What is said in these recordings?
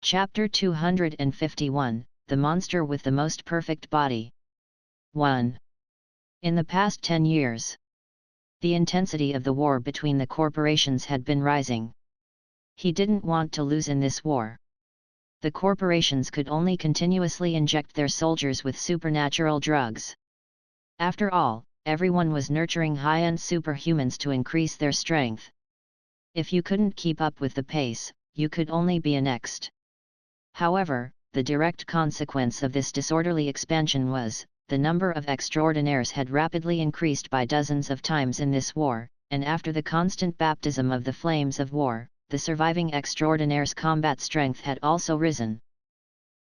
Chapter 251, The Monster with the Most Perfect Body. 1. In the past 10 years, the intensity of the war between the corporations had been rising. He didn't want to lose in this war. The corporations could only continuously inject their soldiers with supernatural drugs. After all, everyone was nurturing high-end superhumans to increase their strength. If you couldn't keep up with the pace, you could only be annexed. However, the direct consequence of this disorderly expansion was, the number of extraordinaires had rapidly increased by dozens of times in this war, and after the constant baptism of the flames of war, the surviving extraordinaires' combat strength had also risen.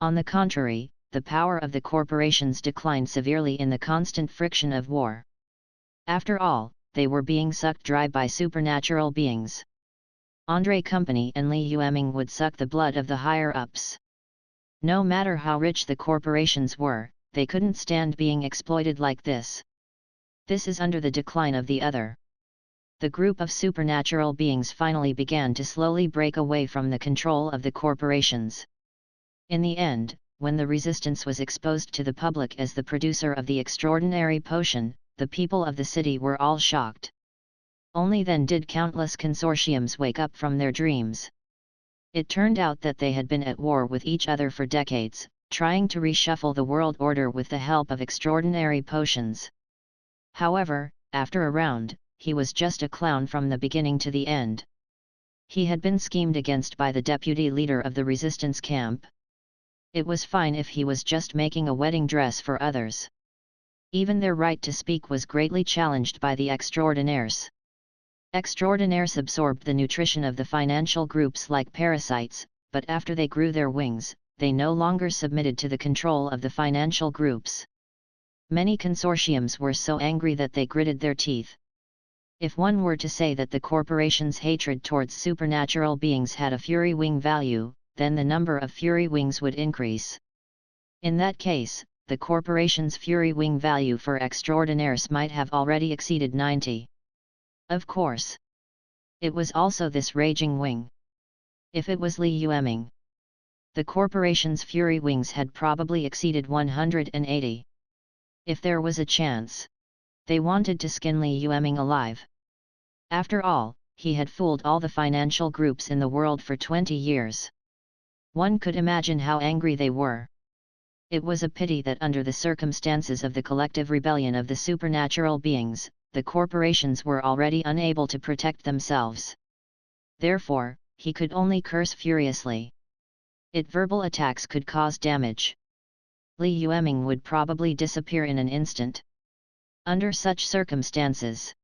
On the contrary, the power of the corporations declined severely in the constant friction of war. After all, they were being sucked dry by supernatural beings. Andre Company and Li Yueming would suck the blood of the higher-ups. No matter how rich the corporations were, they couldn't stand being exploited like this. This is under the decline of the other. The group of supernatural beings finally began to slowly break away from the control of the corporations. In the end, when the resistance was exposed to the public as the producer of the extraordinary potion, the people of the city were all shocked. Only then did countless consortiums wake up from their dreams. It turned out that they had been at war with each other for decades, trying to reshuffle the world order with the help of extraordinary potions. However, after a round, he was just a clown from the beginning to the end. He had been schemed against by the deputy leader of the resistance camp. It was fine if he was just making a wedding dress for others. Even their right to speak was greatly challenged by the extraordinaires. Extraordinaires absorbed the nutrition of the financial groups like parasites, but after they grew their wings, they no longer submitted to the control of the financial groups. Many consortiums were so angry that they gritted their teeth. If one were to say that the corporation's hatred towards supernatural beings had a fury wing value, then the number of fury wings would increase. In that case, the corporation's fury wing value for extraordinaires might have already exceeded 90. Of course. It was also this raging wing. If it was Li Yueming, the corporation's fury wings had probably exceeded 180. If there was a chance, they wanted to skin Li Yueming alive. After all, he had fooled all the financial groups in the world for 20 years. One could imagine how angry they were. It was a pity that under the circumstances of the collective rebellion of the supernatural beings, the corporations were already unable to protect themselves. Therefore, he could only curse furiously. Verbal attacks could cause damage. Li Yueming would probably disappear in an instant. Under such circumstances,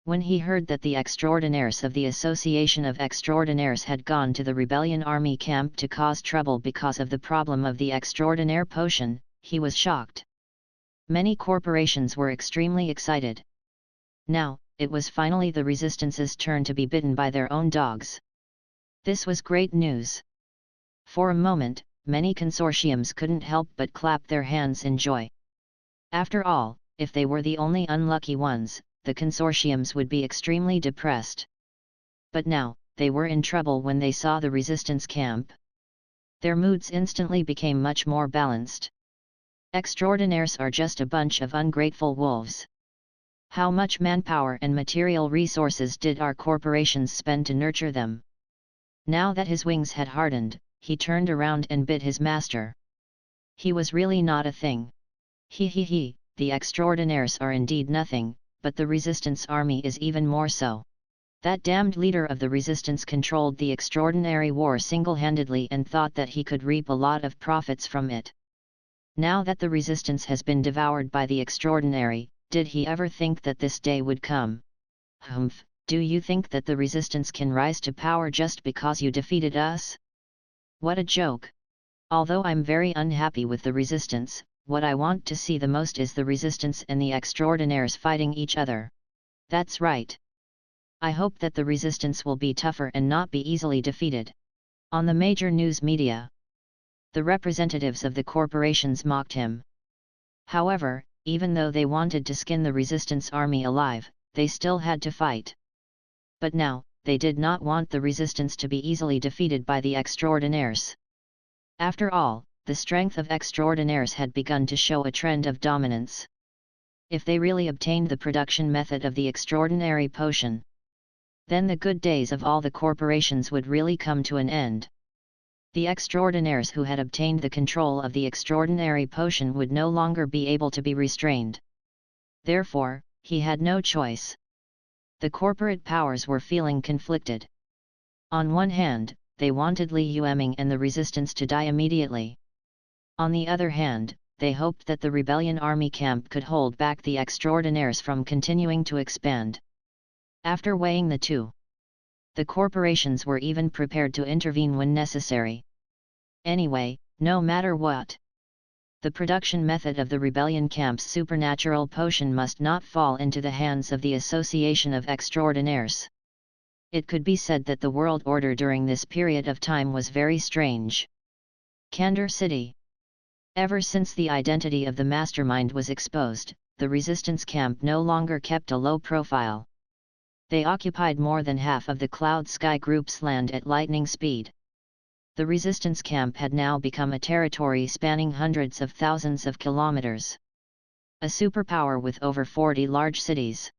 when he heard that the extraordinaires of the Association of Extraordinaires had gone to the rebellion army camp to cause trouble because of the problem of the extraordinaire potion, he was shocked. Many corporations were extremely excited. Now, it was finally the resistance's turn to be bitten by their own dogs. This was great news. For a moment, many consortiums couldn't help but clap their hands in joy. After all, if they were the only unlucky ones, the consortiums would be extremely depressed. But now, they were in trouble when they saw the resistance camp. Their moods instantly became much more balanced. Extraordinaires are just a bunch of ungrateful wolves. How much manpower and material resources did our corporations spend to nurture them? Now that his wings had hardened, he turned around and bit his master. He was really not a thing. The extraordinaires are indeed nothing, but the resistance army is even more so. That damned leader of the resistance controlled the extraordinary war single-handedly and thought that he could reap a lot of profits from it. Now that the resistance has been devoured by the extraordinary, did he ever think that this day would come? Humph, do you think that the resistance can rise to power just because you defeated us? What a joke! Although I'm very unhappy with the resistance, what I want to see the most is the resistance and the extraordinaires fighting each other. That's right. I hope that the resistance will be tougher and not be easily defeated. On the major news media, the representatives of the corporations mocked him. However, even though they wanted to skin the resistance army alive, they still had to fight. But now, they did not want the resistance to be easily defeated by the extraordinaires. After all, the strength of extraordinaires had begun to show a trend of dominance. If they really obtained the production method of the extraordinary potion, then the good days of all the corporations would really come to an end. The extraordinaires who had obtained the control of the extraordinary potion would no longer be able to be restrained. Therefore, he had no choice. The corporate powers were feeling conflicted. On one hand, they wanted Li Yueming and the resistance to die immediately. On the other hand, they hoped that the rebellion army camp could hold back the extraordinaires from continuing to expand. After weighing the two, the corporations were even prepared to intervene when necessary. Anyway, no matter what, the production method of the rebellion camp's supernatural potion must not fall into the hands of the Association of Extraordinaires. It could be said that the world order during this period of time was very strange. Kandor City. Ever since the identity of the mastermind was exposed, the resistance camp no longer kept a low profile. They occupied more than half of the Cloud Sky Group's land at lightning speed. The resistance camp had now become a territory spanning hundreds of thousands of kilometers. A superpower with over 40 large cities.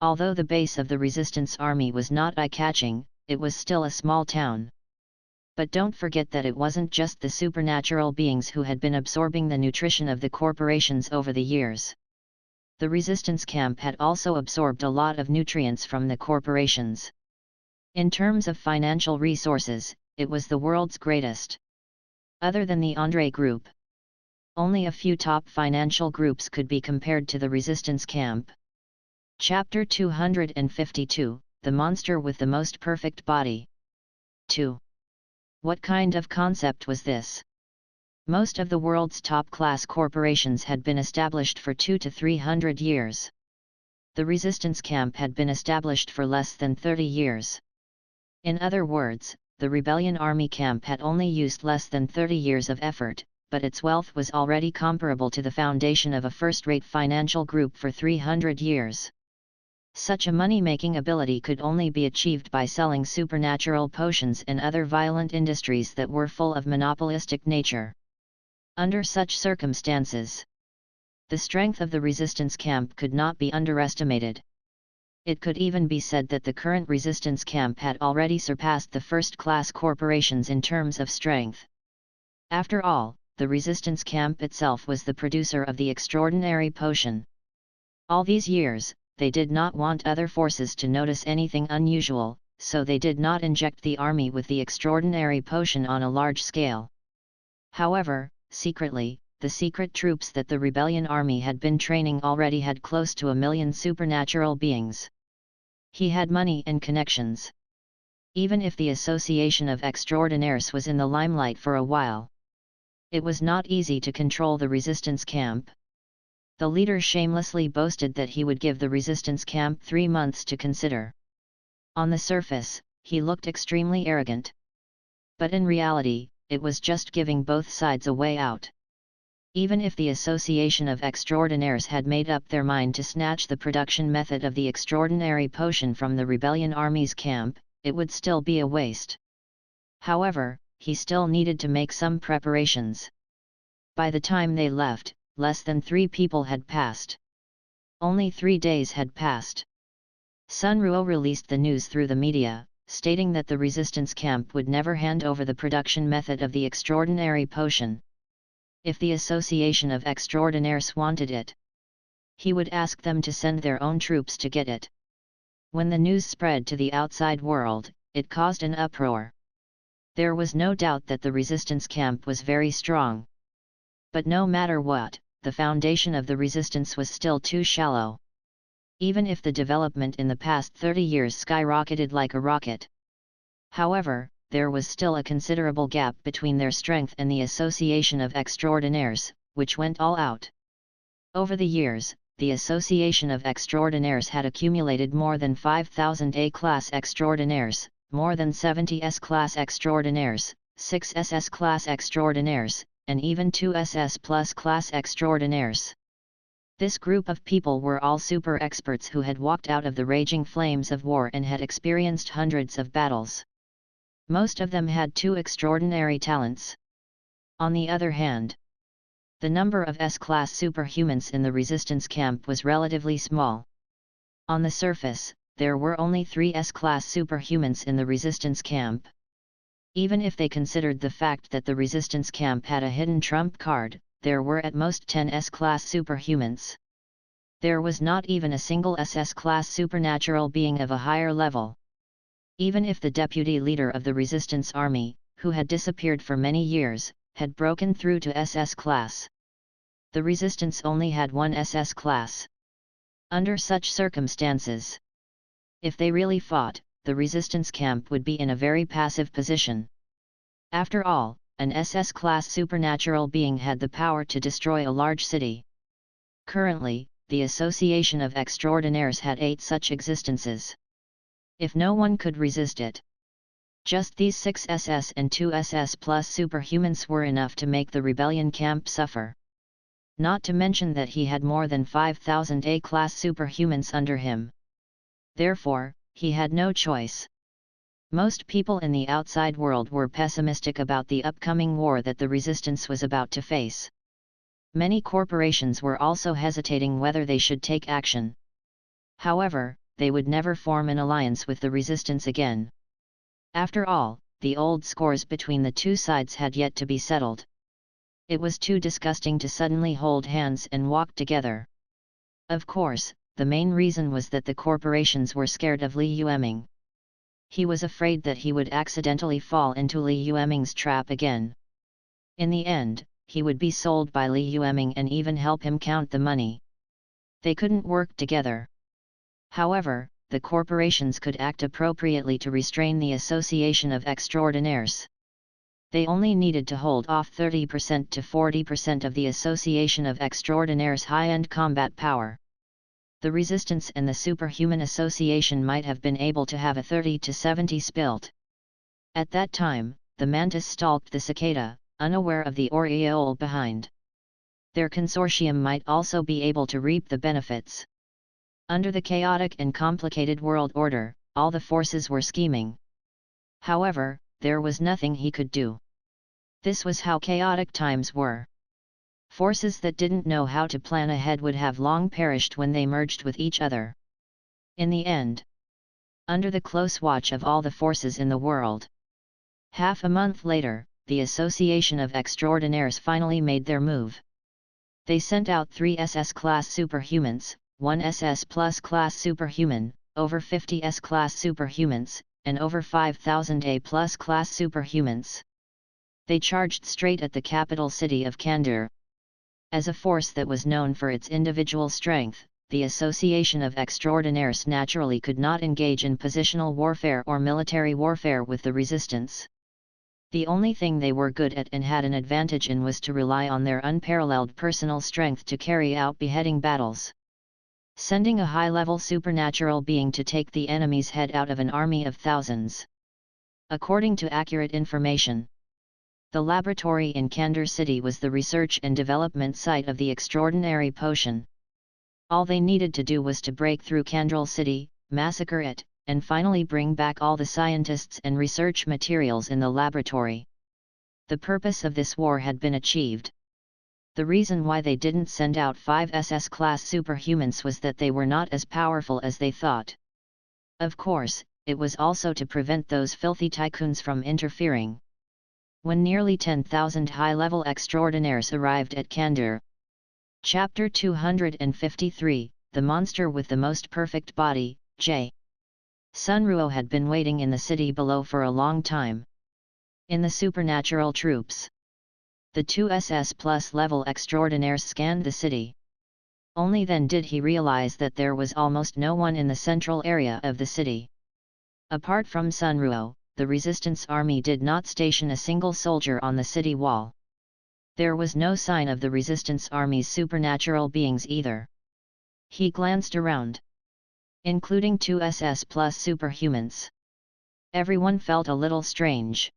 Although the base of the resistance army was not eye-catching, it was still a small town. But don't forget that it wasn't just the supernatural beings who had been absorbing the nutrition of the corporations over the years. The resistance camp had also absorbed a lot of nutrients from the corporations. In terms of financial resources, it was the world's greatest. Other than the Andre Group, only a few top financial groups could be compared to the resistance camp. Chapter 252, The Monster with the Most Perfect Body. 2. What kind of concept was this? Most of the world's top-class corporations had been established for 200 to 300 years. The resistance camp had been established for less than 30 years. In other words, the rebellion army camp had only used less than 30 years of effort, but its wealth was already comparable to the foundation of a first-rate financial group for 300 years. Such a money-making ability could only be achieved by selling supernatural potions and other violent industries that were full of monopolistic nature. Under such circumstances, the strength of the resistance camp could not be underestimated. It could even be said that the current resistance camp had already surpassed the first-class corporations in terms of strength. After all, the resistance camp itself was the producer of the extraordinary potion. All these years, they did not want other forces to notice anything unusual, so they did not inject the army with the extraordinary potion on a large scale. However, secretly, the secret troops that the rebellion army had been training already had close to 1 million supernatural beings. He had money and connections. Even if the Association of Extraordinaires was in the limelight for a while, it was not easy to control the resistance camp. The leader shamelessly boasted that he would give the resistance camp 3 months to consider. On the surface, he looked extremely arrogant. But in reality, it was just giving both sides a way out. Even if the Association of Extraordinaires had made up their mind to snatch the production method of the extraordinary potion from the rebellion army's camp, it would still be a waste. However, he still needed to make some preparations. By the time they left, less than 3 people had passed. Only 3 days had passed. Sun Ruo released the news through the media, stating that the resistance camp would never hand over the production method of the extraordinary potion. If the Association of Extraordinaires wanted it, he would ask them to send their own troops to get it. When the news spread to the outside world, it caused an uproar. There was no doubt that the resistance camp was very strong. But no matter what, the foundation of the resistance was still too shallow. Even if the development in the past 30 years skyrocketed like a rocket. However, there was still a considerable gap between their strength and the Association of Extraordinaires, which went all out. Over the years, the Association of Extraordinaires had accumulated more than 5,000 A-class extraordinaires, more than 70 S-class extraordinaires, 6 SS-class extraordinaires, and even 2 SS plus class extraordinaires. This group of people were all super experts who had walked out of the raging flames of war and had experienced hundreds of battles. Most of them had 2 extraordinary talents. On the other hand, the number of S-class superhumans in the resistance camp was relatively small. On the surface, there were only 3 S-class superhumans in the resistance camp. Even if they considered the fact that the resistance camp had a hidden trump card, there were at most 10 S-class superhumans. There was not even a single SS-class supernatural being of a higher level. Even if the deputy leader of the resistance army, who had disappeared for many years, had broken through to SS class, the resistance only had 1 SS class. Under such circumstances, if they really fought, the resistance camp would be in a very passive position. After all, an SS-class supernatural being had the power to destroy a large city. Currently, the Association of Extraordinaires had 8 such existences. If no one could resist it, just these 6 SS and 2 SS plus superhumans were enough to make the rebellion camp suffer. Not to mention that he had more than 5,000 A-class superhumans under him. Therefore, he had no choice. Most people in the outside world were pessimistic about the upcoming war that the resistance was about to face. Many corporations were also hesitating whether they should take action. However, they would never form an alliance with the resistance again. After all, the old scores between the two sides had yet to be settled. It was too disgusting to suddenly hold hands and walk together. Of course, the main reason was that the corporations were scared of Li Yueming. He was afraid that he would accidentally fall into Li Yueming's trap again. In the end, he would be sold by Li Yueming and even help him count the money. They couldn't work together. However, the corporations could act appropriately to restrain the Association of Extraordinaires. They only needed to hold off 30% to 40% of the Association of Extraordinaires' high-end combat power. The Resistance and the Superhuman Association might have been able to have a 30 to 70 split. At that time, the mantis stalked the cicada, unaware of the aureole behind. Their consortium might also be able to reap the benefits. Under the chaotic and complicated world order, all the forces were scheming. However, there was nothing he could do. This was how chaotic times were. Forces that didn't know how to plan ahead would have long perished when they merged with each other. In the end, under the close watch of all the forces in the world, half a month later, the Association of Extraordinaires finally made their move. They sent out 3 SS-class superhumans, 1 SS plus class superhuman, over 50 S-class superhumans, and over 5,000 A-plus class superhumans. They charged straight at the capital city of Kandar. As a force that was known for its individual strength, the Association of Extraordinaires naturally could not engage in positional warfare or military warfare with the resistance. The only thing they were good at and had an advantage in was to rely on their unparalleled personal strength to carry out beheading battles. Sending a high-level supernatural being to take the enemy's head out of an army of thousands. According to accurate information, the laboratory in Kandar City was the research and development site of the extraordinary potion. All they needed to do was to break through Kandar City, massacre it, and finally bring back all the scientists and research materials in the laboratory. The purpose of this war had been achieved. The reason why they didn't send out 5 SS-class superhumans was that they were not as powerful as they thought. Of course, it was also to prevent those filthy tycoons from interfering. When nearly 10,000 high-level extraordinaires arrived at Kandar. Chapter 253, The Monster with the Most Perfect Body, J. Sunruo had been waiting in the city below for a long time. In the supernatural troops, the 2 SS plus level extraordinaires scanned the city. Only then did he realize that there was almost no one in the central area of the city. Apart from Sunruo, the resistance army did not station a single soldier on the city wall. There was no sign of the resistance army's supernatural beings either. He glanced around, including 2 SS plus superhumans. Everyone felt a little strange.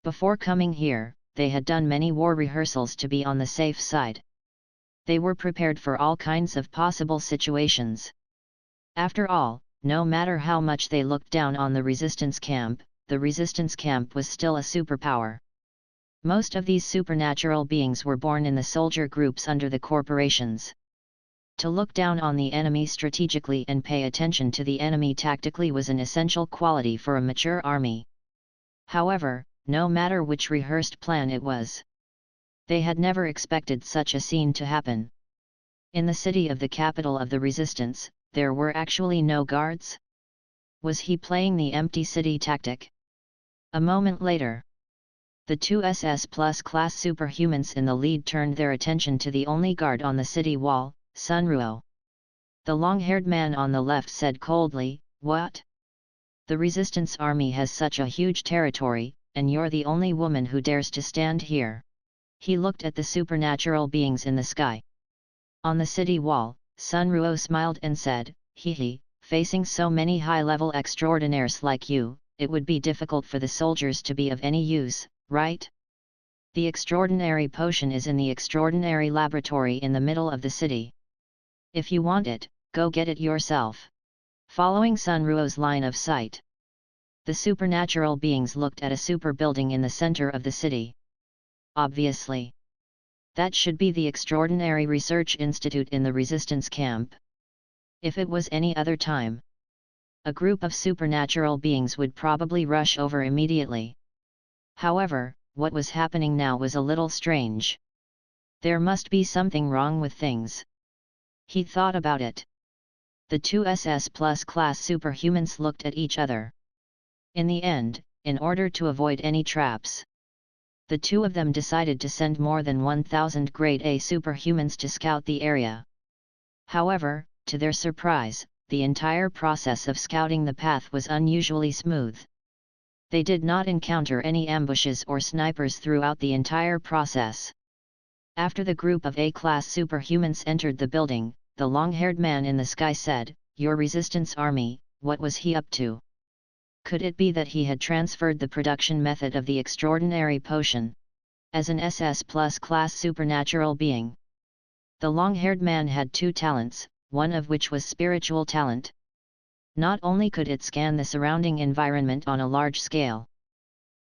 Before coming here, they had done many war rehearsals to be on the safe side. They were prepared for all kinds of possible situations. After all, no matter how much they looked down on the resistance camp was still a superpower. Most of these supernatural beings were born in the soldier groups under the corporations. To look down on the enemy strategically and pay attention to the enemy tactically was an essential quality for a mature army. However, no matter which rehearsed plan it was, they had never expected such a scene to happen. In the city of the capital of the resistance, there were actually no guards? Was he playing the empty city tactic? A moment later, the two SS Plus class superhumans in the lead turned their attention to the only guard on the city wall, Sunruo. The long-haired man on the left said coldly, "What? The resistance army has such a huge territory, and you're the only woman who dares to stand here." He looked at the supernatural beings in the sky. On the city wall, Sunruo smiled and said, "Hee, facing so many high-level extraordinaires like you, it would be difficult for the soldiers to be of any use, right? The extraordinary potion is in the extraordinary laboratory in the middle of the city. If you want it, go get it yourself." Following Sunruo's line of sight, the supernatural beings looked at a super building in the center of the city. Obviously, that should be the Extraordinary Research Institute in the resistance camp. If it was any other time, a group of supernatural beings would probably rush over immediately. However, what was happening now was a little strange. There must be something wrong with things. He thought about it. The two SS Plus class superhumans looked at each other. In the end, in order to avoid any traps, the two of them decided to send more than 1,000 Grade A superhumans to scout the area. However, to their surprise, the entire process of scouting the path was unusually smooth. They did not encounter any ambushes or snipers throughout the entire process. After the group of A-class superhumans entered the building, the long-haired man in the sky said, "Your resistance army, what was he up to? Could it be that he had transferred the production method of the extraordinary potion?" As an SS Plus class supernatural being, the long-haired man had two talents, one of which was spiritual talent. Not only could it scan the surrounding environment on a large scale,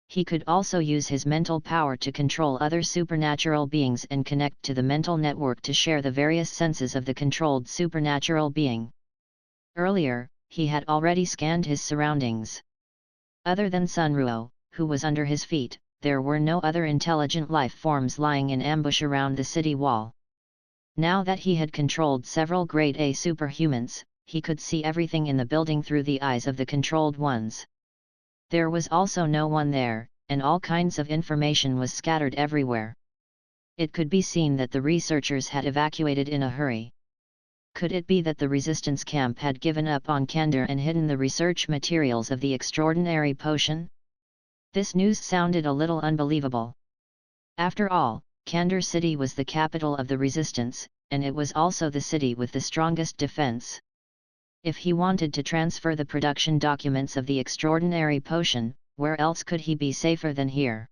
he could also use his mental power to control other supernatural beings and connect to the mental network to share the various senses of the controlled supernatural being. Earlier, he had already scanned his surroundings. Other than Sunruo, who was under his feet, there were no other intelligent life forms lying in ambush around the city wall. Now that he had controlled several Grade A superhumans, he could see everything in the building through the eyes of the controlled ones. There was also no one there, and all kinds of information was scattered everywhere. It could be seen that the researchers had evacuated in a hurry. Could it be that the resistance camp had given up on Kandor and hidden the research materials of the extraordinary potion? This news sounded a little unbelievable. After all, Kandor City was the capital of the resistance, and it was also the city with the strongest defense. If he wanted to transfer the production documents of the extraordinary potion, where else could he be safer than here?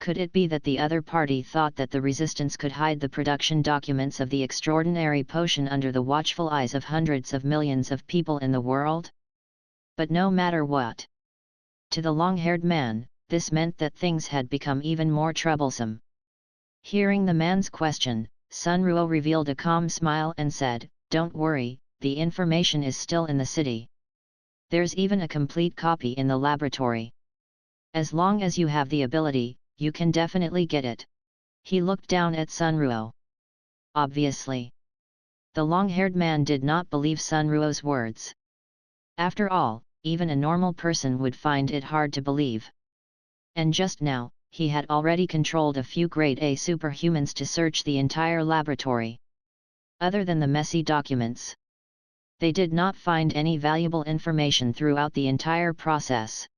Could it be that the other party thought that the resistance could hide the production documents of the extraordinary potion under the watchful eyes of hundreds of millions of people in the world? But no matter what, to the long-haired man, this meant that things had become even more troublesome. Hearing the man's question, Sunruo revealed a calm smile and said, "Don't worry, the information is still in the city. There's even a complete copy in the laboratory. As long as you have the ability, you can definitely get it." He looked down at Sunruo. Obviously, the long-haired man did not believe Sunruo's words. After all, even a normal person would find it hard to believe. And just now, he had already controlled a few Grade A superhumans to search the entire laboratory. Other than the messy documents, they did not find any valuable information throughout the entire process.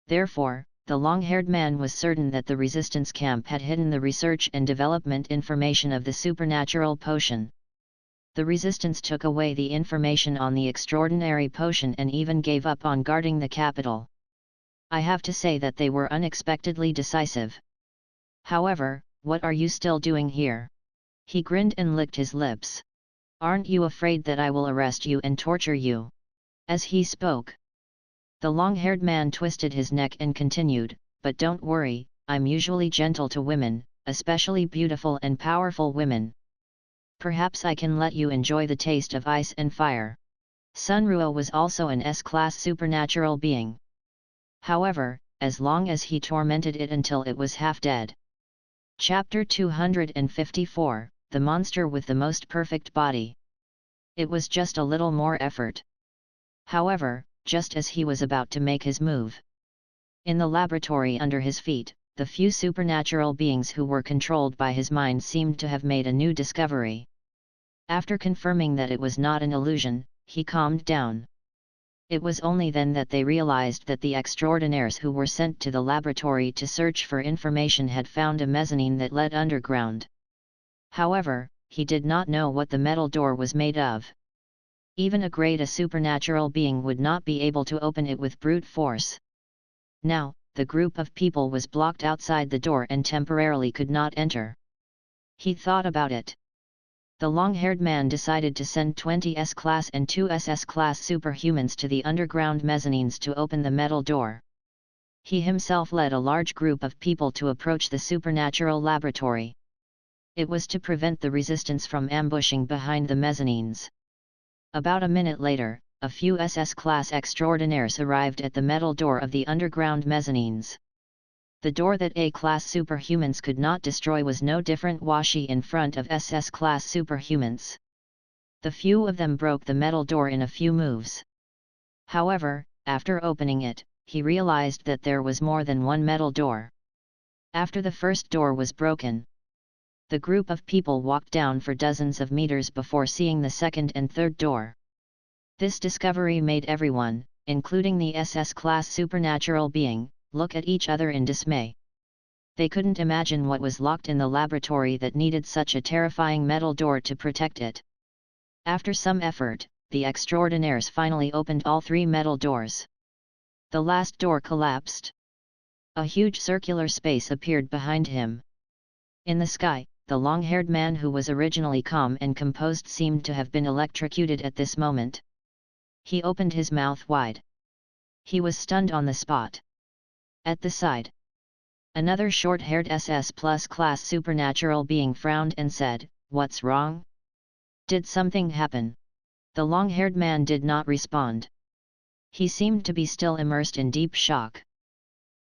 Therefore, the long-haired man was certain that the resistance camp had hidden the research and development information of the supernatural potion. The resistance took away the information on the extraordinary potion and even gave up on guarding the capital. I have to say that they were unexpectedly decisive. However, what are you still doing here? He grinned and licked his lips. Aren't you afraid that I will arrest you and torture you? As he spoke, the long-haired man twisted his neck and continued, but don't worry, I'm usually gentle to women, especially beautiful and powerful women. Perhaps I can let you enjoy the taste of ice and fire. Sunruo was also an S-class supernatural being. However, as long as he tormented it until it was half dead. Chapter 254, The Monster with the Most Perfect Body. It was just a little more effort. However, just as he was about to make his move, in the laboratory under his feet, the few supernatural beings who were controlled by his mind seemed to have made a new discovery. After confirming that it was not an illusion, he calmed down. It was only then that they realized that the extraordinaires who were sent to the laboratory to search for information had found a mezzanine that led underground. However, he did not know what the metal door was made of. Even a supernatural being would not be able to open it with brute force. Now, the group of people was blocked outside the door and temporarily could not enter. He thought about it. The long-haired man decided to send 20 S-class and 2 SS-class superhumans to the underground mezzanines to open the metal door. He himself led a large group of people to approach the supernatural laboratory. It was to prevent the resistance from ambushing behind the mezzanines. About a minute later, a few SS-class extraordinaires arrived at the metal door of the underground mezzanines. The door that A-class superhumans could not destroy was no different washi in front of SS-class superhumans. The few of them broke the metal door in a few moves. However, after opening it, he realized that there was more than one metal door. After the first door was broken, the group of people walked down for dozens of meters before seeing the second and third door. This discovery made everyone, including the SS-class supernatural being, look at each other in dismay. They couldn't imagine what was locked in the laboratory that needed such a terrifying metal door to protect it. After some effort, the extraordinaires finally opened all 3 metal doors. The last door collapsed. A huge circular space appeared behind him. In the sky, the long-haired man who was originally calm and composed seemed to have been electrocuted at this moment. He opened his mouth wide. He was stunned on the spot. At the side, another short-haired SS plus class supernatural being frowned and said, "What's wrong? Did something happen?" The long-haired man did not respond. He seemed to be still immersed in deep shock.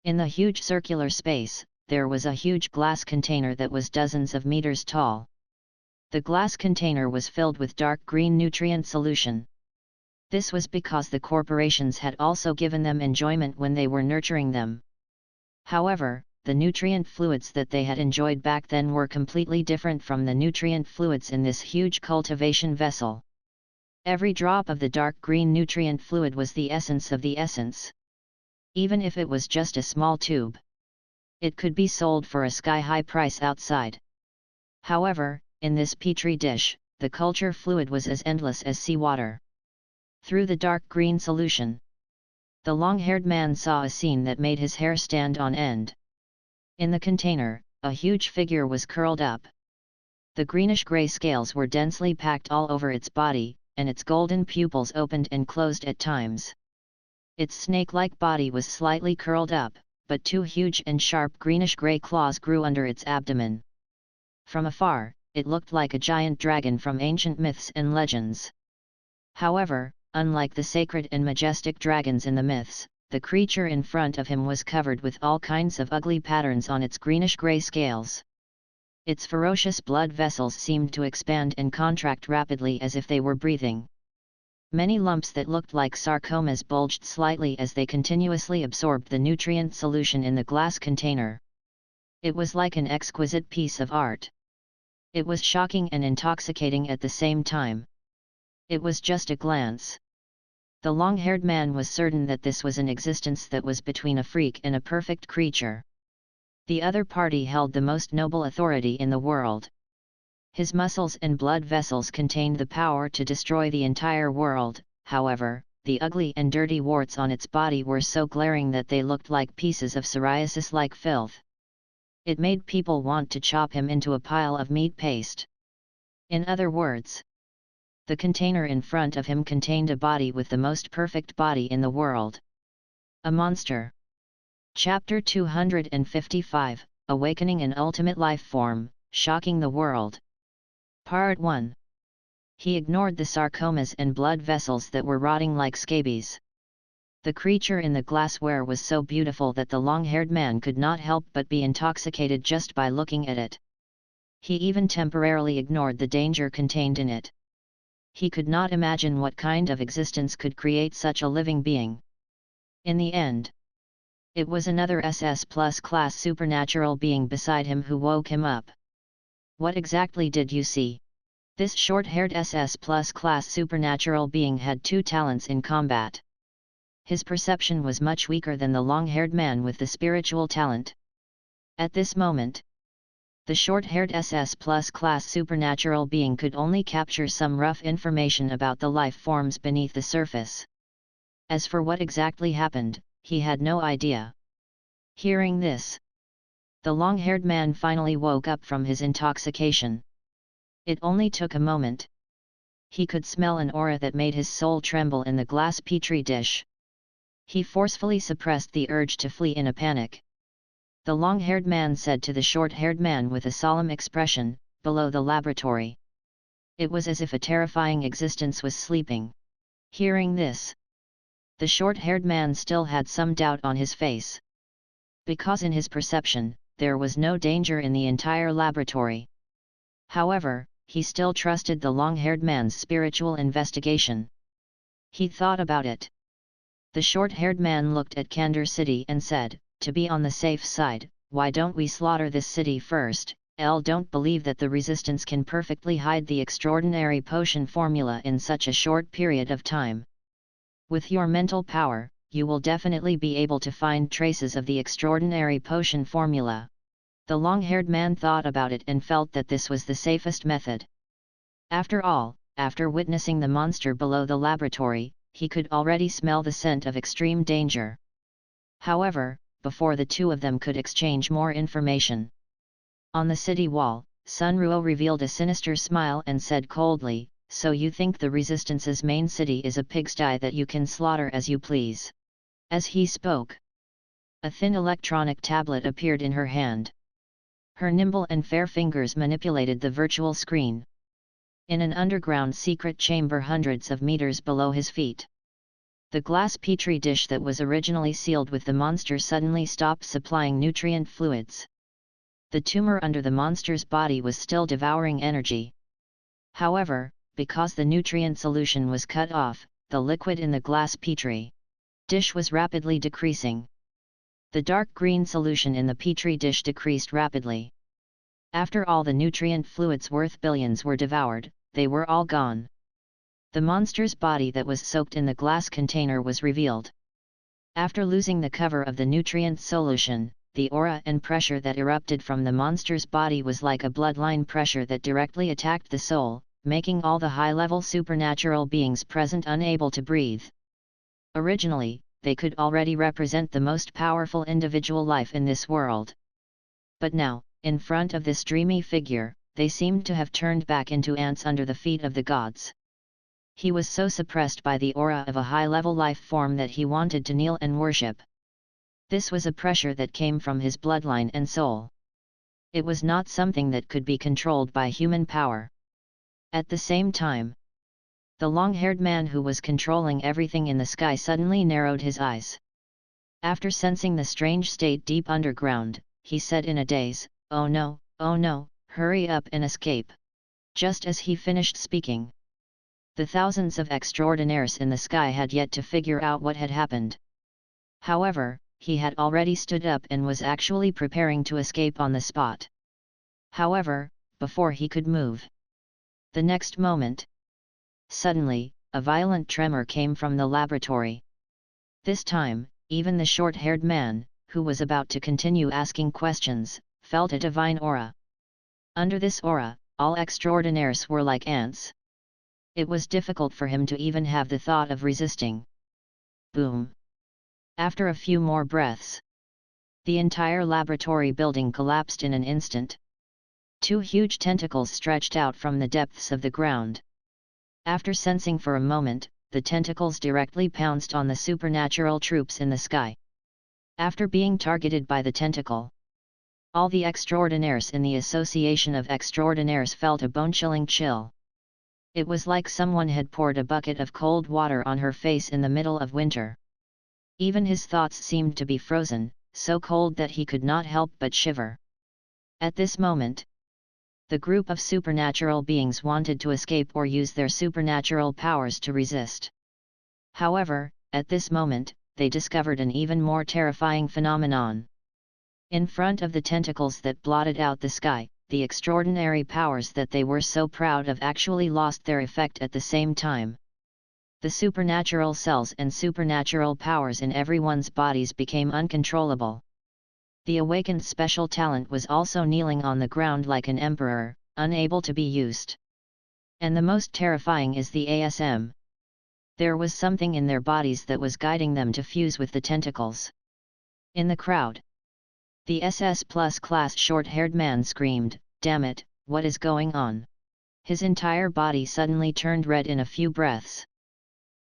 In the huge circular space, there was a huge glass container that was dozens of meters tall. The glass container was filled with dark green nutrient solution. This was because the corporations had also given them enjoyment when they were nurturing them. However, the nutrient fluids that they had enjoyed back then were completely different from the nutrient fluids in this huge cultivation vessel. Every drop of the dark green nutrient fluid was the essence of the essence. Even if it was just a small tube, it could be sold for a sky-high price outside. However, in this petri dish, the culture fluid was as endless as seawater. Through the dark green solution, the long-haired man saw a scene that made his hair stand on end. In the container, a huge figure was curled up. The greenish-gray scales were densely packed all over its body, and its golden pupils opened and closed at times. Its snake-like body was slightly curled up, but 2 huge and sharp greenish-gray claws grew under its abdomen. From afar, it looked like a giant dragon from ancient myths and legends. However, unlike the sacred and majestic dragons in the myths, the creature in front of him was covered with all kinds of ugly patterns on its greenish-gray scales. Its ferocious blood vessels seemed to expand and contract rapidly as if they were breathing. Many lumps that looked like sarcomas bulged slightly as they continuously absorbed the nutrient solution in the glass container. It was like an exquisite piece of art. It was shocking and intoxicating at the same time. It was just a glance. The long-haired man was certain that this was an existence that was between a freak and a perfect creature. The other party held the most noble authority in the world. His muscles and blood vessels contained the power to destroy the entire world. However, the ugly and dirty warts on its body were so glaring that they looked like pieces of psoriasis-like filth. It made people want to chop him into a pile of meat paste. In other words, the container in front of him contained a body with the most perfect body in the world. A monster. Chapter 255, Awakening an Ultimate Life Form, Shocking the World. Part 1. He ignored the sarcomas and blood vessels that were rotting like scabies. The creature in the glassware was so beautiful that the long-haired man could not help but be intoxicated just by looking at it. He even temporarily ignored the danger contained in it. He could not imagine what kind of existence could create such a living being. In the end, it was another SS Plus class supernatural being beside him who woke him up. What exactly did you see? This short-haired SS Plus class supernatural being had two talents in combat. His perception was much weaker than the long-haired man with the spiritual talent. At this moment, the short-haired SS Plus class supernatural being could only capture some rough information about the life forms beneath the surface. As for what exactly happened, he had no idea. Hearing this, the long-haired man finally woke up from his intoxication. It only took a moment. He could smell an aura that made his soul tremble in the glass petri dish. He forcefully suppressed the urge to flee in a panic. The long-haired man said to the short-haired man with a solemn expression, "Below the laboratory." It was as if a terrifying existence was sleeping. Hearing this, the short-haired man still had some doubt on his face. Because in his perception, there was no danger in the entire laboratory. However, he still trusted the long-haired man's spiritual investigation. He thought about it. The short-haired man looked at Kandor City and said, "To be on the safe side, why don't we slaughter this city first? Don't believe that the resistance can perfectly hide the extraordinary potion formula in such a short period of time. With your mental power, you will definitely be able to find traces of the extraordinary potion formula." The long-haired man thought about it and felt that this was the safest method. After all, after witnessing the monster below the laboratory, he could already smell the scent of extreme danger. However, before the two of them could exchange more information, on the city wall, Sun Ruo revealed a sinister smile and said coldly, "So you think the Resistance's main city is a pigsty that you can slaughter as you please?" As he spoke, a thin electronic tablet appeared in her hand. Her nimble and fair fingers manipulated the virtual screen. In an underground secret chamber hundreds of meters below his feet, the glass petri dish that was originally sealed with the monster suddenly stopped supplying nutrient fluids. The tumor under the monster's body was still devouring energy. However, because the nutrient solution was cut off, the liquid in the glass petri dish was rapidly decreasing. The dark green solution in the petri dish decreased rapidly. After all the nutrient fluids worth billions were devoured, they were all gone. The monster's body that was soaked in the glass container was revealed. After losing the cover of the nutrient solution, the aura and pressure that erupted from the monster's body was like a bloodline pressure that directly attacked the soul, making all the high-level supernatural beings present unable to breathe. Originally, they could already represent the most powerful individual life in this world. But now, in front of this dreamy figure, they seemed to have turned back into ants under the feet of the gods. He was so suppressed by the aura of a high-level life form that he wanted to kneel and worship. This was a pressure that came from his bloodline and soul. It was not something that could be controlled by human power. At the same time, the long-haired man who was controlling everything in the sky suddenly narrowed his eyes. After sensing the strange state deep underground, he said in a daze, oh no, hurry up and escape." Just as he finished speaking, the thousands of extraordinaires in the sky had yet to figure out what had happened. However, he had already stood up and was actually preparing to escape on the spot. However, before he could move, the next moment, suddenly, a violent tremor came from the laboratory. This time, even the short-haired man, who was about to continue asking questions, felt a divine aura. Under this aura, all extraordinaires were like ants. It was difficult for him to even have the thought of resisting. Boom! After a few more breaths, the entire laboratory building collapsed in an instant. Two huge tentacles stretched out from the depths of the ground. After sensing for a moment, the tentacles directly pounced on the supernatural troops in the sky. After being targeted by the tentacle, all the extraordinaires in the Association of Extraordinaires felt a bone-chilling chill. It was like someone had poured a bucket of cold water on her face in the middle of winter. Even his thoughts seemed to be frozen, so cold that he could not help but shiver. At this moment, the group of supernatural beings wanted to escape or use their supernatural powers to resist. However, at this moment, they discovered an even more terrifying phenomenon. In front of the tentacles that blotted out the sky, the extraordinary powers that they were so proud of actually lost their effect at the same time. The supernatural cells and supernatural powers in everyone's bodies became uncontrollable. The awakened special talent was also kneeling on the ground like an emperor, unable to be used. And the most terrifying is the ASM. There was something in their bodies that was guiding them to fuse with the tentacles. In the crowd, the SS Plus class short-haired man screamed, "Damn it, what is going on?" His entire body suddenly turned red in a few breaths.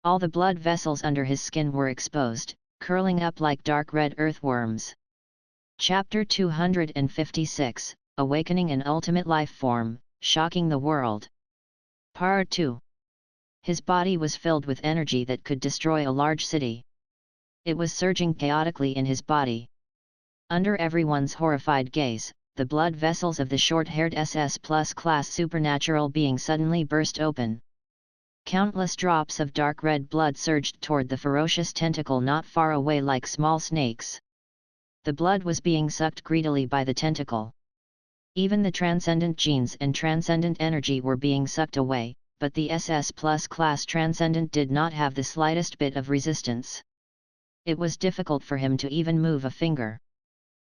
All the blood vessels under his skin were exposed, curling up like dark red earthworms. Chapter 256, Awakening an Ultimate Life Form, Shocking the World. Part 2. His body was filled with energy that could destroy a large city. It was surging chaotically in his body. Under everyone's horrified gaze, the blood vessels of the short-haired SS Plus class supernatural being suddenly burst open. Countless drops of dark red blood surged toward the ferocious tentacle not far away like small snakes. The blood was being sucked greedily by the tentacle. Even the transcendent genes and transcendent energy were being sucked away, but the SS Plus class transcendent did not have the slightest bit of resistance. It was difficult for him to even move a finger.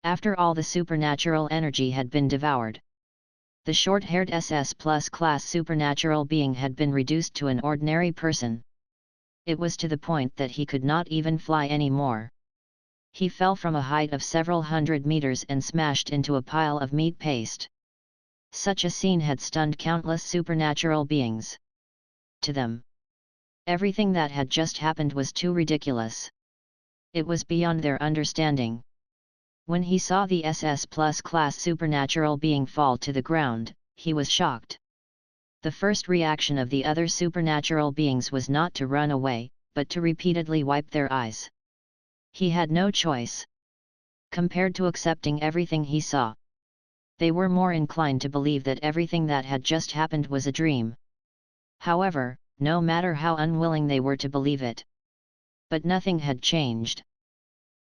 After all the supernatural energy had been devoured, the short-haired SS Plus class supernatural being had been reduced to an ordinary person. It was to the point that he could not even fly anymore. He fell from a height of several hundred meters and smashed into a pile of meat paste. Such a scene had stunned countless supernatural beings. To them, everything that had just happened was too ridiculous. It was beyond their understanding. When he saw the SS Plus class supernatural being fall to the ground, he was shocked. The first reaction of the other supernatural beings was not to run away, but to repeatedly wipe their eyes. He had no choice. Compared to accepting everything he saw, they were more inclined to believe that everything that had just happened was a dream. However, no matter how unwilling they were to believe it, but nothing had changed.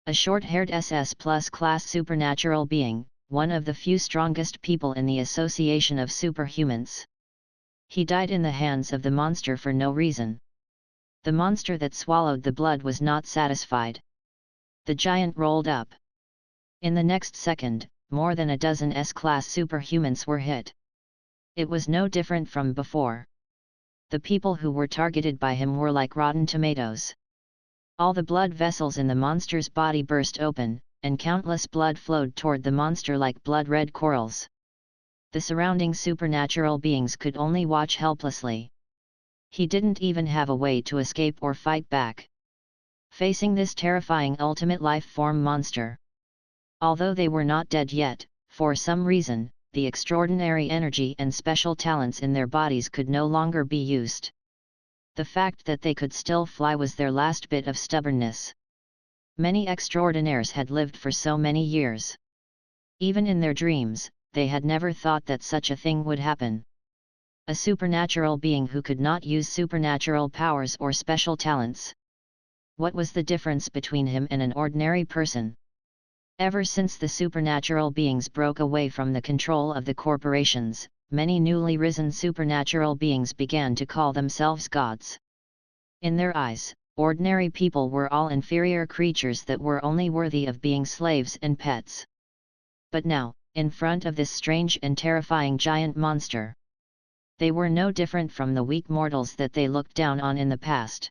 A short-haired SS Plus class supernatural being, one of the few strongest people in the Association of Superhumans. He died in the hands of the monster for no reason. The monster that swallowed the blood was not satisfied. The giant rolled up. In the next second, more than a dozen S-class superhumans were hit. It was no different from before. The people who were targeted by him were like rotten tomatoes. All the blood vessels in the monster's body burst open, and countless blood flowed toward the monster like blood-red corals. The surrounding supernatural beings could only watch helplessly. He didn't even have a way to escape or fight back. Facing this terrifying ultimate life form monster, although they were not dead yet, for some reason, the extraordinary energy and special talents in their bodies could no longer be used. The fact that they could still fly was their last bit of stubbornness. Many extraordinaires had lived for so many years. Even in their dreams, they had never thought that such a thing would happen. A supernatural being who could not use supernatural powers or special talents. What was the difference between him and an ordinary person? Ever since the supernatural beings broke away from the control of the corporations, many newly risen supernatural beings began to call themselves gods. In their eyes, ordinary people were all inferior creatures that were only worthy of being slaves and pets. But now, in front of this strange and terrifying giant monster, they were no different from the weak mortals that they looked down on in the past.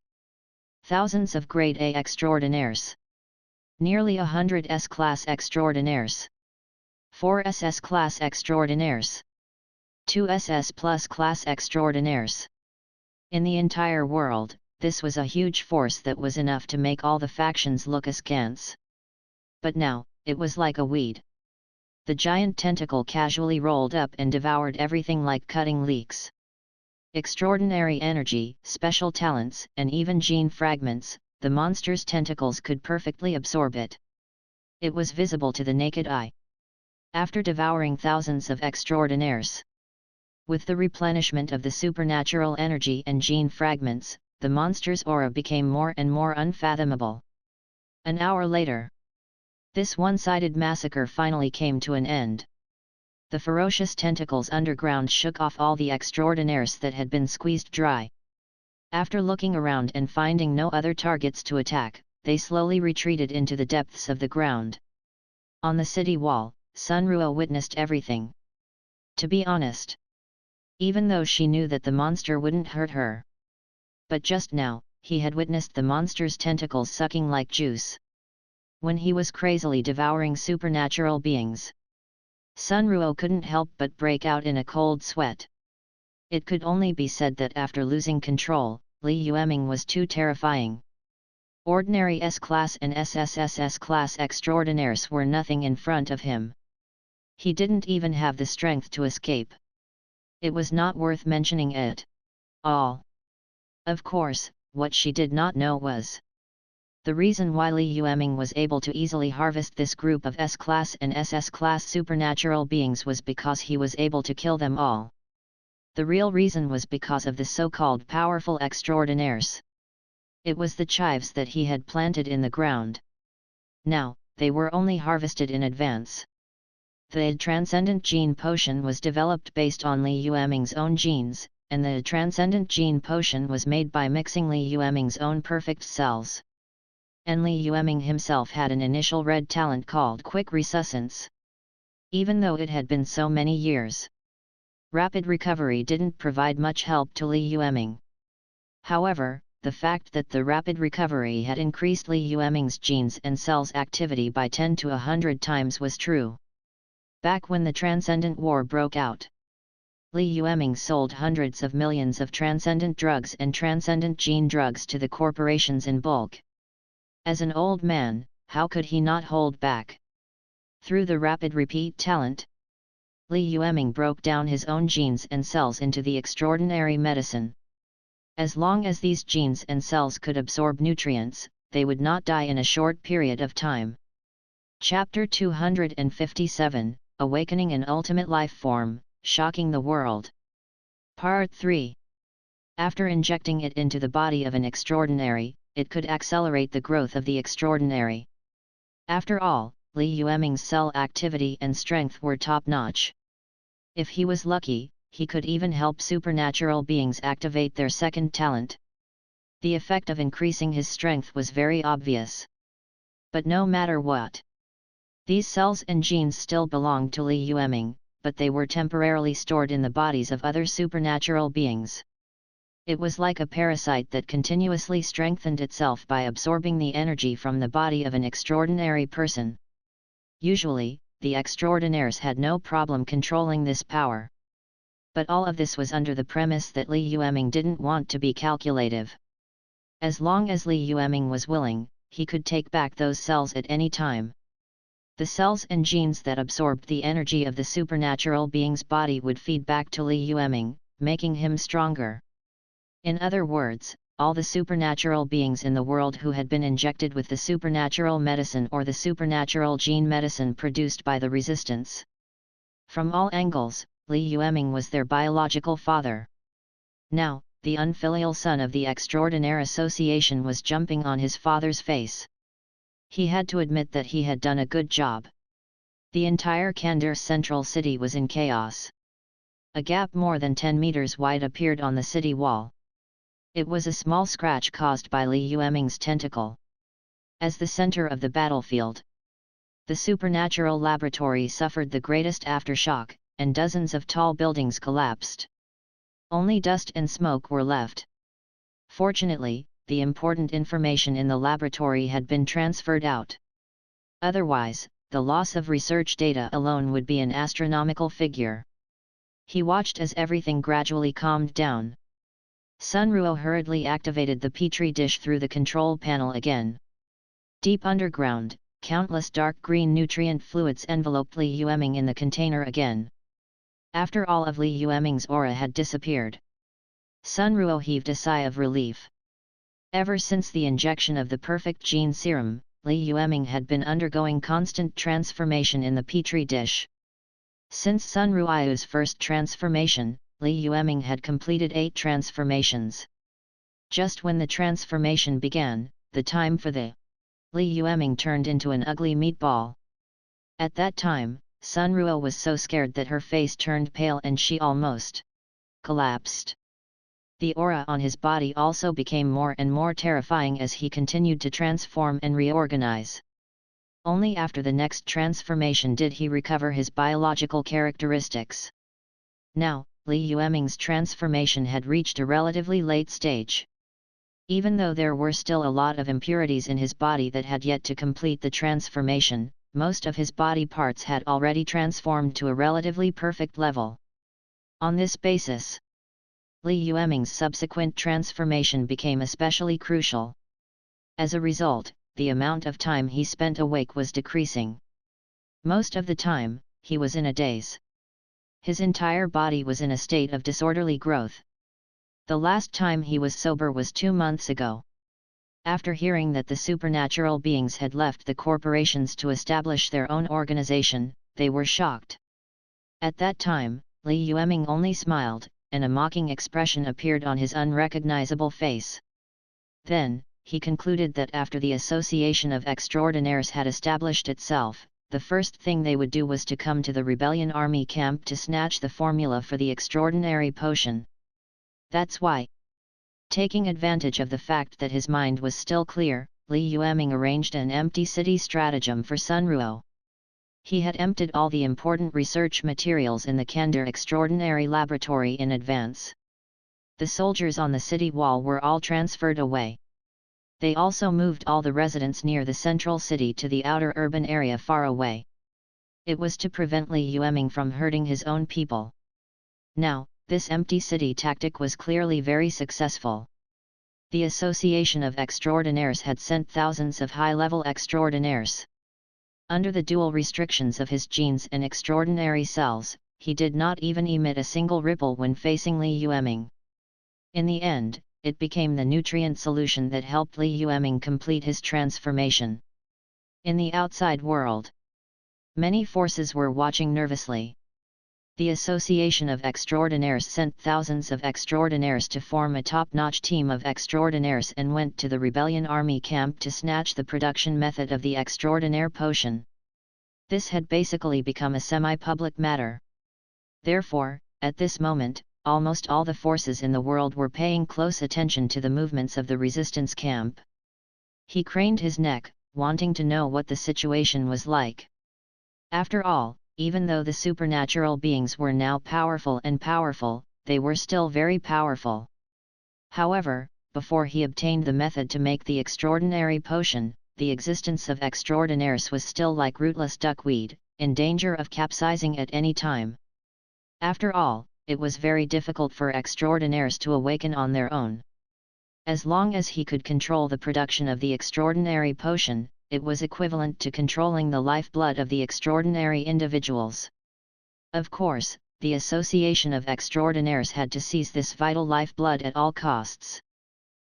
Thousands of grade A extraordinaires. Nearly 100 S-class extraordinaires. 4 SS-class extraordinaires. 2 SS Plus class extraordinaires. In the entire world, this was a huge force that was enough to make all the factions look askance. But now, it was like a weed. The giant tentacle casually rolled up and devoured everything like cutting leeks. Extraordinary energy, special talents, and even gene fragments, the monster's tentacles could perfectly absorb it. It was visible to the naked eye. After devouring thousands of extraordinaires, with the replenishment of the supernatural energy and gene fragments, the monster's aura became more and more unfathomable. An hour later, this one-sided massacre finally came to an end. The ferocious tentacles underground shook off all the extraordinaires that had been squeezed dry. After looking around and finding no other targets to attack, they slowly retreated into the depths of the ground. On the city wall, Sunruo witnessed everything. To be honest, even though she knew that the monster wouldn't hurt her, but just now, he had witnessed the monster's tentacles sucking like juice, when he was crazily devouring supernatural beings. Sunruo couldn't help but break out in a cold sweat. It could only be said that after losing control, Li Yueming was too terrifying. Ordinary S-class and SSSS-class extraordinaires were nothing in front of him. He didn't even have the strength to escape. It was not worth mentioning at all. Of course, what she did not know was the reason why Li Yueming was able to easily harvest this group of S-class and SS-class supernatural beings was because he was able to kill them all. The real reason was because of the so-called powerful extraordinaires. It was the chives that he had planted in the ground. Now, they were only harvested in advance. The Transcendent Gene Potion was developed based on Li Yueming's own genes, and the Transcendent Gene Potion was made by mixing Li Yueming's own perfect cells. And Li Yueming himself had an initial red talent called Quick Resuscence. Even though it had been so many years, rapid recovery didn't provide much help to Li Yueming. However, the fact that the rapid recovery had increased Li Yueming's genes and cells activity by 10 to 100 times was true. Back when the Transcendent War broke out, Li Yueming sold hundreds of millions of transcendent drugs and transcendent gene drugs to the corporations in bulk. As an old man, how could he not hold back? Through the rapid repeat talent, Li Yueming broke down his own genes and cells into the extraordinary medicine. As long as these genes and cells could absorb nutrients, they would not die in a short period of time. Chapter 257, Awakening an Ultimate Life Form, Shocking the World. Part 3. After injecting it into the body of an extraordinary, it could accelerate the growth of the extraordinary. After all, Li Yueming's cell activity and strength were top-notch. If he was lucky, he could even help supernatural beings activate their second talent. The effect of increasing his strength was very obvious. But no matter what, these cells and genes still belonged to Li Yueming, but they were temporarily stored in the bodies of other supernatural beings. It was like a parasite that continuously strengthened itself by absorbing the energy from the body of an extraordinary person. Usually, the extraordinaires had no problem controlling this power. But all of this was under the premise that Li Yueming didn't want to be calculative. As long as Li Yueming was willing, he could take back those cells at any time. The cells and genes that absorbed the energy of the supernatural being's body would feed back to Li Yueming, making him stronger. In other words, all the supernatural beings in the world who had been injected with the supernatural medicine or the supernatural gene medicine produced by the resistance. From all angles, Li Yueming was their biological father. Now, the unfilial son of the Extraordinaire Association was jumping on his father's face. He had to admit that he had done a good job. The entire Kandar central city was in chaos. A gap more than 10 meters wide appeared on the city wall. It was a small scratch caused by Li Yueming's tentacle. As the center of the battlefield, the supernatural laboratory suffered the greatest aftershock, and dozens of tall buildings collapsed. Only dust and smoke were left. Fortunately, the important information in the laboratory had been transferred out. Otherwise, the loss of research data alone would be an astronomical figure. He watched as everything gradually calmed down. Sunruo hurriedly activated the petri dish through the control panel again. Deep underground, countless dark green nutrient fluids enveloped Li Yueming in the container again. After all of Li Yueming's aura had disappeared, Sunruo heaved a sigh of relief. Ever since the injection of the perfect gene serum, Li Yueming had been undergoing constant transformation in the petri dish. Since Sunruo's first transformation, Li Yueming had completed 8 transformations. Just when the transformation began, the time for the Li Yueming turned into an ugly meatball. At that time, Sunruo was so scared that her face turned pale and she almost collapsed. The aura on his body also became more and more terrifying as he continued to transform and reorganize. Only after the next transformation did he recover his biological characteristics. Now, Li Yueming's transformation had reached a relatively late stage. Even though there were still a lot of impurities in his body that had yet to complete the transformation, most of his body parts had already transformed to a relatively perfect level. On this basis, Li Yueming's subsequent transformation became especially crucial. As a result, the amount of time he spent awake was decreasing. Most of the time, he was in a daze. His entire body was in a state of disorderly growth. The last time he was sober was 2 months ago. After hearing that the supernatural beings had left the corporations to establish their own organization, they were shocked. At that time, Li Yueming only smiled, and a mocking expression appeared on his unrecognizable face. Then, he concluded that after the Association of Extraordinaires had established itself, the first thing they would do was to come to the rebellion army camp to snatch the formula for the extraordinary potion. That's why, taking advantage of the fact that his mind was still clear, Li Yueming arranged an empty city stratagem for Sunruo. He had emptied all the important research materials in the Kandar Extraordinary Laboratory in advance. The soldiers on the city wall were all transferred away. They also moved all the residents near the central city to the outer urban area far away. It was to prevent Li Yueming from hurting his own people. Now, this empty city tactic was clearly very successful. The Association of Extraordinaires had sent thousands of high-level extraordinaires. Under the dual restrictions of his genes and extraordinary cells, he did not even emit a single ripple when facing Li Yueming. In the end, it became the nutrient solution that helped Li Yueming complete his transformation. In the outside world, many forces were watching nervously. The Association of Extraordinaires sent thousands of extraordinaires to form a top-notch team of extraordinaires and went to the rebellion army camp to snatch the production method of the extraordinaire potion. This had basically become a semi-public matter. Therefore, at this moment, almost all the forces in the world were paying close attention to the movements of the resistance camp. He craned his neck, wanting to know what the situation was like. After all, even though the supernatural beings were now powerful, they were still very powerful. However, before he obtained the method to make the extraordinary potion, the existence of extraordinaires was still like rootless duckweed, in danger of capsizing at any time. After all, it was very difficult for extraordinaires to awaken on their own. As long as he could control the production of the extraordinary potion, it was equivalent to controlling the lifeblood of the extraordinary individuals. Of course, the Association of Extraordinaires had to seize this vital lifeblood at all costs.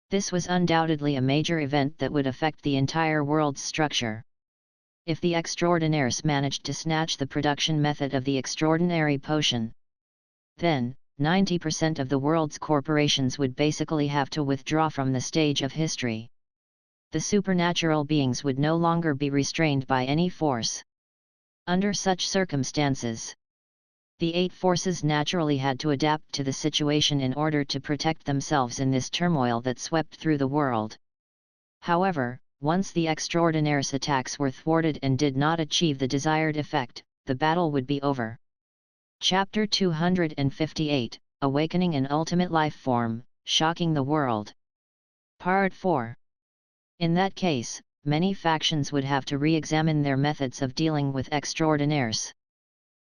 This was undoubtedly a major event that would affect the entire world's structure. If the extraordinaires managed to snatch the production method of the extraordinary potion, then 90% of the world's corporations would basically have to withdraw from the stage of history. The supernatural beings would no longer be restrained by any force. Under such circumstances, the 8 forces naturally had to adapt to the situation in order to protect themselves in this turmoil that swept through the world. However, once the extraordinaires' attacks were thwarted and did not achieve the desired effect, the battle would be over. Chapter 258, Awakening an Ultimate Life Form, Shocking the World. Part 4. In that case, many factions would have to re-examine their methods of dealing with extraordinaires.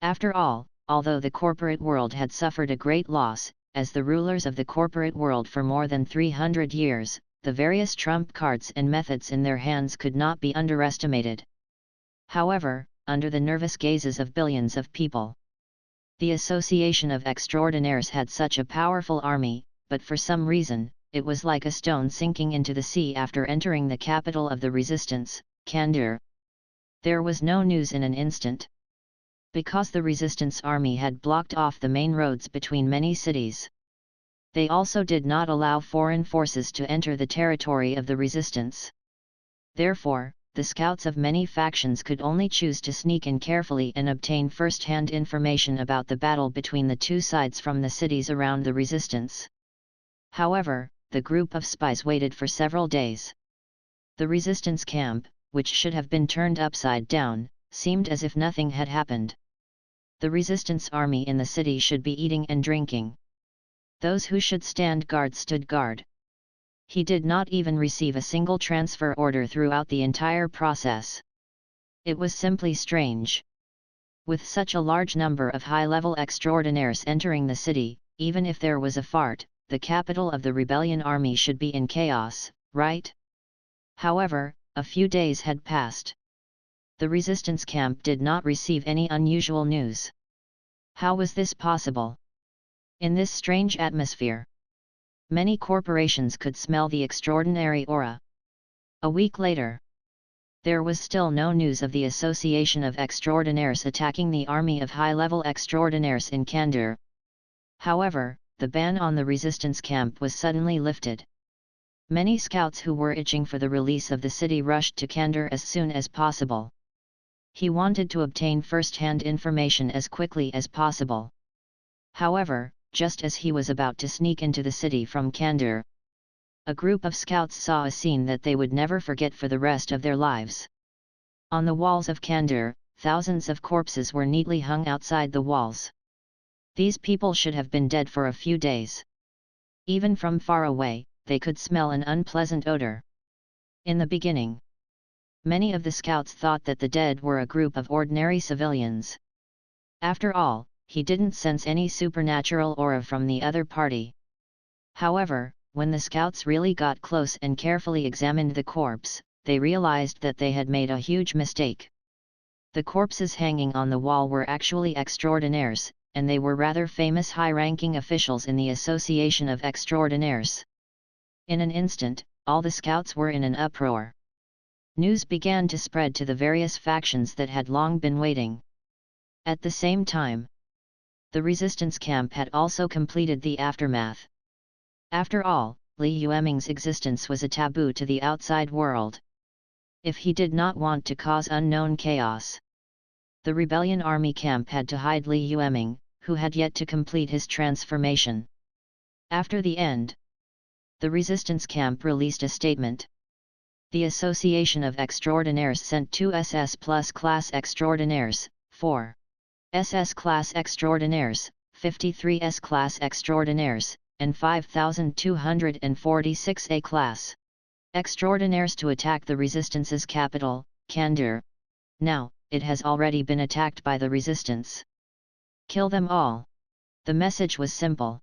After all, although the corporate world had suffered a great loss, as the rulers of the corporate world for more than 300 years, the various trump cards and methods in their hands could not be underestimated. However, under the nervous gazes of billions of people, the Association of Extraordinaires had such a powerful army, but for some reason, it was like a stone sinking into the sea after entering the capital of the resistance, Kandahar. There was no news in an instant. Because the resistance army had blocked off the main roads between many cities. They also did not allow foreign forces to enter the territory of the resistance. Therefore, the scouts of many factions could only choose to sneak in carefully and obtain first-hand information about the battle between the two sides from the cities around the resistance. However, the group of spies waited for several days. The resistance camp, which should have been turned upside down, seemed as if nothing had happened. The resistance army in the city should be eating and drinking. Those who should stand guard stood guard. He did not even receive a single transfer order throughout the entire process. It was simply strange. With such a large number of high-level extraordinaires entering the city, even if there was a fart, the capital of the rebellion army should be in chaos, right? However, a few days had passed. The resistance camp did not receive any unusual news. How was this possible? In this strange atmosphere, many corporations could smell the extraordinary aura. A week later, there was still no news of the Association of Extraordinaires attacking the army of high-level extraordinaires in Kandahar. However, the ban on the resistance camp was suddenly lifted. Many scouts who were itching for the release of the city rushed to Kandahar as soon as possible. He wanted to obtain first-hand information as quickly as possible. However, just as he was about to sneak into the city from Kandahar, a group of scouts saw a scene that they would never forget for the rest of their lives. On the walls of Kandahar, thousands of corpses were neatly hung outside the walls. These people should have been dead for a few days. Even from far away, they could smell an unpleasant odor. In the beginning, many of the scouts thought that the dead were a group of ordinary civilians. After all, he didn't sense any supernatural aura from the other party. However, when the scouts really got close and carefully examined the corpse, they realized that they had made a huge mistake. The corpses hanging on the wall were actually extraordinaires, and they were rather famous high-ranking officials in the Association of Extraordinaires. In an instant, all the scouts were in an uproar. News began to spread to the various factions that had long been waiting. At the same time, the resistance camp had also completed the aftermath. After all, Li Yueming's existence was a taboo to the outside world. If he did not want to cause unknown chaos, the rebellion army camp had to hide Li Yueming, who had yet to complete his transformation. After the end, the resistance camp released a statement. The Association of Extraordinaires sent 2 SS Plus class Extraordinaires, 4 SS class Extraordinaires, 53 S class Extraordinaires, and 5,246 A class Extraordinaires to attack the Resistance's capital, Kandahar. Now, it has already been attacked by the Resistance. Kill them all. The message was simple.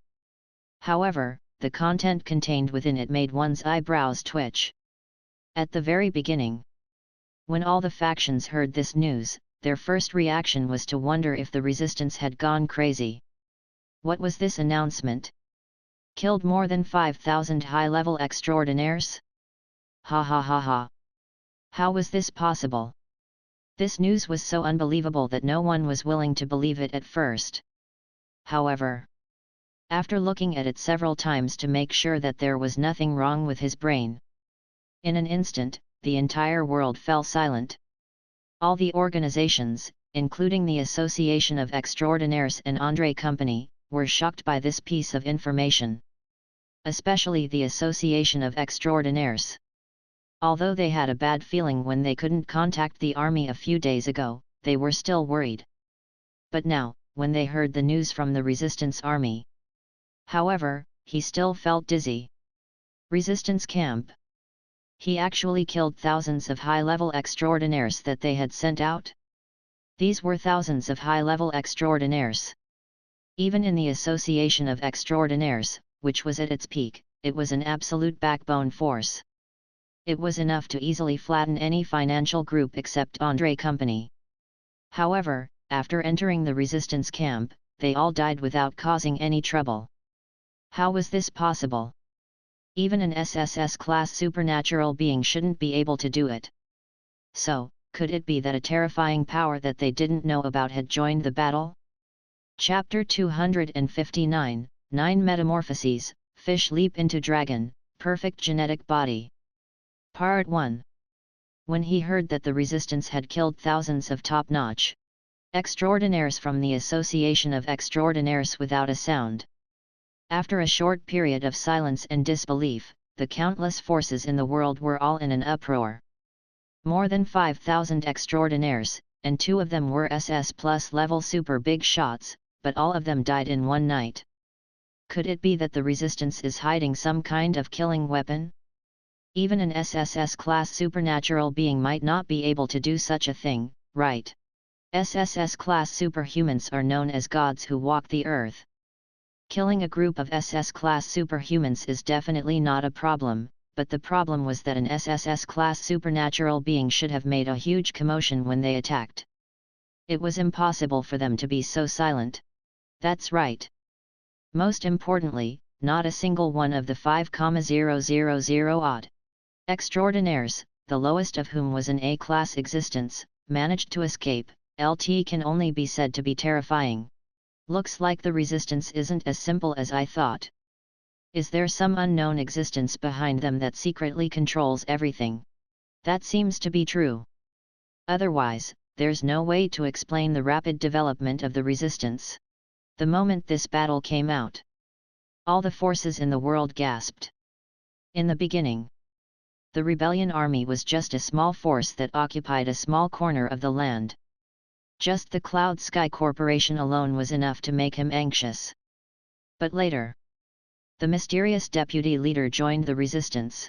However, the content contained within it made one's eyebrows twitch. At the very beginning, when all the factions heard this news, their first reaction was to wonder if the resistance had gone crazy. What was this announcement? Killed more than 5,000 high-level extraordinaires? Ha ha ha ha. How was this possible? This news was so unbelievable that no one was willing to believe it at first. However, after looking at it several times to make sure that there was nothing wrong with his brain, in an instant, the entire world fell silent. All the organizations, including the Association of Extraordinaires and Andre Company, were shocked by this piece of information. Especially the Association of Extraordinaires. Although they had a bad feeling when they couldn't contact the army a few days ago, they were still worried. But now, when they heard the news from the resistance army, however, he still felt dizzy. Resistance camp. He actually killed thousands of high-level extraordinaires that they had sent out. These were thousands of high-level extraordinaires. Even in the Association of Extraordinaires, which was at its peak, it was an absolute backbone force. It was enough to easily flatten any financial group except Andre Company. However, after entering the resistance camp, they all died without causing any trouble. How was this possible? Even an SSS-class supernatural being shouldn't be able to do it. So, could it be that a terrifying power that they didn't know about had joined the battle? Chapter 259, 9 Metamorphoses, Fish Leap into Dragon, Perfect Genetic Body. Part 1. When he heard that the resistance had killed thousands of top-notch extraordinaires from the Association of Extraordinaires without a sound. After a short period of silence and disbelief, the countless forces in the world were all in an uproar. More than 5,000 extraordinaires, and 2 of them were SS plus level super big shots, but all of them died in one night. Could it be that the resistance is hiding some kind of killing weapon? Even an SSS class supernatural being might not be able to do such a thing, right? SSS class superhumans are known as gods who walk the earth. Killing a group of SS class superhumans is definitely not a problem, but the problem was that an SSS class supernatural being should have made a huge commotion when they attacked. It was impossible for them to be so silent. That's right. Most importantly, not a single one of the 5,000 odd extraordinaires, the lowest of whom was an A-class existence, managed to escape. LT can only be said to be terrifying. Looks like the resistance isn't as simple as I thought. Is there some unknown existence behind them that secretly controls everything? That seems to be true. Otherwise, there's no way to explain the rapid development of the resistance. The moment this battle came out, all the forces in the world gasped. In the beginning, the rebellion army was just a small force that occupied a small corner of the land. Just the Cloud Sky Corporation alone was enough to make him anxious. But later, the mysterious deputy leader joined the resistance.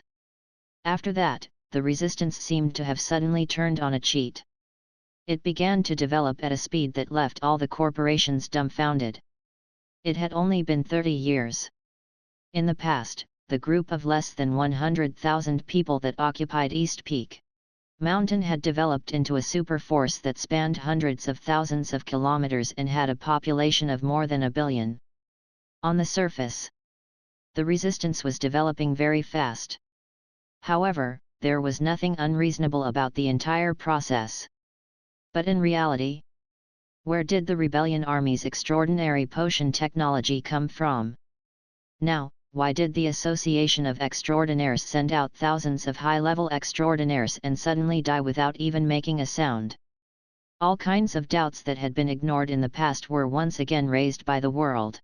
After that, the resistance seemed to have suddenly turned on a cheat. It began to develop at a speed that left all the corporations dumbfounded. It had only been 30 years. In the past, the group of less than 100,000 people that occupied East Peak Mountain had developed into a super force that spanned hundreds of thousands of kilometers and had a population of more than 1 billion. On the surface, the resistance was developing very fast. However, there was nothing unreasonable about the entire process. But in reality, where did the rebellion army's extraordinary potion technology come from? Now, why did the Association of Extraordinaires send out thousands of high-level extraordinaires and suddenly die without even making a sound? All kinds of doubts that had been ignored in the past were once again raised by the world.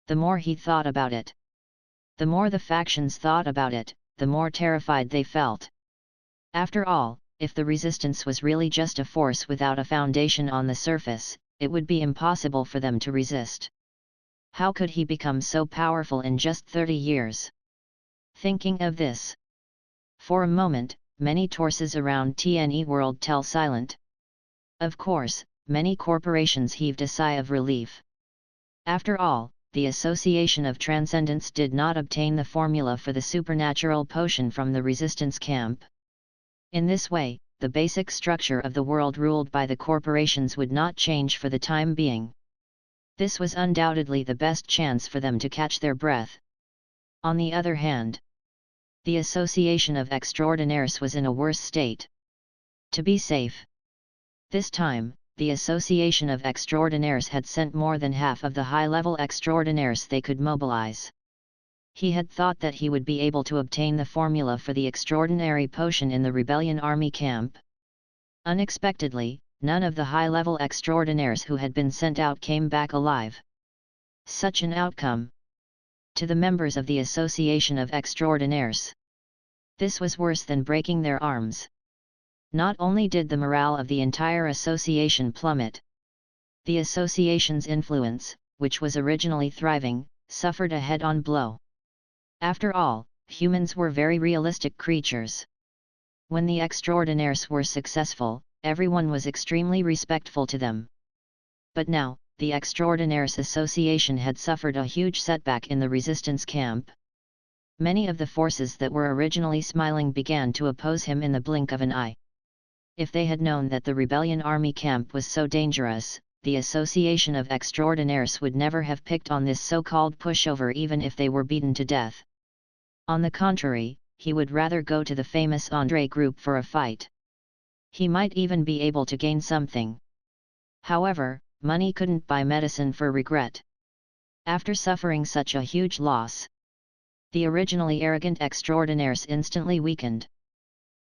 The more he thought about it, the more the factions thought about it, the more terrified they felt. After all, if the resistance was really just a force without a foundation on the surface, it would be impossible for them to resist. How could he become so powerful in just 30 years? Thinking of this, for a moment, many torses around TNE World fell silent. Of course, many corporations heaved a sigh of relief. After all, the Association of Transcendence did not obtain the formula for the supernatural potion from the resistance camp. In this way, the basic structure of the world ruled by the corporations would not change for the time being. This was undoubtedly the best chance for them to catch their breath. On the other hand, the Association of Extraordinaires was in a worse state. To be safe, this time, the Association of Extraordinaires had sent more than half of the high-level extraordinaires they could mobilize. He had thought that he would be able to obtain the formula for the extraordinary potion in the rebellion army camp. Unexpectedly, none of the high-level extraordinaires who had been sent out came back alive. Such an outcome, to the members of the Association of Extraordinaires, this was worse than breaking their arms. Not only did the morale of the entire association plummet, the association's influence, which was originally thriving, suffered a head-on blow. After all, humans were very realistic creatures. When the extraordinaires were successful, everyone was extremely respectful to them. But now, the Extraordinaires Association had suffered a huge setback in the resistance camp. Many of the forces that were originally smiling began to oppose him in the blink of an eye. If they had known that the rebellion army camp was so dangerous, the Association of Extraordinaires would never have picked on this so-called pushover even if they were beaten to death. On the contrary, he would rather go to the famous André group for a fight. He might even be able to gain something. However, money couldn't buy medicine for regret. After suffering such a huge loss, the originally arrogant extraordinaires instantly weakened.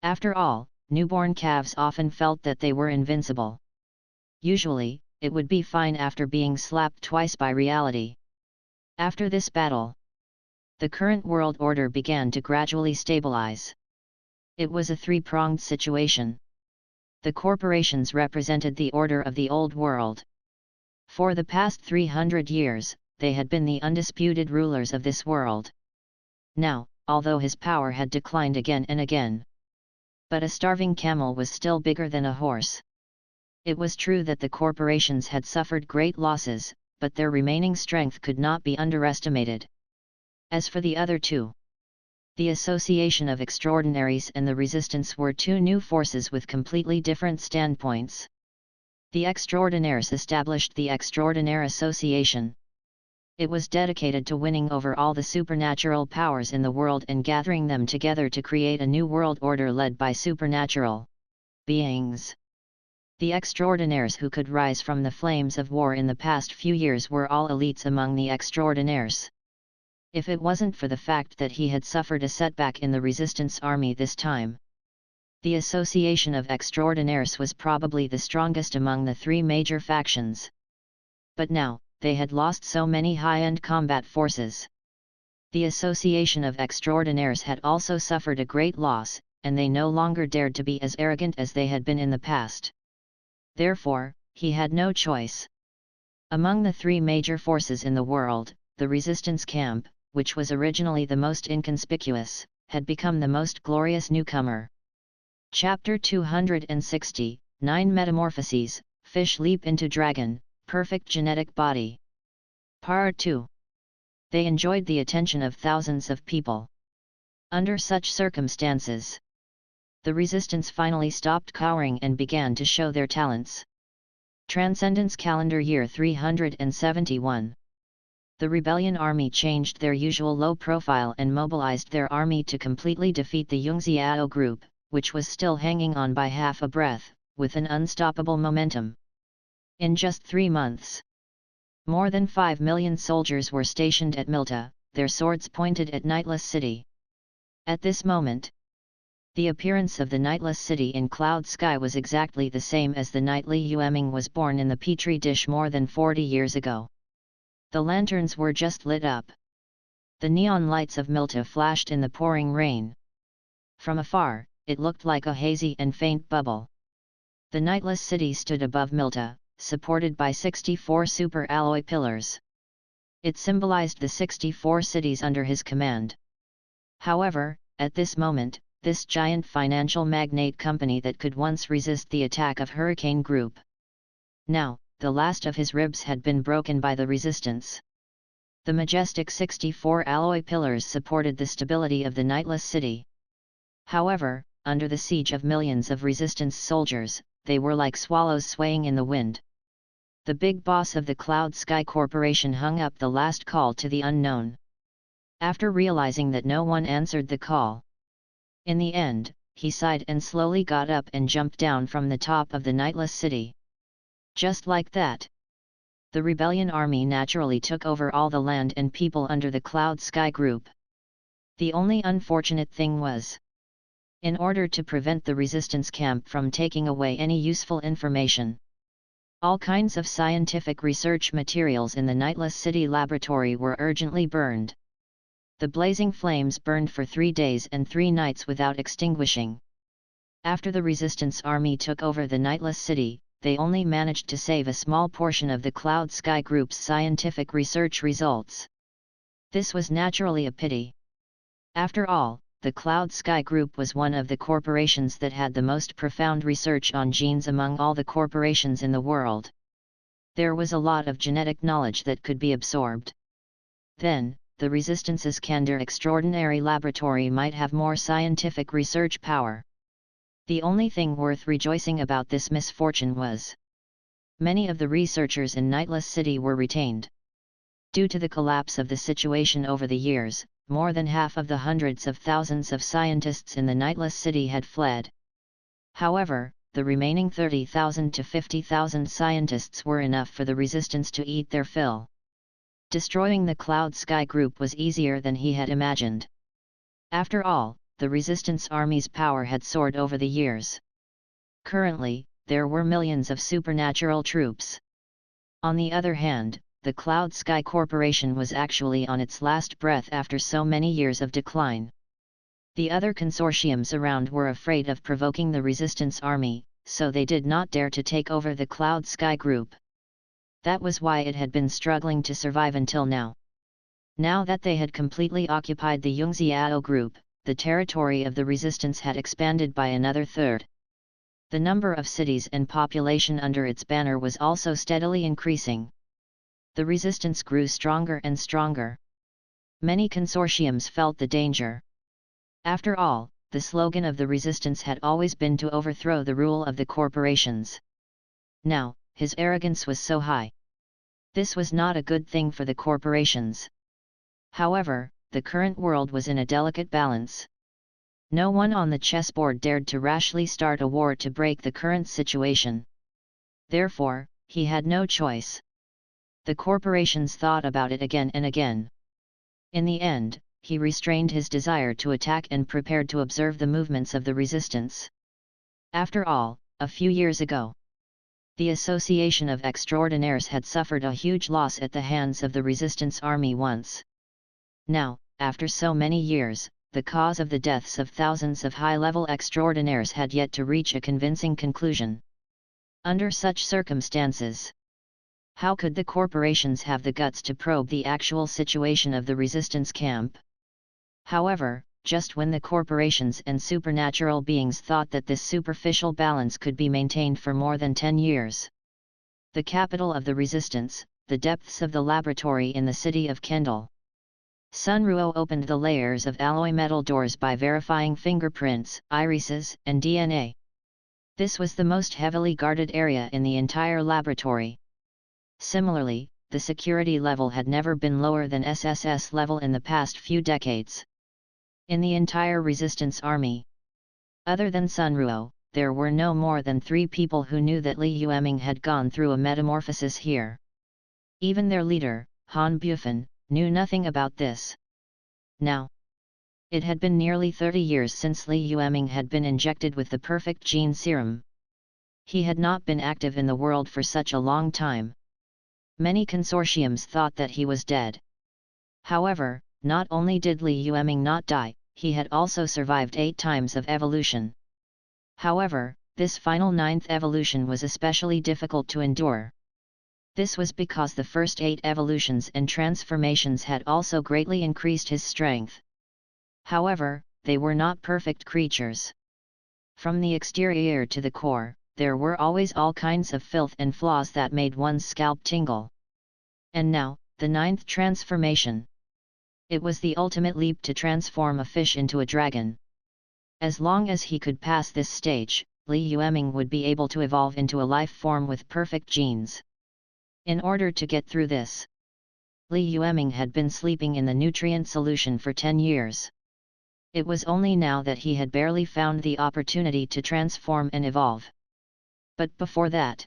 After all, newborn calves often felt that they were invincible. Usually, it would be fine after being slapped twice by reality. After this battle, the current world order began to gradually stabilize. It was a three-pronged situation. The corporations represented the order of the old world. For the past 300 years, they had been the undisputed rulers of this world. Now, although his power had declined again and again, but a starving camel was still bigger than a horse. It was true that the corporations had suffered great losses, but their remaining strength could not be underestimated. As for the other two, the Association of Extraordinaries and the Resistance were two new forces with completely different standpoints. The Extraordinaires established the Extraordinaire Association. It was dedicated to winning over all the supernatural powers in the world and gathering them together to create a new world order led by supernatural beings. The extraordinaires who could rise from the flames of war in the past few years were all elites among the extraordinaires. If it wasn't for the fact that he had suffered a setback in the resistance army this time, the Association of Extraordinaires was probably the strongest among the three major factions. But now, they had lost so many high-end combat forces. The Association of Extraordinaires had also suffered a great loss, and they no longer dared to be as arrogant as they had been in the past. Therefore, he had no choice. Among the three major forces in the world, the resistance camp, which was originally the most inconspicuous, had become the most glorious newcomer. Chapter 260, 9 Metamorphoses, Fish Leap into Dragon, Perfect Genetic Body. Part 2. They enjoyed the attention of thousands of people. Under such circumstances, the resistance finally stopped cowering and began to show their talents. Transcendence Calendar Year 371. The rebellion army changed their usual low profile and mobilized their army to completely defeat the Yungziao group, which was still hanging on by half a breath, with an unstoppable momentum. In just 3 months, more than 5 million soldiers were stationed at Milta, their swords pointed at Nightless City. At this moment, the appearance of the Nightless City in Cloud Sky was exactly the same as the night Li Yueming was born in the Petri dish more than 40 years ago. The lanterns were just lit up. The neon lights of Milta flashed in the pouring rain. From afar, it looked like a hazy and faint bubble. The Nightless City stood above Milta, supported by 64 super alloy pillars. It symbolized the 64 cities under his command. However, at this moment, this giant financial magnate company that could once resist the attack of Hurricane Group. Now, the last of his ribs had been broken by the resistance. The majestic 64 alloy pillars supported the stability of the Nightless City. However, under the siege of millions of resistance soldiers, they were like swallows swaying in the wind. The big boss of the Cloud Sky Corporation hung up the last call to the unknown. After realizing that no one answered the call, in the end, he sighed and slowly got up and jumped down from the top of the Nightless City. Just like that, the rebellion army naturally took over all the land and people under the Cloud Sky Group. The only unfortunate thing was, in order to prevent the resistance camp from taking away any useful information, all kinds of scientific research materials in the Nightless City laboratory were urgently burned. The blazing flames burned for 3 days and 3 nights without extinguishing. After the resistance army took over the Nightless City, they only managed to save a small portion of the Cloud Sky Group's scientific research results. This was naturally a pity. After all, the Cloud Sky Group was one of the corporations that had the most profound research on genes among all the corporations in the world. There was a lot of genetic knowledge that could be absorbed. Then, the Resistance's Candor Extraordinary Laboratory might have more scientific research power. The only thing worth rejoicing about this misfortune was many of the researchers in Nightless City were retained. Due to the collapse of the situation over the years, more than half of the hundreds of thousands of scientists in the Nightless City had fled. However, the remaining 30,000 to 50,000 scientists were enough for the Resistance to eat their fill. Destroying the Cloud Sky Group was easier than he had imagined. After all, the Resistance Army's power had soared over the years. Currently, there were millions of supernatural troops. On the other hand, the Cloud Sky Corporation was actually on its last breath after so many years of decline. The other consortiums around were afraid of provoking the Resistance Army, so they did not dare to take over the Cloud Sky Group. That was why it had been struggling to survive until now. Now that they had completely occupied the Yungziao Group, the territory of the Resistance had expanded by another third. The number of cities and population under its banner was also steadily increasing. The Resistance grew stronger and stronger. Many consortiums felt the danger. After all, the slogan of the Resistance had always been to overthrow the rule of the corporations. Now, his arrogance was so high. This was not a good thing for the corporations. However, the current world was in a delicate balance. No one on the chessboard dared to rashly start a war to break the current situation. Therefore, he had no choice. The corporations thought about it again and again. In the end, he restrained his desire to attack and prepared to observe the movements of the Resistance. After all, a few years ago, the Association of Extraordinaires had suffered a huge loss at the hands of the Resistance Army once. Now, after so many years, the cause of the deaths of thousands of high-level extraordinaires had yet to reach a convincing conclusion. Under such circumstances, how could the corporations have the guts to probe the actual situation of the Resistance camp? However, just when the corporations and supernatural beings thought that this superficial balance could be maintained for more than 10 years, the capital of the Resistance, the depths of the laboratory in the city of Kendall, Sunruo opened the layers of alloy metal doors by verifying fingerprints, irises, and DNA. This was the most heavily guarded area in the entire laboratory. Similarly, the security level had never been lower than SSS level in the past few decades. In the entire Resistance Army, other than Sunruo, there were no more than 3 people who knew that Li Yueming had gone through a metamorphosis here. Even their leader, Han Bufan, knew nothing about this. Now, it had been nearly 30 years since Li Yueming had been injected with the perfect gene serum. He had not been active in the world for such a long time. Many consortiums thought that he was dead. However, not only did Li Yueming not die, he had also survived 8 times of evolution. However, this final 9th evolution was especially difficult to endure. This was because the first 8 evolutions and transformations had also greatly increased his strength. However, they were not perfect creatures. From the exterior to the core, there were always all kinds of filth and flaws that made one's scalp tingle. And now, the 9th transformation. It was the ultimate leap to transform a fish into a dragon. As long as he could pass this stage, Li Yueming would be able to evolve into a life form with perfect genes. In order to get through this, Li Yueming had been sleeping in the nutrient solution for 10 years. It was only now that he had barely found the opportunity to transform and evolve. But before that,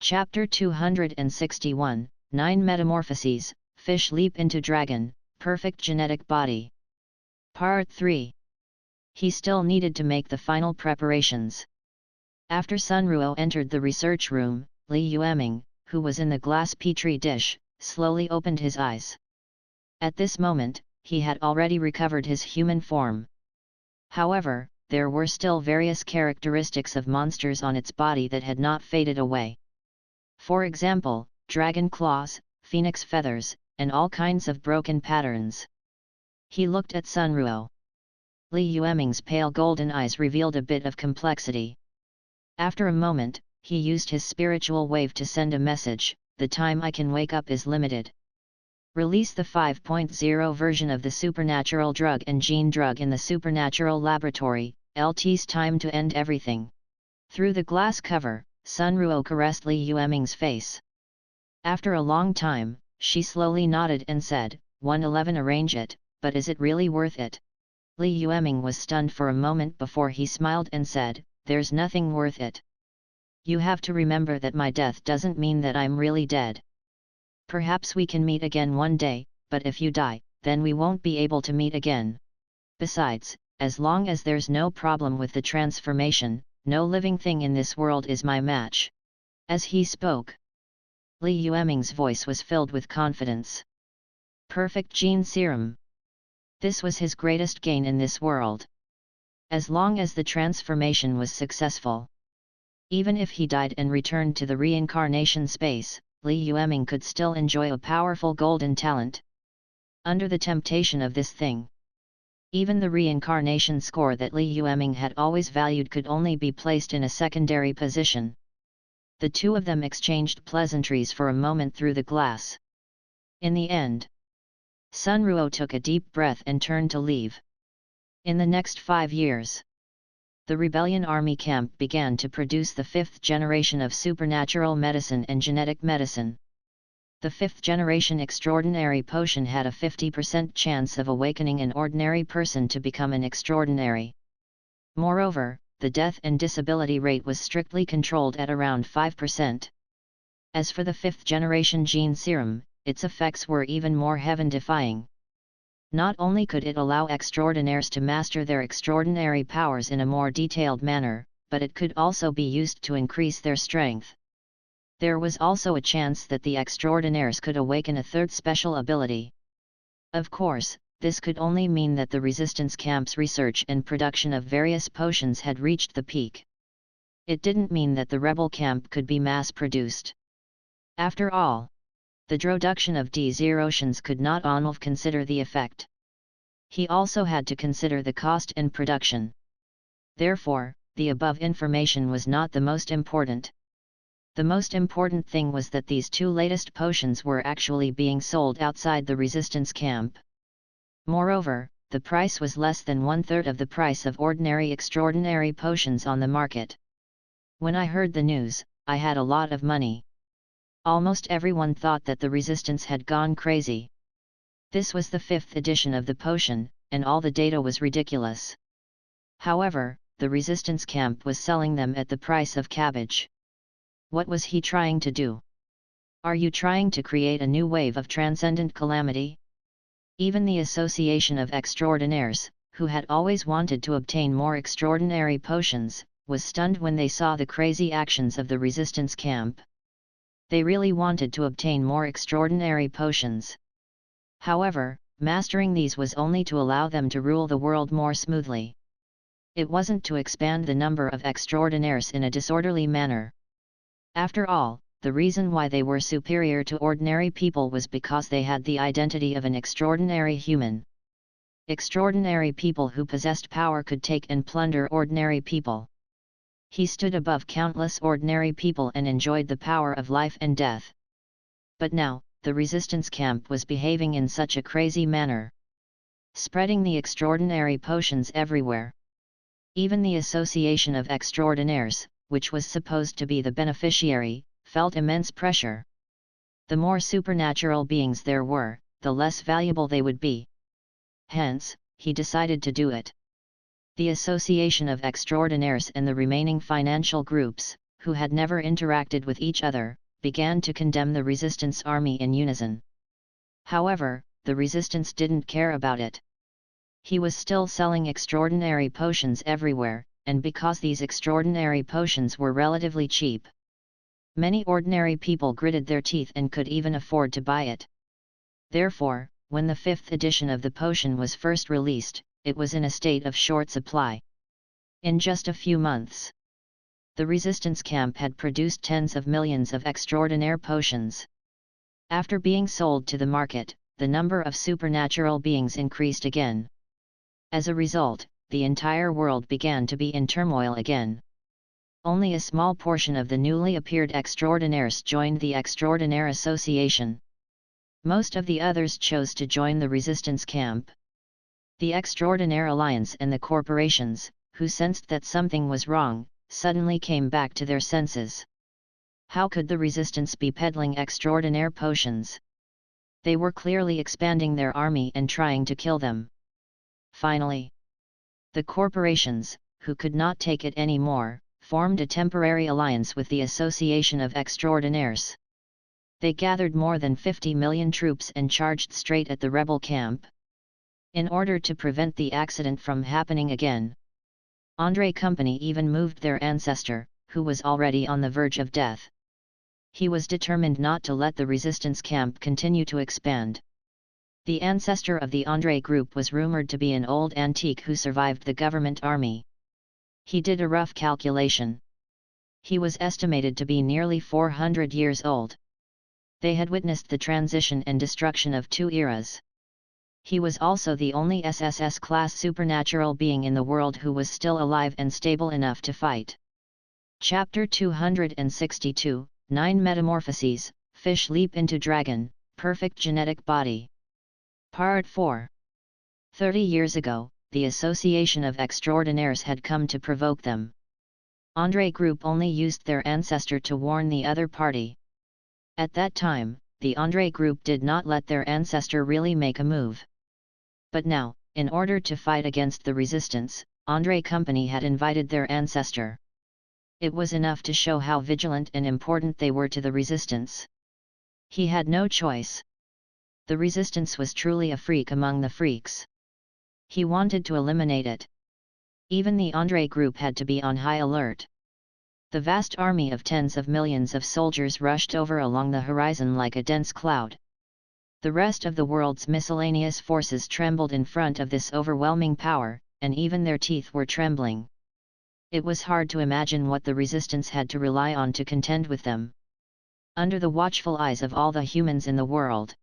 Chapter 261, 9 Metamorphoses, Fish Leap into Dragon, Perfect Genetic Body. Part 3. He still needed to make the final preparations. After Sunruo entered the research room, Li Yueming, who was in the glass petri dish, slowly opened his eyes. At this moment, he had already recovered his human form. However, there were still various characteristics of monsters on its body that had not faded away. For example, dragon claws, phoenix feathers, and all kinds of broken patterns. He looked at Sunruo. Li Yueming's pale golden eyes revealed a bit of complexity. After a moment, he used his spiritual wave to send a message: "The time I can wake up is limited." Release the 5.0 version of the supernatural drug and gene drug in the supernatural laboratory, LT's time to end everything. Through the glass cover, Sunruo caressed Li Yueming's face. After a long time, she slowly nodded and said, 111 arrange it, but is it really worth it? Li Yueming was stunned for a moment before he smiled and said, there's nothing worth it. You have to remember that my death doesn't mean that I'm really dead. Perhaps we can meet again one day, but if you die, then we won't be able to meet again. Besides, as long as there's no problem with the transformation, no living thing in this world is my match. As he spoke, Li Yueming's voice was filled with confidence. Perfect gene serum. This was his greatest gain in this world. As long as the transformation was successful. Even if he died and returned to the reincarnation space, Li Yueming could still enjoy a powerful golden talent. Under the temptation of this thing, even the reincarnation score that Li Yueming had always valued could only be placed in a secondary position. The two of them exchanged pleasantries for a moment through the glass. In the end, Sunruo took a deep breath and turned to leave. In the next 5 years, the rebellion army camp began to produce the 5th generation of supernatural medicine and genetic medicine. The 5th generation extraordinary potion had a 50% chance of awakening an ordinary person to become an extraordinary. Moreover, the death and disability rate was strictly controlled at around 5%. As for the 5th generation gene serum, its effects were even more heaven-defying. Not only could it allow extraordinaires to master their extraordinary powers in a more detailed manner, but it could also be used to increase their strength. There was also a chance that the extraordinaires could awaken a 3rd special ability. Of course, this could only mean that the resistance camp's research and production of various potions had reached the peak. It didn't mean that the rebel camp could be mass-produced. After all, the Deduction of D-Zerotions could not only consider the effect. He also had to consider the cost and production. Therefore, the above information was not the most important. The most important thing was that these 2 latest potions were actually being sold outside the resistance camp. Moreover, the price was less than 1/3 of the price of ordinary extraordinary potions on the market. When I heard the news, I had a lot of money. Almost everyone thought that the resistance had gone crazy. This was the 5th edition of the potion, and all the data was ridiculous. However, the resistance camp was selling them at the price of cabbage. What was he trying to do? Are you trying to create a new wave of transcendent calamity? Even the Association of Extraordinaires, who had always wanted to obtain more extraordinary potions, was stunned when they saw the crazy actions of the resistance camp. They really wanted to obtain more extraordinary potions. However, mastering these was only to allow them to rule the world more smoothly. It wasn't to expand the number of extraordinaires in a disorderly manner. After all, the reason why they were superior to ordinary people was because they had the identity of an extraordinary human. Extraordinary people who possessed power could take and plunder ordinary people. He stood above countless ordinary people and enjoyed the power of life and death. But now, the resistance camp was behaving in such a crazy manner, spreading the extraordinary potions everywhere. Even the Association of Extraordinaires, which was supposed to be the beneficiary, felt immense pressure. The more supernatural beings there were, the less valuable they would be. Hence, he decided to do it. The Association of Extraordinaires and the remaining financial groups, who had never interacted with each other, began to condemn the resistance army in unison. However, the resistance didn't care about it. He was still selling extraordinary potions everywhere, and because these extraordinary potions were relatively cheap, many ordinary people gritted their teeth and could even afford to buy it. Therefore, when the 5th edition of the potion was first released, it was in a state of short supply. In just a few months, the resistance camp had produced tens of millions of extraordinary potions. After being sold to the market, the number of supernatural beings increased again. As a result, the entire world began to be in turmoil again. Only a small portion of the newly appeared extraordinaires joined the Extraordinaire Association. Most of the others chose to join the resistance camp. The Extraordinaire Alliance and the corporations, who sensed that something was wrong, suddenly came back to their senses. How could the resistance be peddling extraordinaire potions? They were clearly expanding their army and trying to kill them. Finally, the corporations, who could not take it anymore, formed a temporary alliance with the Association of Extraordinaires. They gathered more than 50 million troops and charged straight at the rebel camp. In order to prevent the accident from happening again, André Company even moved their ancestor, who was already on the verge of death. He was determined not to let the resistance camp continue to expand. The ancestor of the André group was rumored to be an old antique who survived the government army. He did a rough calculation. He was estimated to be nearly 400 years old. They had witnessed the transition and destruction of two eras. He was also the only SSS-class supernatural being in the world who was still alive and stable enough to fight. Chapter 262, 9 Metamorphoses, Fish Leap into Dragon, Perfect Genetic Body. Part 4. 30 years ago, the Association of Extraordinaires had come to provoke them. André Group only used their ancestor to warn the other party. At that time, the André Group did not let their ancestor really make a move. But now, in order to fight against the resistance, André Company had invited their ancestor. It was enough to show how vigilant and important they were to the resistance. He had no choice. The resistance was truly a freak among the freaks. He wanted to eliminate it. Even the André Group had to be on high alert. The vast army of tens of millions of soldiers rushed over along the horizon like a dense cloud. The rest of the world's miscellaneous forces trembled in front of this overwhelming power, and even their teeth were trembling. It was hard to imagine what the resistance had to rely on to contend with them. Under the watchful eyes of all the humans in the world,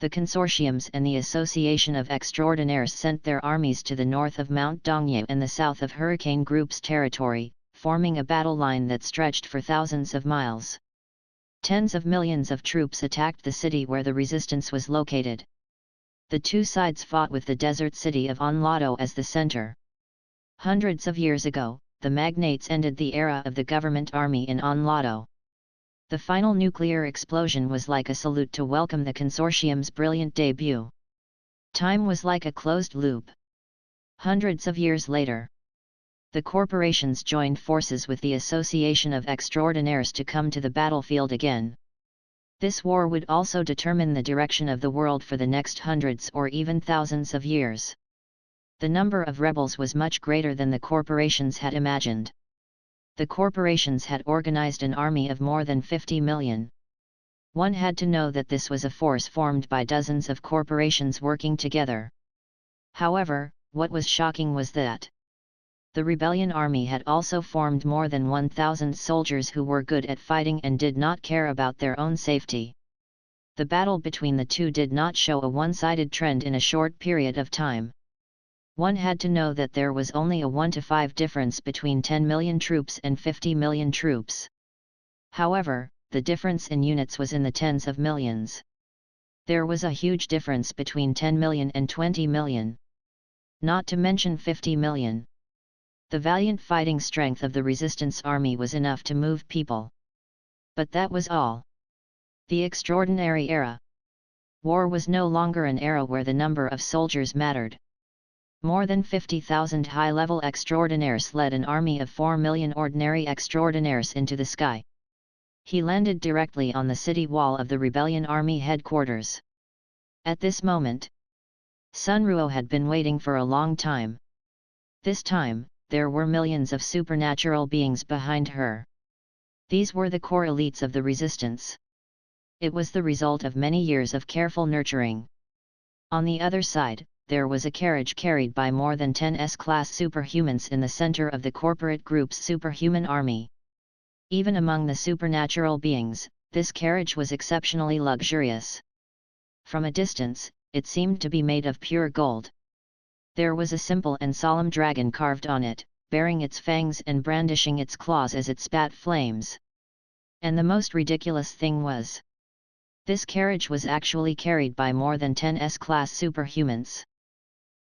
the consortiums and the Association of Extraordinaires sent their armies to the north of Mount Dongye and the south of Hurricane Group's territory, forming a battle line that stretched for thousands of miles. Tens of millions of troops attacked the city where the resistance was located. The two sides fought with the desert city of Onlado as the center. Hundreds of years ago, the magnates ended the era of the government army in Onlado. The final nuclear explosion was like a salute to welcome the consortium's brilliant debut. Time was like a closed loop. Hundreds of years later, the corporations joined forces with the Association of Extraordinaires to come to the battlefield again. This war would also determine the direction of the world for the next hundreds or even thousands of years. The number of rebels was much greater than the corporations had imagined. The corporations had organized an army of more than 50 million. One had to know that this was a force formed by dozens of corporations working together. However, what was shocking was that the rebellion army had also formed more than 1,000 soldiers who were good at fighting and did not care about their own safety. The battle between the two did not show a one-sided trend in a short period of time. One had to know that there was only a 1-to-5 difference between 10 million troops and 50 million troops. However, the difference in units was in the tens of millions. There was a huge difference between 10 million and 20 million. Not to mention 50 million. The valiant fighting strength of the resistance army was enough to move people. But that was all. The extraordinary era. War was no longer an era where the number of soldiers mattered. More than 50,000 high-level extraordinaires led an army of 4 million ordinary extraordinaires into the sky. He landed directly on the city wall of the rebellion army headquarters. At this moment, Sunruo had been waiting for a long time. This time, there were millions of supernatural beings behind her. These were the core elites of the resistance. It was the result of many years of careful nurturing. On the other side, there was a carriage carried by more than 10 S-class superhumans in the center of the corporate group's superhuman army. Even among the supernatural beings, this carriage was exceptionally luxurious. From a distance, it seemed to be made of pure gold. There was a simple and solemn dragon carved on it, baring its fangs and brandishing its claws as it spat flames. And the most ridiculous thing was, This carriage was actually carried by more than 10 S-class superhumans.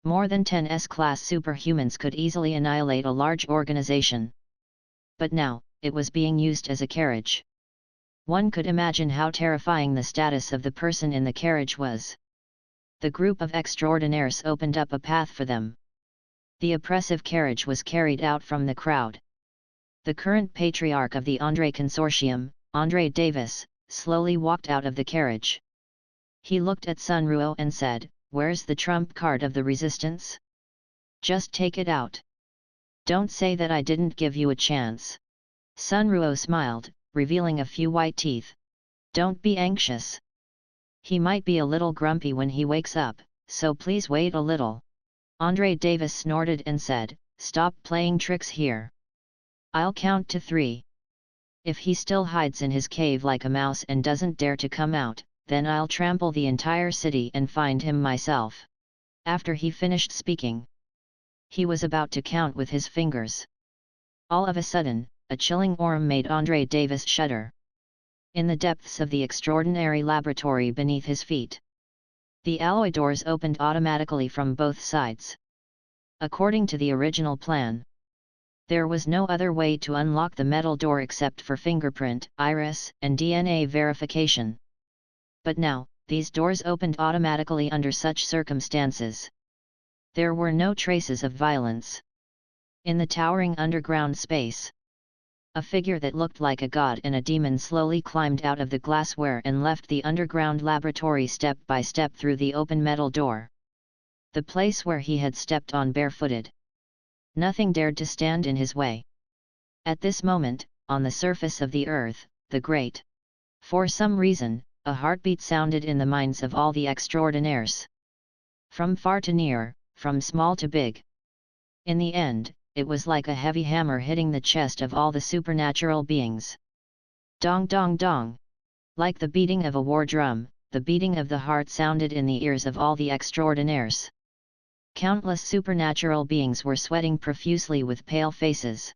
More than 10 S-class superhumans could easily annihilate a large organization. But now, it was being used as a carriage. One could imagine how terrifying the status of the person in the carriage was. The group of extraordinaires opened up a path for them. The oppressive carriage was carried out from the crowd. The current patriarch of the Andre Consortium, Andre Davis, slowly walked out of the carriage. He looked at Sunruo and said, "Where's the trump card of the resistance? Just take it out. Don't say that I didn't give you a chance." Sunruo smiled, revealing a few white teeth. "Don't be anxious. He might be a little grumpy when he wakes up, so please wait a little." Andre Davis snorted and said, "Stop playing tricks here. I'll count to 3. If he still hides in his cave like a mouse and doesn't dare to come out, then I'll trample the entire city and find him myself." After he finished speaking, he was about to count with his fingers. All of a sudden, a chilling aura made Andre Davis shudder. In the depths of the extraordinary laboratory beneath his feet, the alloy doors opened automatically from both sides. According to the original plan, there was no other way to unlock the metal door except for fingerprint, iris, and DNA verification. But now, these doors opened automatically under such circumstances. There were no traces of violence. In the towering underground space, a figure that looked like a god and a demon slowly climbed out of the glassware and left the underground laboratory step by step through the open metal door. The place where he had stepped on barefooted. Nothing dared to stand in his way. At this moment, on the surface of the earth, for some reason, a heartbeat sounded in the minds of all the extraordinaires. From far to near, from small to big. In the end, it was like a heavy hammer hitting the chest of all the supernatural beings. Dong dong dong! Like the beating of a war drum, the beating of the heart sounded in the ears of all the extraordinaires. Countless supernatural beings were sweating profusely with pale faces.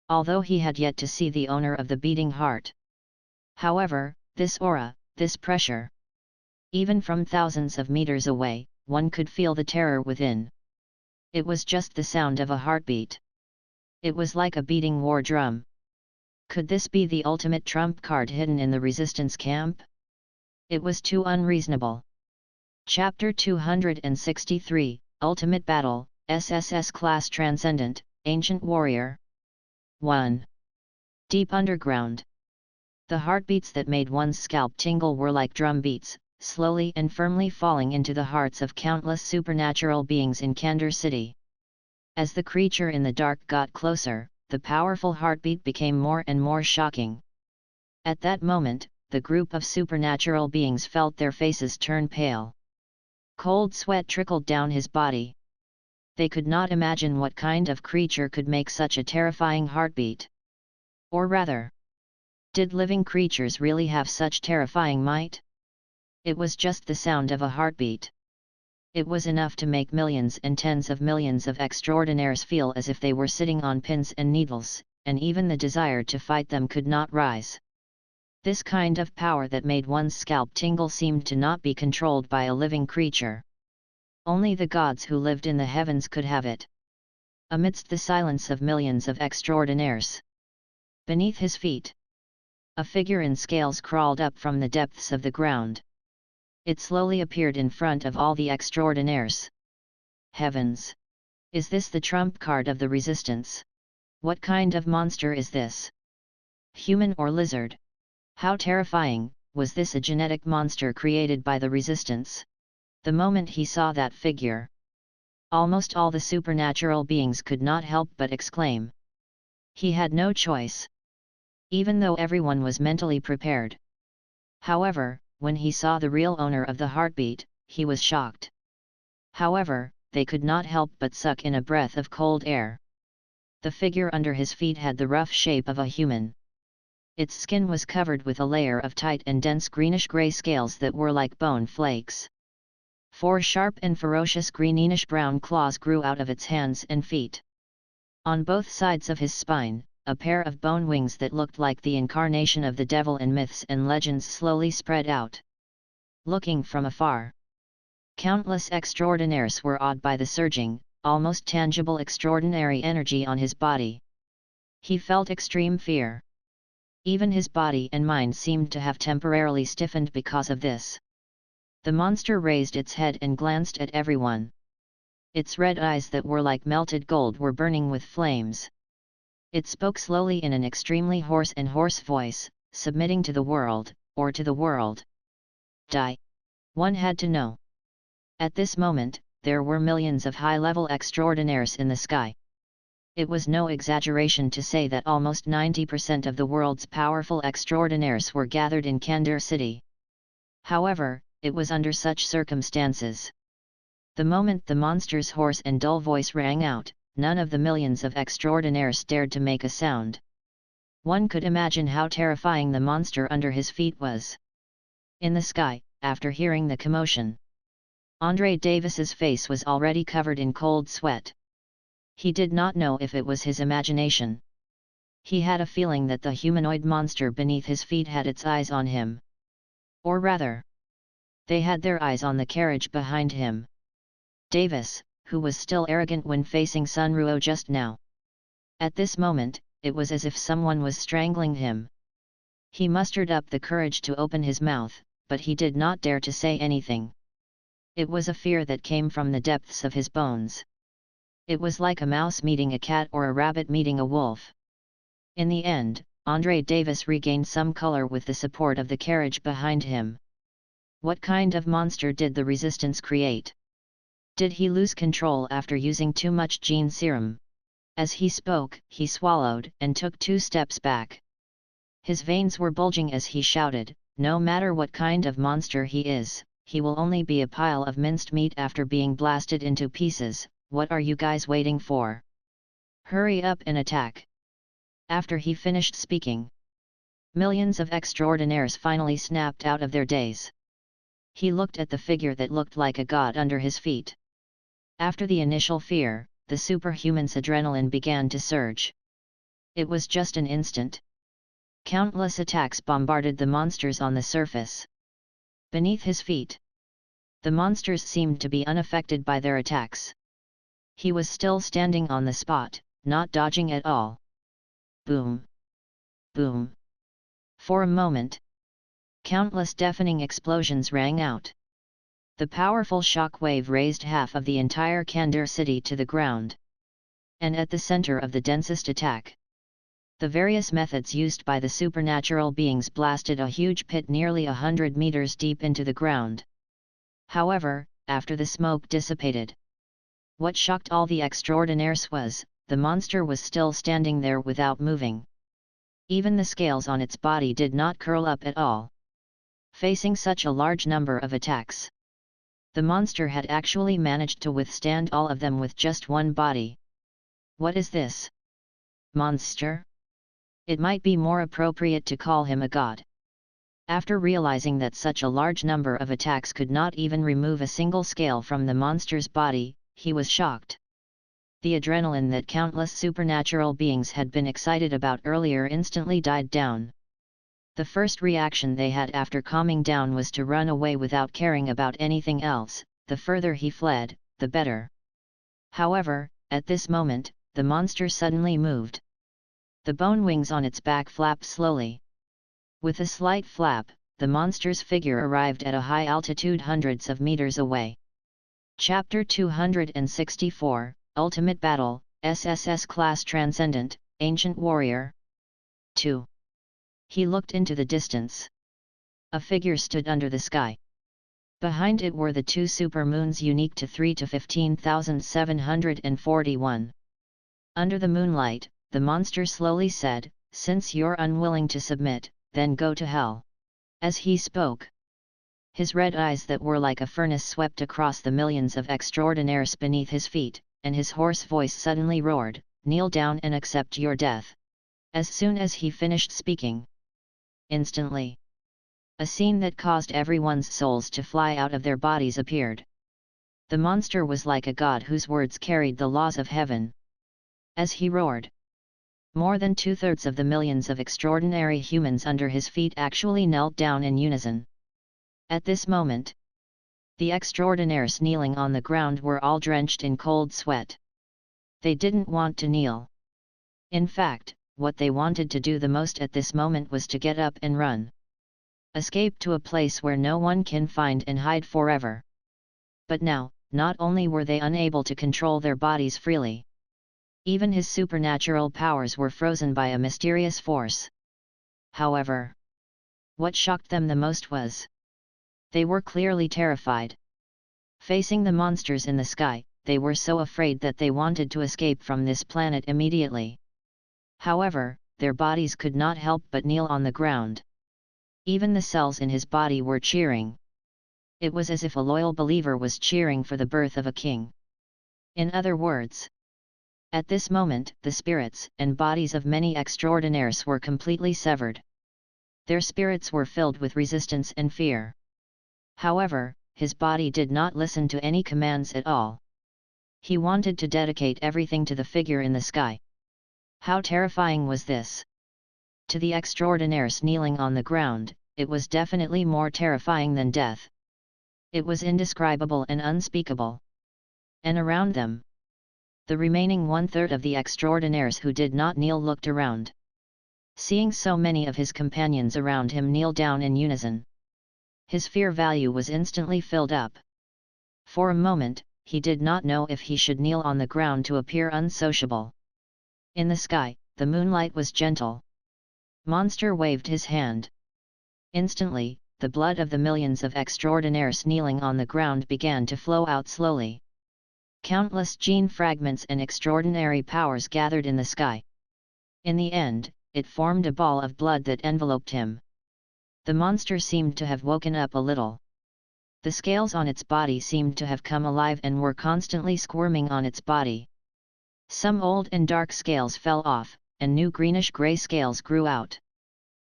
Although he had yet to see the owner of the beating heart. However, this aura, this pressure. Even from thousands of meters away, one could feel the terror within. It was just the sound of a heartbeat. It was like a beating war drum. Could this be the ultimate trump card hidden in the resistance camp? It was too unreasonable. Chapter 263, Ultimate Battle, SSS Class Transcendent, Ancient Warrior. 1. Deep underground. The heartbeats that made one's scalp tingle were like drum beats, slowly and firmly falling into the hearts of countless supernatural beings in Kandor City. As the creature in the dark got closer, the powerful heartbeat became more and more shocking. At that moment, the group of supernatural beings felt their faces turn pale. Cold sweat trickled down his body. They could not imagine what kind of creature could make such a terrifying heartbeat. Or rather, did living creatures really have such terrifying might? It was just the sound of a heartbeat. It was enough to make millions and tens of millions of extraordinaires feel as if they were sitting on pins and needles, and even the desire to fight them could not rise. This kind of power that made one's scalp tingle seemed to not be controlled by a living creature. Only the gods who lived in the heavens could have it. Amidst the silence of millions of extraordinaires, beneath his feet, a figure in scales crawled up from the depths of the ground. It slowly appeared in front of all the extraordinaires. Heavens! Is this the trump card of the resistance? What kind of monster is this? Human or lizard? How terrifying! Was this a genetic monster created by the resistance? The moment he saw that figure, almost all the supernatural beings could not help but exclaim. He had no choice. Even though everyone was mentally prepared. However, when he saw the real owner of the heartbeat, he was shocked. However, they could not help but suck in a breath of cold air. The figure under his feet had the rough shape of a human. Its skin was covered with a layer of tight and dense greenish-gray scales that were like bone flakes. 4 sharp and ferocious greenish-brown claws grew out of its hands and feet. On both sides of his spine, a pair of bone wings that looked like the incarnation of the devil in myths and legends slowly spread out. Looking from afar, countless extraordinaires were awed by the surging, almost tangible extraordinary energy on his body. He felt extreme fear. Even his body and mind seemed to have temporarily stiffened because of this. The monster raised its head and glanced at everyone. Its red eyes that were like melted gold were burning with flames. It spoke slowly in an extremely hoarse voice, submitting to the world, or to the world. Die. One had to know. At this moment, there were millions of high-level extraordinaires in the sky. It was no exaggeration to say that almost 90% of the world's powerful extraordinaires were gathered in Kandar City. However, it was under such circumstances. The moment the monster's hoarse and dull voice rang out, none of the millions of extraordinaires dared to make a sound. One could imagine how terrifying the monster under his feet was. In the sky, after hearing the commotion, Andre Davis's face was already covered in cold sweat. He did not know if it was his imagination. He had a feeling that the humanoid monster beneath his feet had its eyes on him. Or rather, they had their eyes on the carriage behind him. Davis, who was still arrogant when facing Sunruo just now. At this moment, it was as if someone was strangling him. He mustered up the courage to open his mouth, but he did not dare to say anything. It was a fear that came from the depths of his bones. It was like a mouse meeting a cat or a rabbit meeting a wolf. In the end, Andre Davis regained some color with the support of the carriage behind him. What kind of monster did the resistance create? Did he lose control after using too much gene serum? As he spoke, he swallowed and took 2 steps back. His veins were bulging as he shouted, "No matter what kind of monster he is, he will only be a pile of minced meat after being blasted into pieces. What are you guys waiting for? Hurry up and attack!" After he finished speaking, millions of extraordinaires finally snapped out of their daze. He looked at the figure that looked like a god under his feet. After the initial fear, the superhuman's adrenaline began to surge. It was just an instant. Countless attacks bombarded the monsters on the surface. Beneath his feet, the monsters seemed to be unaffected by their attacks. He was still standing on the spot, not dodging at all. Boom! Boom! For a moment, countless deafening explosions rang out. The powerful shock wave raised half of the entire Kandar city to the ground. And at the center of the densest attack, the various methods used by the supernatural beings blasted a huge pit nearly 100 meters deep into the ground. However, after the smoke dissipated, what shocked all the extraordinaires was, the monster was still standing there without moving. Even the scales on its body did not curl up at all. Facing such a large number of attacks, the monster had actually managed to withstand all of them with just one body. What is this monster? It might be more appropriate to call him a god. After realizing that such a large number of attacks could not even remove a single scale from the monster's body, he was shocked. The adrenaline that countless supernatural beings had been excited about earlier instantly died down. The first reaction they had after calming down was to run away without caring about anything else. The further he fled, the better. However, at this moment, the monster suddenly moved. The bone wings on its back flapped slowly. With a slight flap, the monster's figure arrived at a high altitude hundreds of meters away. Chapter 264, Ultimate Battle, SSS Class Transcendent, Ancient Warrior. 2. He looked into the distance. A figure stood under the sky. Behind it were the 2 supermoons unique to 3 to 15,741. Under the moonlight, the monster slowly said, "Since you're unwilling to submit, then go to hell." As he spoke, his red eyes that were like a furnace swept across the millions of extraordinaires beneath his feet, and his hoarse voice suddenly roared, "Kneel down and accept your death." As soon as he finished speaking, instantly, a scene that caused everyone's souls to fly out of their bodies appeared. The monster was like a god whose words carried the laws of heaven. As he roared, more than 2/3 of the millions of extraordinary humans under his feet actually knelt down in unison. At this moment, the extraordinaires kneeling on the ground were all drenched in cold sweat. They didn't want to kneel. In fact, what they wanted to do the most at this moment was to get up and run. Escape to a place where no one can find and hide forever. But now, not only were they unable to control their bodies freely, even his supernatural powers were frozen by a mysterious force. However, what shocked them the most was, they were clearly terrified. Facing the monsters in the sky, they were so afraid that they wanted to escape from this planet immediately. However, their bodies could not help but kneel on the ground. Even the cells in his body were cheering. It was as if a loyal believer was cheering for the birth of a king. In other words, at this moment, the spirits and bodies of many extraordinaires were completely severed. Their spirits were filled with resistance and fear. However, his body did not listen to any commands at all. He wanted to dedicate everything to the figure in the sky. How terrifying was this? To the extraordinaires kneeling on the ground, it was definitely more terrifying than death. It was indescribable and unspeakable. And around them, the remaining one-third of the extraordinaires who did not kneel looked around. Seeing so many of his companions around him kneel down in unison, his fear value was instantly filled up. For a moment, he did not know if he should kneel on the ground to appear unsociable. In the sky, the moonlight was gentle. Monster waved his hand. Instantly, the blood of the millions of extraordinaires kneeling on the ground began to flow out slowly. Countless gene fragments and extraordinary powers gathered in the sky. In the end, it formed a ball of blood that enveloped him. The monster seemed to have woken up a little. The scales on its body seemed to have come alive and were constantly squirming on its body. Some old and dark scales fell off, and new greenish-gray scales grew out.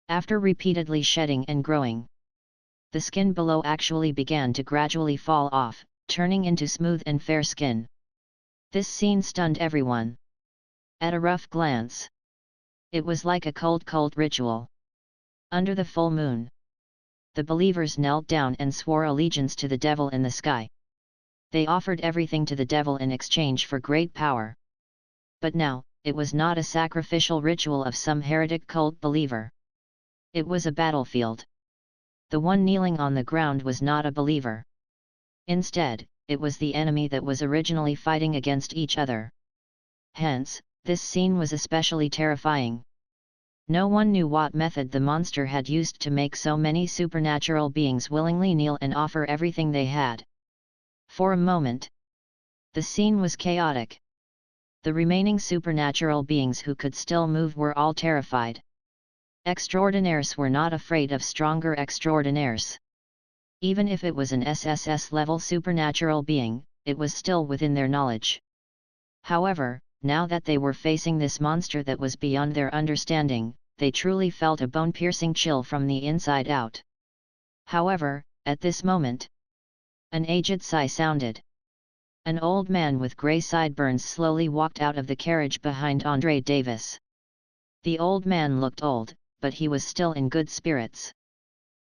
After repeatedly shedding and growing, the skin below actually began to gradually fall off, turning into smooth and fair skin. This scene stunned everyone. At a rough glance, it was like a cold ritual. Under the full moon, the believers knelt down and swore allegiance to the devil in the sky. They offered everything to the devil in exchange for great power. But now, it was not a sacrificial ritual of some heretic cult believer. It was a battlefield. The one kneeling on the ground was not a believer. Instead, it was the enemy that was originally fighting against each other. Hence, this scene was especially terrifying. No one knew what method the monster had used to make so many supernatural beings willingly kneel and offer everything they had. For a moment, the scene was chaotic. The remaining supernatural beings who could still move were all terrified. Extraordinaires were not afraid of stronger extraordinaires. Even if it was an SSS-level supernatural being, it was still within their knowledge. However, now that they were facing this monster that was beyond their understanding, they truly felt a bone-piercing chill from the inside out. However, at this moment, an aged sigh sounded. An old man with grey sideburns slowly walked out of the carriage behind Andre Davis. The old man looked old, but he was still in good spirits.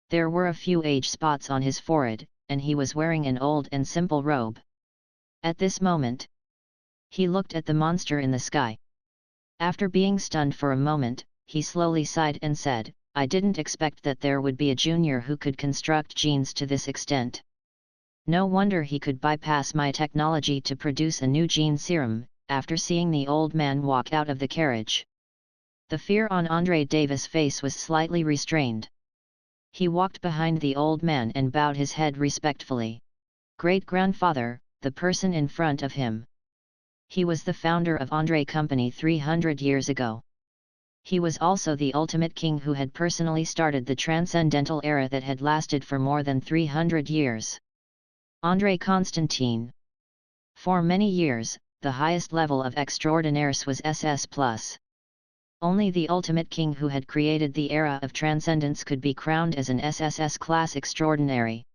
There were a few age spots on his forehead, and he was wearing an old and simple robe. At this moment, he looked at the monster in the sky. After being stunned for a moment, he slowly sighed and said, "I didn't expect that there would be a junior who could construct genes to this extent. No wonder he could bypass my technology to produce a new gene serum." After seeing the old man walk out of the carriage, the fear on Andre Davis' face was slightly restrained. He walked behind the old man and bowed his head respectfully. Great-grandfather, the person in front of him. He was the founder of Andre Company 300 years ago. He was also the ultimate king who had personally started the transcendental era that had lasted for more than 300 years. Andre Constantine. For many years, the highest level of extraordinaires was SS+. Only the ultimate king who had created the era of transcendence could be crowned as an SSS class extraordinary.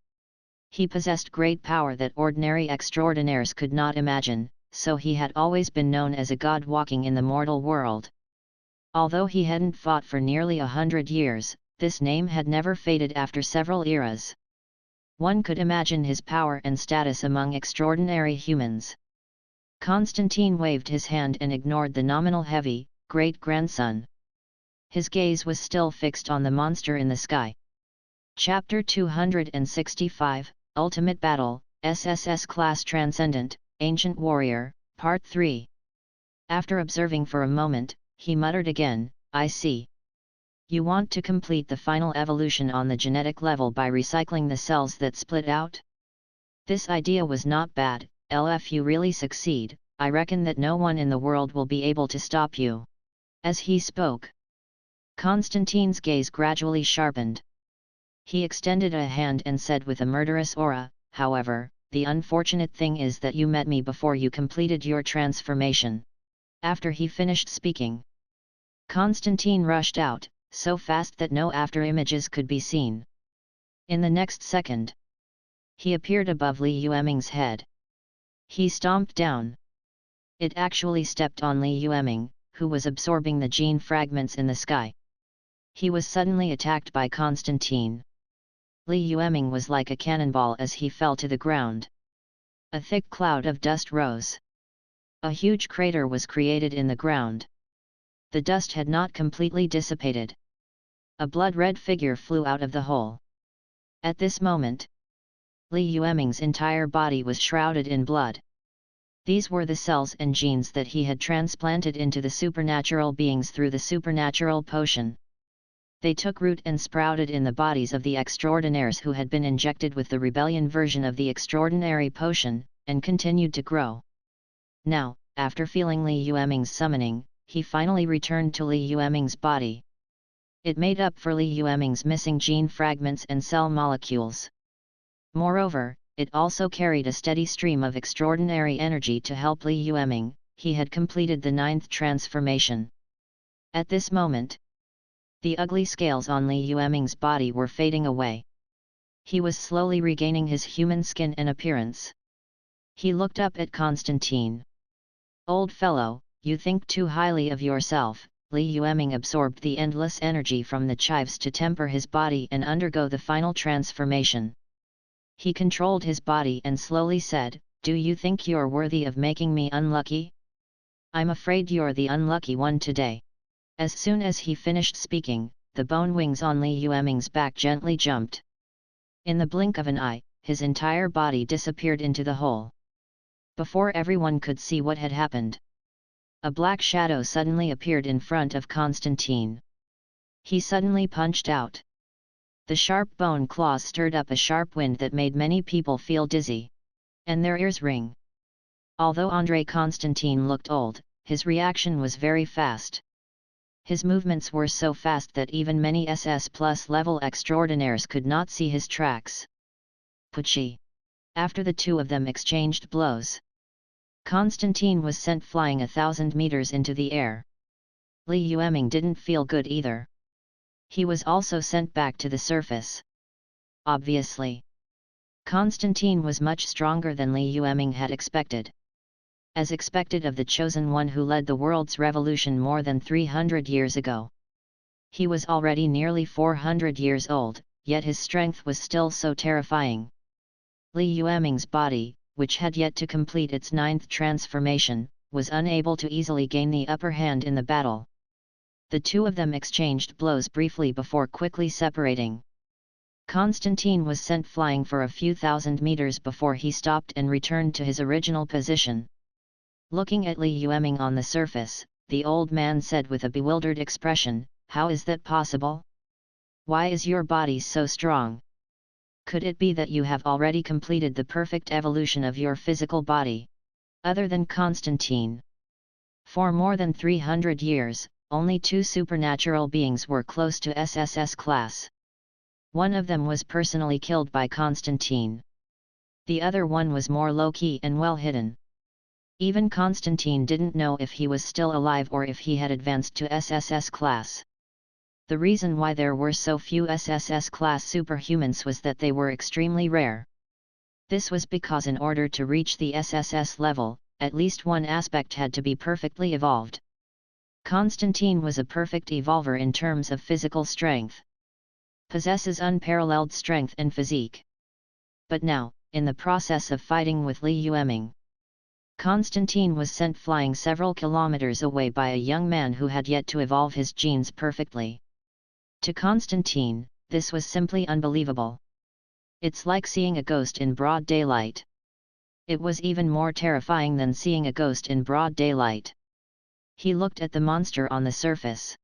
He possessed great power that ordinary extraordinaires could not imagine, so he had always been known as a god walking in the mortal world. Although he hadn't fought for nearly 100 years, this name had never faded after several eras. One could imagine his power and status among extraordinary humans. Constantine waved his hand and ignored the nominal heavy, great-grandson. His gaze was still fixed on the monster in the sky. Chapter 265, Ultimate Battle, SSS Class Transcendent, Ancient Warrior, Part 3. After observing for a moment, he muttered again, I see. You want to complete the final evolution on the genetic level by recycling the cells that split out? This idea was not bad. If you really succeed, I reckon that no one in the world will be able to stop you. As he spoke, Constantine's gaze gradually sharpened. He extended a hand and said with a murderous aura, however, the unfortunate thing is that you met me before you completed your transformation. After he finished speaking, Constantine rushed out, so fast that no after-images could be seen. In the next second, he appeared above Li Yueming's head. He stomped down. It actually stepped on Li Yueming, who was absorbing the gene fragments in the sky. He was suddenly attacked by Constantine. Li Yueming was like a cannonball as he fell to the ground. A thick cloud of dust rose. A huge crater was created in the ground. The dust had not completely dissipated. A blood-red figure flew out of the hole. At this moment, Li Yueming's entire body was shrouded in blood. These were the cells and genes that he had transplanted into the supernatural beings through the supernatural potion. They took root and sprouted in the bodies of the extraordinaires who had been injected with the rebellion version of the extraordinary potion, and continued to grow. Now, after feeling Li Yueming's summoning, he finally returned to Li Yueming's body. It made up for Li Yueming's missing gene fragments and cell molecules. Moreover, it also carried a steady stream of extraordinary energy to help Li Yueming. He had completed the 9th transformation. At this moment, the ugly scales on Li Yueming's body were fading away. He was slowly regaining his human skin and appearance. He looked up at Constantine. Old fellow, you think too highly of yourself. Li Yueming absorbed the endless energy from the chives to temper his body and undergo the final transformation. He controlled his body and slowly said, do you think you're worthy of making me unlucky? I'm afraid you're the unlucky one today. As soon as he finished speaking, the bone wings on Li Yueming's back gently jumped. In the blink of an eye, his entire body disappeared into the hole. Before everyone could see what had happened, a black shadow suddenly appeared in front of Constantine. He suddenly punched out. The sharp bone claws stirred up a sharp wind that made many people feel dizzy, and their ears ring. Although Andrei Constantine looked old, his reaction was very fast. His movements were so fast that even many SS Plus level extraordinaires could not see his tracks. Pucci! After the two of them exchanged blows, Constantine was sent flying 1,000 meters into the air. Li Yueming didn't feel good either. He was also sent back to the surface. Obviously, Constantine was much stronger than Li Yueming had expected. As expected of the chosen one who led the world's revolution more than 300 years ago. He was already nearly 400 years old, yet his strength was still so terrifying. Li Yueming's body, which had yet to complete its 9th transformation, was unable to easily gain the upper hand in the battle. The two of them exchanged blows briefly before quickly separating. Constantine was sent flying for a few thousand meters before he stopped and returned to his original position. Looking at Li Yueming on the surface, the old man said with a bewildered expression, "How is that possible? Why is your body so strong? Could it be that you have already completed the perfect evolution of your physical body?" Other than Constantine, for more than 300 years, only two supernatural beings were close to SSS class. One of them was personally killed by Constantine. The other one was more low-key and well hidden. Even Constantine didn't know if he was still alive or if he had advanced to SSS class. The reason why there were so few SSS class superhumans was that they were extremely rare. This was because in order to reach the SSS level, at least one aspect had to be perfectly evolved. Constantine was a perfect evolver in terms of physical strength. Possesses unparalleled strength and physique. But now, in the process of fighting with Li Yueming, Constantine was sent flying several kilometers away by a young man who had yet to evolve his genes perfectly. To Constantine, this was simply unbelievable. It's like seeing a ghost in broad daylight. It was even more terrifying than seeing a ghost in broad daylight. He looked at the monster on the surface.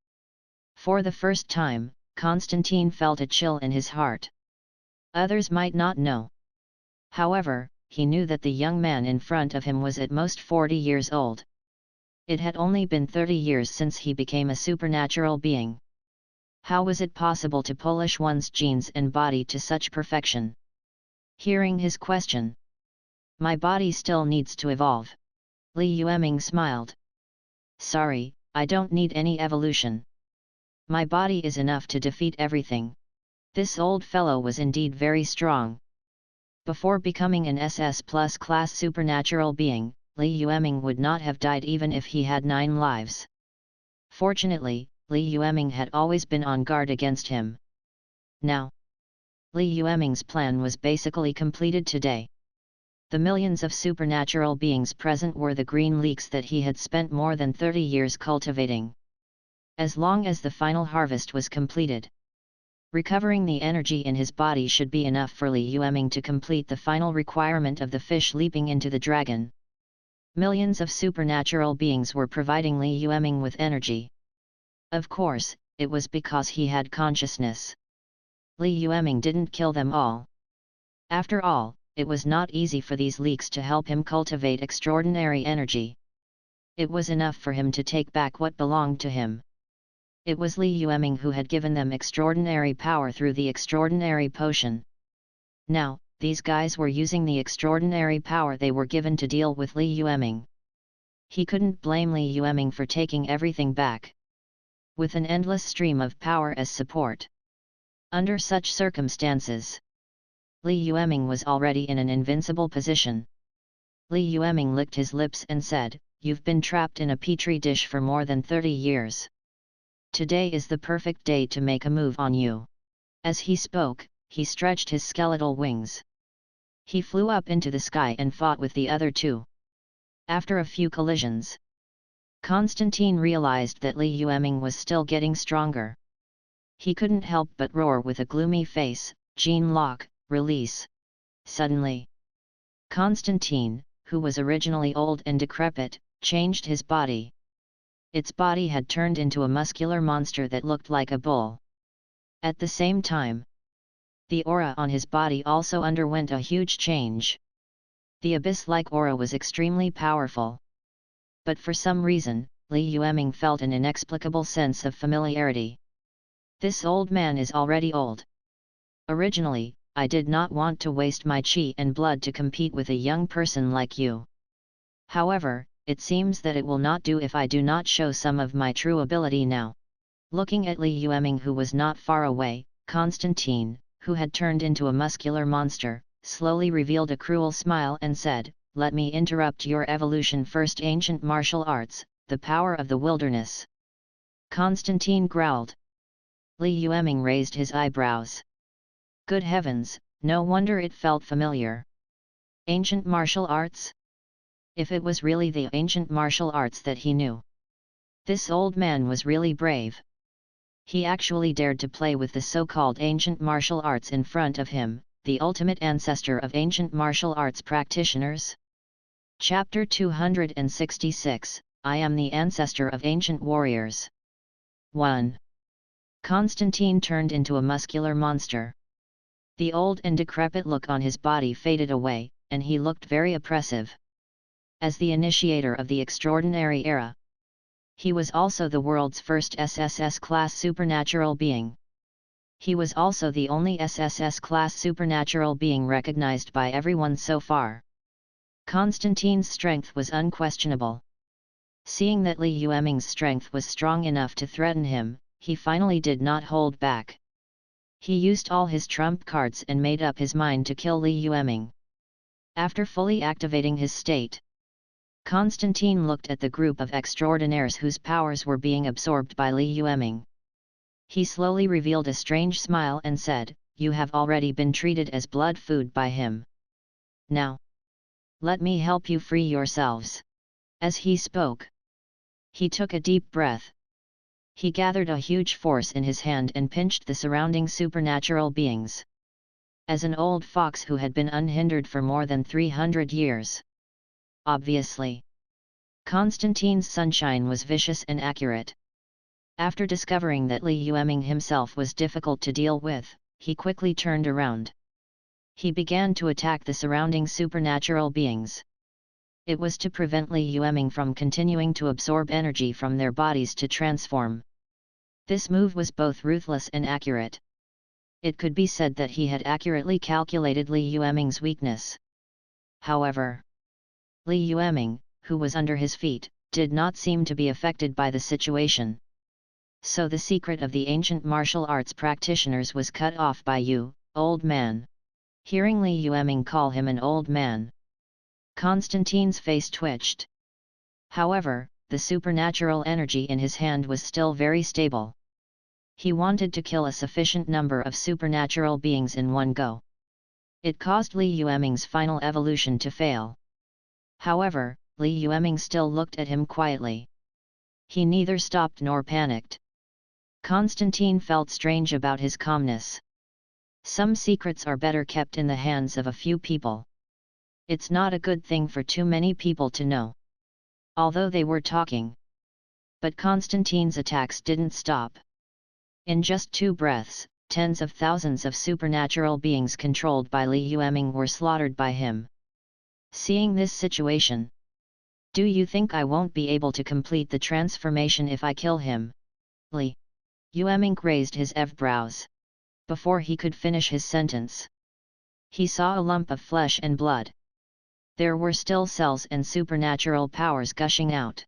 For the first time, Constantine felt a chill in his heart. Others might not know. However, he knew that the young man in front of him was at most 40 years old. It had only been 30 years since he became a supernatural being. How was it possible to polish one's genes and body to such perfection? Hearing his question, "My body still needs to evolve." Li Yueming smiled. "Sorry, I don't need any evolution. My body is enough to defeat everything." This old fellow was indeed very strong. Before becoming an SS Plus class supernatural being, Li Yueming would not have died even if he had 9 lives. Fortunately, Li Yueming had always been on guard against him. Now, Li Yueming's plan was basically completed today. The millions of supernatural beings present were the green leeks that he had spent more than 30 years cultivating. As long as the final harvest was completed, recovering the energy in his body should be enough for Li Yueming to complete the final requirement of the fish leaping into the dragon. Millions of supernatural beings were providing Li Yueming with energy. Of course, it was because he had consciousness. Li Yueming didn't kill them all. After all, it was not easy for these leeks to help him cultivate extraordinary energy. It was enough for him to take back what belonged to him. It was Li Yueming who had given them extraordinary power through the extraordinary potion. Now, these guys were using the extraordinary power they were given to deal with Li Yueming. He couldn't blame Li Yueming for taking everything back. With an endless stream of power as support. Under such circumstances, Li Yueming was already in an invincible position. Li Yueming licked his lips and said, "You've been trapped in a petri dish for more than 30 years. Today is the perfect day to make a move on you." As he spoke, he stretched his skeletal wings. He flew up into the sky and fought with the other two. After a few collisions, Constantine realized that Li Yueming was still getting stronger. He couldn't help but roar with a gloomy face, "Gene lock, release." Suddenly, Constantine, who was originally old and decrepit, changed his body. Its body had turned into a muscular monster that looked like a bull. At the same time, the aura on his body also underwent a huge change. The abyss-like aura was extremely powerful. But for some reason, Li Yueming felt an inexplicable sense of familiarity. "This old man is already old. Originally, I did not want to waste my chi and blood to compete with a young person like you. However, it seems that it will not do if I do not show some of my true ability now." Looking at Li Yueming, who was not far away, Constantine, who had turned into a muscular monster, slowly revealed a cruel smile and said, "Let me interrupt your evolution first. Ancient martial arts, the power of the wilderness." Constantine growled. Li Yueming raised his eyebrows. Good heavens, no wonder it felt familiar. Ancient martial arts? If it was really the ancient martial arts that he knew. This old man was really brave. He actually dared to play with the so-called ancient martial arts in front of him, the ultimate ancestor of ancient martial arts practitioners. Chapter 266, I am the ancestor of ancient warriors. 1. Constantine turned into a muscular monster. The old and decrepit look on his body faded away, and he looked very oppressive. As the initiator of the extraordinary era, he was also the world's first SSS-class supernatural being. He was also the only SSS-class supernatural being recognized by everyone so far. Constantine's strength was unquestionable. Seeing that Li Yueming's strength was strong enough to threaten him, he finally did not hold back. He used all his trump cards and made up his mind to kill Li Yueming. After fully activating his state, Constantine looked at the group of extraordinaires whose powers were being absorbed by Li Yueming. He slowly revealed a strange smile and said, you have already been treated as blood food by him. Now, let me help you free yourselves." As he spoke, he took a deep breath. He gathered a huge force in his hand and pinched the surrounding supernatural beings. As an old fox who had been unhindered for more than 300 years. Obviously, Constantine's sunshine was vicious and accurate. After discovering that Li Yueming himself was difficult to deal with, he quickly turned around. He began to attack the surrounding supernatural beings. It was to prevent Li Yueming from continuing to absorb energy from their bodies to transform. This move was both ruthless and accurate. It could be said that he had accurately calculated Li Yueming's weakness. However, Li Yueming, who was under his feet, did not seem to be affected by the situation. So the secret of the ancient martial arts practitioners was cut off by you, old man. Hearing Li Yueming call him an old man, Constantine's face twitched. However, the supernatural energy in his hand was still very stable. He wanted to kill a sufficient number of supernatural beings in one go. It caused Li Yueming's final evolution to fail. However, Li Yueming still looked at him quietly. He neither stopped nor panicked. Constantine felt strange about his calmness. Some secrets are better kept in the hands of a few people. It's not a good thing for too many people to know. Although they were talking. But Constantine's attacks didn't stop. In just 2 breaths, tens of thousands of supernatural beings controlled by Li Yueming were slaughtered by him. Seeing this situation, "Do you think I won't be able to complete the transformation if I kill him?" Li Yueming raised his eyebrows. Before he could finish his sentence, he saw a lump of flesh and blood. There were still cells and supernatural powers gushing out.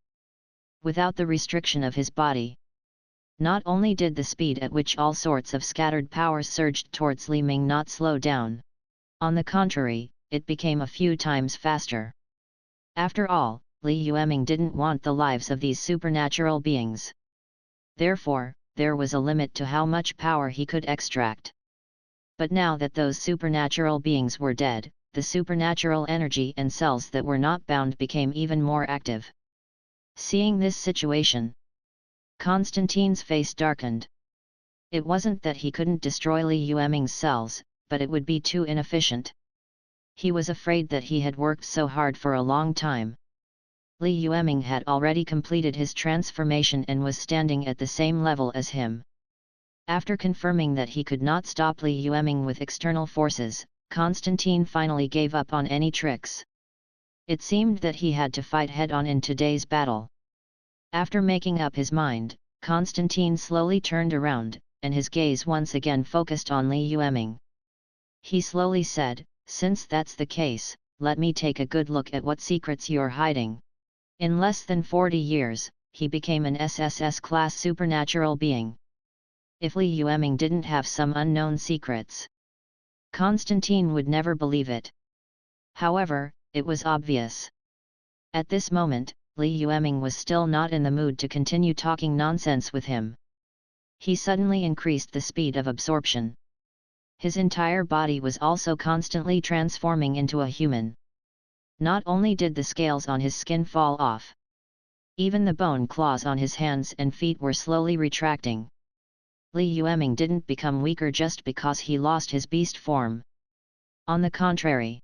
Without the restriction of his body, not only did the speed at which all sorts of scattered powers surged towards Li Ming not slow down, on the contrary, it became a few times faster. After all, Li Yueming didn't want the lives of these supernatural beings. Therefore, there was a limit to how much power he could extract. But now that those supernatural beings were dead, the supernatural energy and cells that were not bound became even more active. Seeing this situation, Constantine's face darkened. It wasn't that he couldn't destroy Li Yueming's cells, but it would be too inefficient. He was afraid that he had worked so hard for a long time. Li Yueming had already completed his transformation and was standing at the same level as him. After confirming that he could not stop Li Yueming with external forces, Constantine finally gave up on any tricks. It seemed that he had to fight head-on in today's battle. After making up his mind, Constantine slowly turned around, and his gaze once again focused on Li Yueming. He slowly said, "Since that's the case, let me take a good look at what secrets you're hiding." In less than 40 years, he became an SSS-class supernatural being. If Li Yueming didn't have some unknown secrets, Constantine would never believe it. However, it was obvious. At this moment, Li Yueming was still not in the mood to continue talking nonsense with him. He suddenly increased the speed of absorption. His entire body was also constantly transforming into a human. Not only did the scales on his skin fall off, even the bone claws on his hands and feet were slowly retracting. Li Yueming didn't become weaker just because he lost his beast form. On the contrary,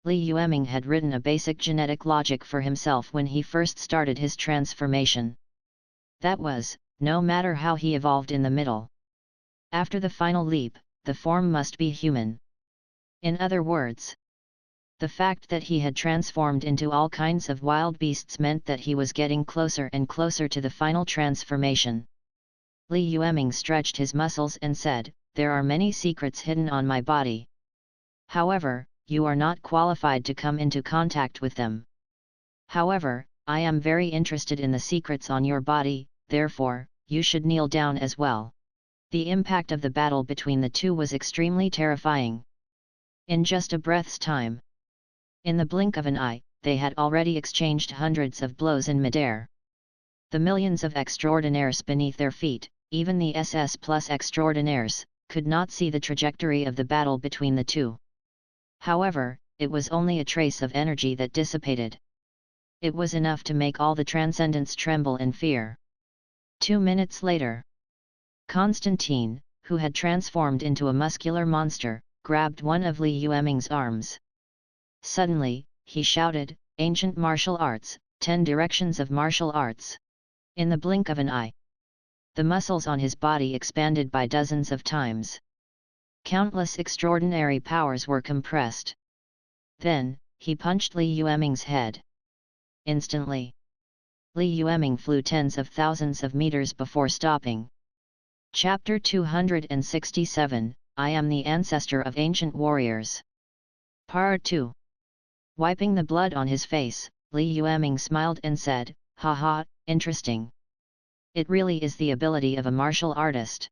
Li Yueming had written a basic genetic logic for himself when he first started his transformation. That was, no matter how he evolved in the middle, after the final leap, the form must be human. In other words, the fact that he had transformed into all kinds of wild beasts meant that he was getting closer and closer to the final transformation. Li Yueming stretched his muscles and said, "There are many secrets hidden on my body. However, you are not qualified to come into contact with them. However, I am very interested in the secrets on your body, therefore, you should kneel down as well." The impact of the battle between the two was extremely terrifying. In just a breath's time, in the blink of an eye, they had already exchanged hundreds of blows in midair. The millions of extraordinaires beneath their feet, even the SS plus extraordinaires, could not see the trajectory of the battle between the two. However, it was only a trace of energy that dissipated. It was enough to make all the transcendents tremble in fear. 2 minutes later, Constantine, who had transformed into a muscular monster, grabbed one of Li Yueming's arms. Suddenly, he shouted, "Ancient martial arts, 10 directions of martial arts!" In the blink of an eye, the muscles on his body expanded by dozens of times. Countless extraordinary powers were compressed. Then, he punched Li Yueming's head. Instantly, Li Yueming flew tens of thousands of meters before stopping. Chapter 267, I am the ancestor of ancient warriors. Part 2. Wiping the blood on his face, Li Yueming smiled and said, "Haha, interesting. It really is the ability of a martial artist."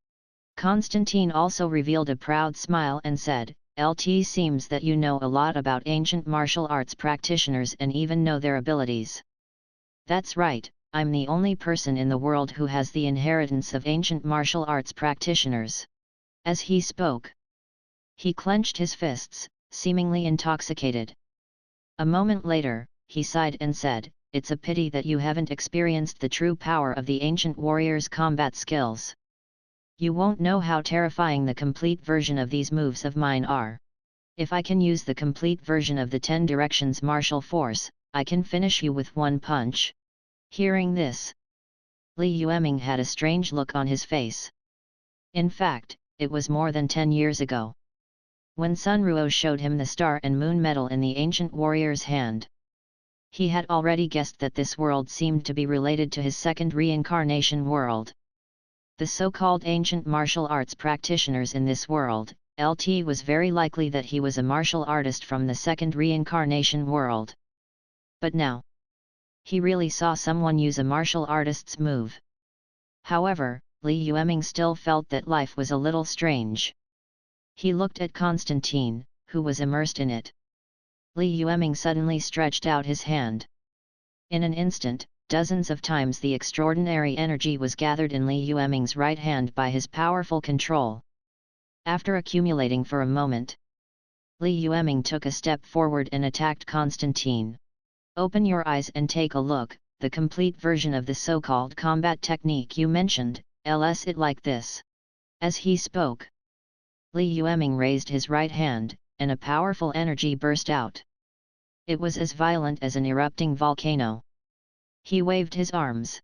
Constantine also revealed a proud smile and said, "LT seems that you know a lot about ancient martial arts practitioners and even know their abilities." "That's right, I'm the only person in the world who has the inheritance of ancient martial arts practitioners." As he spoke, he clenched his fists, seemingly intoxicated. A moment later, he sighed and said, "It's a pity that you haven't experienced the true power of the ancient warrior's combat skills. You won't know how terrifying the complete version of these moves of mine are. If I can use the complete version of the 10 directions martial force, I can finish you with one punch." Hearing this, Li Yueming had a strange look on his face. In fact, it was more than 10 years ago, when Sun Ruo showed him the star and moon medal in the ancient warrior's hand. He had already guessed that this world seemed to be related to his second reincarnation world. The so-called ancient martial arts practitioners in this world, LT was very likely that he was a martial artist from the second reincarnation world. But now, he really saw someone use a martial artist's move. However, Li Yueming still felt that life was a little strange. He looked at Constantine, who was immersed in it. Li Yueming suddenly stretched out his hand. In an instant, dozens of times the extraordinary energy was gathered in Li Yueming's right hand by his powerful control. After accumulating for a moment, Li Yueming took a step forward and attacked Constantine. "Open your eyes and take a look, the complete version of the so-called combat technique you mentioned, ls it like this." As he spoke, Li Yueming raised his right hand, and a powerful energy burst out. It was as violent as an erupting volcano. He waved his arms.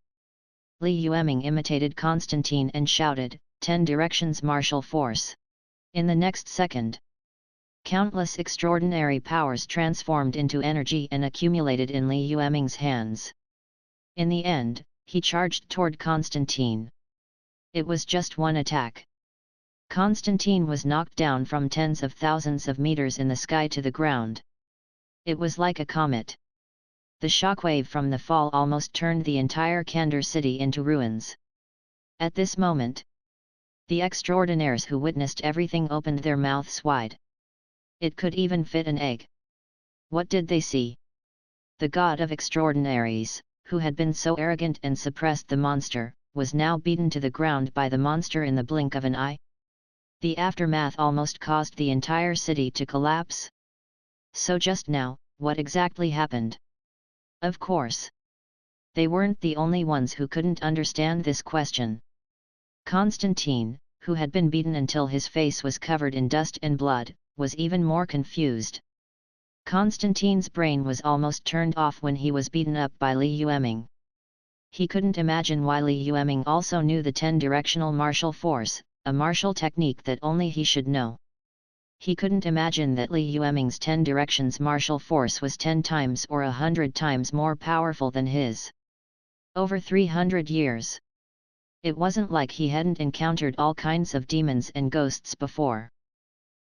Li Yueming imitated Constantine and shouted, "10 directions martial force." In the next second, countless extraordinary powers transformed into energy and accumulated in Li Yueming's hands. In the end, he charged toward Constantine. It was just one attack. Constantine was knocked down from tens of thousands of meters in the sky to the ground. It was like a comet. The shockwave from the fall almost turned the entire Kandar city into ruins. At this moment, the extraordinaires who witnessed everything opened their mouths wide. It could even fit an egg. What did they see? The god of extraordinaries, who had been so arrogant and suppressed the monster, was now beaten to the ground by the monster in the blink of an eye. The aftermath almost caused the entire city to collapse. So just now, what exactly happened? Of course, they weren't the only ones who couldn't understand this question. Constantine, who had been beaten until his face was covered in dust and blood, was even more confused. Constantine's brain was almost turned off when he was beaten up by Li Yueming. He couldn't imagine why Li Yueming also knew the 10-directional martial force, a martial technique that only he should know. He couldn't imagine that Li Yueming's 10 directions martial force was 10 times or 100 times more powerful than his. Over 300 years. It wasn't like he hadn't encountered all kinds of demons and ghosts before.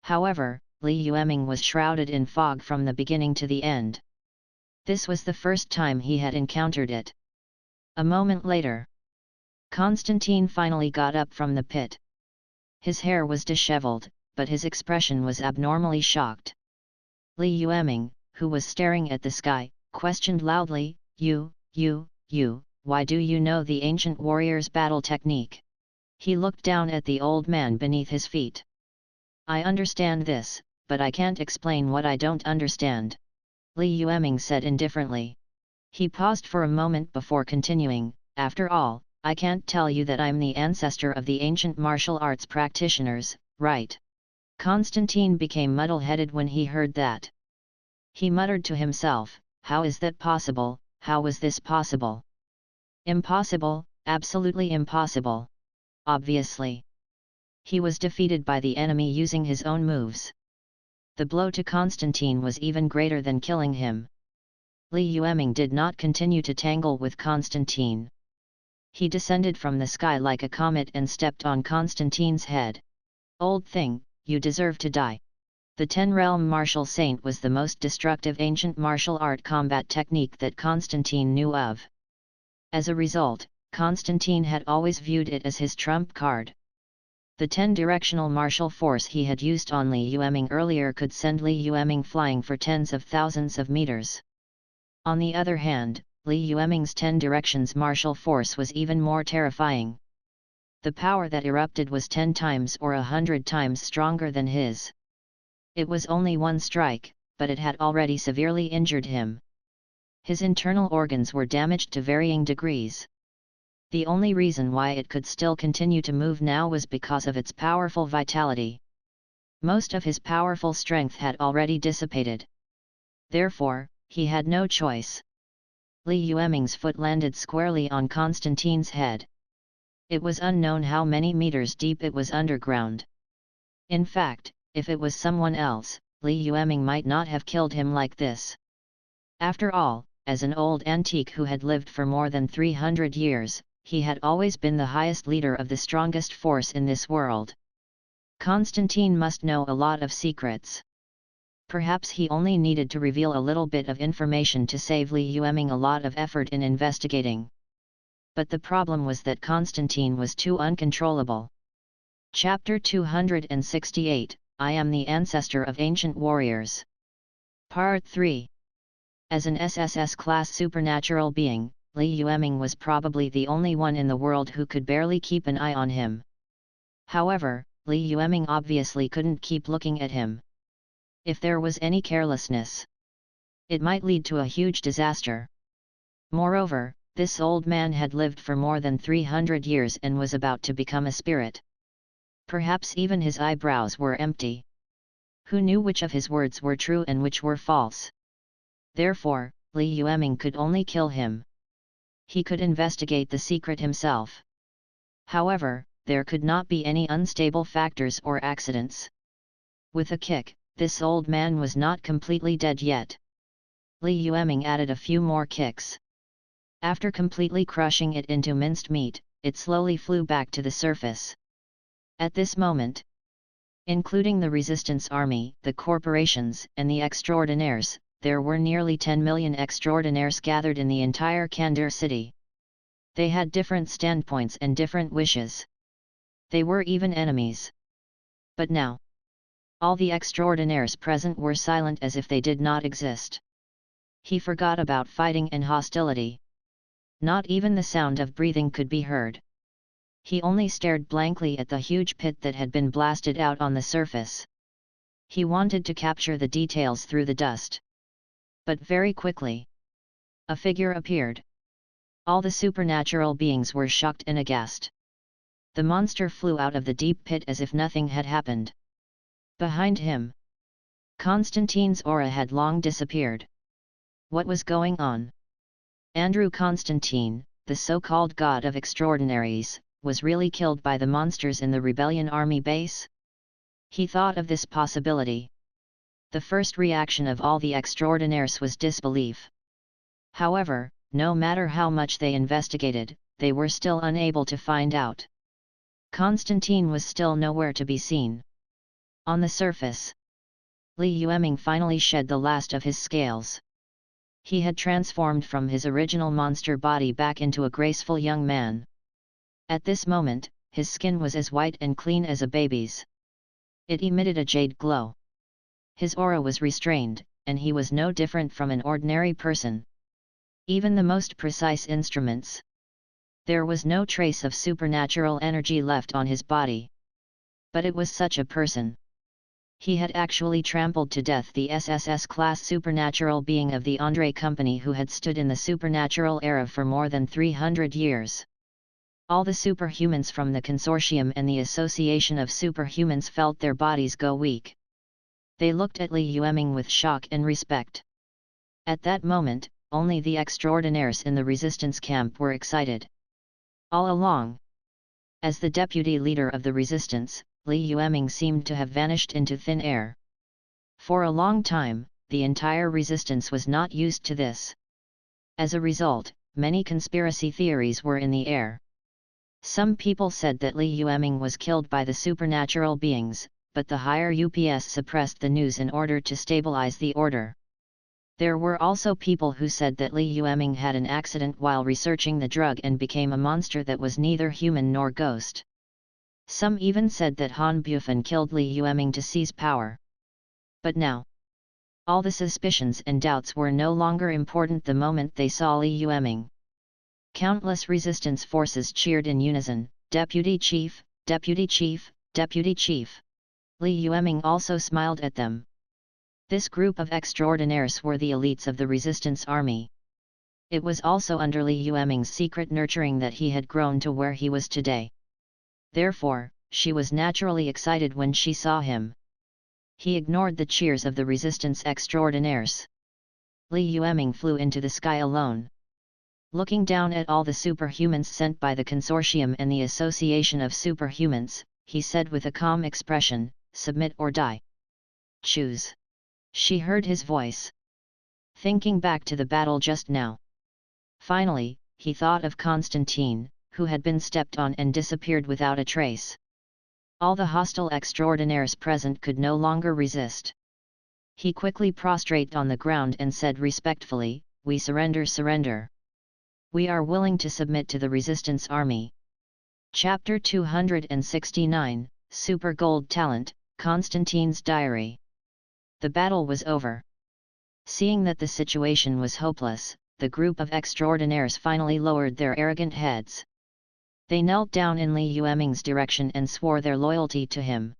However, Li Yueming was shrouded in fog from the beginning to the end. This was the first time he had encountered it. A moment later, Constantine finally got up from the pit. His hair was disheveled, but his expression was abnormally shocked. Li Yueming, who was staring at the sky, questioned loudly, You, why do you know the ancient warrior's battle technique? He looked down at the old man beneath his feet. I understand this, but I can't explain what I don't understand, Li Yueming said indifferently. He paused for a moment before continuing, after all, I can't tell you that I'm the ancestor of the ancient martial arts practitioners, right? Constantine became muddle-headed when he heard that. He muttered to himself, how is that possible, how was this possible? Impossible, absolutely impossible. Obviously. He was defeated by the enemy using his own moves. The blow to Constantine was even greater than killing him. Li Yueming did not continue to tangle with Constantine. He descended from the sky like a comet and stepped on Constantine's head. Old thing, you deserve to die. The Ten-Realm Martial Saint was the most destructive ancient martial art combat technique that Constantine knew of. As a result, Constantine had always viewed it as his trump card. The 10-directional martial force he had used on Li Yueming earlier could send Li Yueming flying for tens of thousands of meters. On the other hand, Li Yueming's 10 directions martial force was even more terrifying. The power that erupted was 10 times or 100 times stronger than his. It was only one strike, but it had already severely injured him. His internal organs were damaged to varying degrees. The only reason why it could still continue to move now was because of its powerful vitality. Most of his powerful strength had already dissipated. Therefore, he had no choice. Li Yueming's foot landed squarely on Constantine's head. It was unknown how many meters deep it was underground. In fact, if it was someone else, Li Yueming might not have killed him like this. After all, as an old antique who had lived for more than 300 years, he had always been the highest leader of the strongest force in this world. Constantine must know a lot of secrets. Perhaps he only needed to reveal a little bit of information to save Li Yueming a lot of effort in investigating. But the problem was that Constantine was too uncontrollable. Chapter 268, I am the ancestor of ancient warriors. Part 3. As an SSS-class supernatural being, Li Yueming was probably the only one in the world who could barely keep an eye on him. However, Li Yueming obviously couldn't keep looking at him. If there was any carelessness, it might lead to a huge disaster. Moreover, this old man had lived for more than 300 years and was about to become a spirit. Perhaps even his eyebrows were empty. Who knew which of his words were true and which were false? Therefore, Li Yueming could only kill him. He could investigate the secret himself. However, there could not be any unstable factors or accidents. With a kick, this old man was not completely dead yet. Li Yueming added a few more kicks. After completely crushing it into minced meat, it slowly flew back to the surface. At this moment, including the resistance army, the corporations, and the extraordinaires, there were nearly 10 million extraordinaires gathered in the entire Kandar city. They had different standpoints and different wishes. They were even enemies. But now, all the extraordinaires present were silent as if they did not exist. He forgot about fighting and hostility. Not even the sound of breathing could be heard. He only stared blankly at the huge pit that had been blasted out on the surface. He wanted to capture the details through the dust. But very quickly, a figure appeared. All the supernatural beings were shocked and aghast. The monster flew out of the deep pit as if nothing had happened. Behind him, Constantine's aura had long disappeared. What was going on? Andrew Constantine, the so-called god of extraordinaries, was really killed by the monsters in the rebellion army base? He thought of this possibility. The first reaction of all the extraordinaires was disbelief. However, no matter how much they investigated, they were still unable to find out. Constantine was still nowhere to be seen. On the surface, Li Yueming finally shed the last of his scales. He had transformed from his original monster body back into a graceful young man. At this moment, his skin was as white and clean as a baby's. It emitted a jade glow. His aura was restrained, and he was no different from an ordinary person. Even the most precise instruments There was no trace of supernatural energy left on his body. But it was such a person. He had actually trampled to death the SSS-class supernatural being of the Andre Company who had stood in the supernatural era for more than 300 years. All the superhumans from the consortium and the Association of Superhumans felt their bodies go weak. They looked at Li Yueming with shock and respect. At that moment, only the extraordinaires in the resistance camp were excited. All along, as the deputy leader of the resistance, Li Yueming seemed to have vanished into thin air. For a long time, the entire resistance was not used to this. As a result, many conspiracy theories were in the air. Some people said that Li Yueming was killed by the supernatural beings, but the higher UPS suppressed the news in order to stabilize the order. There were also people who said that Li Yueming had an accident while researching the drug and became a monster that was neither human nor ghost. Some even said that Han Bufan killed Li Yueming to seize power. But now, all the suspicions and doubts were no longer important the moment they saw Li Yueming. Countless resistance forces cheered in unison, "Deputy Chief, Deputy Chief, Deputy Chief." Li Yueming also smiled at them. This group of extraordinaires were the elites of the resistance army. It was also under Li Yueming's secret nurturing that he had grown to where he was today. Therefore, she was naturally excited when she saw him. He ignored the cheers of the resistance extraordinaires. Li Yueming flew into the sky alone. Looking down at all the superhumans sent by the consortium and the Association of Superhumans, he said with a calm expression, "Submit or die. Choose." She heard his voice. Thinking back to the battle just now. Finally, he thought of Constantine, who had been stepped on and disappeared without a trace. All the hostile extraordinaires present could no longer resist. He quickly prostrated on the ground and said respectfully, "We surrender, surrender. We are willing to submit to the resistance army." Chapter 269, Super Gold Talent, Constantine's Diary. The battle was over. Seeing that the situation was hopeless, the group of extraordinaires finally lowered their arrogant heads. They knelt down in Li Yueming's direction and swore their loyalty to him.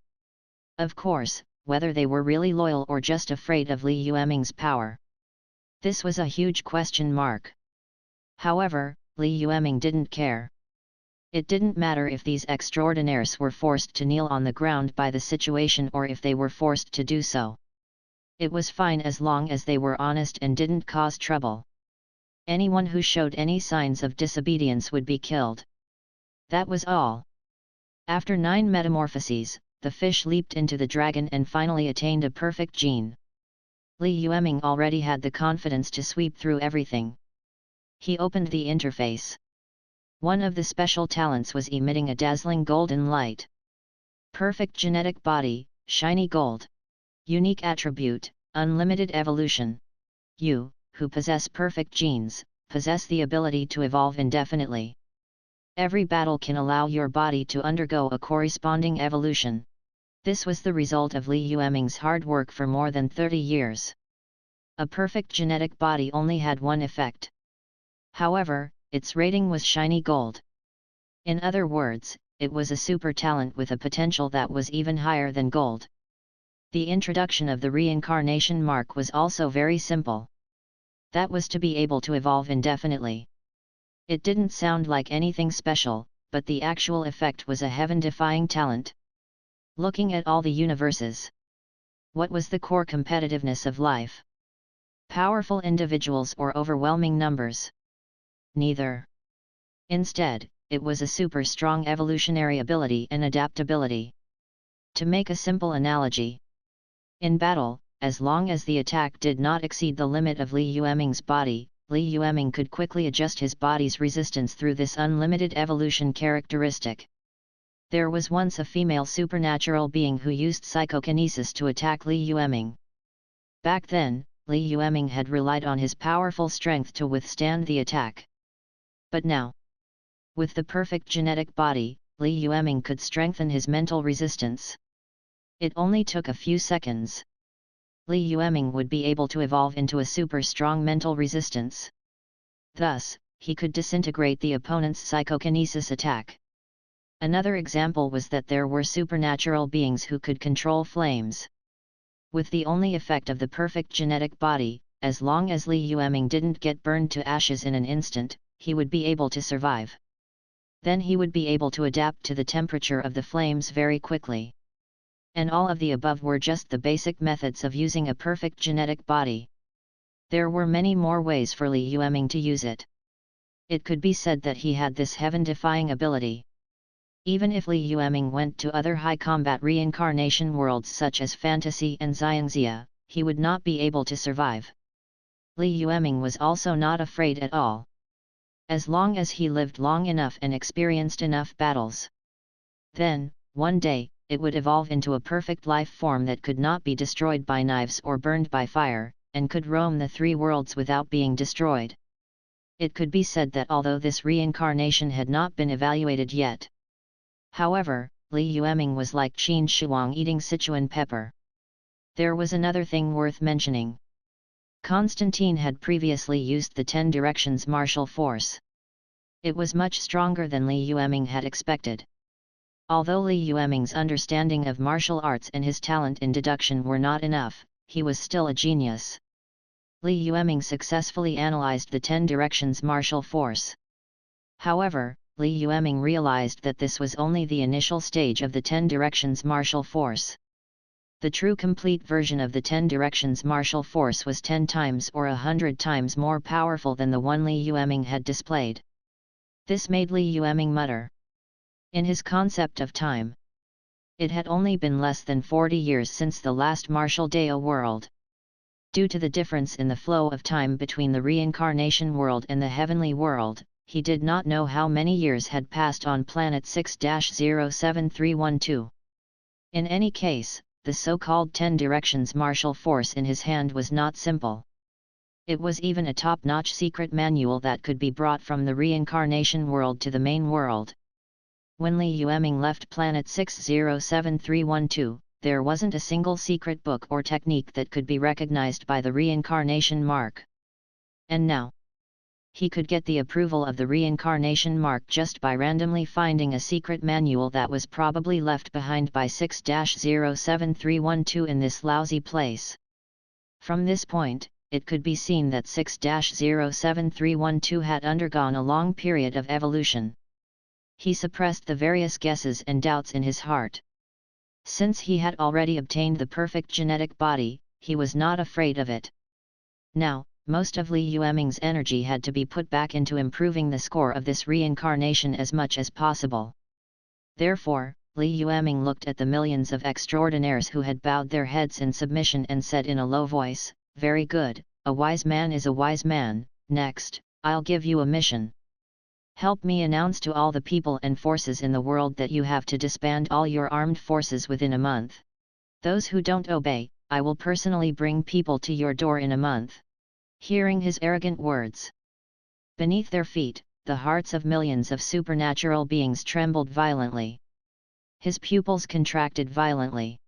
Of course, whether they were really loyal or just afraid of Li Yueming's power. This was a huge question mark. However, Li Yueming didn't care. It didn't matter if these extraordinaires were forced to kneel on the ground by the situation or if they were forced to do so. It was fine as long as they were honest and didn't cause trouble. Anyone who showed any signs of disobedience would be killed. That was all. After 9 metamorphoses, the fish leaped into the dragon and finally attained a perfect gene. Li Yueming already had the confidence to sweep through everything. He opened the interface. One of the special talents was emitting a dazzling golden light. Perfect genetic body, shiny gold. Unique attribute, unlimited evolution. You, who possess perfect genes, possess the ability to evolve indefinitely. Every battle can allow your body to undergo a corresponding evolution. This was the result of Li Yueming's hard work for more than 30 years. A perfect genetic body only had one effect. However, its rating was shiny gold. In other words, it was a super talent with a potential that was even higher than gold. The introduction of the reincarnation mark was also very simple. That was to be able to evolve indefinitely. It didn't sound like anything special, but the actual effect was a heaven-defying talent. Looking at all the universes. What was the core competitiveness of life? Powerful individuals or overwhelming numbers? Neither. Instead, it was a super strong evolutionary ability and adaptability. To make a simple analogy. In battle, as long as the attack did not exceed the limit of Li Yueming's body, Li Yueming could quickly adjust his body's resistance through this unlimited evolution characteristic. There was once a female supernatural being who used psychokinesis to attack Li Yueming. Back then, Li Yueming had relied on his powerful strength to withstand the attack. But now, with the perfect genetic body, Li Yueming could strengthen his mental resistance. It only took a few seconds. Li Yueming would be able to evolve into a super strong mental resistance. Thus, he could disintegrate the opponent's psychokinesis attack. Another example was that there were supernatural beings who could control flames. With the only effect of the perfect genetic body, as long as Li Yueming didn't get burned to ashes in an instant, he would be able to survive. Then he would be able to adapt to the temperature of the flames very quickly. And all of the above were just the basic methods of using a perfect genetic body. There were many more ways for Li Yueming to use it. It could be said that he had this heaven-defying ability. Even if Li Yueming went to other high combat reincarnation worlds such as Fantasy and Xiangxia, he would not be able to survive. Li Yueming was also not afraid at all. As long as he lived long enough and experienced enough battles. Then, one day, it would evolve into a perfect life form that could not be destroyed by knives or burned by fire, and could roam the three worlds without being destroyed. It could be said that although this reincarnation had not been evaluated yet. However, Li Yueming was like Qin Shuang eating Sichuan pepper. There was another thing worth mentioning. Constantine had previously used the 10 directions martial force. It was much stronger than Li Yueming had expected. Although Li Yueming's understanding of martial arts and his talent in deduction were not enough, he was still a genius. Li Yueming successfully analyzed the 10 directions martial force. However, Li Yueming realized that this was only the initial stage of the 10 directions martial force. The true complete version of the 10 directions martial force was 10 times or 100 times more powerful than the one Li Yueming had displayed. This made Li Yueming mutter. In his concept of time, it had only been less than 40 years since the last martial Dao world. Due to the difference in the flow of time between the reincarnation world and the heavenly world, he did not know how many years had passed on planet 6-07312. In any case, the so-called 10 directions martial force in his hand was not simple. It was even a top-notch secret manual that could be brought from the reincarnation world to the main world. When Li Yueming left planet 6-07312, there wasn't a single secret book or technique that could be recognized by the reincarnation mark. And now, he could get the approval of the reincarnation mark just by randomly finding a secret manual that was probably left behind by 6-07312 in this lousy place. From this point, it could be seen that 6-07312 had undergone a long period of evolution. He suppressed the various guesses and doubts in his heart. Since he had already obtained the perfect genetic body, he was not afraid of it. Now, most of Li Yueming's energy had to be put back into improving the score of this reincarnation as much as possible. Therefore, Li Yueming looked at the millions of extraordinaires who had bowed their heads in submission and said in a low voice, "Very good, a wise man is a wise man. Next, I'll give you a mission. Help me announce to all the people and forces in the world that you have to disband all your armed forces within a month. Those who don't obey, I will personally bring people to your door in a month." Hearing his arrogant words, beneath their feet, the hearts of millions of supernatural beings trembled violently. His pupils contracted violently.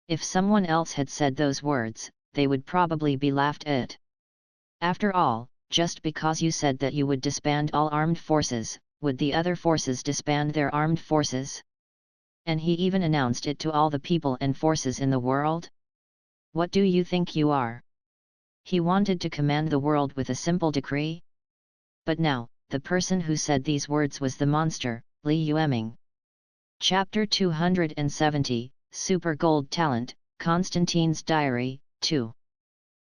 If someone else had said those words, they would probably be laughed at. After all, just because you said that you would disband all armed forces, would the other forces disband their armed forces? And he even announced it to all the people and forces in the world? What do you think you are? He wanted to command the world with a simple decree? But now, the person who said these words was the monster, Li Yueming. Chapter 270, Super Gold Talent, Constantine's Diary, 2.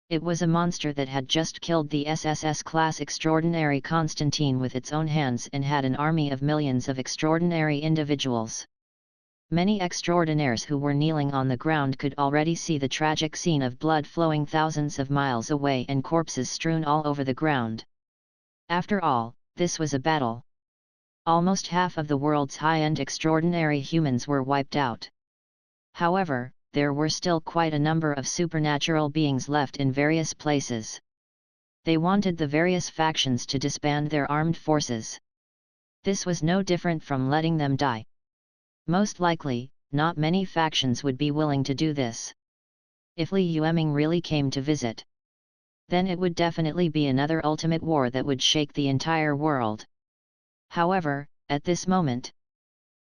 It was a monster that had just killed the SSS-class extraordinary Constantine with its own hands and had an army of millions of extraordinary individuals. Many extraordinaires who were kneeling on the ground could already see the tragic scene of blood flowing thousands of miles away and corpses strewn all over the ground. After all, this was a battle. Almost half of the world's high-end extraordinary humans were wiped out. However, there were still quite a number of supernatural beings left in various places. They wanted the various factions to disband their armed forces. This was no different from letting them die. Most likely, not many factions would be willing to do this. If Li Yueming really came to visit, then it would definitely be another ultimate war that would shake the entire world. However, at this moment,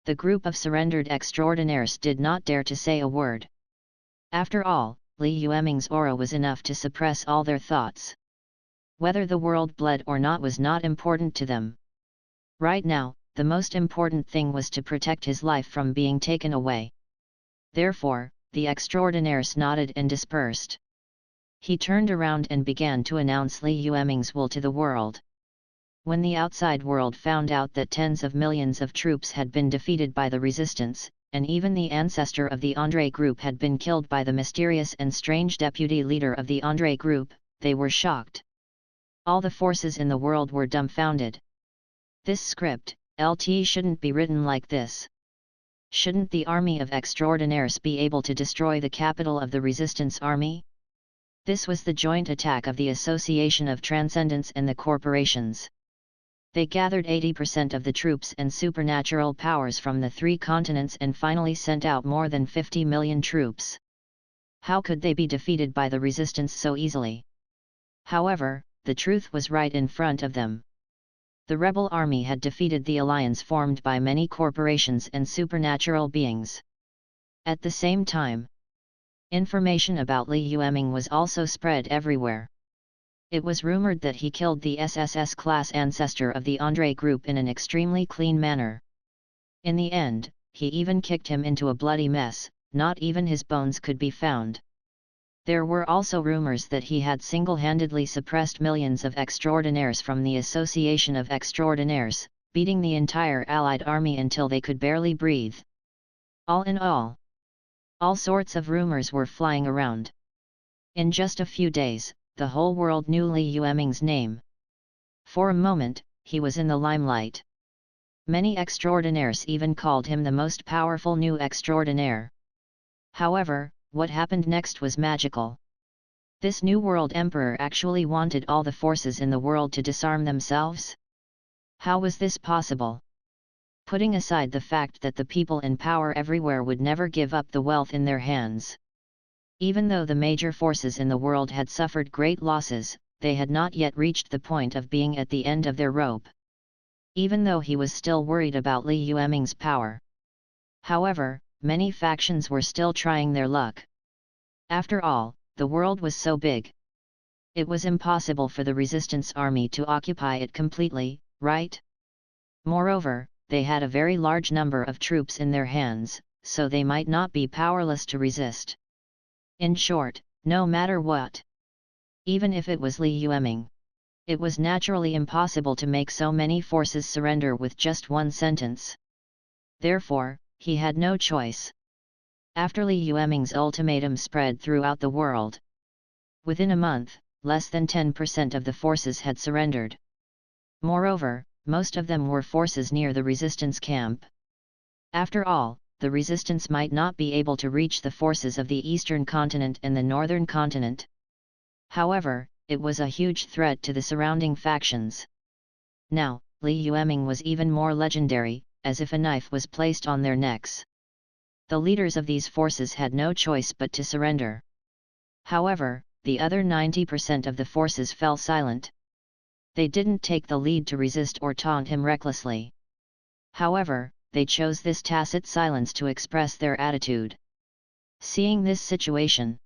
the group of surrendered extraordinaires did not dare to say a word. After all, Li Yueming's aura was enough to suppress all their thoughts. Whether the world bled or not was not important to them. Right now, the most important thing was to protect his life from being taken away. Therefore, the extraordinaires nodded and dispersed. He turned around and began to announce Li Yueming's will to the world. When the outside world found out that tens of millions of troops had been defeated by the resistance, and even the ancestor of the Andre group had been killed by the mysterious and strange deputy leader of the Andre group, they were shocked. All the forces in the world were dumbfounded. This script, LT, shouldn't be written like this. Shouldn't the army of extraordinaires be able to destroy the capital of the resistance army? This was the joint attack of the Association of Transcendence and the corporations. They gathered 80% of the troops and supernatural powers from the 3 continents and finally sent out more than 50 million troops. How could they be defeated by the resistance so easily? However, the truth was right in front of them. The rebel army had defeated the alliance formed by many corporations and supernatural beings. At the same time, information about Li Yueming was also spread everywhere. It was rumored that he killed the SSS-class ancestor of the Andre group in an extremely clean manner. In the end, he even kicked him into a bloody mess, not even his bones could be found. There were also rumors that he had single-handedly suppressed millions of extraordinaires from the Association of Extraordinaires, beating the entire Allied army until they could barely breathe. All in all sorts of rumors were flying around. In just a few days, the whole world knew Li Yueming's name. For a moment, he was in the limelight. Many extraordinaires even called him the most powerful new extraordinaire. However, what happened next was magical. This new world emperor actually wanted all the forces in the world to disarm themselves? How was this possible? Putting aside the fact that the people in power everywhere would never give up the wealth in their hands. Even though the major forces in the world had suffered great losses, they had not yet reached the point of being at the end of their rope. Even though he was still worried about Li Yueming's power. However, many factions were still trying their luck. After all, the world was so big. It was impossible for the resistance army to occupy it completely, right? Moreover, they had a very large number of troops in their hands, so they might not be powerless to resist. In short, no matter what. Even if it was Li Yueming, it was naturally impossible to make so many forces surrender with just one sentence. Therefore, he had no choice. After Li Yueming's ultimatum spread throughout the world. Within a month, less than 10% of the forces had surrendered. Moreover, most of them were forces near the resistance camp. After all, the resistance might not be able to reach the forces of the eastern continent and the northern continent. However, it was a huge threat to the surrounding factions. Now, Li Yueming was even more legendary, as if a knife was placed on their necks. The leaders of these forces had no choice but to surrender. However, the other 90% of the forces fell silent. They didn't take the lead to resist or taunt him recklessly. However, they chose this tacit silence to express their attitude. Seeing this situation,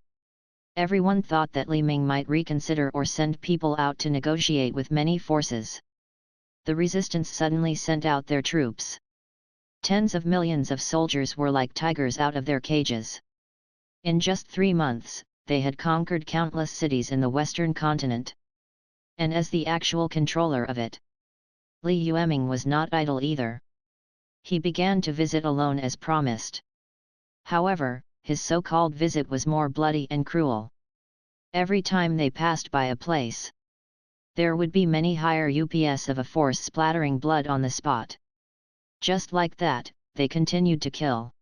everyone thought that Li Ming might reconsider or send people out to negotiate with many forces. The resistance suddenly sent out their troops. Tens of millions of soldiers were like tigers out of their cages. In just 3 months, they had conquered countless cities in the western continent. And as the actual controller of it, Li Yueming was not idle either. He began to visit alone as promised. However, his so-called visit was more bloody and cruel. Every time they passed by a place, there would be many higher UPS of a force splattering blood on the spot. Just like that, they continued to kill.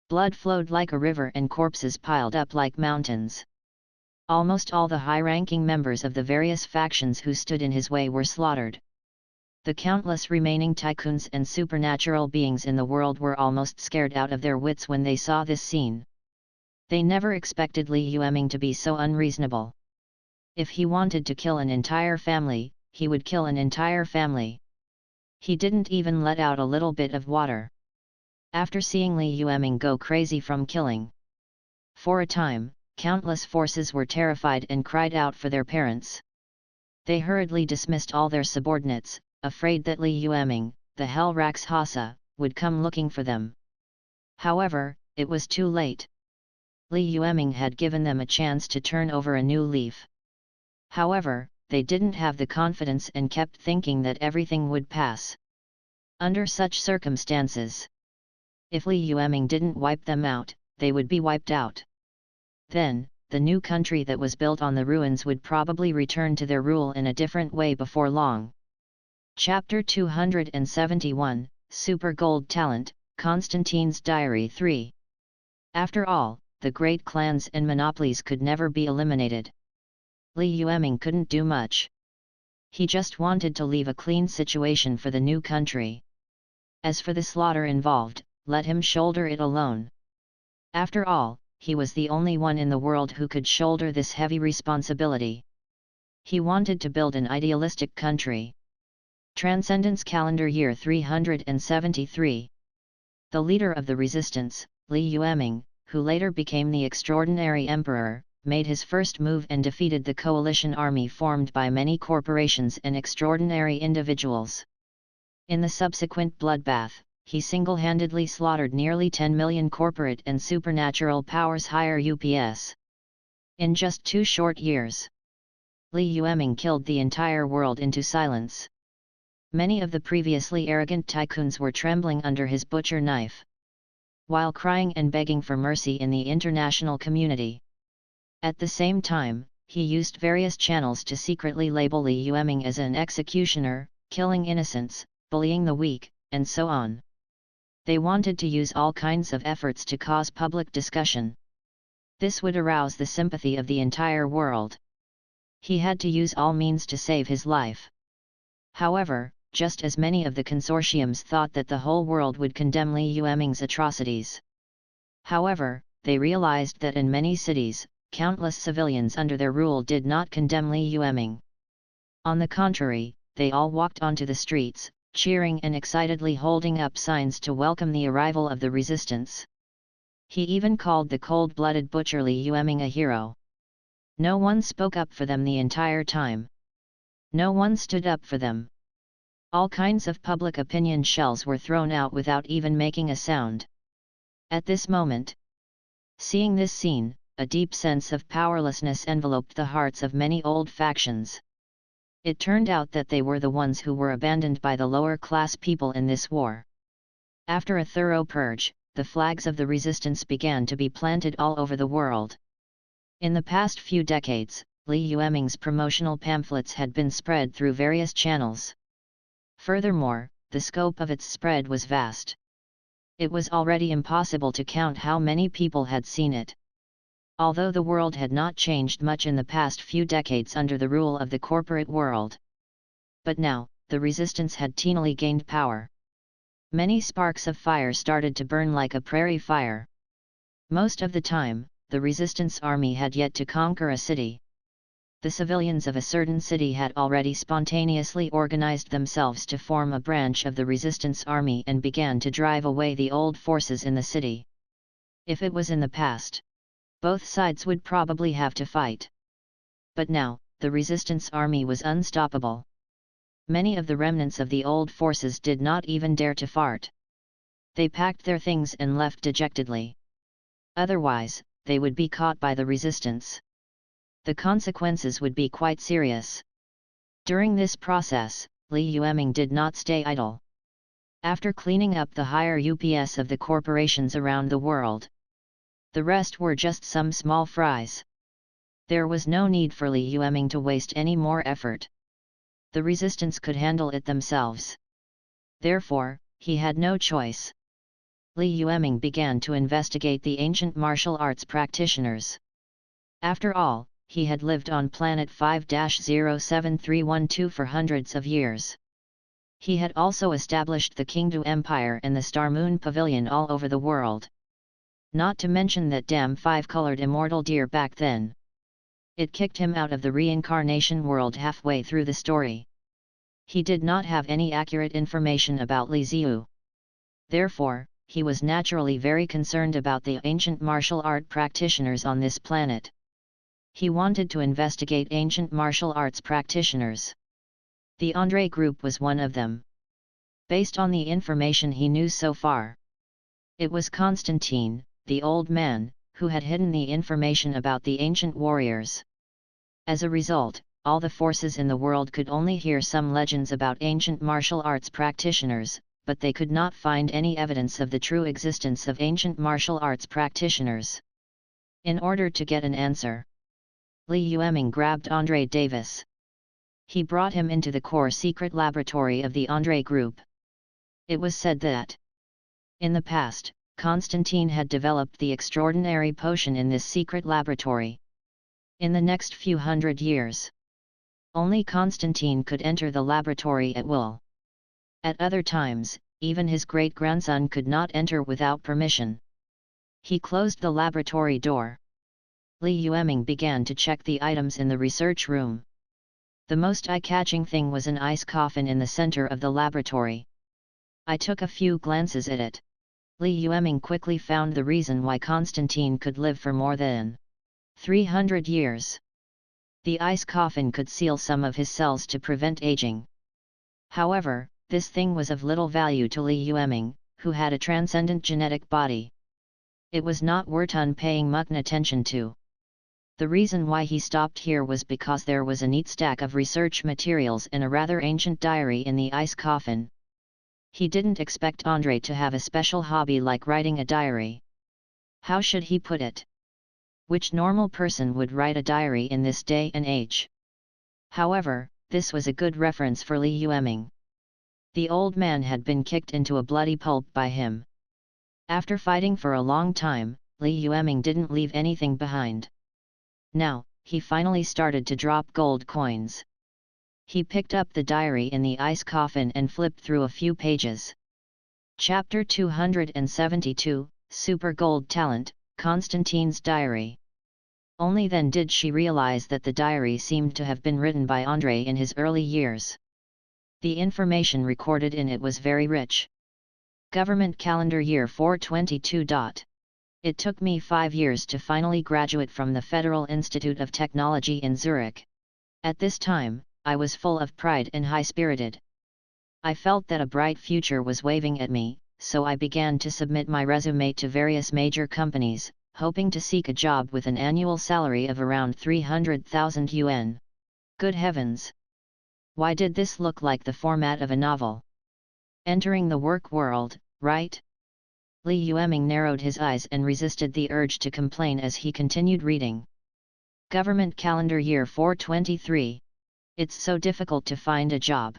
Blood flowed like a river and corpses piled up like mountains. Almost all the high-ranking members of the various factions who stood in his way were slaughtered. The countless remaining tycoons and supernatural beings in the world were almost scared out of their wits when they saw this scene. They never expected Li Yueming to be so unreasonable. If he wanted to kill an entire family, he would kill an entire family. He didn't even let out a little bit of water. After seeing Li Yueming go crazy from killing, for a time, countless forces were terrified and cried out for their parents. They hurriedly dismissed all their subordinates, afraid that Li Yueming, the Hell Rakshasa, would come looking for them. However, it was too late. Li Yueming had given them a chance to turn over a new leaf. However, they didn't have the confidence and kept thinking that everything would pass. Under such circumstances, if Li Yueming didn't wipe them out, they would be wiped out. Then, the new country that was built on the ruins would probably return to their rule in a different way before long. Chapter 271, Super Gold Talent, Constantine's Diary 3. After all, the great clans and monopolies could never be eliminated. Li Yueming couldn't do much. He just wanted to leave a clean situation for the new country. As for the slaughter involved, let him shoulder it alone. After all, he was the only one in the world who could shoulder this heavy responsibility. He wanted to build an idealistic country. Transcendence Calendar Year 373. The leader of the resistance, Li Yueming, who later became the extraordinary emperor, made his first move and defeated the coalition army formed by many corporations and extraordinary individuals. In the subsequent bloodbath, he single-handedly slaughtered nearly 10 million corporate and supernatural powers higher UPS. In just 2 short years, Li Yueming killed the entire world into silence. Many of the previously arrogant tycoons were trembling under his butcher knife, while crying and begging for mercy in the international community. At the same time, he used various channels to secretly label Li Yueming as an executioner, killing innocents, bullying the weak, and so on. They wanted to use all kinds of efforts to cause public discussion. This would arouse the sympathy of the entire world. He had to use all means to save his life. However, just as many of the consortiums thought that the whole world would condemn Li Yueming's atrocities. However, they realized that in many cities, countless civilians under their rule did not condemn Li Yueming. On the contrary, they all walked onto the streets, cheering and excitedly holding up signs to welcome the arrival of the resistance. He even called the cold-blooded butcher Li Yueming a hero. No one spoke up for them the entire time. No one stood up for them. All kinds of public opinion shells were thrown out without even making a sound. At this moment, seeing this scene, a deep sense of powerlessness enveloped the hearts of many old factions. It turned out that they were the ones who were abandoned by the lower-class people in this war. After a thorough purge, the flags of the resistance began to be planted all over the world. In the past few decades, Li Yueming's promotional pamphlets had been spread through various channels. Furthermore, the scope of its spread was vast. It was already impossible to count how many people had seen it. Although the world had not changed much in the past few decades under the rule of the corporate world. But now, the resistance had teenily gained power. Many sparks of fire started to burn like a prairie fire. Most of the time, the resistance army had yet to conquer a city. The civilians of a certain city had already spontaneously organized themselves to form a branch of the resistance army and began to drive away the old forces in the city. If it was in the past, both sides would probably have to fight. But now, the resistance army was unstoppable. Many of the remnants of the old forces did not even dare to fart. They packed their things and left dejectedly. Otherwise, they would be caught by the resistance. The consequences would be quite serious. During this process, Li Yueming did not stay idle. After cleaning up the higher UPS of the corporations around the world, the rest were just some small fries. There was no need for Li Yueming to waste any more effort. The resistance could handle it themselves. Therefore, he had no choice. Li Yueming began to investigate the ancient martial arts practitioners. After all, he had lived on planet 5-07312 for hundreds of years. He had also established the Qingdu Empire and the Star Moon Pavilion all over the world. Not to mention that damn 5-colored immortal deer back then. It kicked him out of the reincarnation world halfway through the story. He did not have any accurate information about Li Ziyu. Therefore, he was naturally very concerned about the ancient martial art practitioners on this planet. He wanted to investigate ancient martial arts practitioners. The Andre group was one of them. Based on the information he knew so far, it was Constantine, the old man, who had hidden the information about the ancient warriors. As a result, all the forces in the world could only hear some legends about ancient martial arts practitioners, but they could not find any evidence of the true existence of ancient martial arts practitioners. In order to get an answer, Li Yueming grabbed Andre Davis. He brought him into the core secret laboratory of the Andre group. It was said that, in the past, Constantine had developed the extraordinary potion in this secret laboratory. In the next few hundred years, only Constantine could enter the laboratory at will. At other times, even his great-grandson could not enter without permission. He closed the laboratory door. Li Yueming began to check the items in the research room. The most eye-catching thing was an ice coffin in the center of the laboratory. I took a few glances at it. Li Yueming quickly found the reason why Constantine could live for more than 300 years. The ice coffin could seal some of his cells to prevent aging. However, this thing was of little value to Li Yueming, who had a transcendent genetic body. It was not worth paying much attention to. The reason why he stopped here was because there was a neat stack of research materials and a rather ancient diary in the ice coffin. He didn't expect Andre to have a special hobby like writing a diary. How should he put it? Which normal person would write a diary in this day and age? However, this was a good reference for Li Yueming. The old man had been kicked into a bloody pulp by him. After fighting for a long time, Li Yueming didn't leave anything behind. Now, he finally started to drop gold coins. He picked up the diary in the ice coffin and flipped through a few pages. Chapter 272, Super Gold Talent, Constantine's Diary. Only then did she realize that the diary seemed to have been written by Andre in his early years. The information recorded in it was very rich. Government calendar year 422. It took me 5 years to finally graduate from the Federal Institute of Technology in Zurich. At this time, I was full of pride and high-spirited. I felt that a bright future was waving at me, so I began to submit my resume to various major companies, hoping to seek a job with an annual salary of around 300,000 yuan. Good heavens! Why did this look like the format of a novel? Entering the work world, right? Li Yueming narrowed his eyes and resisted the urge to complain as he continued reading. Government calendar year 423. It's so difficult to find a job.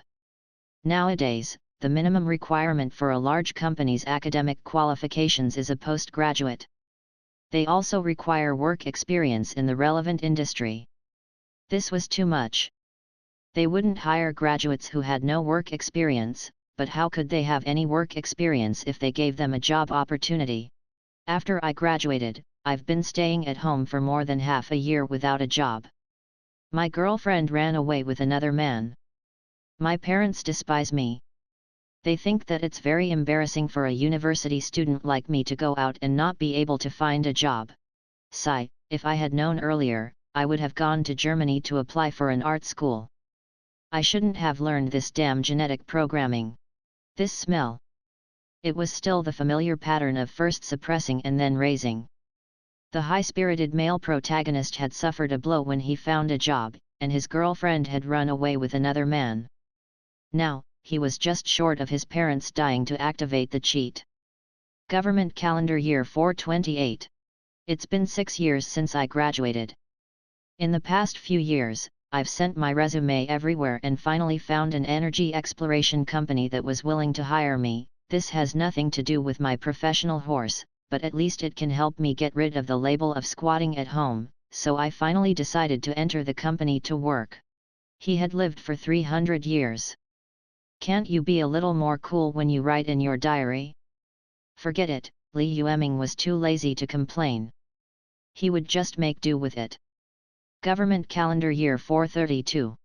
Nowadays, the minimum requirement for a large company's academic qualifications is a postgraduate. They also require work experience in the relevant industry. This was too much. They wouldn't hire graduates who had no work experience, but how could they have any work experience if they gave them a job opportunity? After I graduated, I've been staying at home for more than half a year without a job. My girlfriend ran away with another man. My parents despise me. They think that it's very embarrassing for a university student like me to go out and not be able to find a job. Sigh, if I had known earlier, I would have gone to Germany to apply for an art school. I shouldn't have learned this damn genetic programming. This smell. It was still the familiar pattern of first suppressing and then raising. The high-spirited male protagonist had suffered a blow when he found a job, and his girlfriend had run away with another man. Now, he was just short of his parents dying to activate the cheat. Government calendar year 428. It's been 6 years since I graduated. In the past few years, I've sent my resume everywhere and finally found an energy exploration company that was willing to hire me. This has nothing to do with my professional horse, but at least it can help me get rid of the label of squatting at home, so I finally decided to enter the company to work. He had lived for 300 years. Can't you be a little more cool when you write in your diary? Forget it, Li Yueming was too lazy to complain. He would just make do with it. Government Calendar Year 432.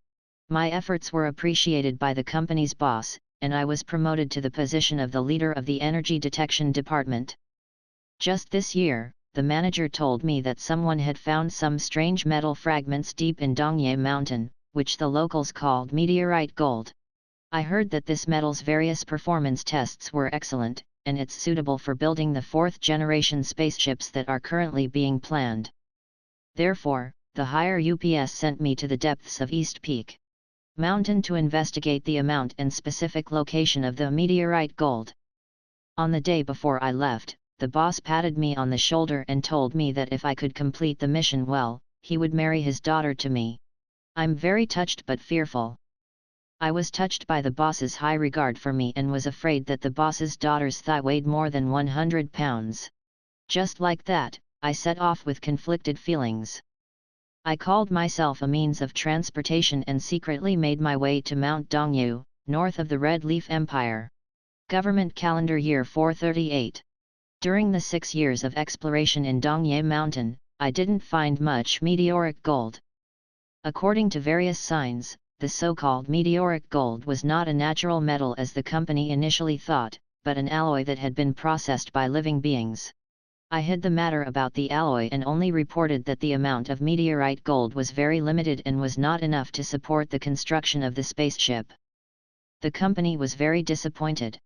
My efforts were appreciated by the company's boss, and I was promoted to the position of the leader of the Energy Detection Department. Just this year, the manager told me that someone had found some strange metal fragments deep in Dongye Mountain, which the locals called meteorite gold. I heard that this metal's various performance tests were excellent, and it's suitable for building the fourth-generation spaceships that are currently being planned. Therefore, the higher UPS sent me to the depths of East Peak Mountain to investigate the amount and specific location of the meteorite gold. On the day before I left, the boss patted me on the shoulder and told me that if I could complete the mission well, he would marry his daughter to me. I'm very touched but fearful. I was touched by the boss's high regard for me and was afraid that the boss's daughter's thigh weighed more than 100 pounds. Just like that, I set off with conflicted feelings. I called myself a means of transportation and secretly made my way to Mount Dongyu, north of the Red Leaf Empire. Government Calendar Year 438. During the 6 years of exploration in Dongye Mountain, I didn't find much meteoric gold. According to various signs, the so-called meteoric gold was not a natural metal as the company initially thought, but an alloy that had been processed by living beings. I hid the matter about the alloy and only reported that the amount of meteorite gold was very limited and was not enough to support the construction of the spaceship. The company was very disappointed.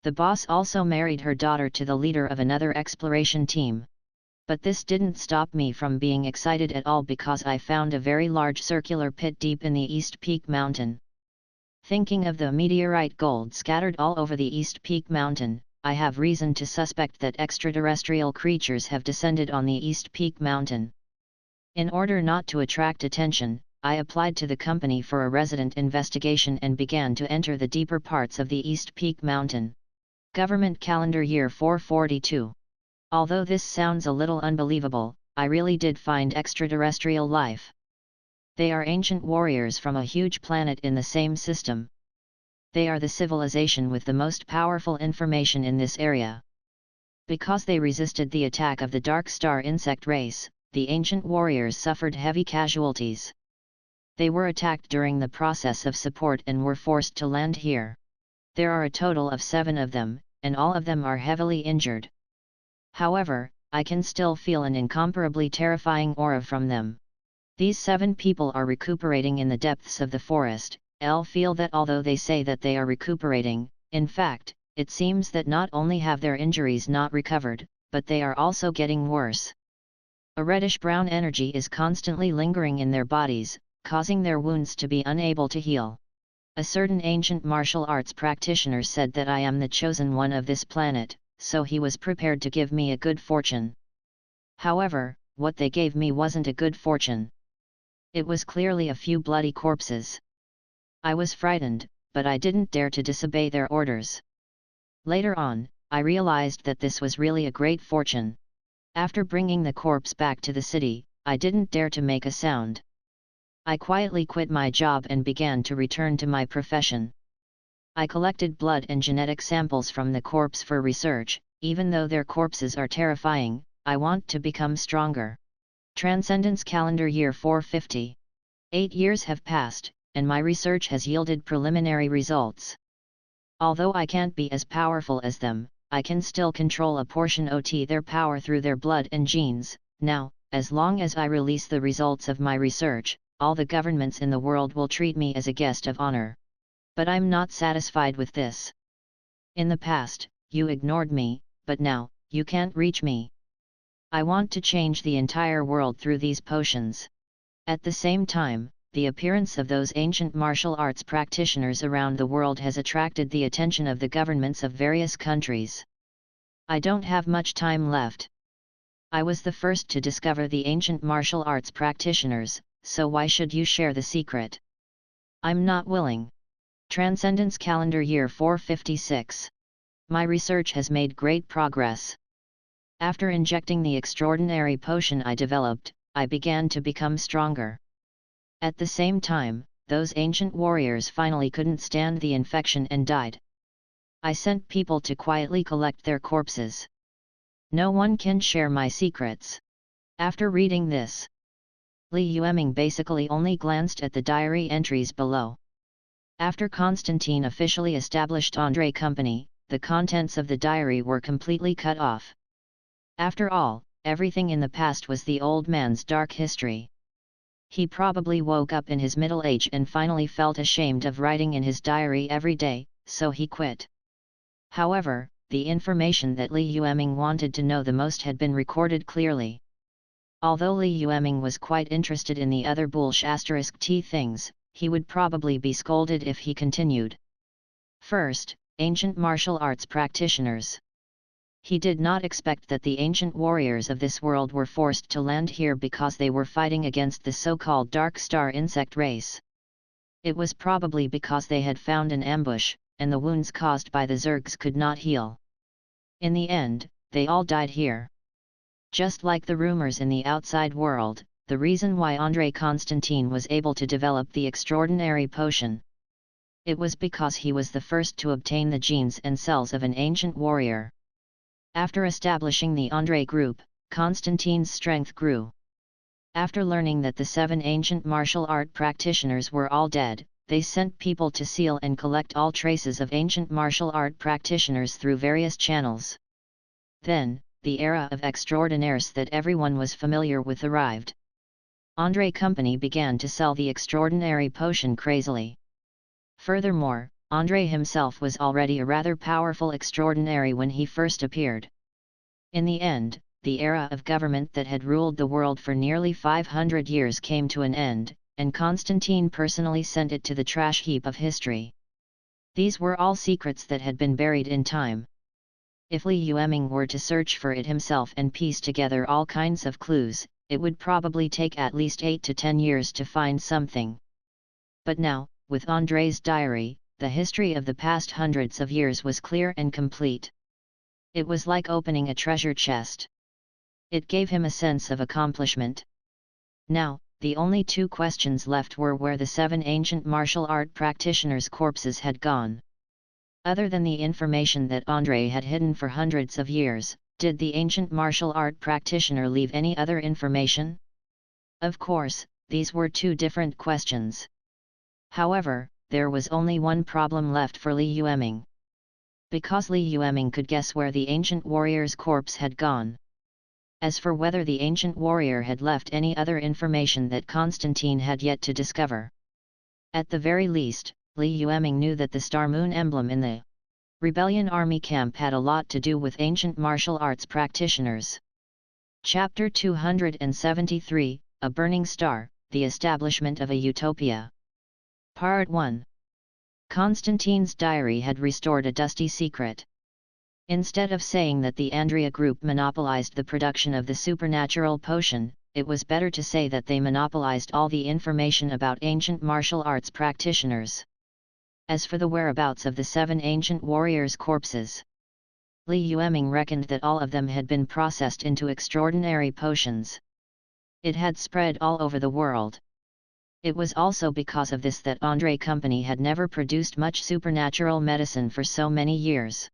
The boss also married her daughter to the leader of another exploration team. But this didn't stop me from being excited at all because I found a very large circular pit deep in the East Peak Mountain. Thinking of the meteorite gold scattered all over the East Peak Mountain, I have reason to suspect that extraterrestrial creatures have descended on the East Peak Mountain. In order not to attract attention, I applied to the company for a resident investigation and began to enter the deeper parts of the East Peak Mountain. Government Calendar Year 442. Although this sounds a little unbelievable, I really did find extraterrestrial life. They are ancient warriors from a huge planet in the same system. They are the civilization with the most powerful information in this area. Because they resisted the attack of the Dark Star insect race, the ancient warriors suffered heavy casualties. They were attacked during the process of support and were forced to land here. There are a total of 7 of them, and all of them are heavily injured. However, I can still feel an incomparably terrifying aura from them. These 7 people are recuperating in the depths of the forest. I'll feel that although they say that they are recuperating, in fact, it seems that not only have their injuries not recovered, but they are also getting worse. A reddish-brown energy is constantly lingering in their bodies, causing their wounds to be unable to heal. A certain ancient martial arts practitioner said that I am the chosen one of this planet, so he was prepared to give me a good fortune. However, what they gave me wasn't a good fortune. It was clearly a few bloody corpses. I was frightened, but I didn't dare to disobey their orders. Later on, I realized that this was really a great fortune. After bringing the corpse back to the city, I didn't dare to make a sound. I quietly quit my job and began to return to my profession. I collected blood and genetic samples from the corpse for research. Even though their corpses are terrifying, I want to become stronger. Transcendence Calendar Year 450. 8 years have passed, and my research has yielded preliminary results. Although I can't be as powerful as them, I can still control a portion of their power through their blood and genes. Now, as long as I release the results of my research, all the governments in the world will treat me as a guest of honor. But I'm not satisfied with this. In the past, you ignored me, but now, you can't reach me. I want to change the entire world through these potions. At the same time, the appearance of those ancient martial arts practitioners around the world has attracted the attention of the governments of various countries. I don't have much time left. I was the first to discover the ancient martial arts practitioners, so why should you share the secret? I'm not willing. Transcendence Calendar Year 456. My research has made great progress. After injecting the extraordinary potion I developed, I began to become stronger. At the same time, those ancient warriors finally couldn't stand the infection and died. I sent people to quietly collect their corpses. No one can share my secrets. After reading this, Li Yueming basically only glanced at the diary entries below. After Constantine officially established Andre Company, the contents of the diary were completely cut off. After all, everything in the past was the old man's dark history. He probably woke up in his middle age and finally felt ashamed of writing in his diary every day, so he quit. However, the information that Li Yueming wanted to know the most had been recorded clearly. Although Li Yueming was quite interested in the other *T things, he would probably be scolded if he continued. First, ancient martial arts practitioners. He did not expect that the ancient warriors of this world were forced to land here because they were fighting against the so-called Dark Star insect race. It was probably because they had found an ambush, and the wounds caused by the Zergs could not heal. In the end, they all died here. Just like the rumors in the outside world, the reason why Andre Constantine was able to develop the extraordinary potion. It was because he was the first to obtain the genes and cells of an ancient warrior. After establishing the Andre group, Constantine's strength grew. After learning that the 7 ancient martial art practitioners were all dead, they sent people to seal and collect all traces of ancient martial art practitioners through various channels. Then, the era of extraordinaires that everyone was familiar with arrived. Andre Company began to sell the extraordinary potion crazily. Furthermore, Andre himself was already a rather powerful extraordinary when he first appeared. In the end, the era of government that had ruled the world for nearly 500 years came to an end, and Constantine personally sent it to the trash heap of history. These were all secrets that had been buried in time. If Li Yueming were to search for it himself and piece together all kinds of clues, it would probably take at least 8 to 10 years to find something. But now, with Andre's diary, the history of the past hundreds of years was clear and complete. It was like opening a treasure chest. It gave him a sense of accomplishment. Now, the only 2 questions left were where the 7 ancient martial art practitioners' corpses had gone. Other than the information that Andre had hidden for hundreds of years, did the ancient martial art practitioner leave any other information? Of course, these were 2 different questions. However, there was only one problem left for Li Yueming. Because Li Yueming could guess where the ancient warrior's corpse had gone. As for whether the ancient warrior had left any other information that Constantine had yet to discover. At the very least, Li Yueming knew that the star moon emblem in the rebellion army camp had a lot to do with ancient martial arts practitioners. Chapter 273, A Burning Star, The Establishment of a Utopia. Part 1. Constantine's diary had restored a dusty secret. Instead of saying that the Andrea group monopolized the production of the supernatural potion, it was better to say that they monopolized all the information about ancient martial arts practitioners. As for the whereabouts of the 7 ancient warriors' corpses, Li Yueming reckoned that all of them had been processed into extraordinary potions. It had spread all over the world. It was also because of this that Andre Company had never produced much supernatural medicine for so many years.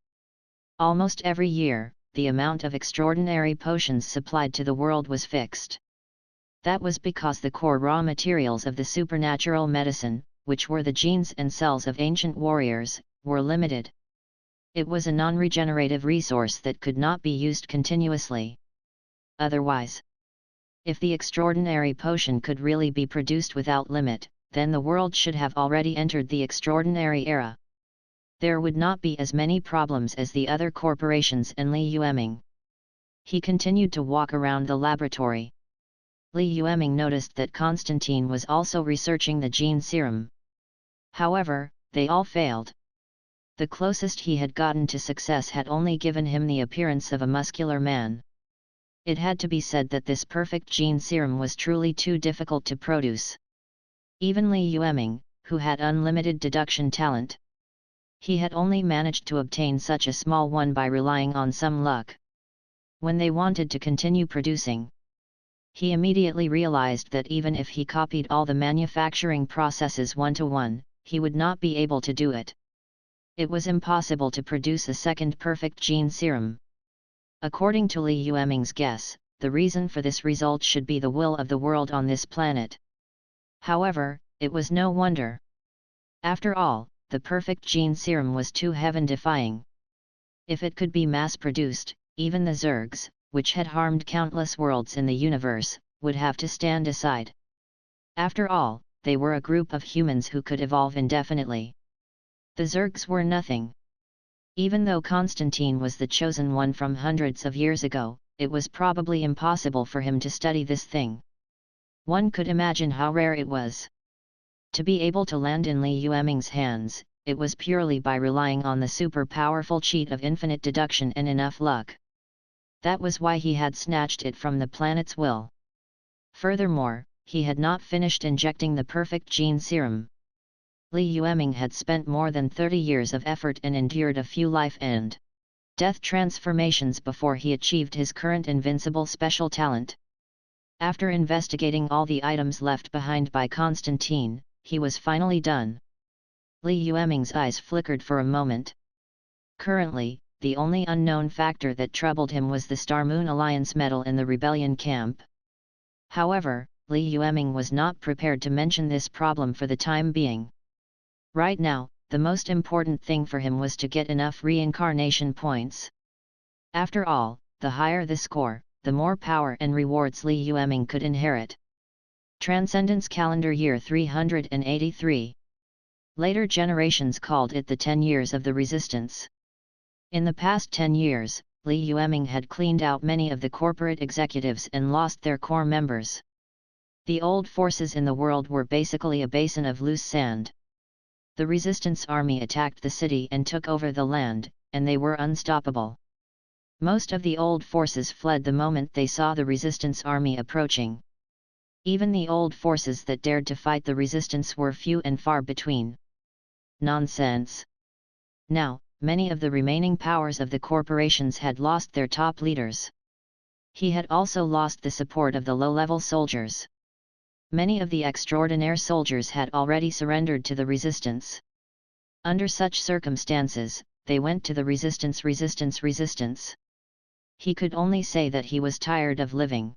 Almost every year, the amount of extraordinary potions supplied to the world was fixed. That was because the core raw materials of the supernatural medicine, which were the genes and cells of ancient warriors, were limited. It was a non-regenerative resource that could not be used continuously. Otherwise, if the extraordinary potion could really be produced without limit, then the world should have already entered the extraordinary era. There would not be as many problems as the other corporations and Li Yueming. He continued to walk around the laboratory. Li Yueming noticed that Constantine was also researching the gene serum. However, they all failed. The closest he had gotten to success had only given him the appearance of a muscular man. It had to be said that this perfect gene serum was truly too difficult to produce. Even Li Yueming, who had unlimited deduction talent, he had only managed to obtain such a small one by relying on some luck. When they wanted to continue producing, he immediately realized that even if he copied all the manufacturing processes one-to-one, he would not be able to do it. It was impossible to produce a second perfect gene serum. According to Li Yueming's guess, the reason for this result should be the will of the world on this planet. However, it was no wonder. After all, the perfect gene serum was too heaven-defying. If it could be mass-produced, even the Zergs, which had harmed countless worlds in the universe, would have to stand aside. After all, they were a group of humans who could evolve indefinitely. The Zergs were nothing. Even though Constantine was the chosen one from hundreds of years ago, it was probably impossible for him to study this thing. One could imagine how rare it was. To be able to land in Li Yueming's hands, it was purely by relying on the super-powerful cheat of infinite deduction and enough luck. That was why he had snatched it from the planet's will. Furthermore, he had not finished injecting the perfect gene serum. Li Yueming had spent more than 30 years of effort and endured a few life and death transformations before he achieved his current invincible special talent. After investigating all the items left behind by Constantine, he was finally done. Li Yueming's eyes flickered for a moment. Currently, the only unknown factor that troubled him was the Star-Moon Alliance medal in the rebellion camp. However, Li Yueming was not prepared to mention this problem for the time being. Right now, the most important thing for him was to get enough reincarnation points. After all, the higher the score, the more power and rewards Li Yueming could inherit. Transcendence Calendar Year 383. Later generations called it the 10 Years of the Resistance. In the past 10 years, Li Yueming had cleaned out many of the corporate executives and lost their core members. The old forces in the world were basically a basin of loose sand. The resistance army attacked the city and took over the land, and they were unstoppable. Most of the old forces fled the moment they saw the resistance army approaching. Even the old forces that dared to fight the resistance were few and far between. Nonsense. Now, many of the remaining powers of the corporations had lost their top leaders. He had also lost the support of the low-level soldiers. Many of the extraordinaire soldiers had already surrendered to the resistance. Under such circumstances, they went to the resistance. He could only say that he was tired of living.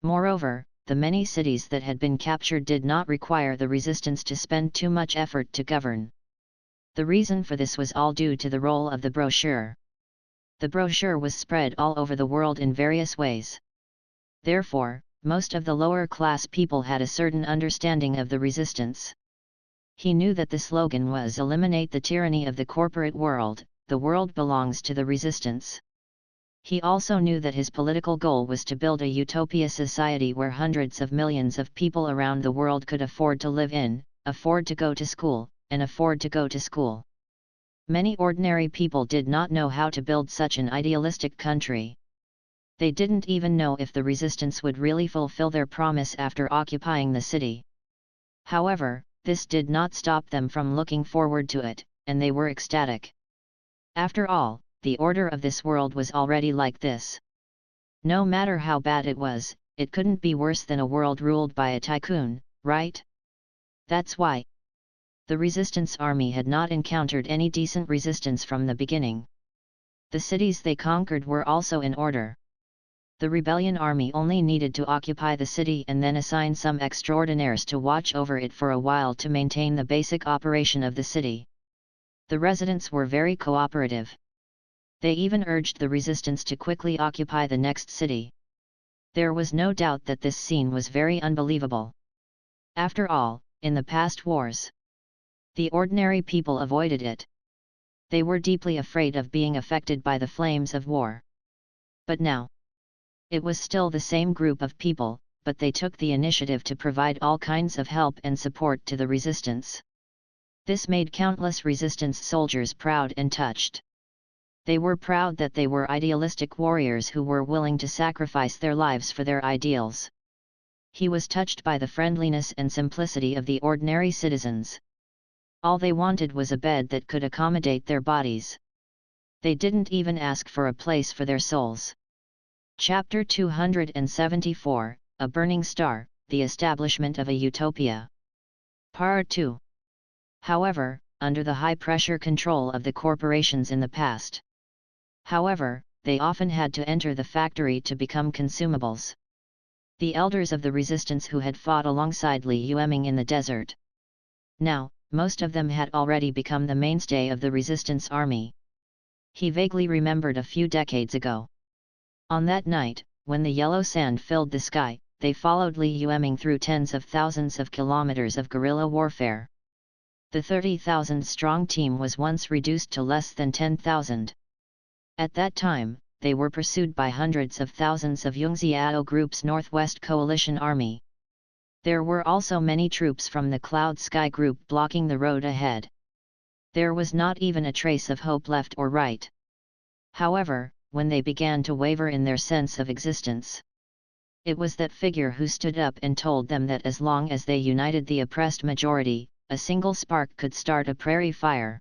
Moreover, the many cities that had been captured did not require the resistance to spend too much effort to govern. The reason for this was all due to the role of the brochure. The brochure was spread all over the world in various ways. Therefore, most of the lower-class people had a certain understanding of the resistance. He knew that the slogan was "Eliminate the tyranny of the corporate world, the world belongs to the resistance." He also knew that his political goal was to build a utopia society where hundreds of millions of people around the world could afford to live in, afford to go to school, and afford to go to school. Many ordinary people did not know how to build such an idealistic country. They didn't even know if the resistance would really fulfill their promise after occupying the city. However, this did not stop them from looking forward to it, and they were ecstatic. After all, the order of this world was already like this. No matter how bad it was, it couldn't be worse than a world ruled by a tycoon, right? That's why the resistance army had not encountered any decent resistance from the beginning. The cities they conquered were also in order. The rebellion army only needed to occupy the city and then assign some extraordinaires to watch over it for a while to maintain the basic operation of the city. The residents were very cooperative. They even urged the resistance to quickly occupy the next city. There was no doubt that this scene was very unbelievable. After all, in the past wars, the ordinary people avoided it. They were deeply afraid of being affected by the flames of war. But now, it was still the same group of people, but they took the initiative to provide all kinds of help and support to the resistance. This made countless resistance soldiers proud and touched. They were proud that they were idealistic warriors who were willing to sacrifice their lives for their ideals. He was touched by the friendliness and simplicity of the ordinary citizens. All they wanted was a bed that could accommodate their bodies. They didn't even ask for a place for their souls. Chapter 274, A Burning Star, The Establishment of a Utopia. Part 2. However, under the high-pressure control of the corporations in the past. they often had to enter the factory to become consumables. The elders of the resistance who had fought alongside Li Yueming in the desert. Now, most of them had already become the mainstay of the resistance army. He vaguely remembered a few decades ago. On that night, when the yellow sand filled the sky, they followed Li Yueming through tens of thousands of kilometers of guerrilla warfare. The 30,000-strong team was once reduced to less than 10,000. At that time, they were pursued by hundreds of thousands of Yungziao Group's Northwest Coalition Army. There were also many troops from the Cloud Sky Group blocking the road ahead. There was not even a trace of hope left or right. However, when they began to waver in their sense of existence, it was that figure who stood up and told them that as long as they united the oppressed majority, a single spark could start a prairie fire.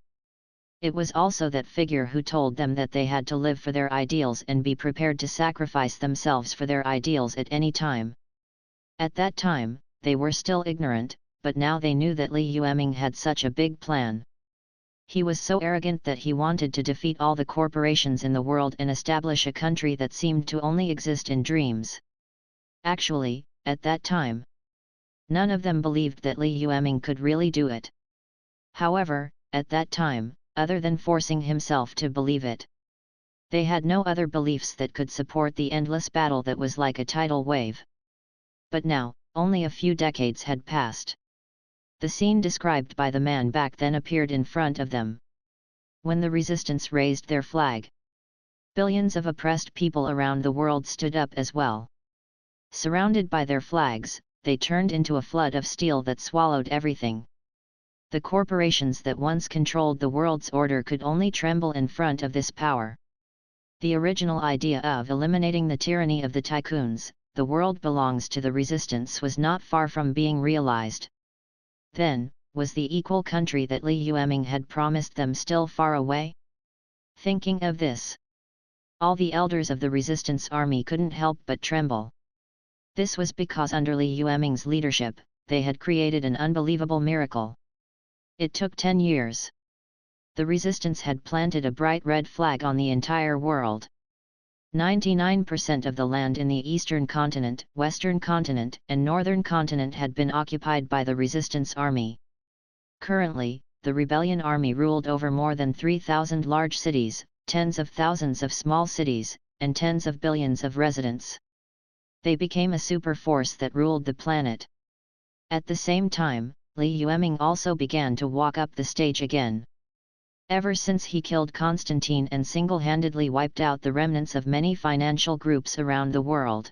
It was also that figure who told them that they had to live for their ideals and be prepared to sacrifice themselves for their ideals at any time. At that time, they were still ignorant, but now they knew that Li Yueming had such a big plan. He was so arrogant that he wanted to defeat all the corporations in the world and establish a country that seemed to only exist in dreams. Actually, at that time, none of them believed that Li Yueming could really do it. However, at that time, other than forcing himself to believe it, they had no other beliefs that could support the endless battle that was like a tidal wave. But now, only a few decades had passed. The scene described by the man back then appeared in front of them. When the resistance raised their flag, billions of oppressed people around the world stood up as well. Surrounded by their flags, they turned into a flood of steel that swallowed everything. The corporations that once controlled the world's order could only tremble in front of this power. The original idea of eliminating the tyranny of the tycoons, the world belongs to the resistance, was not far from being realized. Then, was the equal country that Li Yueming had promised them still far away? Thinking of this, all the elders of the resistance army couldn't help but tremble. This was because under Li Yueming's leadership, they had created an unbelievable miracle. It took 10 years. The resistance had planted a bright red flag on the entire world. 99% of the land in the eastern continent, western continent, and northern continent had been occupied by the resistance army. Currently, the rebellion army ruled over more than 3,000 large cities, tens of thousands of small cities, and tens of billions of residents. They became a super force that ruled the planet. At the same time, Li Yueming also began to walk up the stage again. Ever since he killed Constantine and single-handedly wiped out the remnants of many financial groups around the world,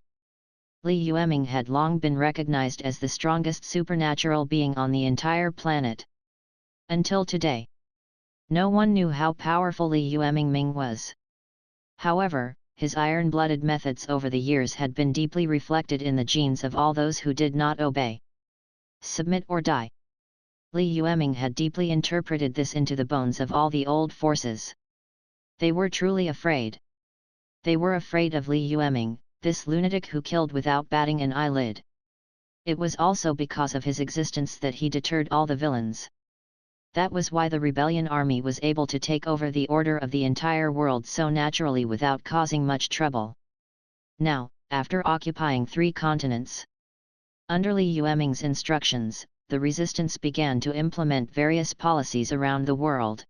Li Yueming had long been recognized as the strongest supernatural being on the entire planet. Until today, no one knew how powerful Li Yueming was. However, his iron-blooded methods over the years had been deeply reflected in the genes of all those who did not obey. Submit or die. Li Yueming had deeply interpreted this into the bones of all the old forces. They were truly afraid. They were afraid of Li Yueming, this lunatic who killed without batting an eyelid. It was also because of his existence that he deterred all the villains. That was why the rebellion army was able to take over the order of the entire world so naturally without causing much trouble. Now, after occupying 3 continents, under Li Yueming's instructions, the resistance began to implement various policies around the world.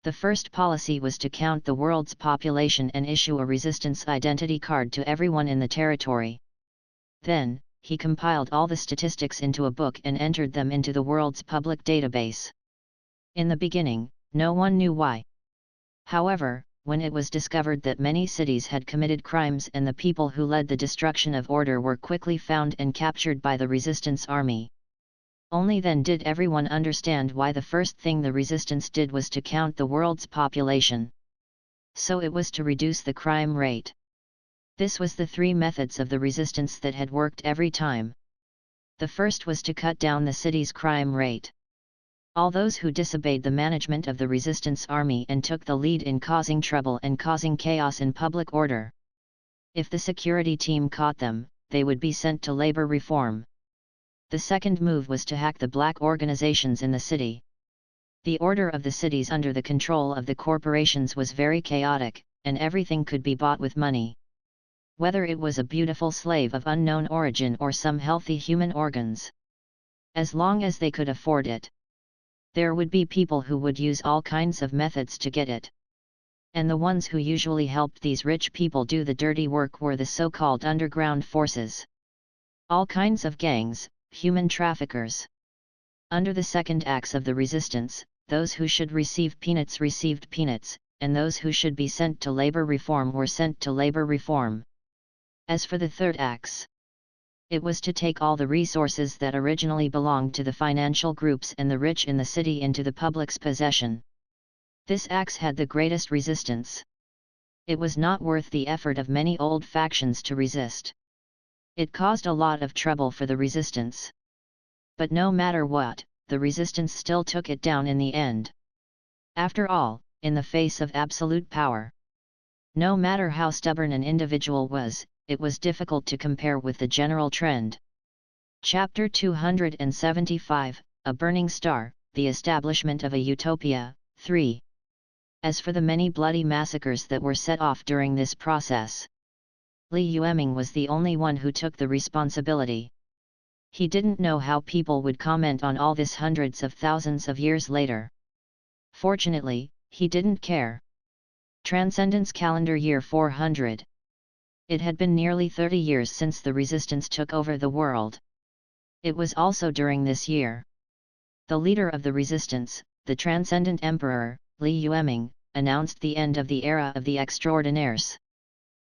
The first policy was to count the world's population and issue a resistance identity card to everyone in the territory. Then, he compiled all the statistics into a book and entered them into the world's public database. In the beginning, no one knew why. However, when it was discovered that many cities had committed crimes and the people who led the destruction of order were quickly found and captured by the resistance army, only then did everyone understand why the first thing the resistance did was to count the world's population. So it was to reduce the crime rate. This was the 3 methods of the resistance that had worked every time. The first was to cut down the city's crime rate. All those who disobeyed the management of the resistance army and took the lead in causing trouble and causing chaos in public order. If the security team caught them, they would be sent to labor reform. The second move was to hack the black organizations in the city. The order of the cities under the control of the corporations was very chaotic, and everything could be bought with money. Whether it was a beautiful slave of unknown origin or some healthy human organs. As long as they could afford it. There would be people who would use all kinds of methods to get it. And the ones who usually helped these rich people do the dirty work were the so-called underground forces. All kinds of gangs, human traffickers. Under the second acts of the resistance, those who should receive peanuts received peanuts, and those who should be sent to labor reform were sent to labor reform. As for the third acts, it was to take all the resources that originally belonged to the financial groups and the rich in the city into the public's possession. This axe had the greatest resistance. It was not worth the effort of many old factions to resist. It caused a lot of trouble for the resistance. But no matter what, the resistance still took it down in the end. After all, in the face of absolute power, no matter how stubborn an individual was, it was difficult to compare with the general trend. Chapter 275, A Burning Star, The Establishment of a Utopia, 3. As for the many bloody massacres that were set off during this process, Li Yueming was the only one who took the responsibility. He didn't know how people would comment on all this hundreds of thousands of years later. Fortunately, he didn't care. Transcendence Calendar Year 400. It had been nearly 30 years since the resistance took over the world. It was also during this year. The leader of the resistance, the Transcendent Emperor, Li Yueming, announced the end of the era of the extraordinaires.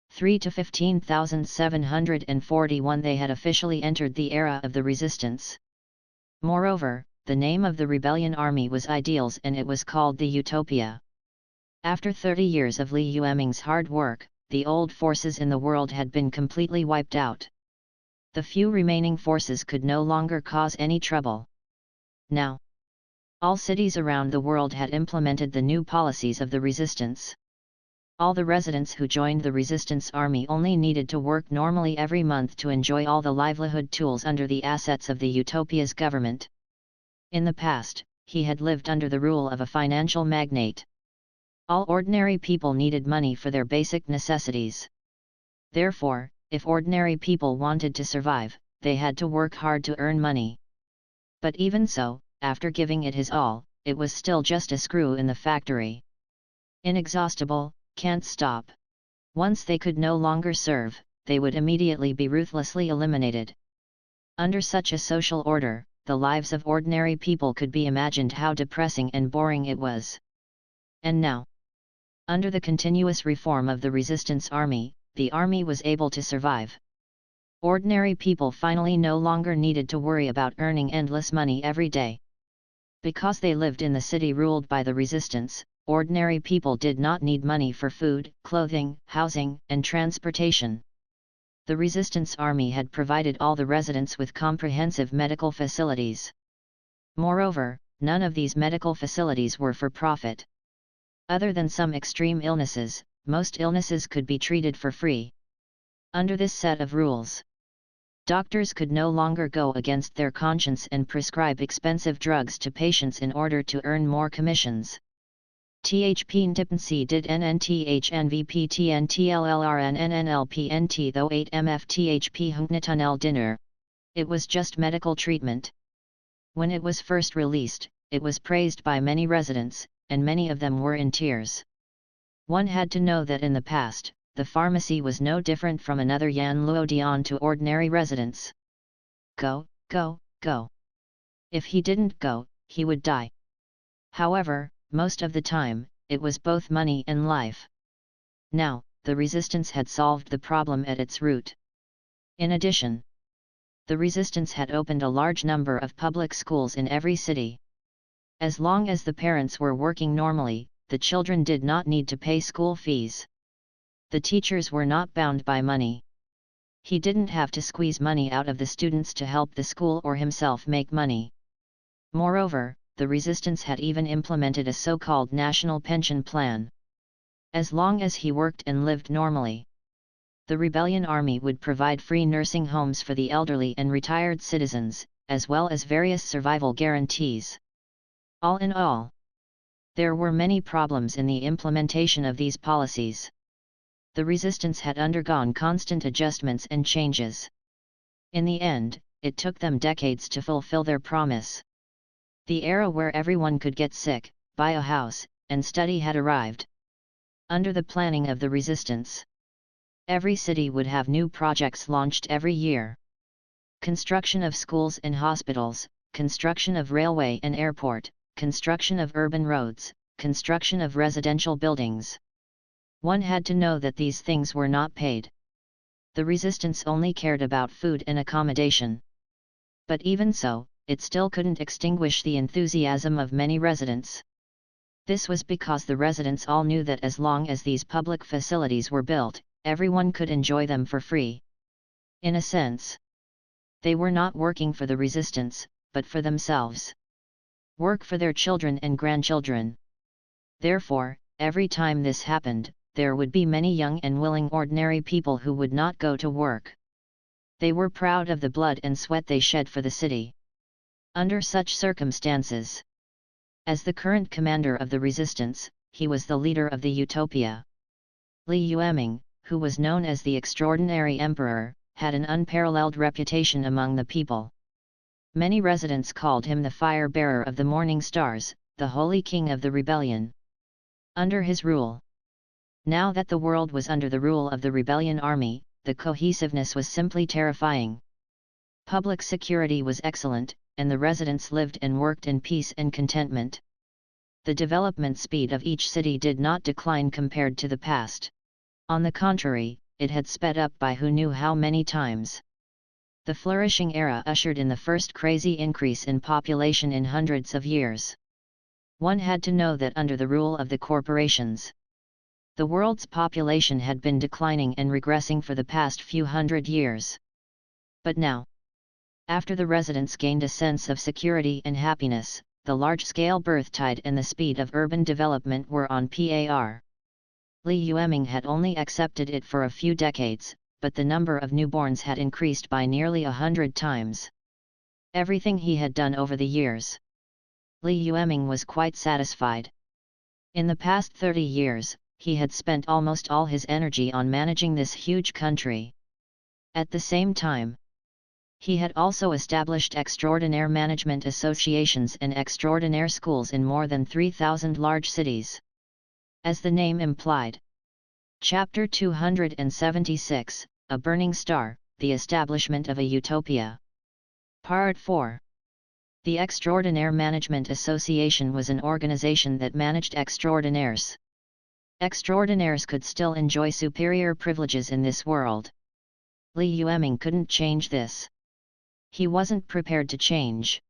3 to 15,741 they had officially entered the era of the resistance. Moreover, the name of the rebellion army was Ideals and it was called the Utopia. After 30 years of Li Yueming's hard work, the old forces in the world had been completely wiped out. The few remaining forces could no longer cause any trouble. Now, all cities around the world had implemented the new policies of the resistance. All the residents who joined the resistance army only needed to work normally every month to enjoy all the livelihood tools under the assets of the Utopia's government. In the past, he had lived under the rule of a financial magnate. All ordinary people needed money for their basic necessities. Therefore, if ordinary people wanted to survive, they had to work hard to earn money. But even so, after giving it his all, it was still just a screw in the factory. Inexhaustible, can't stop. Once they could no longer serve, they would immediately be ruthlessly eliminated. Under such a social order, the lives of ordinary people could be imagined how depressing and boring it was. And now, under the continuous reform of the resistance army, the army was able to survive. Ordinary people finally no longer needed to worry about earning endless money every day. Because they lived in the city ruled by the resistance, ordinary people did not need money for food, clothing, housing, and transportation. The resistance army had provided all the residents with comprehensive medical facilities. Moreover, none of these medical facilities were for profit. Other than some extreme illnesses, most illnesses could be treated for free. Under this set of rules, doctors could no longer go against their conscience and prescribe expensive drugs to patients in order to earn more commissions. THP Ntipensi did NNTHNVP TNTLLRNNNLPNT though 8 MFTHP Hunknatunel dinner. It was just medical treatment. When it was first released, it was praised by many residents, and many of them were in tears. One had to know that in the past, the pharmacy was no different from another Yan Luo Dian to ordinary residents. Go, go, go. If he didn't go, he would die. However, most of the time, it was both money and life. Now, the resistance had solved the problem at its root. In addition, the resistance had opened a large number of public schools in every city. As long as the parents were working normally, the children did not need to pay school fees. The teachers were not bound by money. He didn't have to squeeze money out of the students to help the school or himself make money. Moreover, the resistance had even implemented a so-called national pension plan. As long as he worked and lived normally, the rebellion army would provide free nursing homes for the elderly and retired citizens, as well as various survival guarantees. All in all, there were many problems in the implementation of these policies. the resistance had undergone constant adjustments and changes. In the end, it took them decades to fulfill their promise. The era where everyone could get sick, buy a house, and study had arrived. Under the planning of the resistance, every city would have new projects launched every year. Construction of schools and hospitals, construction of railway and airport, construction of urban roads, construction of residential buildings. One had to know that these things were not paid. The resistance only cared about food and accommodation. But even so, it still couldn't extinguish the enthusiasm of many residents. This was because the residents all knew that as long as these public facilities were built, everyone could enjoy them for free. In a sense, they were not working for the resistance, but for themselves. Work for their children and grandchildren. Therefore, every time this happened, there would be many young and willing ordinary people who would not go to work. They were proud of the blood and sweat they shed for the city. Under such circumstances, as the current commander of the resistance, he was the leader of the utopia. Li Yueming, who was known as the Extraordinary Emperor, had an unparalleled reputation among the people. Many residents called him the fire-bearer of the morning stars, the holy king of the rebellion. Under his rule, now that the world was under the rule of the rebellion army, the cohesiveness was simply terrifying. Public security was excellent, and the residents lived and worked in peace and contentment. The development speed of each city did not decline compared to the past. On the contrary, it had sped up by who knew how many times. The flourishing era ushered in the first crazy increase in population in hundreds of years. One had to know that under the rule of the corporations, the world's population had been declining and regressing for the past few hundred years. But now, after the residents gained a sense of security and happiness, the large-scale birth tide and the speed of urban development were on par. Li Yueming had only accepted it for a few decades, but the number of newborns had increased by nearly 100 times. Everything he had done over the years, Li Yueming was quite satisfied. In the past 30 years, he had spent almost all his energy on managing this huge country. At the same time, he had also established extraordinaire management associations and extraordinaire schools in more than 3,000 large cities. As the name implied. Chapter 276, A Burning Star, The Establishment of a Utopia. Part 4. The Extraordinaire Management Association was an organization that managed extraordinaires. Extraordinaires could still enjoy superior privileges in this world. Li Yueming couldn't change this. He wasn't prepared to change.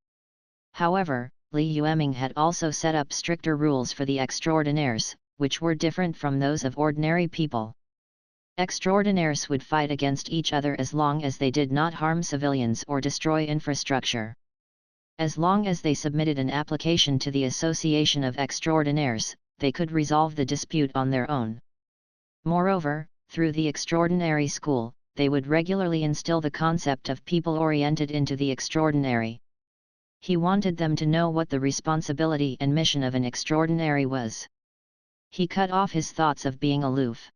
However, Li Yueming had also set up stricter rules for the extraordinaires, which were different from those of ordinary people. Extraordinaires would fight against each other as long as they did not harm civilians or destroy infrastructure. As long as they submitted an application to the Association of Extraordinaires, they could resolve the dispute on their own. Moreover, through the Extraordinary School, they would regularly instill the concept of people-oriented into the extraordinary. He wanted them to know what the responsibility and mission of an extraordinary was. He cut off his thoughts of being aloof.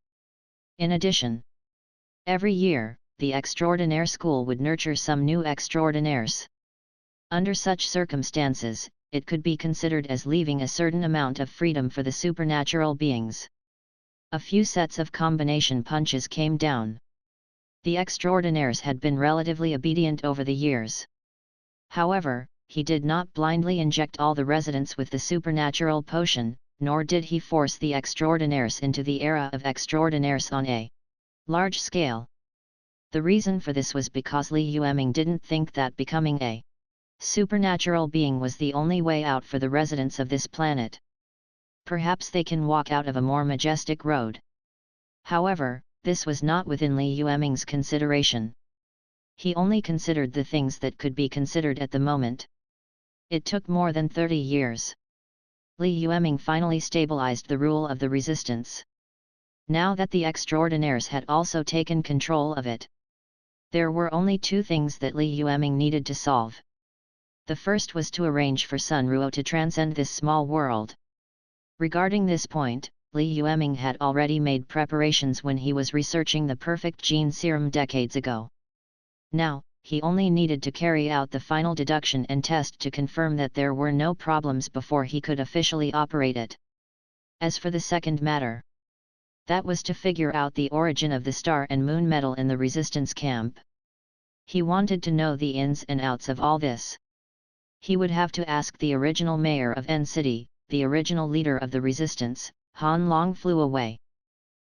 In addition, every year, the Extraordinaire School would nurture some new extraordinaires. Under such circumstances, it could be considered as leaving a certain amount of freedom for the supernatural beings. A few sets of combination punches came down. The extraordinaires had been relatively obedient over the years. However, he did not blindly inject all the residents with the supernatural potion, nor did he force the extraordinaires into the era of extraordinaires on a large scale. The reason for this was because Li Yueming didn't think that becoming a supernatural being was the only way out for the residents of this planet. Perhaps they can walk out of a more majestic road. However, this was not within Li Yueming's consideration. He only considered the things that could be considered at the moment. It took more than 30 years. Li Yueming finally stabilized the rule of the resistance. Now that the extraordinaires had also taken control of it, there were only two things that Li Yueming needed to solve. The first was to arrange for Sun Ruo to transcend this small world. Regarding this point, Li Yueming had already made preparations when he was researching the perfect gene serum decades ago. Now, he only needed to carry out the final deduction and test to confirm that there were no problems before he could officially operate it. As for the second matter, that was to figure out the origin of the star and moon metal in the resistance camp. He wanted to know the ins and outs of all this. He would have to ask the original mayor of N City, the original leader of the resistance. Han Long flew away.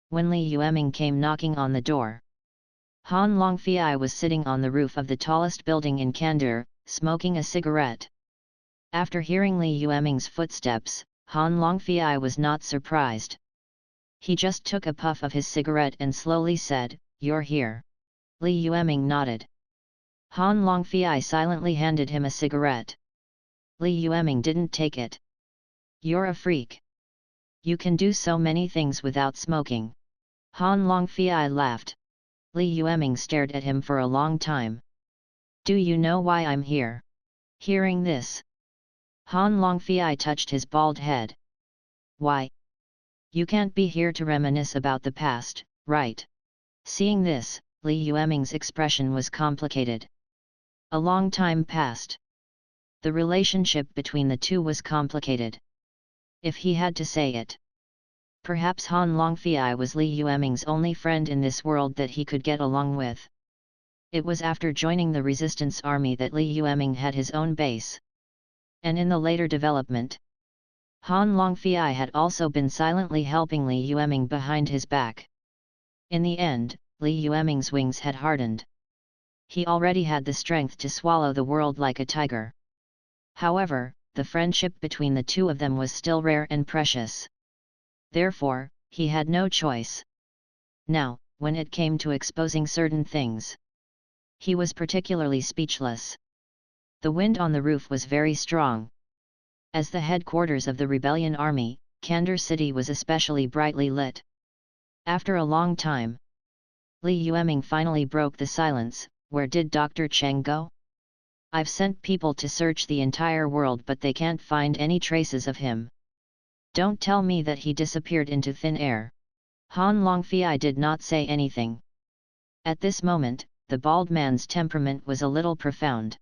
When Li Yueming came knocking on the door, Han Longfei was sitting on the roof of the tallest building in Kandar, smoking a cigarette. After hearing Li Yueming's footsteps, Han Longfei was not surprised. He just took a puff of his cigarette and slowly said, "You're here." Li Yueming nodded. Han Longfei silently handed him a cigarette. Li Yueming didn't take it. "You're a freak. You can do so many things without smoking." Han Longfei laughed. Li Yueming stared at him for a long time. "Do you know why I'm here?" Hearing this, Han Longfei touched his bald head. "Why? You can't be here to reminisce about the past, right?" Seeing this, Li Yueming's expression was complicated. A long time passed. The relationship between the two was complicated. If he had to say it, perhaps Han Longfei was Li Yueming's only friend in this world that he could get along with. It was after joining the resistance army that Li Yueming had his own base. And in the later development, Han Longfei had also been silently helping Li Yueming behind his back. In the end, Li Yueming's wings had hardened. He already had the strength to swallow the world like a tiger. However, the friendship between the two of them was still rare and precious. Therefore, he had no choice. Now, when it came to exposing certain things, he was particularly speechless. The wind on the roof was very strong. As the headquarters of the rebellion army, Kandar City was especially brightly lit. After a long time, Li Yueming finally broke the silence. "Where did Dr. Cheng go? I've sent people to search the entire world but they can't find any traces of him. Don't tell me that he disappeared into thin air." Han Longfei did not say anything. At this moment, the bald man's temperament was a little profound.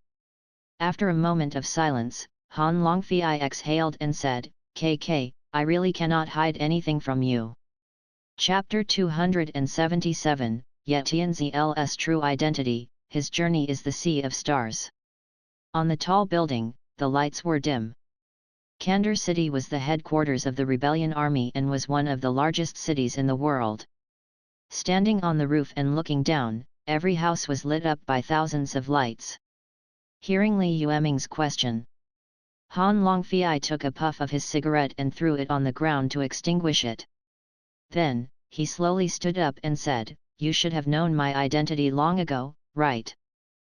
After a moment of silence, Han Longfei exhaled and said, "KK, I really cannot hide anything from you." Chapter 277, Ye Tianzi's true identity, his journey is the sea of stars. On the tall building, the lights were dim. Kandar City was the headquarters of the rebellion army and was one of the largest cities in the world. Standing on the roof and looking down, every house was lit up by thousands of lights. Hearing Li Yueming's question, Han Longfei took a puff of his cigarette and threw it on the ground to extinguish it. Then, he slowly stood up and said, "You should have known my identity long ago, right?"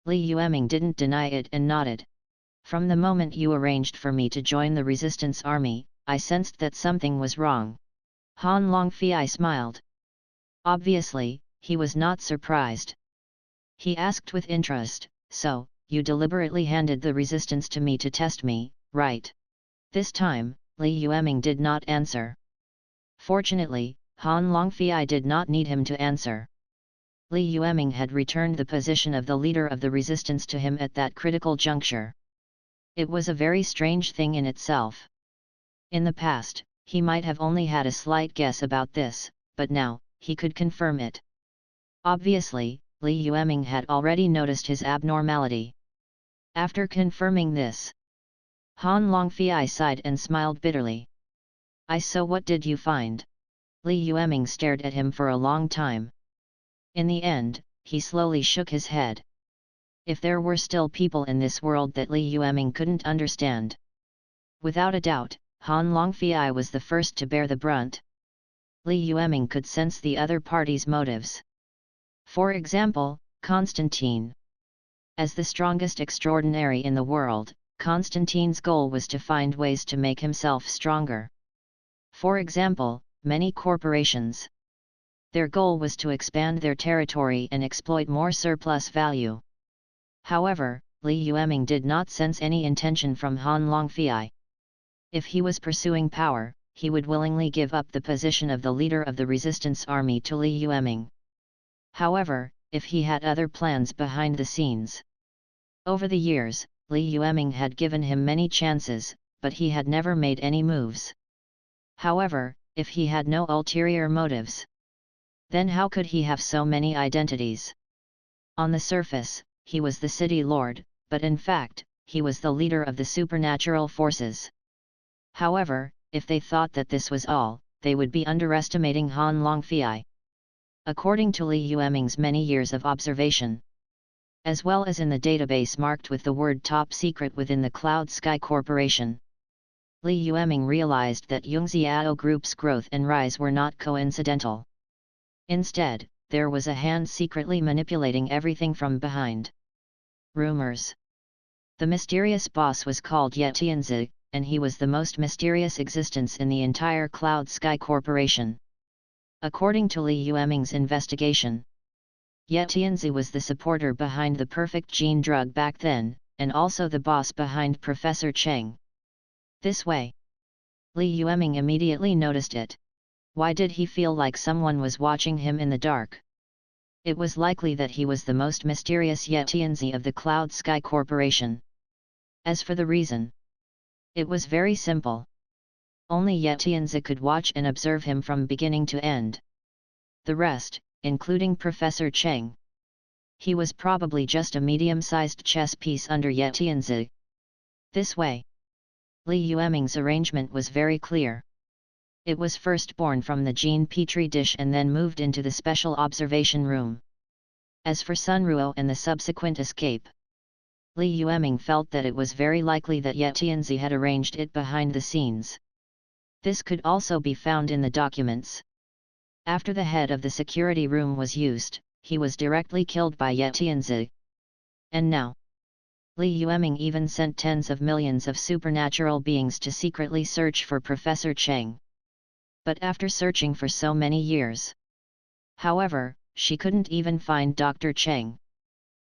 Li Yueming didn't deny it and nodded. "From the moment you arranged for me to join the resistance army, I sensed that something was wrong." Han Longfei smiled. Obviously, he was not surprised. He asked with interest, "So, you deliberately handed the resistance to me to test me, right?" This time, Li Yueming did not answer. Fortunately, Han Longfei did not need him to answer. Li Yueming had returned the position of the leader of the resistance to him at that critical juncture. It was a very strange thing in itself. In the past, he might have only had a slight guess about this, but now, he could confirm it. Obviously, Li Yueming had already noticed his abnormality. After confirming this, Han Longfei sighed and smiled bitterly. So what did you find?" Li Yueming stared at him for a long time. In the end, he slowly shook his head. If there were still people in this world that Li Yueming couldn't understand, without a doubt, Han Longfei was the first to bear the brunt. Li Yueming could sense the other party's motives. For example, Constantine. As the strongest extraordinary in the world, Constantine's goal was to find ways to make himself stronger. For example, many corporations. Their goal was to expand their territory and exploit more surplus value. However, Li Yueming did not sense any intention from Han Longfei. If he was pursuing power, he would willingly give up the position of the leader of the resistance army to Li Yueming. However, if he had other plans behind the scenes. Over the years, Li Yueming had given him many chances, but he had never made any moves. However, if he had no ulterior motives, then how could he have so many identities? On the surface, he was the city lord, but in fact, he was the leader of the supernatural forces. However, if they thought that this was all, they would be underestimating Han Longfei. According to Li Yueming's many years of observation, as well as in the database marked with the word top secret within the Cloud Sky Corporation, Li Yueming realized that Yongxiao Group's growth and rise were not coincidental. Instead, there was a hand secretly manipulating everything from behind. Rumors. The mysterious boss was called Ye Tianzi, and he was the most mysterious existence in the entire Cloud Sky Corporation. According to Li Yueming's investigation, Ye Tianzi was the supporter behind the perfect gene drug back then, and also the boss behind Professor Cheng. This way, Li Yueming immediately noticed it. Why did he feel like someone was watching him in the dark? It was likely that he was the most mysterious Ye Tianzi of the Cloud Sky Corporation. As for the reason, it was very simple. Only Ye Tianzi could watch and observe him from beginning to end. The rest, including Professor Cheng, he was probably just a medium-sized chess piece under Ye Tianzi. This way, Li Yueming's arrangement was very clear. It was first born from the gene petri dish and then moved into the special observation room. As for Sun Ruo and the subsequent escape, Li Yueming felt that it was very likely that Ye Tianzi had arranged it behind the scenes. This could also be found in the documents. After the head of the security room was used, he was directly killed by Ye Tianzi. And now, Li Yueming even sent tens of millions of supernatural beings to secretly search for Professor Cheng. But after searching for so many years, however, she couldn't even find Dr. Cheng.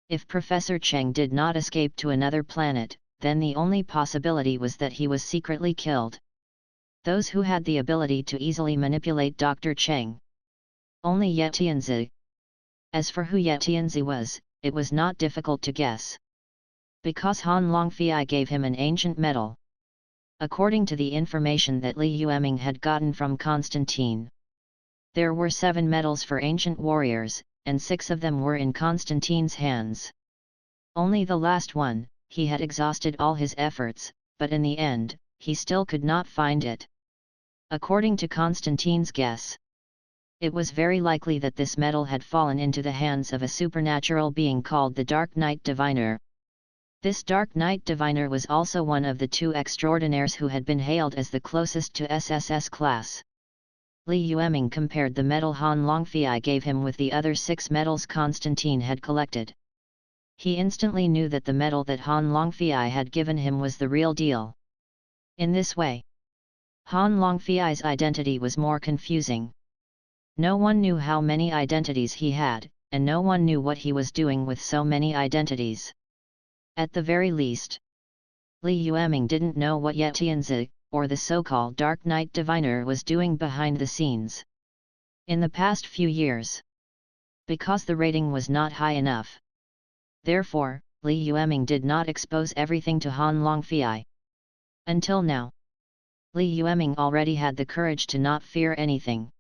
If Professor Cheng did not escape to another planet, then the only possibility was that he was secretly killed. Those who had the ability to easily manipulate Dr. Cheng, only Ye Tianzi. As for who Ye Tianzi was, it was not difficult to guess. Because Han Longfei gave him an ancient medal. According to the information that Li Yueming had gotten from Constantine, there were 7 medals for ancient warriors, and 6 of them were in Constantine's hands. Only the last one, he had exhausted all his efforts, but in the end, he still could not find it. According to Constantine's guess, it was very likely that this medal had fallen into the hands of a supernatural being called the Dark Knight Diviner. This Dark Knight Diviner was also one of the 2 extraordinaires who had been hailed as the closest to SSS class. Li Yueming compared the medal Han Longfei gave him with the other 6 medals Constantine had collected. He instantly knew that the medal that Han Longfei had given him was the real deal. In this way, Han Longfei's identity was more confusing. No one knew how many identities he had, and no one knew what he was doing with so many identities. At the very least, Li Yueming didn't know what Ye Tianzi, or the so-called Dark Knight Diviner, was doing behind the scenes. In the past few years, because the rating was not high enough. Therefore, Li Yueming did not expose everything to Han Longfei. Until now, Li Yueming already had the courage to not fear anything.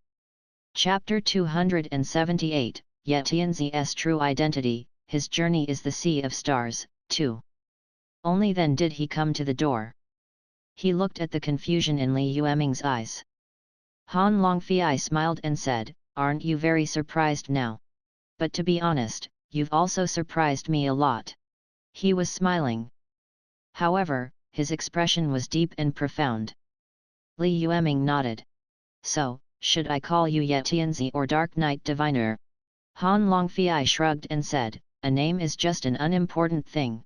Chapter 278, Ye Tianzi's True Identity, His Journey is the Sea of Stars, 2. Only then did he come to the door. He looked at the confusion in Li Yueming's eyes. Han Longfei smiled and said, "Aren't you very surprised now? But to be honest, you've also surprised me a lot." He was smiling. However, his expression was deep and profound. Li Yueming nodded. "So, should I call you Ye Tianzi or Dark Knight Diviner?" Han Longfei shrugged and said, "A name is just an unimportant thing.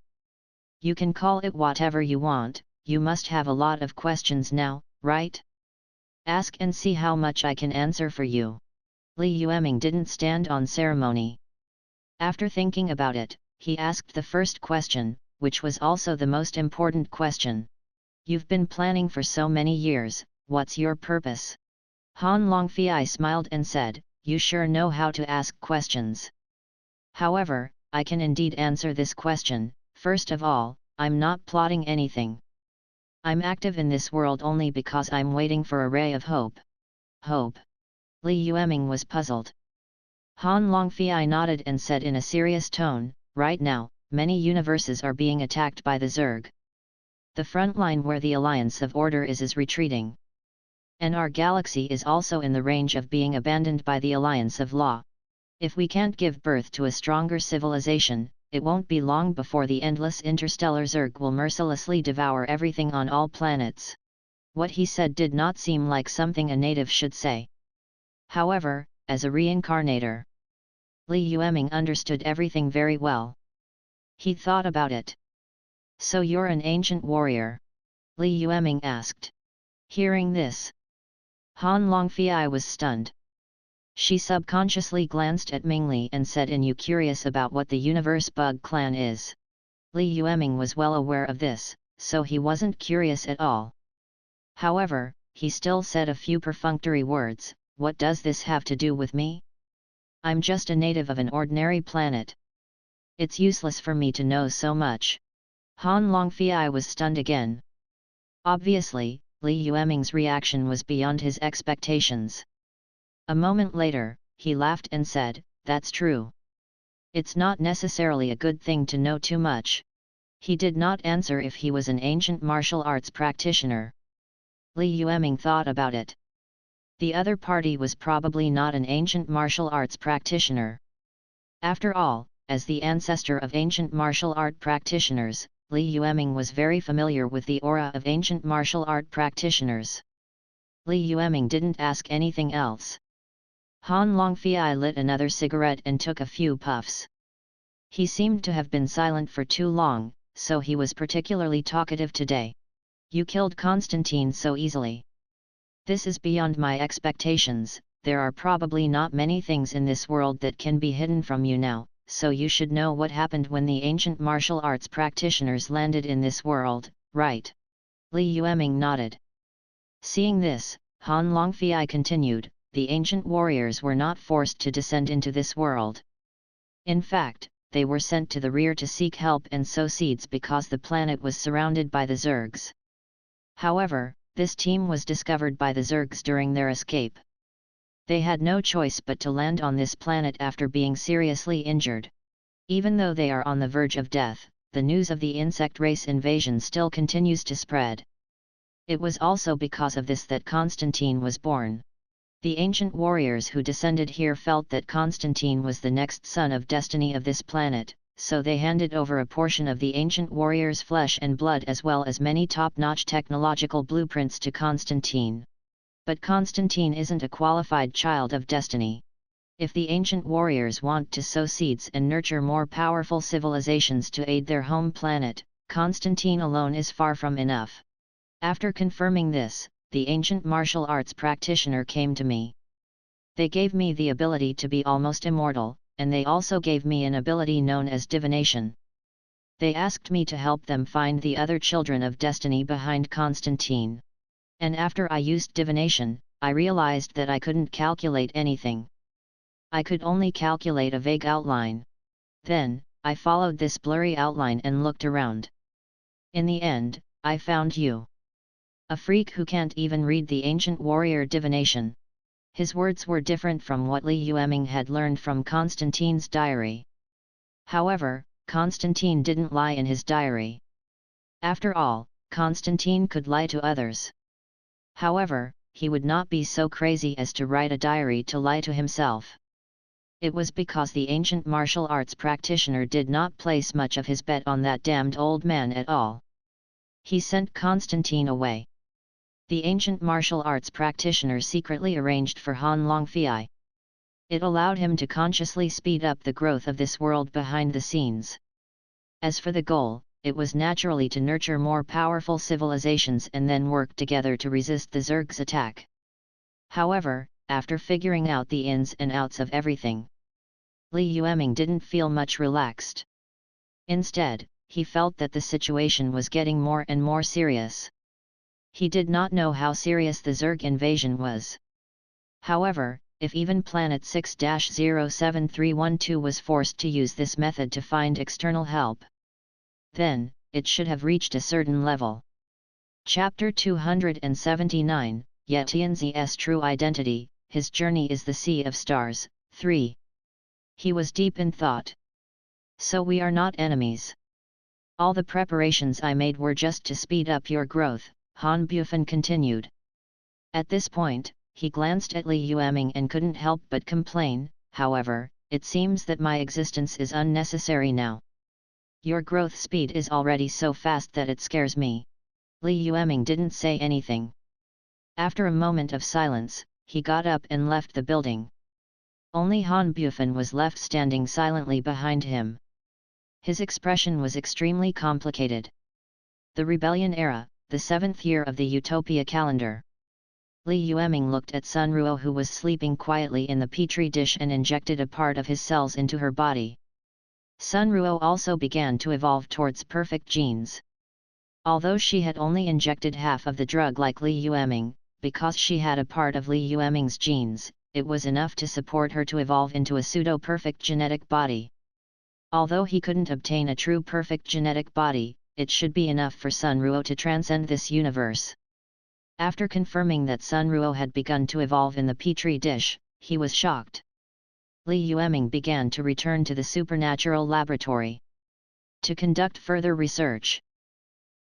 You can call it whatever you want. You must have a lot of questions now, right? Ask and see how much I can answer for you." Li Yueming didn't stand on ceremony. After thinking about it, he asked the first question, which was also the most important question. "You've been planning for so many years, what's your purpose? Han Longfei smiled and said, you sure know how to ask questions. However, I can indeed answer this question. First of all, I'm not plotting anything. I'm active in this world only because I'm waiting for a ray of hope. Hope? Li Yueming was puzzled. Han Longfei nodded and said in a serious tone, right now, many universes are being attacked by the Zerg. The front line where the Alliance of Order is retreating. And our galaxy is also in the range of being abandoned by the Alliance of Law. If we can't give birth to a stronger civilization, it won't be long before the endless interstellar Zerg will mercilessly devour everything on all planets. What he said did not seem like something a native should say. However, as a reincarnator, Li Yueming understood everything very well. He thought about it. So you're an ancient warrior? Li Yueming asked. Hearing this, Han Longfei was stunned. She subconsciously glanced at Mingli and said, "Are you curious about what the Universe Bug Clan is?" Li Yueming was well aware of this, so he wasn't curious at all. However, he still said a few perfunctory words, "What does this have to do with me? I'm just a native of an ordinary planet. It's useless for me to know so much." Han Longfei was stunned again. Obviously, Li Yueming's reaction was beyond his expectations. A moment later, he laughed and said, "That's true. It's not necessarily a good thing to know too much." He did not answer if he was an ancient martial arts practitioner. Li Yueming thought about it. The other party was probably not an ancient martial arts practitioner. After all, as the ancestor of ancient martial art practitioners, Li Yueming was very familiar with the aura of ancient martial art practitioners. Li Yueming didn't ask anything else. Han Longfei lit another cigarette and took a few puffs. He seemed to have been silent for too long, so he was particularly talkative today. "You killed Constantine so easily. This is beyond my expectations. There are probably not many things in this world that can be hidden from you now, so you should know what happened when the ancient martial arts practitioners landed in this world, right?" Li Yueming nodded. Seeing this, Han Longfei continued, "The ancient warriors were not forced to descend into this world. In fact, they were sent to the rear to seek help and sow seeds because the planet was surrounded by the Zergs. However, this team was discovered by the Zergs during their escape. They had no choice but to land on this planet after being seriously injured. Even though they are on the verge of death, the news of the insect race invasion still continues to spread. It was also because of this that Constantine was born. The ancient warriors who descended here felt that Constantine was the next son of destiny of this planet, so they handed over a portion of the ancient warriors' flesh and blood as well as many top-notch technological blueprints to Constantine. But Constantine isn't a qualified child of destiny. If the ancient warriors want to sow seeds and nurture more powerful civilizations to aid their home planet, Constantine alone is far from enough." After confirming this, the ancient martial arts practitioner came to me. They gave me the ability to be almost immortal, and they also gave me an ability known as divination. They asked me to help them find the other children of destiny behind Constantine. And after I used divination, I realized that I couldn't calculate anything. I could only calculate a vague outline. Then, I followed this blurry outline and looked around. In the end, I found you. A freak who can't even read the ancient warrior divination. His words were different from what Li Yueming had learned from Constantine's diary. However, Constantine didn't lie in his diary. After all, Constantine could lie to others. However, he would not be so crazy as to write a diary to lie to himself. It was because the ancient martial arts practitioner did not place much of his bet on that damned old man at all. He sent Constantine away. The ancient martial arts practitioner secretly arranged for Han Longfei. It allowed him to consciously speed up the growth of this world behind the scenes. As for the goal, it was naturally to nurture more powerful civilizations and then work together to resist the Zerg's attack. However, after figuring out the ins and outs of everything, Li Yueming didn't feel much relaxed. Instead, he felt that the situation was getting more and more serious. He did not know how serious the Zerg invasion was. However, if even Planet 6-07312 was forced to use this method to find external help, then, it should have reached a certain level. Chapter 279, Ye Tianzi's True Identity, His Journey is the Sea of Stars, 3. He was deep in thought. So we are not enemies. All the preparations I made were just to speed up your growth, Han Bufan continued. At this point, he glanced at Li Yueming and couldn't help but complain, however, it seems that my existence is unnecessary now. Your growth speed is already so fast that it scares me. Li Yueming didn't say anything. After a moment of silence, he got up and left the building. Only Han Bufan was left standing silently behind him. His expression was extremely complicated. The rebellion era, the 7th year of the Utopia calendar. Li Yueming looked at Sun Ruo, who was sleeping quietly in the petri dish, and injected a part of his cells into her body. Sun Ruo also began to evolve towards perfect genes. Although she had only injected half of the drug like Li Yueming, because she had a part of Li Yueming's genes, it was enough to support her to evolve into a pseudo-perfect genetic body. Although he couldn't obtain a true perfect genetic body, it should be enough for Sun Ruo to transcend this universe. After confirming that Sun Ruo had begun to evolve in the petri dish, he was shocked. Li Yueming began to return to the supernatural laboratory to conduct further research.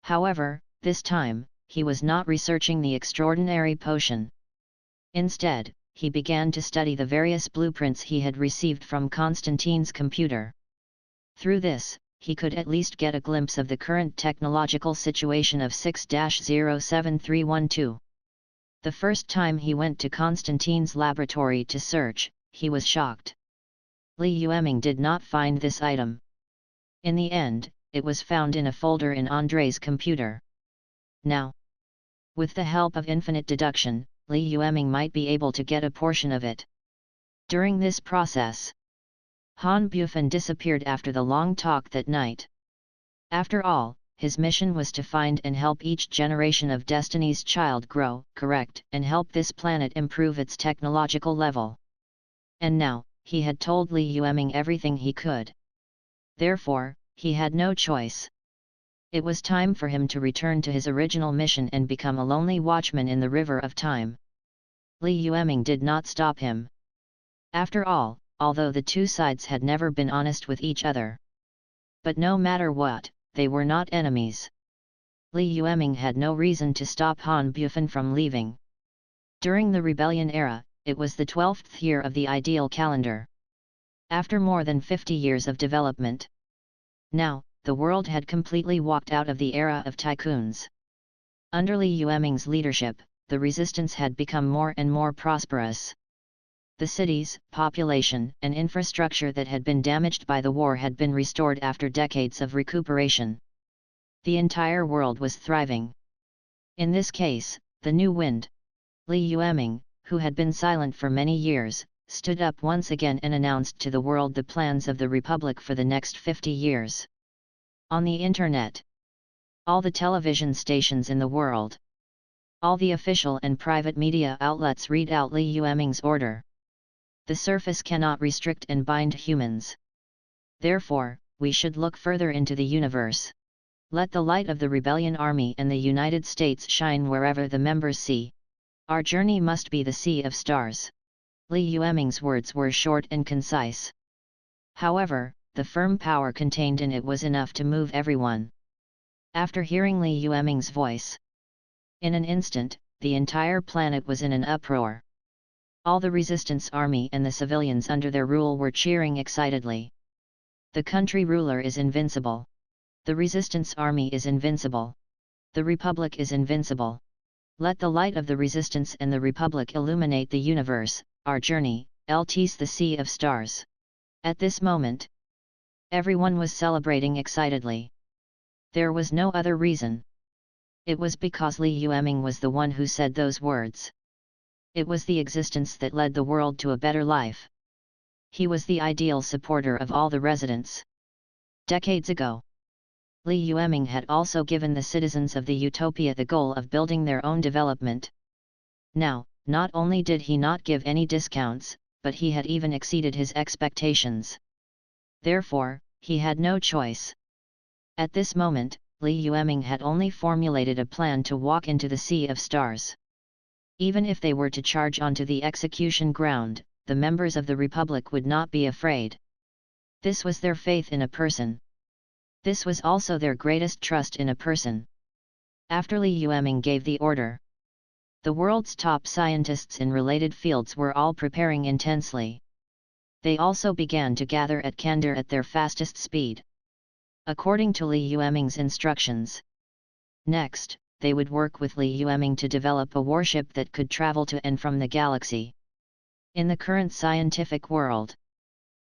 However, this time, he was not researching the extraordinary potion. Instead, he began to study the various blueprints he had received from Constantine's computer. Through this, he could at least get a glimpse of the current technological situation of 6-07312. The first time he went to Constantine's laboratory to search, he was shocked. Li Yueming did not find this item. In the end, it was found in a folder in Andre's computer. Now, with the help of infinite deduction, Li Yueming might be able to get a portion of it. During this process, Han Bufan disappeared after the long talk that night. After all, his mission was to find and help each generation of Destiny's Child grow, correct, and help this planet improve its technological level. And now, he had told Li Yueming everything he could. Therefore, he had no choice. It was time for him to return to his original mission and become a lonely watchman in the river of time. Li Yueming did not stop him. After all, although the two sides had never been honest with each other. But no matter what, they were not enemies. Li Yueming had no reason to stop Han Bufan from leaving. During the rebellion era, it was the 12th year of the ideal calendar. After more than 50 years of development. Now, the world had completely walked out of the era of tycoons. Under Li Yueming's leadership, the resistance had become more and more prosperous. The cities, population, and infrastructure that had been damaged by the war had been restored after decades of recuperation. The entire world was thriving. In this case, the new wind. Li Yueming, who had been silent for many years, stood up once again and announced to the world the plans of the Republic for the next 50 years. On the internet, all the television stations in the world, all the official and private media outlets read out Li Yueming's order. The surface cannot restrict and bind humans. Therefore, we should look further into the universe. Let the light of the rebellion army and the United States shine wherever the members see. Our journey must be the sea of stars. Li Yueming's words were short and concise. However, the firm power contained in it was enough to move everyone. After hearing Li Yueming's voice, in an instant, the entire planet was in an uproar. All the resistance army and the civilians under their rule were cheering excitedly. The country ruler is invincible. The resistance army is invincible. The Republic is invincible. Let the light of the resistance and the Republic illuminate the universe, our journey, LT's the Sea of Stars. At this moment, everyone was celebrating excitedly. There was no other reason. It was because Li Yueming was the one who said those words. It was the existence that led the world to a better life. He was the ideal supporter of all the residents. Decades ago, Li Yueming had also given the citizens of the utopia the goal of building their own development. Now, not only did he not give any discounts, but he had even exceeded his expectations. Therefore, he had no choice. At this moment, Li Yueming had only formulated a plan to walk into the sea of stars. Even if they were to charge onto the execution ground, the members of the Republic would not be afraid. This was their faith in a person. This was also their greatest trust in a person. After Li Yueming gave the order, the world's top scientists in related fields were all preparing intensely. They also began to gather at Kandar at their fastest speed, according to Li Yueming's instructions. Next, they would work with Li Yueming to develop a warship that could travel to and from the galaxy. In the current scientific world,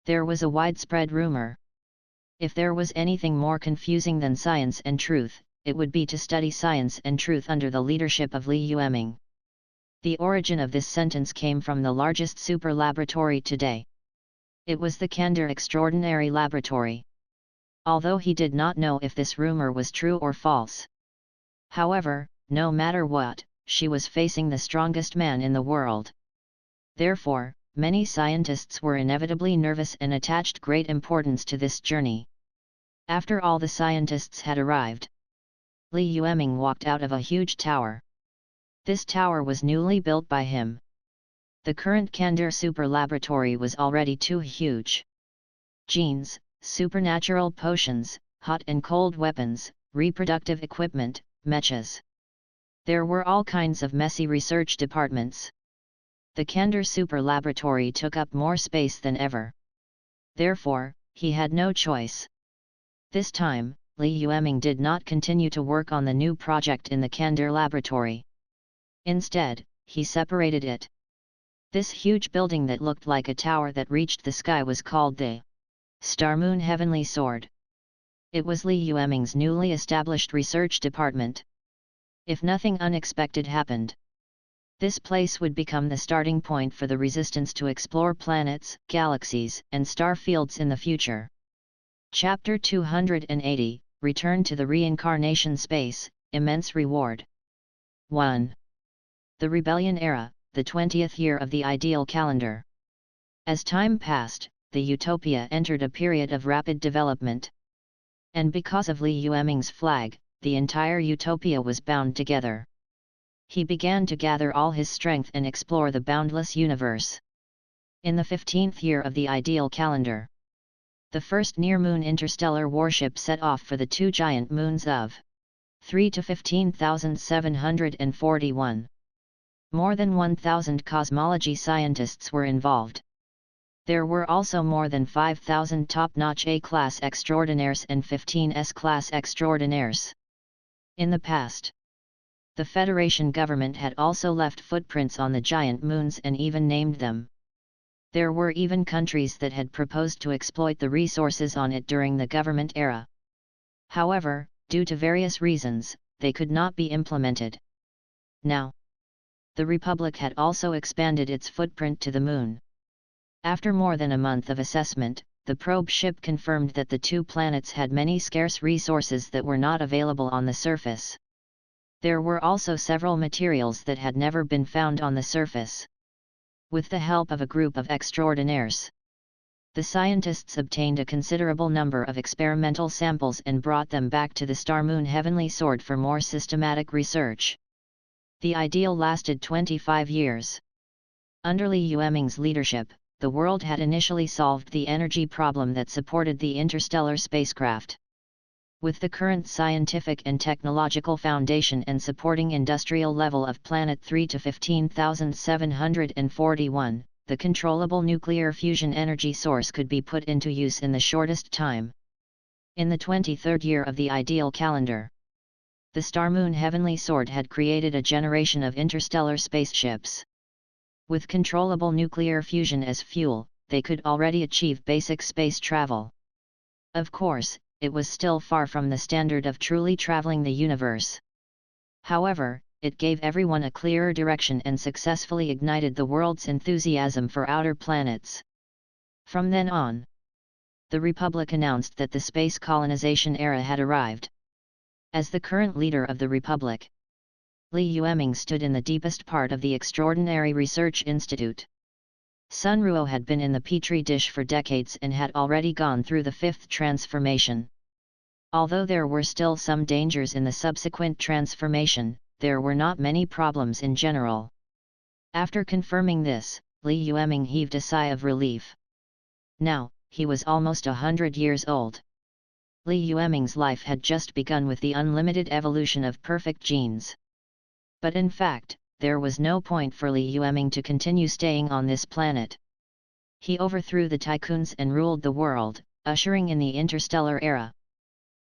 there was a widespread rumor. If there was anything more confusing than science and truth, it would be to study science and truth under the leadership of Li Yueming. The origin of this sentence came from the largest super laboratory today. It was the Kandar Extraordinary Laboratory. Although he did not know if this rumor was true or false. However, no matter what, she was facing the strongest man in the world. Therefore, many scientists were inevitably nervous and attached great importance to this journey. After all the scientists had arrived, Li Yueming walked out of a huge tower. This tower was newly built by him. The current Kandar Super Laboratory was already too huge. Genes, supernatural potions, hot and cold weapons, reproductive equipment, mechas. There were all kinds of messy research departments. The Kandar Super Laboratory took up more space than ever. Therefore, he had no choice. This time, Li Yueming did not continue to work on the new project in the Kandar Laboratory. Instead, he separated it. This huge building that looked like a tower that reached the sky was called the Star Moon Heavenly Sword. It was Li Yueming's newly established research department. If nothing unexpected happened, this place would become the starting point for the resistance to explore planets, galaxies, and star fields in the future. Chapter 280, Return to the Reincarnation Space, Immense Reward. 1. The Rebellion Era, the 20th year of the ideal calendar. As time passed, the utopia entered a period of rapid development. And because of Li Yueming's flag, the entire utopia was bound together. He began to gather all his strength and explore the boundless universe. In the 15th year of the ideal calendar, the first near-moon interstellar warship set off for the two giant moons of 3 to 15,741. More than 1,000 cosmology scientists were involved. There were also more than 5,000 top-notch A-class extraordinaires and 15 S-class extraordinaires. In the past, the Federation government had also left footprints on the giant moons and even named them. There were even countries that had proposed to exploit the resources on it during the government era. However, due to various reasons, they could not be implemented. Now, the Republic had also expanded its footprint to the Moon. After more than a month of assessment, the probe ship confirmed that the two planets had many scarce resources that were not available on the surface. There were also several materials that had never been found on the surface. With the help of a group of extraordinaires, the scientists obtained a considerable number of experimental samples and brought them back to the Star Moon Heavenly Sword for more systematic research. The ideal lasted 25 years. Under Li Yueming's leadership, the world had initially solved the energy problem that supported the interstellar spacecraft. With the current scientific and technological foundation and supporting industrial level of Planet 3 to 15,741, the controllable nuclear fusion energy source could be put into use in the shortest time. In the 23rd year of the ideal calendar, the Star Moon Heavenly Sword had created a generation of interstellar spaceships. With controllable nuclear fusion as fuel, they could already achieve basic space travel. Of course, it was still far from the standard of truly traveling the universe. However, it gave everyone a clearer direction and successfully ignited the world's enthusiasm for outer planets. From then on, the Republic announced that the space colonization era had arrived. As the current leader of the Republic, Li Yueming stood in the deepest part of the extraordinary research institute. Sunruo had been in the petri dish for decades and had already gone through the fifth transformation. Although there were still some dangers in the subsequent transformation, there were not many problems in general. After confirming this, Li Yueming heaved a sigh of relief. Now, he was almost 100 years old. Li Yueming's life had just begun with the unlimited evolution of perfect genes. But in fact, there was no point for Li Yueming to continue staying on this planet. He overthrew the tycoons and ruled the world, ushering in the interstellar era.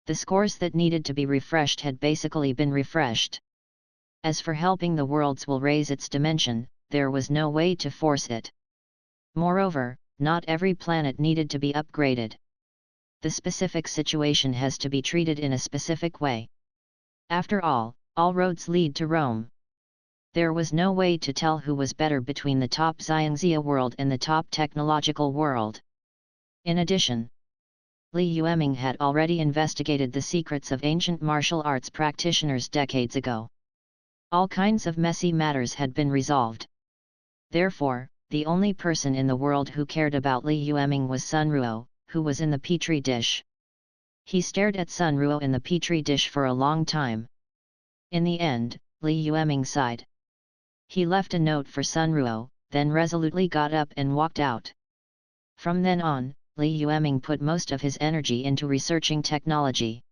The scores that needed to be refreshed had basically been refreshed. As for helping the worlds will raise its dimension, there was no way to force it. Moreover, not every planet needed to be upgraded. The specific situation has to be treated in a specific way. After all roads lead to Rome. There was no way to tell who was better between the top Xiangxia world and the top technological world. In addition, Li Yueming had already investigated the secrets of ancient martial arts practitioners decades ago. All kinds of messy matters had been resolved. Therefore, the only person in the world who cared about Li Yueming was Sunruo, who was in the petri dish. He stared at Sunruo in the petri dish for a long time. In the end, Li Yueming sighed. He left a note for Sunruo, then resolutely got up and walked out. From then on, Li Yueming put most of his energy into researching technology.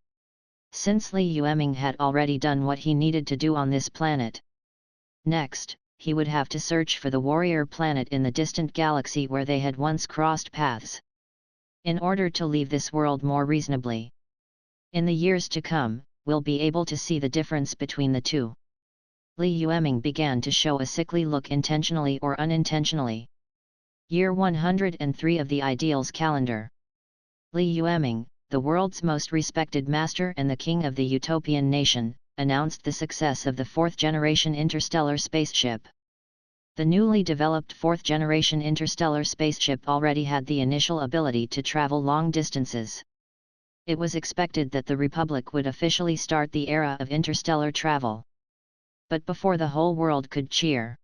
Since Li Yueming had already done what he needed to do on this planet. Next, he would have to search for the warrior planet in the distant galaxy where they had once crossed paths. In order to leave this world more reasonably. In the years to come, we'll be able to see the difference between the two. Li Yueming began to show a sickly look intentionally or unintentionally. Year 103 of the Ideals calendar. Li Yueming, the world's most respected master and the king of the utopian nation, announced the success of the fourth-generation interstellar spaceship. The newly developed fourth-generation interstellar spaceship already had the initial ability to travel long distances. It was expected that the Republic would officially start the era of interstellar travel. But before the whole world could cheer,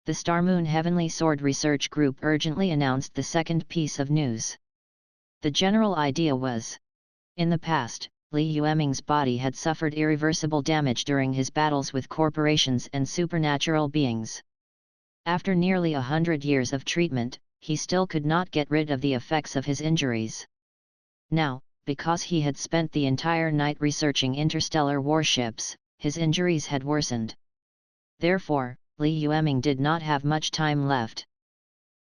the Star Moon Heavenly Sword Research Group urgently announced the second piece of news. The general idea was, in the past, Li Yueming's body had suffered irreversible damage during his battles with corporations and supernatural beings. After nearly 100 years of treatment, he still could not get rid of the effects of his injuries. Now, because he had spent the entire night researching interstellar warships, his injuries had worsened. Therefore, Li Yueming did not have much time left.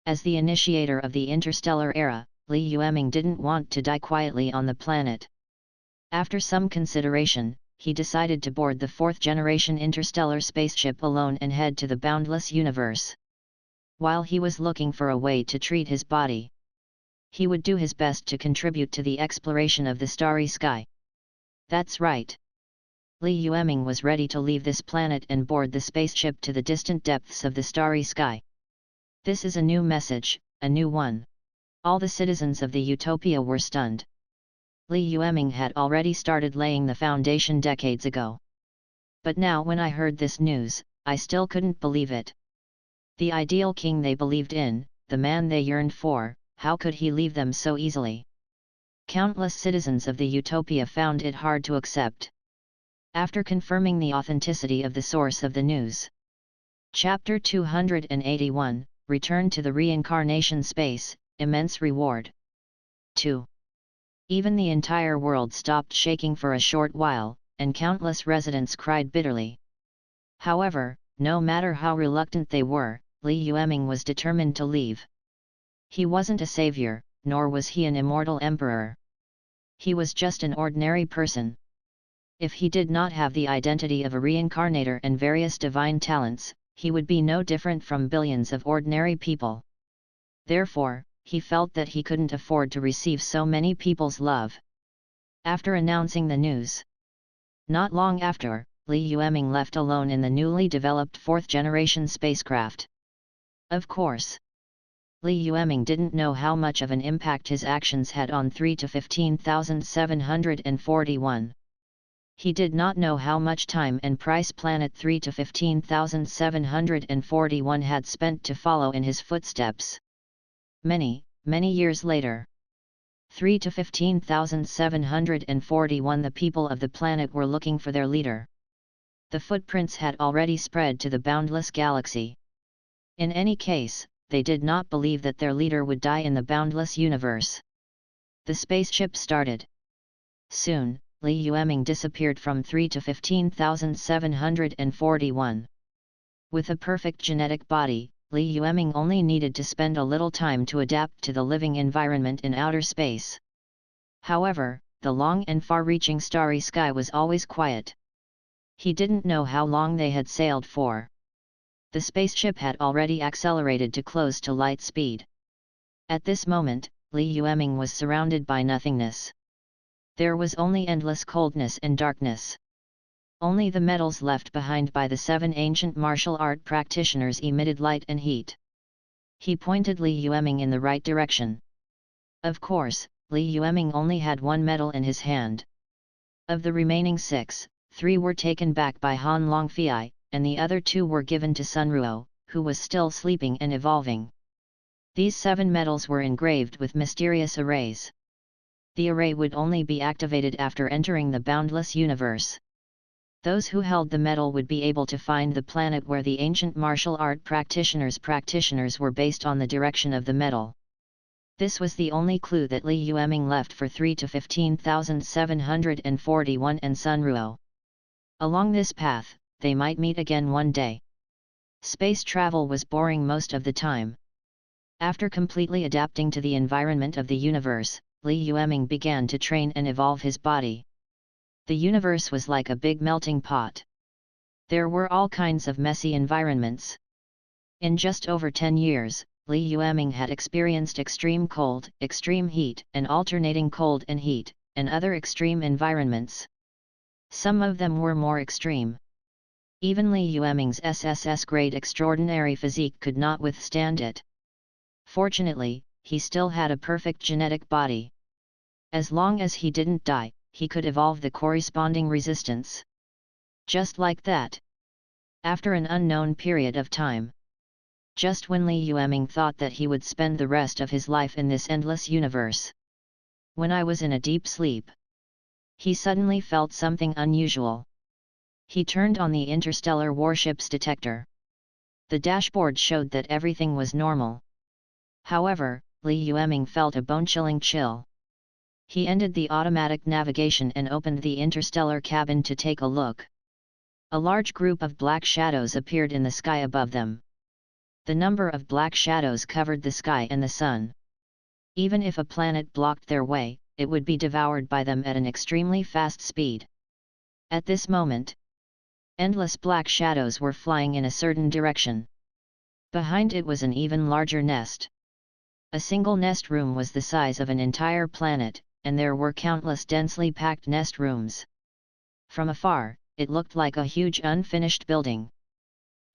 As the initiator of the interstellar era, Li Yueming didn't want to die quietly on the planet. After some consideration, he decided to board the fourth-generation interstellar spaceship alone and head to the boundless universe. While he was looking for a way to treat his body, he would do his best to contribute to the exploration of the starry sky. That's right. Li Yueming was ready to leave this planet and board the spaceship to the distant depths of the starry sky. This is a new message, a new one. All the citizens of the utopia were stunned. Li Yueming had already started laying the foundation decades ago. But now when I heard this news, I still couldn't believe it. The ideal king they believed in, the man they yearned for, how could he leave them so easily? Countless citizens of the utopia found it hard to accept. After confirming the authenticity of the source of the news. Chapter 281, Return to the Reincarnation Space, Immense Reward. 2. Even the entire world stopped shaking for a short while, and countless residents cried bitterly. However, no matter how reluctant they were, Li Yueming was determined to leave. He wasn't a savior, nor was he an immortal emperor. He was just an ordinary person. If he did not have the identity of a reincarnator and various divine talents, he would be no different from billions of ordinary people. Therefore, he felt that he couldn't afford to receive so many people's love. After announcing the news, not long after, Li Yueming left alone in the newly developed fourth-generation spacecraft. Of course, Li Yueming didn't know how much of an impact his actions had on 3 to 15,741. He did not know how much time and price Planet 3 to 15,741 had spent to follow in his footsteps. Many years later. 3 to 15,741 The people of the planet were looking for their leader. The footprints had already spread to the boundless galaxy. In any case, they did not believe that their leader would die in the boundless universe. The spaceship started. Soon, Li Yueming disappeared from 3 to 15,741. With a perfect genetic body, Li Yueming only needed to spend a little time to adapt to the living environment in outer space. However, the long and far-reaching starry sky was always quiet. He didn't know how long they had sailed for. The spaceship had already accelerated to close to light speed. At this moment, Li Yueming was surrounded by nothingness. There was only endless coldness and darkness. Only the metals left behind by the 7 ancient martial art practitioners emitted light and heat. He pointed Li Yueming in the right direction. Of course, Li Yueming only had 1 medal in his hand. Of the remaining 6, 3 were taken back by Han Longfei, and the other 2 were given to Sun Ruo, who was still sleeping and evolving. These 7 medals were engraved with mysterious arrays. The array would only be activated after entering the boundless universe. Those who held the medal would be able to find the planet where the ancient martial art practitioners were based on the direction of the medal. This was the only clue that Li Yueming left for 3 to 15,741 and Sun Ruo. Along this path, they might meet again one day. Space travel was boring most of the time. After completely adapting to the environment of the universe, Li Yueming began to train and evolve his body. The universe was like a big melting pot. There were all kinds of messy environments. In just over 10 years, Li Yueming had experienced extreme cold, extreme heat, and alternating cold and heat, and other extreme environments. Some of them were more extreme. Even Li Yueming's SSS-grade extraordinary physique could not withstand it. Fortunately, he still had a perfect genetic body. As long as he didn't die, he could evolve the corresponding resistance. Just like that. After an unknown period of time. Just when Li Yueming thought that he would spend the rest of his life in this endless universe. When I was in a deep sleep. He suddenly felt something unusual. He turned on the interstellar warships detector. The dashboard showed that everything was normal. However, Li Yueming felt a bone-chilling chill. He ended the automatic navigation and opened the interstellar cabin to take a look. A large group of black shadows appeared in the sky above them. The number of black shadows covered the sky and the sun. Even if a planet blocked their way, it would be devoured by them at an extremely fast speed. At this moment, endless black shadows were flying in a certain direction. Behind it was an even larger nest. A single nest room was the size of an entire planet, and there were countless densely packed nest rooms. From afar, it looked like a huge unfinished building.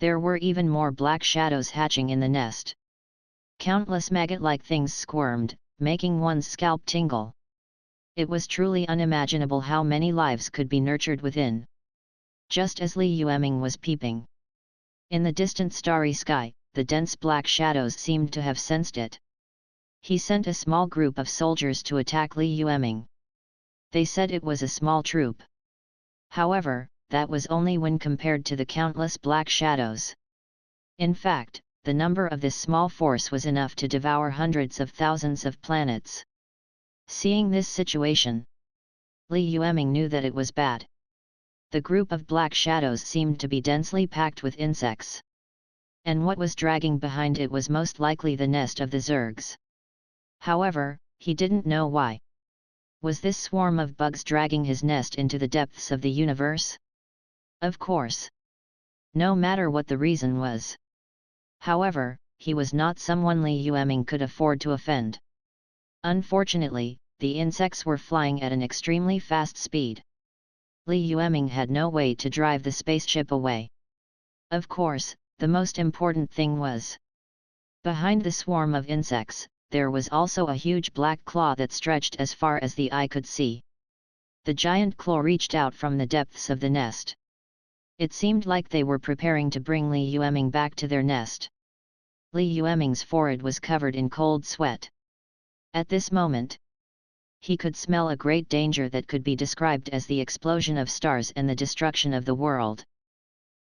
There were even more black shadows hatching in the nest. Countless maggot-like things squirmed, making one's scalp tingle. It was truly unimaginable how many lives could be nurtured within. Just as Li Yueming was peeping. In the distant starry sky, the dense black shadows seemed to have sensed it. He sent a small group of soldiers to attack Li Yueming. They said it was a small troop. However, that was only when compared to the countless black shadows. In fact, the number of this small force was enough to devour hundreds of thousands of planets. Seeing this situation, Li Yueming knew that it was bad. The group of black shadows seemed to be densely packed with insects. And what was dragging behind it was most likely the nest of the Zergs. However, he didn't know why. Was this swarm of bugs dragging his nest into the depths of the universe? Of course. No matter what the reason was. However, he was not someone Li Yueming could afford to offend. Unfortunately, the insects were flying at an extremely fast speed. Li Yueming had no way to drive the spaceship away. Of course, the most important thing was Behind the swarm of insects, there was also a huge black claw that stretched as far as the eye could see. The giant claw reached out from the depths of the nest. It seemed like they were preparing to bring Li Yueming back to their nest. Li Yueming's forehead was covered in cold sweat. At this moment, he could smell a great danger that could be described as the explosion of stars and the destruction of the world.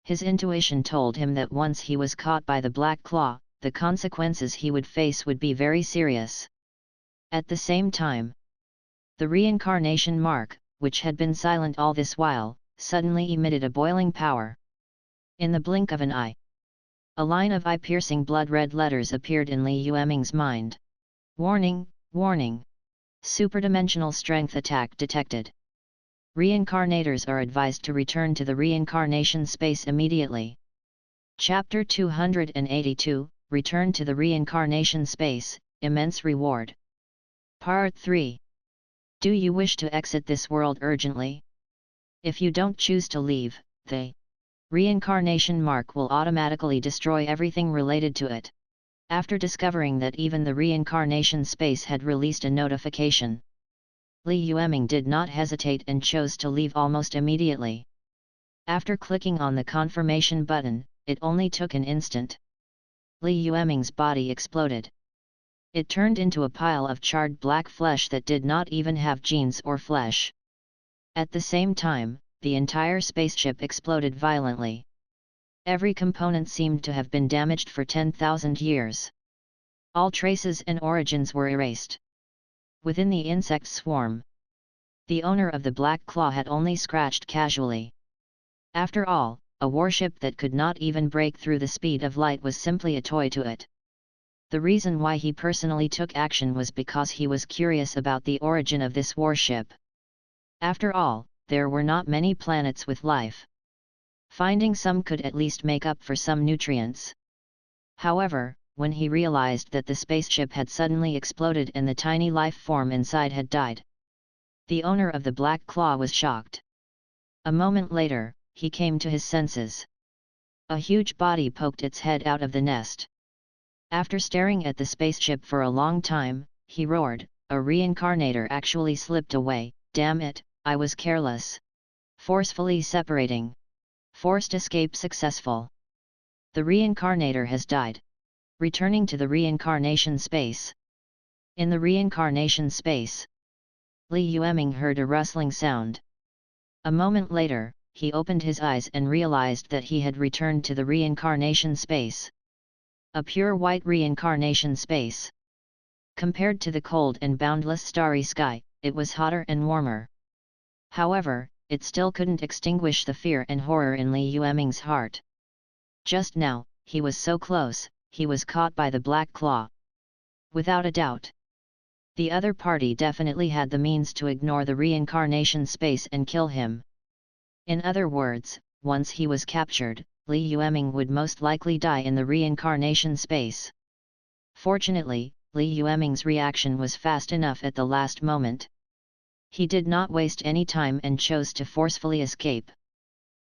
His intuition told him that once he was caught by the black claw, the consequences he would face would be very serious. At the same time, the reincarnation mark, which had been silent all this while, suddenly emitted a boiling power. In the blink of an eye, a line of eye-piercing blood-red letters appeared in Li Yueming's mind. Warning, warning! Superdimensional strength attack detected. Reincarnators are advised to return to the reincarnation space immediately. Chapter 282, Return to the Reincarnation Space, Immense Reward. Part 3. Do you wish to exit this world urgently? If you don't choose to leave, the reincarnation mark will automatically destroy everything related to it. After discovering that even the reincarnation space had released a notification, Li Yueming did not hesitate and chose to leave almost immediately. After clicking on the confirmation button, it only took an instant. Li Yueming's body exploded. It turned into a pile of charred black flesh that did not even have genes or flesh. At the same time, the entire spaceship exploded violently. Every component seemed to have been damaged for 10,000 years. All traces and origins were erased. Within the insect swarm, the owner of the Black Claw had only scratched casually. After all, a warship that could not even break through the speed of light was simply a toy to it. The reason why he personally took action was because he was curious about the origin of this warship. After all, there were not many planets with life. Finding some could at least make up for some nutrients. However, when he realized that the spaceship had suddenly exploded and the tiny life form inside had died, the owner of the Black Claw was shocked. A moment later, he came to his senses. A huge body poked its head out of the nest. After staring at the spaceship for a long time, he roared, "A reincarnator actually slipped away, damn it, I was careless." Forcefully separating. Forced escape successful. The reincarnator has died. Returning to the reincarnation space. In the reincarnation space, Li Yueming heard a rustling sound. A moment later, he opened his eyes and realized that he had returned to the reincarnation space. A pure white reincarnation space. Compared to the cold and boundless starry sky, it was hotter and warmer. However, it still couldn't extinguish the fear and horror in Li Yueming's heart. Just now, he was so close, he was caught by the Black Claw. Without a doubt, the other party definitely had the means to ignore the reincarnation space and kill him. In other words, once he was captured, Li Yueming would most likely die in the reincarnation space. Fortunately, Li Yueming's reaction was fast enough at the last moment. He did not waste any time and chose to forcefully escape.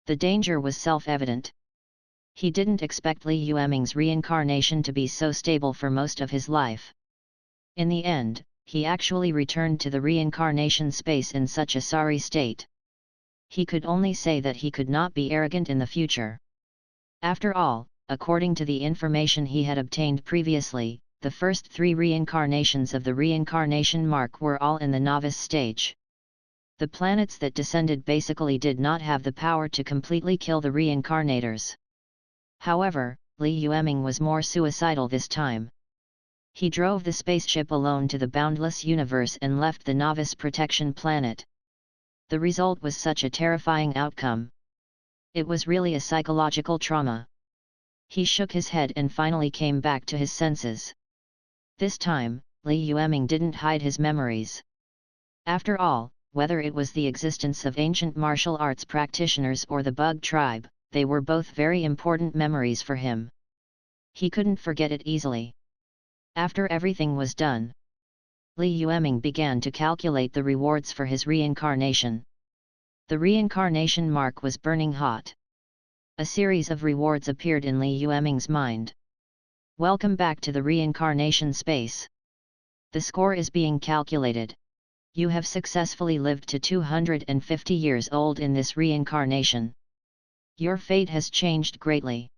The danger was self-evident. He didn't expect Li Yueming's reincarnation to be so stable for most of his life. In the end, he actually returned to the reincarnation space in such a sorry state. He could only say that he could not be arrogant in the future. After all, according to the information he had obtained previously, the first 3 reincarnations of the reincarnation mark were all in the novice stage. The planets that descended basically did not have the power to completely kill the reincarnators. However, Li Yueming was more suicidal this time. He drove the spaceship alone to the boundless universe and left the novice protection planet. The result was such a terrifying outcome. It was really a psychological trauma. He shook his head and finally came back to his senses. This time, Li Yueming didn't hide his memories. After all, whether it was the existence of ancient martial arts practitioners or the bug tribe, they were both very important memories for him. He couldn't forget it easily. After everything was done, Li Yueming began to calculate the rewards for his reincarnation. The reincarnation mark was burning hot. A series of rewards appeared in Li Yueming's mind. Welcome back to the reincarnation space. The score is being calculated. You have successfully lived to 250 years old in this reincarnation. Your fate has changed greatly.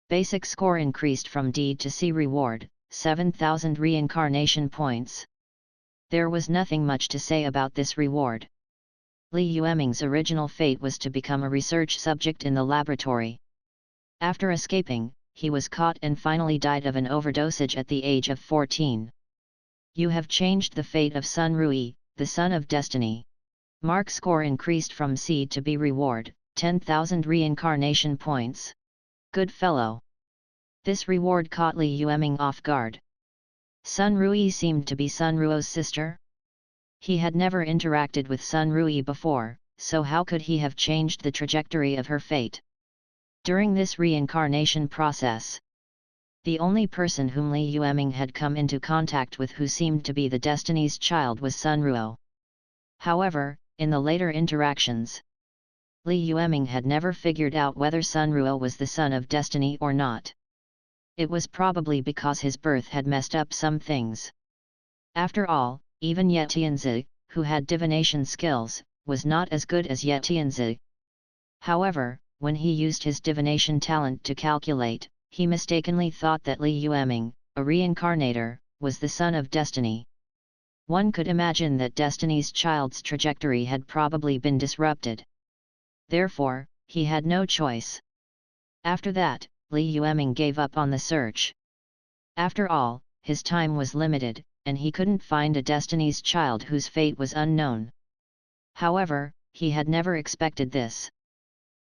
Basic score increased from D to C. Reward, 7,000 reincarnation points. There was nothing much to say about this reward. Li Yueming's original fate was to become a research subject in the laboratory. After escaping, he was caught and finally died of an overdosage at the age of 14. You have changed the fate of Sun Rui, the son of destiny. Mark score increased from C to B. Reward, 10,000 reincarnation points. Good fellow. This reward caught Li Yueming off guard. Sun Rui seemed to be Sun Ruo's sister. He had never interacted with Sun Rui before, so how could he have changed the trajectory of her fate? During this reincarnation process, the only person whom Li Yueming had come into contact with who seemed to be the destiny's child was Sun Ruo. However, in the later interactions, Li Yueming had never figured out whether Sun Ruo was the son of destiny or not. It was probably because his birth had messed up some things. After all, even Ye Tianzi, who had divination skills, was not as good as Ye Tianzi. However, when he used his divination talent to calculate, he mistakenly thought that Li Yueming, a reincarnator, was the son of destiny. One could imagine that destiny's child's trajectory had probably been disrupted. Therefore, he had no choice. After that, Li Yueming gave up on the search. After all, his time was limited, and he couldn't find a destiny's child whose fate was unknown. However, he had never expected this.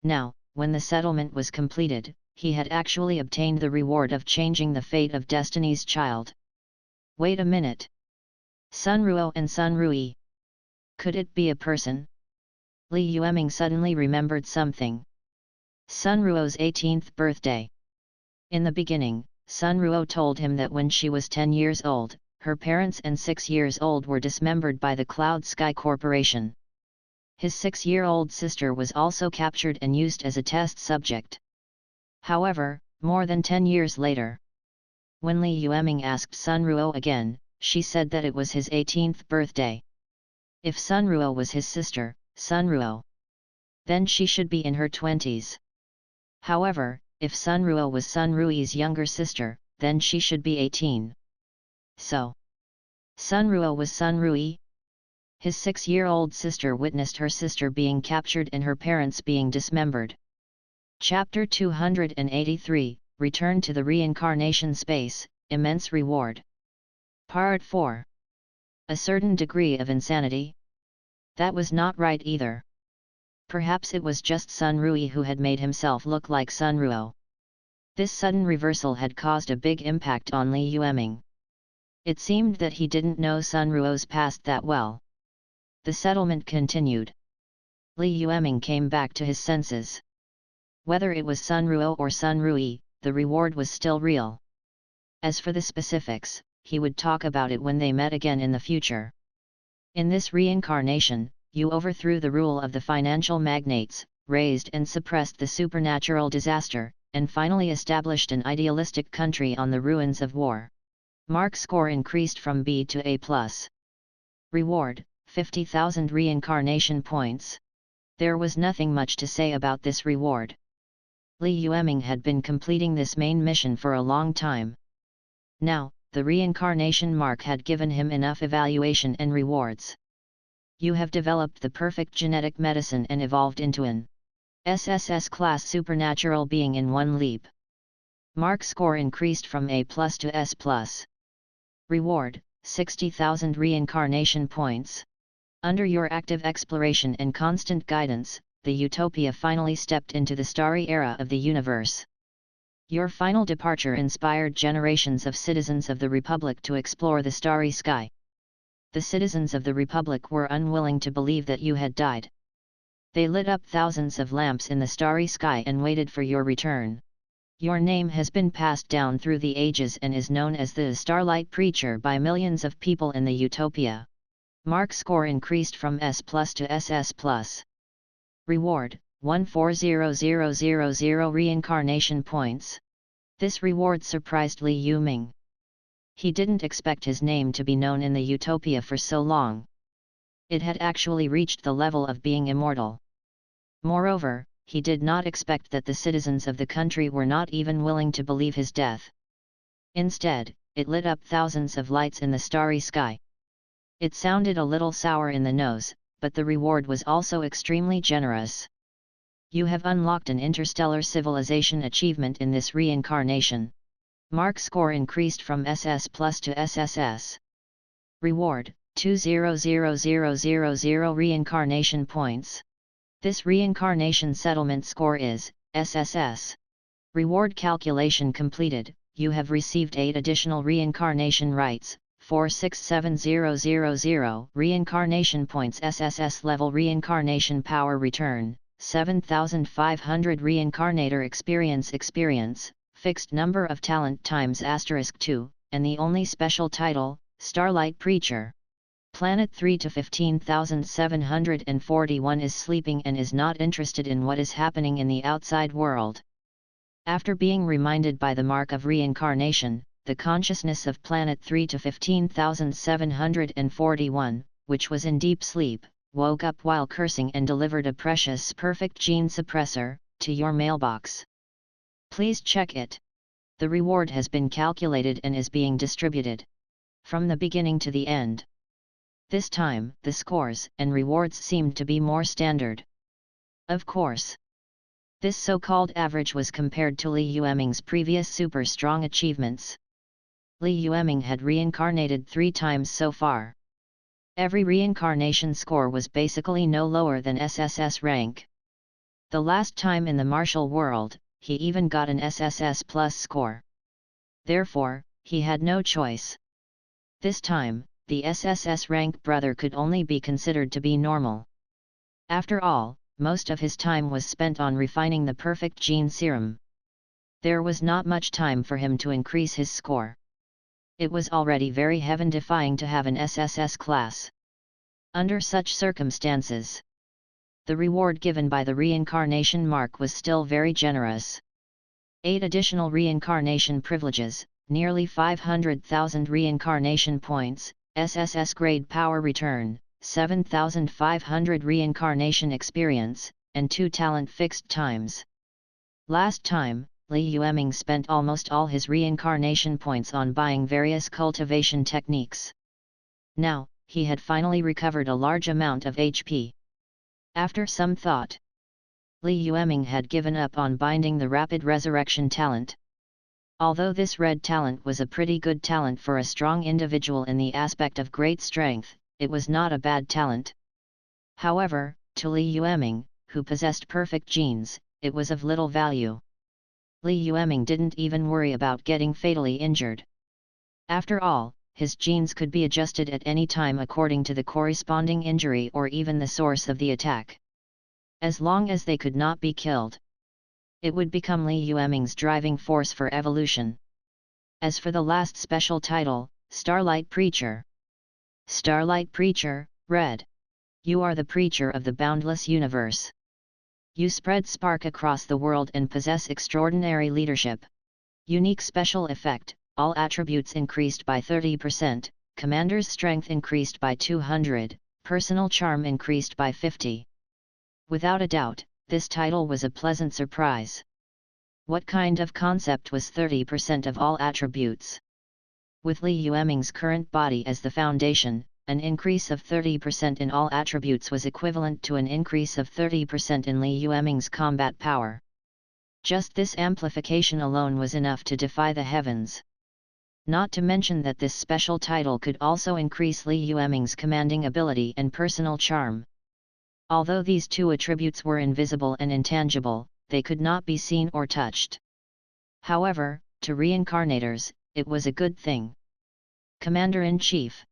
Now, when the settlement was completed, he had actually obtained the reward of changing the fate of destiny's child. Wait a minute. Sun Ruo and Sun Rui. Could it be a person? Li Yueming suddenly remembered something. Sun Ruo's 18th birthday. In the beginning, Sun Ruo told him that when she was 10 years old, her parents and 6 years old were dismembered by the Cloud Sky Corporation. His 6-year-old sister was also captured and used as a test subject. However, more than 10 years later, when Li Yueming asked Sun Ruo again, she said that it was his 18th birthday. If Sun Ruo was his sister, Sun Ruo, then she should be in her 20s. However, if Sun Ruo was Sun Rui's younger sister, then she should be 18. So, Sun Ruo was Sun Rui? His 6-year-old sister witnessed her sister being captured and her parents being dismembered. Chapter 283, Return to the Reincarnation Space, Immense Reward. Part 4. A certain degree of insanity? That was not right either. Perhaps it was just Sun Rui who had made himself look like Sun Ruo. This sudden reversal had caused a big impact on Li Yueming. It seemed that he didn't know Sun Ruo's past that well. The settlement continued. Li Yueming came back to his senses. Whether it was Sun Ruo or Sun Rui, the reward was still real. As for the specifics, he would talk about it when they met again in the future. In this reincarnation, you overthrew the rule of the financial magnates, raised and suppressed the supernatural disaster, and finally established an idealistic country on the ruins of war. Mark score increased from B to A+. Reward, 50,000 reincarnation points. There was nothing much to say about this reward. Li Yueming had been completing this main mission for a long time. Now, the reincarnation mark had given him enough evaluation and rewards. You have developed the perfect genetic medicine and evolved into an SSS class supernatural being in one leap. Mark score increased from A+ to S+. Reward, 60,000 reincarnation points. Under your active exploration and constant guidance, the Utopia finally stepped into the starry era of the universe. Your final departure inspired generations of citizens of the Republic to explore the starry sky. The citizens of the Republic were unwilling to believe that you had died. They lit up thousands of lamps in the starry sky and waited for your return. Your name has been passed down through the ages and is known as the Starlight Preacher by millions of people in the Utopia. Mark score increased from S+ to SS+. Reward, 140000 reincarnation points. This reward surprised Li Yueming. He didn't expect his name to be known in the utopia for so long. It had actually reached the level of being immortal. Moreover, he did not expect that the citizens of the country were not even willing to believe his death. Instead, it lit up thousands of lights in the starry sky. It sounded a little sour in the nose, but the reward was also extremely generous. You have unlocked an interstellar civilization achievement in this reincarnation. Mark score increased from SS Plus to SSS. Reward, 200,000 reincarnation points. This reincarnation settlement score is SSS. Reward calculation completed. You have received 8 additional reincarnation rights, 467000 reincarnation points. SSS level reincarnation power return, 7500 reincarnator experience, fixed number of talent times *2, and the only special title, Starlight Preacher. Planet 3 to 15,741 is sleeping and is not interested in what is happening in the outside world. After being reminded by the mark of reincarnation, the consciousness of Planet 3 to 15,741, which was in deep sleep, woke up while cursing and delivered a precious perfect gene suppressor to your mailbox. Please check it. The reward has been calculated and is being distributed. From the beginning to the end. This time, the scores and rewards seemed to be more standard. Of course. This so-called average was compared to Li Yueming's previous super strong achievements. Li Yueming had reincarnated 3 times so far. Every reincarnation score was basically no lower than SSS rank. The last time in the martial world, he even got an SSS plus score. Therefore, he had no choice. This time, the SSS rank brother could only be considered to be normal. After all, most of his time was spent on refining the perfect gene serum. There was not much time for him to increase his score. It was already very heaven-defying to have an SSS class. Under such circumstances, the reward given by the reincarnation mark was still very generous. 8 additional reincarnation privileges, nearly 500,000 reincarnation points, SSS grade power return, 7,500 reincarnation experience, and 2 talent fixed times. Last time, Li Yueming spent almost all his reincarnation points on buying various cultivation techniques. Now, he had finally recovered a large amount of HP. After some thought, Li Yueming had given up on binding the rapid resurrection talent. Although this red talent was a pretty good talent for a strong individual in the aspect of great strength, it was not a bad talent. However, to Li Yueming, who possessed perfect genes, it was of little value. Li Yueming didn't even worry about getting fatally injured. After all, his genes could be adjusted at any time according to the corresponding injury or even the source of the attack. As long as they could not be killed, it would become Li Yueming's driving force for evolution. As for the last special title, Starlight Preacher. Starlight Preacher, Red. You are the preacher of the boundless universe. You spread spark across the world and possess extraordinary leadership. Unique special effect, all attributes increased by 30%, commander's strength increased by 200, personal charm increased by 50. Without a doubt, this title was a pleasant surprise. What kind of concept was 30% of all attributes? With Li Yueming's current body as the foundation, an increase of 30% in all attributes was equivalent to an increase of 30% in Li Yueming's combat power. Just this amplification alone was enough to defy the heavens. Not to mention that this special title could also increase Li Yueming's commanding ability and personal charm. Although these 2 attributes were invisible and intangible, they could not be seen or touched. However, to reincarnators, it was a good thing. Commander-in-Chief.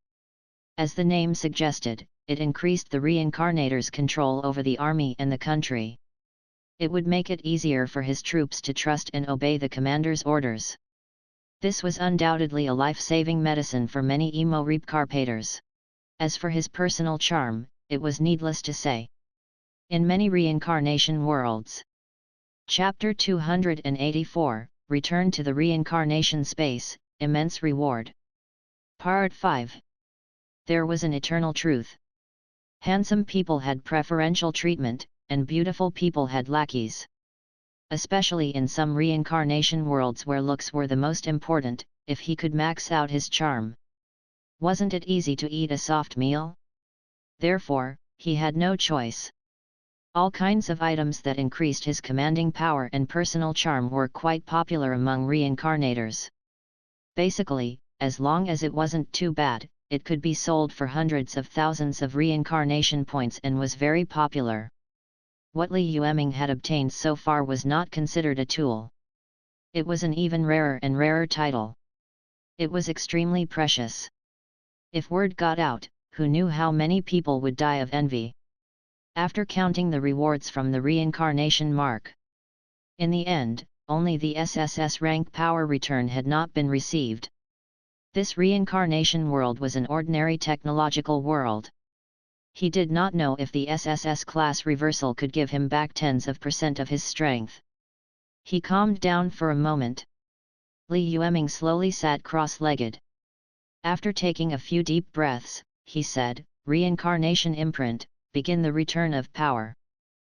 As the name suggested, it increased the reincarnator's control over the army and the country. It would make it easier for his troops to trust and obey the commander's orders. This was undoubtedly a life-saving medicine for many emo reincarnators. As for his personal charm, it was needless to say. In many reincarnation worlds. Chapter 284, return to the reincarnation space, immense reward. Part 5. There was an eternal truth. Handsome people had preferential treatment, and beautiful people had lackeys. Especially in some reincarnation worlds where looks were the most important, if he could max out his charm. Wasn't it easy to eat a soft meal? Therefore, he had no choice. All kinds of items that increased his commanding power and personal charm were quite popular among reincarnators. Basically, as long as it wasn't too bad, it could be sold for hundreds of thousands of reincarnation points and was very popular. What Li Yueming had obtained so far was not considered a tool. It was an even rarer and rarer title. It was extremely precious. If word got out, who knew how many people would die of envy? After counting the rewards from the reincarnation mark. In the end, only the SSS rank power return had not been received. This reincarnation world was an ordinary technological world. He did not know if the SSS class reversal could give him back tens of % of his strength. He calmed down for a moment. Li Yueming slowly sat cross-legged. After taking a few deep breaths, he said, "Reincarnation imprint, begin the return of power."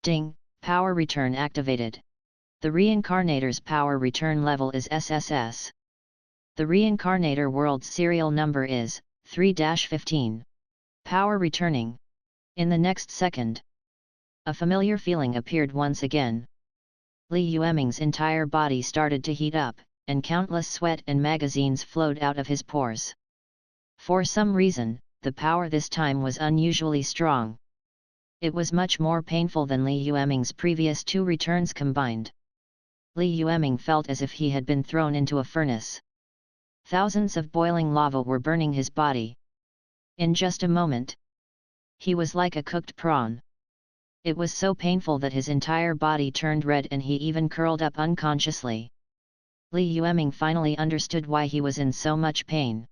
Ding, power return activated. The reincarnator's power return level is SSS. The reincarnator world's serial number is 3-15. Power returning. In the next second, a familiar feeling appeared once again. Li Yueming's entire body started to heat up, and countless sweat and magazines flowed out of his pores. For some reason, the power this time was unusually strong. It was much more painful than Li Yueming's previous 2 returns combined. Li Yueming felt as if he had been thrown into a furnace. Thousands of boiling lava were burning his body. In just a moment, he was like a cooked prawn. It was so painful that his entire body turned red and he even curled up unconsciously. Li Yueming finally understood why he was in so much pain.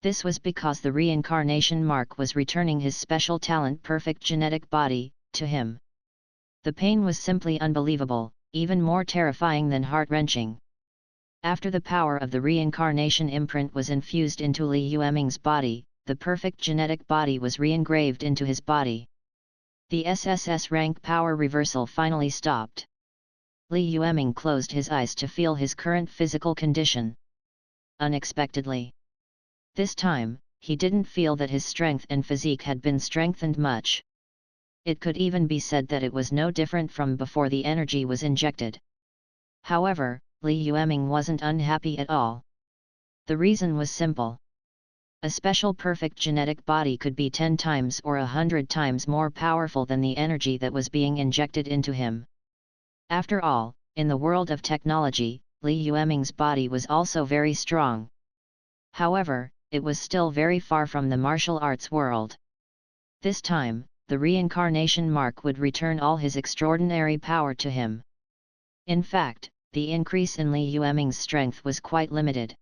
This was because the reincarnation mark was returning his special talent perfect genetic body, to him. The pain was simply unbelievable, even more terrifying than heart-wrenching. After the power of the reincarnation imprint was infused into Li Yueming's body, the perfect genetic body was re-engraved into his body. The SSS rank power reversal finally stopped. Li Yueming closed his eyes to feel his current physical condition. Unexpectedly, this time, he didn't feel that his strength and physique had been strengthened much. It could even be said that it was no different from before the energy was injected. However, Li Yueming wasn't unhappy at all. The reason was simple. A special perfect genetic body could be 10 times or 100 times more powerful than the energy that was being injected into him. After all, in the world of technology, Li Yueming's body was also very strong. However, it was still very far from the martial arts world. This time, the reincarnation mark would return all his extraordinary power to him. In fact, the increase in Li Yueming's strength was quite limited.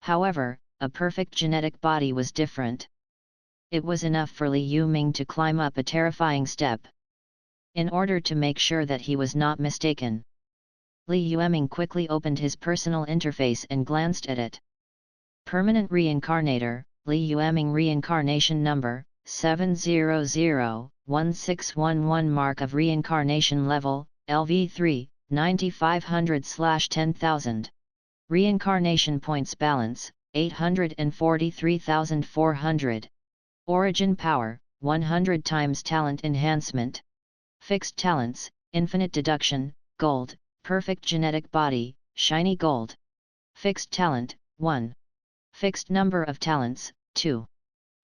However, a perfect genetic body was different. It was enough for Li Yueming to climb up a terrifying step. In order to make sure that he was not mistaken, Li Yueming quickly opened his personal interface and glanced at it. Permanent Reincarnator, Li Yueming Reincarnation Number, 700-1611 Mark of Reincarnation Level, LV3, 9500/10,000. Reincarnation Points Balance, 843,400. Origin Power, 100 times Talent Enhancement. Fixed Talents, Infinite Deduction, Gold, Perfect Genetic Body, Shiny Gold. Fixed Talent, 1. Fixed Number of Talents, 2.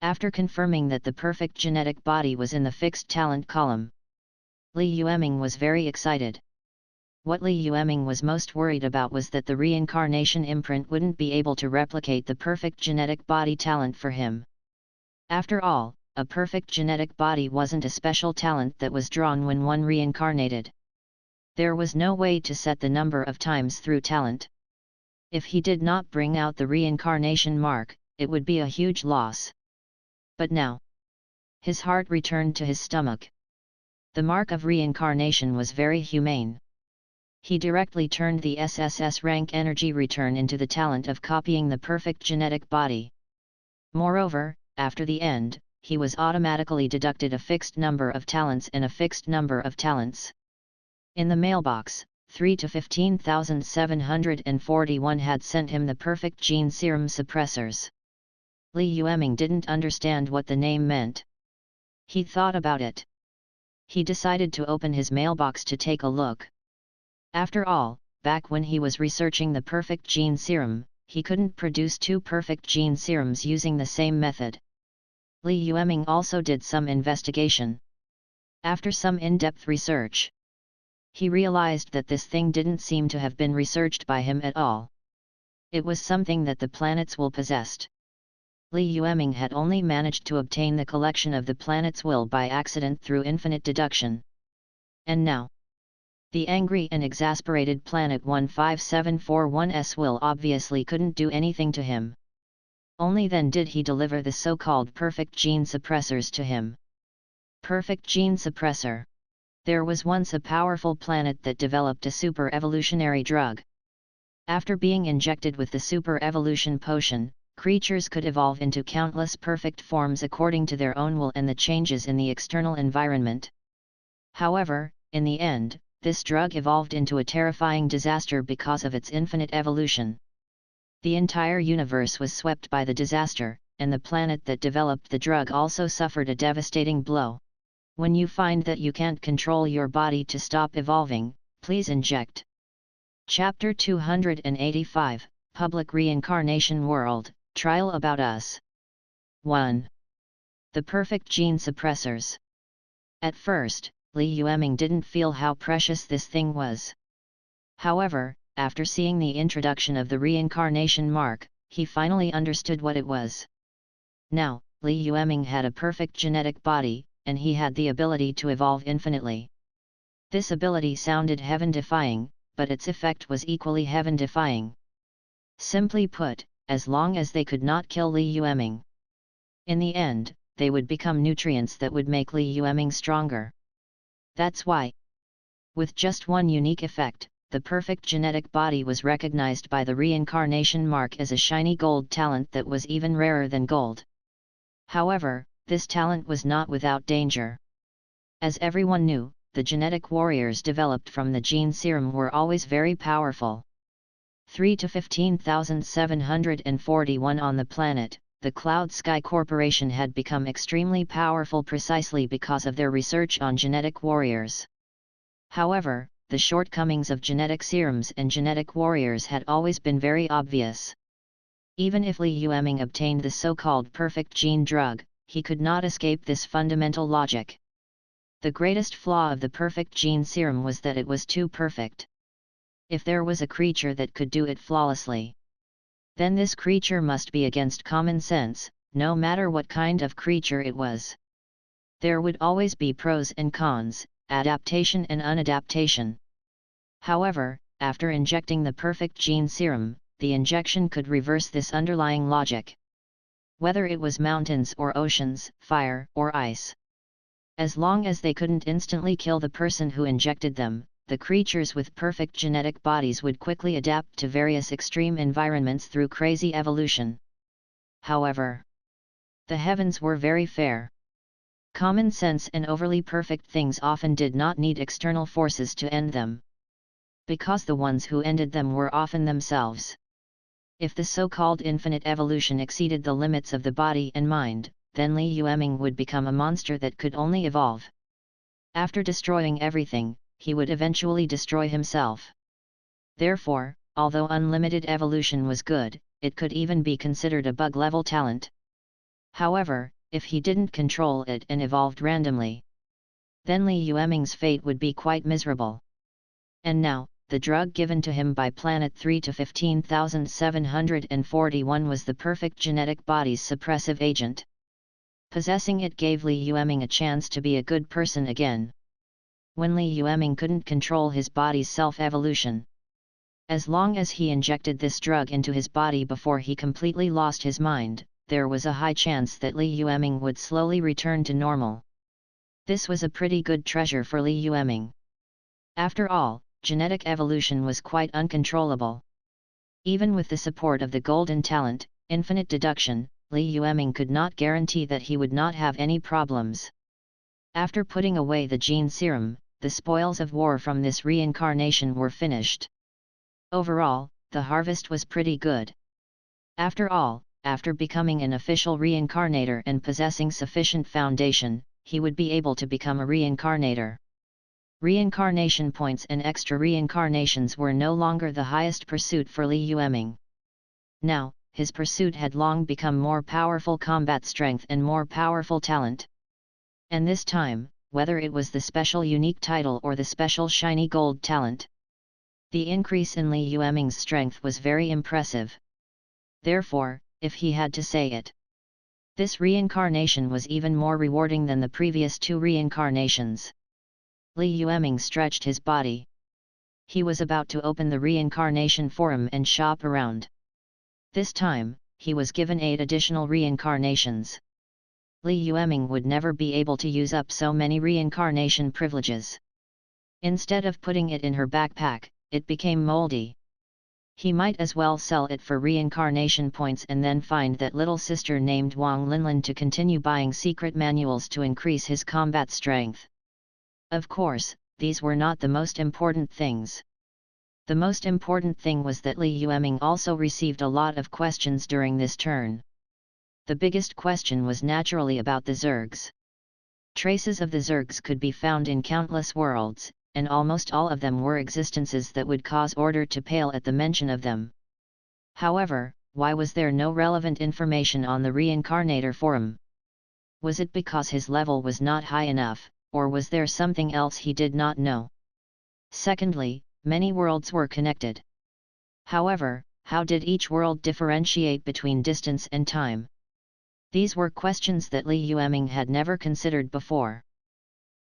After confirming that the perfect genetic body was in the fixed talent column, Li Yueming was very excited. What Li Yueming was most worried about was that the reincarnation imprint wouldn't be able to replicate the perfect genetic body talent for him. After all, a perfect genetic body wasn't a special talent that was drawn when one reincarnated. There was no way to set the number of times through talent. If he did not bring out the reincarnation mark, it would be a huge loss. But now, his heart returned to his stomach. The mark of reincarnation was very humane. He directly turned the SSS rank energy return into the talent of copying the perfect genetic body. Moreover, after the end, he was automatically deducted a fixed number of talents and a fixed number of talents. In the mailbox, 3 to 15,741 had sent him the perfect gene serum suppressors. Li Yueming didn't understand what the name meant. He thought about it. He decided to open his mailbox to take a look. After all, back when he was researching the perfect gene serum, he couldn't produce 2 perfect gene serums using the same method. Li Yueming also did some investigation. After some in-depth research, he realized that this thing didn't seem to have been researched by him at all. It was something that the planet's will possessed. Li Yueming had only managed to obtain the collection of the planet's will by accident through infinite deduction. And now, the angry and exasperated planet 15741's will obviously couldn't do anything to him. Only then did he deliver the so-called perfect gene suppressors to him. Perfect gene suppressor. There was once a powerful planet that developed a super evolutionary drug. After being injected with the super evolution potion, creatures could evolve into countless perfect forms according to their own will and the changes in the external environment. However, in the end, this drug evolved into a terrifying disaster because of its infinite evolution. The entire universe was swept by the disaster, and the planet that developed the drug also suffered a devastating blow. When you find that you can't control your body to stop evolving, please inject. Chapter 285, Public Reincarnation World, Trial About Us. 1. The Perfect Gene Suppressors. At first, Li Yueming didn't feel how precious this thing was. However, after seeing the introduction of the reincarnation mark, he finally understood what it was. Now, Li Yueming had a perfect genetic body, and he had the ability to evolve infinitely. This ability sounded heaven-defying, but its effect was equally heaven-defying. Simply put, as long as they could not kill Li Yueming, in the end, they would become nutrients that would make Li Yueming stronger. That's why, with just one unique effect, the perfect genetic body was recognized by the reincarnation mark as a shiny gold talent that was even rarer than gold. However, this talent was not without danger. As everyone knew, the genetic warriors developed from the gene serum were always very powerful. 3 to 15,741 on the planet, the Cloud Sky Corporation had become extremely powerful precisely because of their research on genetic warriors. However, the shortcomings of genetic serums and genetic warriors had always been very obvious. Even if Li Yueming obtained the so-called perfect gene drug, he could not escape this fundamental logic. The greatest flaw of the perfect gene serum was that it was too perfect. If there was a creature that could do it flawlessly, then this creature must be against common sense, no matter what kind of creature it was. There would always be pros and cons, adaptation and unadaptation. However, after injecting the perfect gene serum, the injection could reverse this underlying logic. Whether it was mountains or oceans, fire or ice. As long as they couldn't instantly kill the person who injected them, the creatures with perfect genetic bodies would quickly adapt to various extreme environments through crazy evolution. However, the heavens were very fair. Common sense and overly perfect things often did not need external forces to end them, because the ones who ended them were often themselves. If the so-called infinite evolution exceeded the limits of the body and mind, then Li Yueming would become a monster that could only evolve. After destroying everything, he would eventually destroy himself. Therefore, although unlimited evolution was good, it could even be considered a bug-level talent. However, if he didn't control it and evolved randomly, then Li Yueming's fate would be quite miserable. And now, the drug given to him by Planet 3 to 15,741 was the perfect genetic body's suppressive agent. Possessing it gave Li Yueming a chance to be a good person again. When Li Yueming couldn't control his body's self-evolution, as long as he injected this drug into his body before he completely lost his mind, there was a high chance that Li Yueming would slowly return to normal. This was a pretty good treasure for Li Yueming. After all, genetic evolution was quite uncontrollable. Even with the support of the golden talent, infinite deduction, Li Yueming could not guarantee that he would not have any problems. After putting away the gene serum, the spoils of war from this reincarnation were finished. Overall, the harvest was pretty good. After all, after becoming an official reincarnator and possessing sufficient foundation, he would be able to become a reincarnator. Reincarnation points and extra reincarnations were no longer the highest pursuit for Li Yueming. Now, his pursuit had long become more powerful combat strength and more powerful talent. And this time, whether it was the special unique title or the special shiny gold talent, the increase in Li Yueming's strength was very impressive. Therefore, if he had to say it, this reincarnation was even more rewarding than the previous two reincarnations. Li Yueming stretched his body. He was about to open the reincarnation forum and shop around. This time, he was given 8 additional reincarnations. Li Yueming would never be able to use up so many reincarnation privileges. Instead of putting it in her backpack, it became moldy. He might as well sell it for reincarnation points and then find that little sister named Wang Linlin to continue buying secret manuals to increase his combat strength. Of course, these were not the most important things. The most important thing was that Li Yueming also received a lot of questions during this turn. The biggest question was naturally about the Zergs. Traces of the Zergs could be found in countless worlds, and almost all of them were existences that would cause order to pale at the mention of them. However, why was there no relevant information on the Reincarnator forum? Was it because his level was not high enough, or was there something else he did not know? Secondly, many worlds were connected. However, how did each world differentiate between distance and time? These were questions that Li Yueming had never considered before.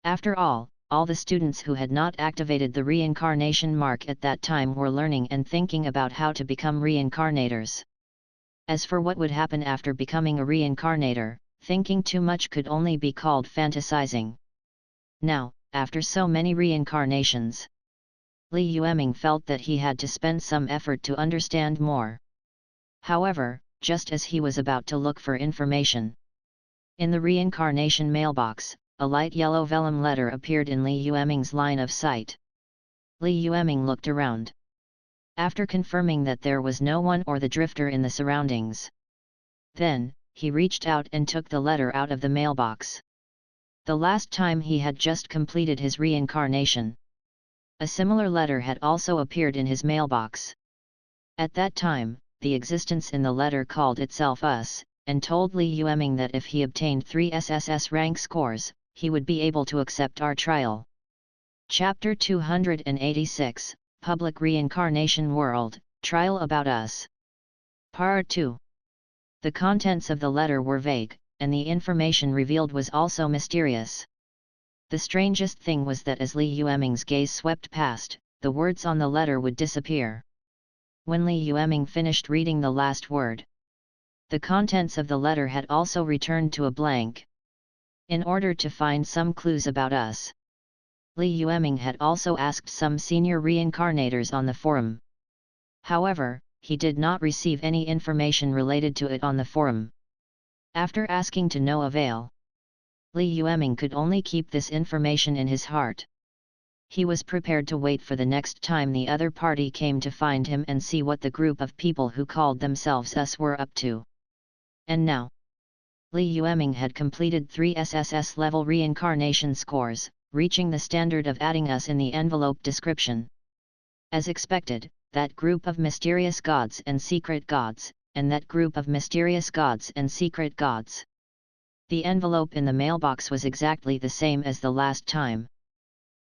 After all the students who had not activated the reincarnation mark at that time were learning and thinking about how to become reincarnators. As for what would happen after becoming a reincarnator, thinking too much could only be called fantasizing. Now, after so many reincarnations, Li Yueming felt that he had to spend some effort to understand more. However, just as he was about to look for information, in the reincarnation mailbox, a light yellow vellum letter appeared in Li Yueming's line of sight. Li Yueming looked around. After confirming that there was no one or the drifter in the surroundings, then, he reached out and took the letter out of the mailbox. The last time he had just completed his reincarnation, a similar letter had also appeared in his mailbox. At that time, the existence in the letter called itself Us, and told Li Yueming that if he obtained 3 SSS rank scores, he would be able to accept our trial. Chapter 286, Public Reincarnation World, Trial About Us. Part 2. The contents of the letter were vague, and the information revealed was also mysterious. The strangest thing was that as Li Yueming's gaze swept past, the words on the letter would disappear. When Li Yueming finished reading the last word, the contents of the letter had also returned to a blank. In order to find some clues about us, Li Yueming had also asked some senior reincarnators on the forum. However, he did not receive any information related to it on the forum. After asking to no avail, Li Yueming could only keep this information in his heart. He was prepared to wait for the next time the other party came to find him and see what the group of people who called themselves Us were up to. And now, Li Yueming had completed 3 SSS level reincarnation scores, reaching the standard of adding Us in the envelope description. As expected, that group of mysterious gods and secret gods, and that group of mysterious gods and secret gods. The envelope in the mailbox was exactly the same as the last time.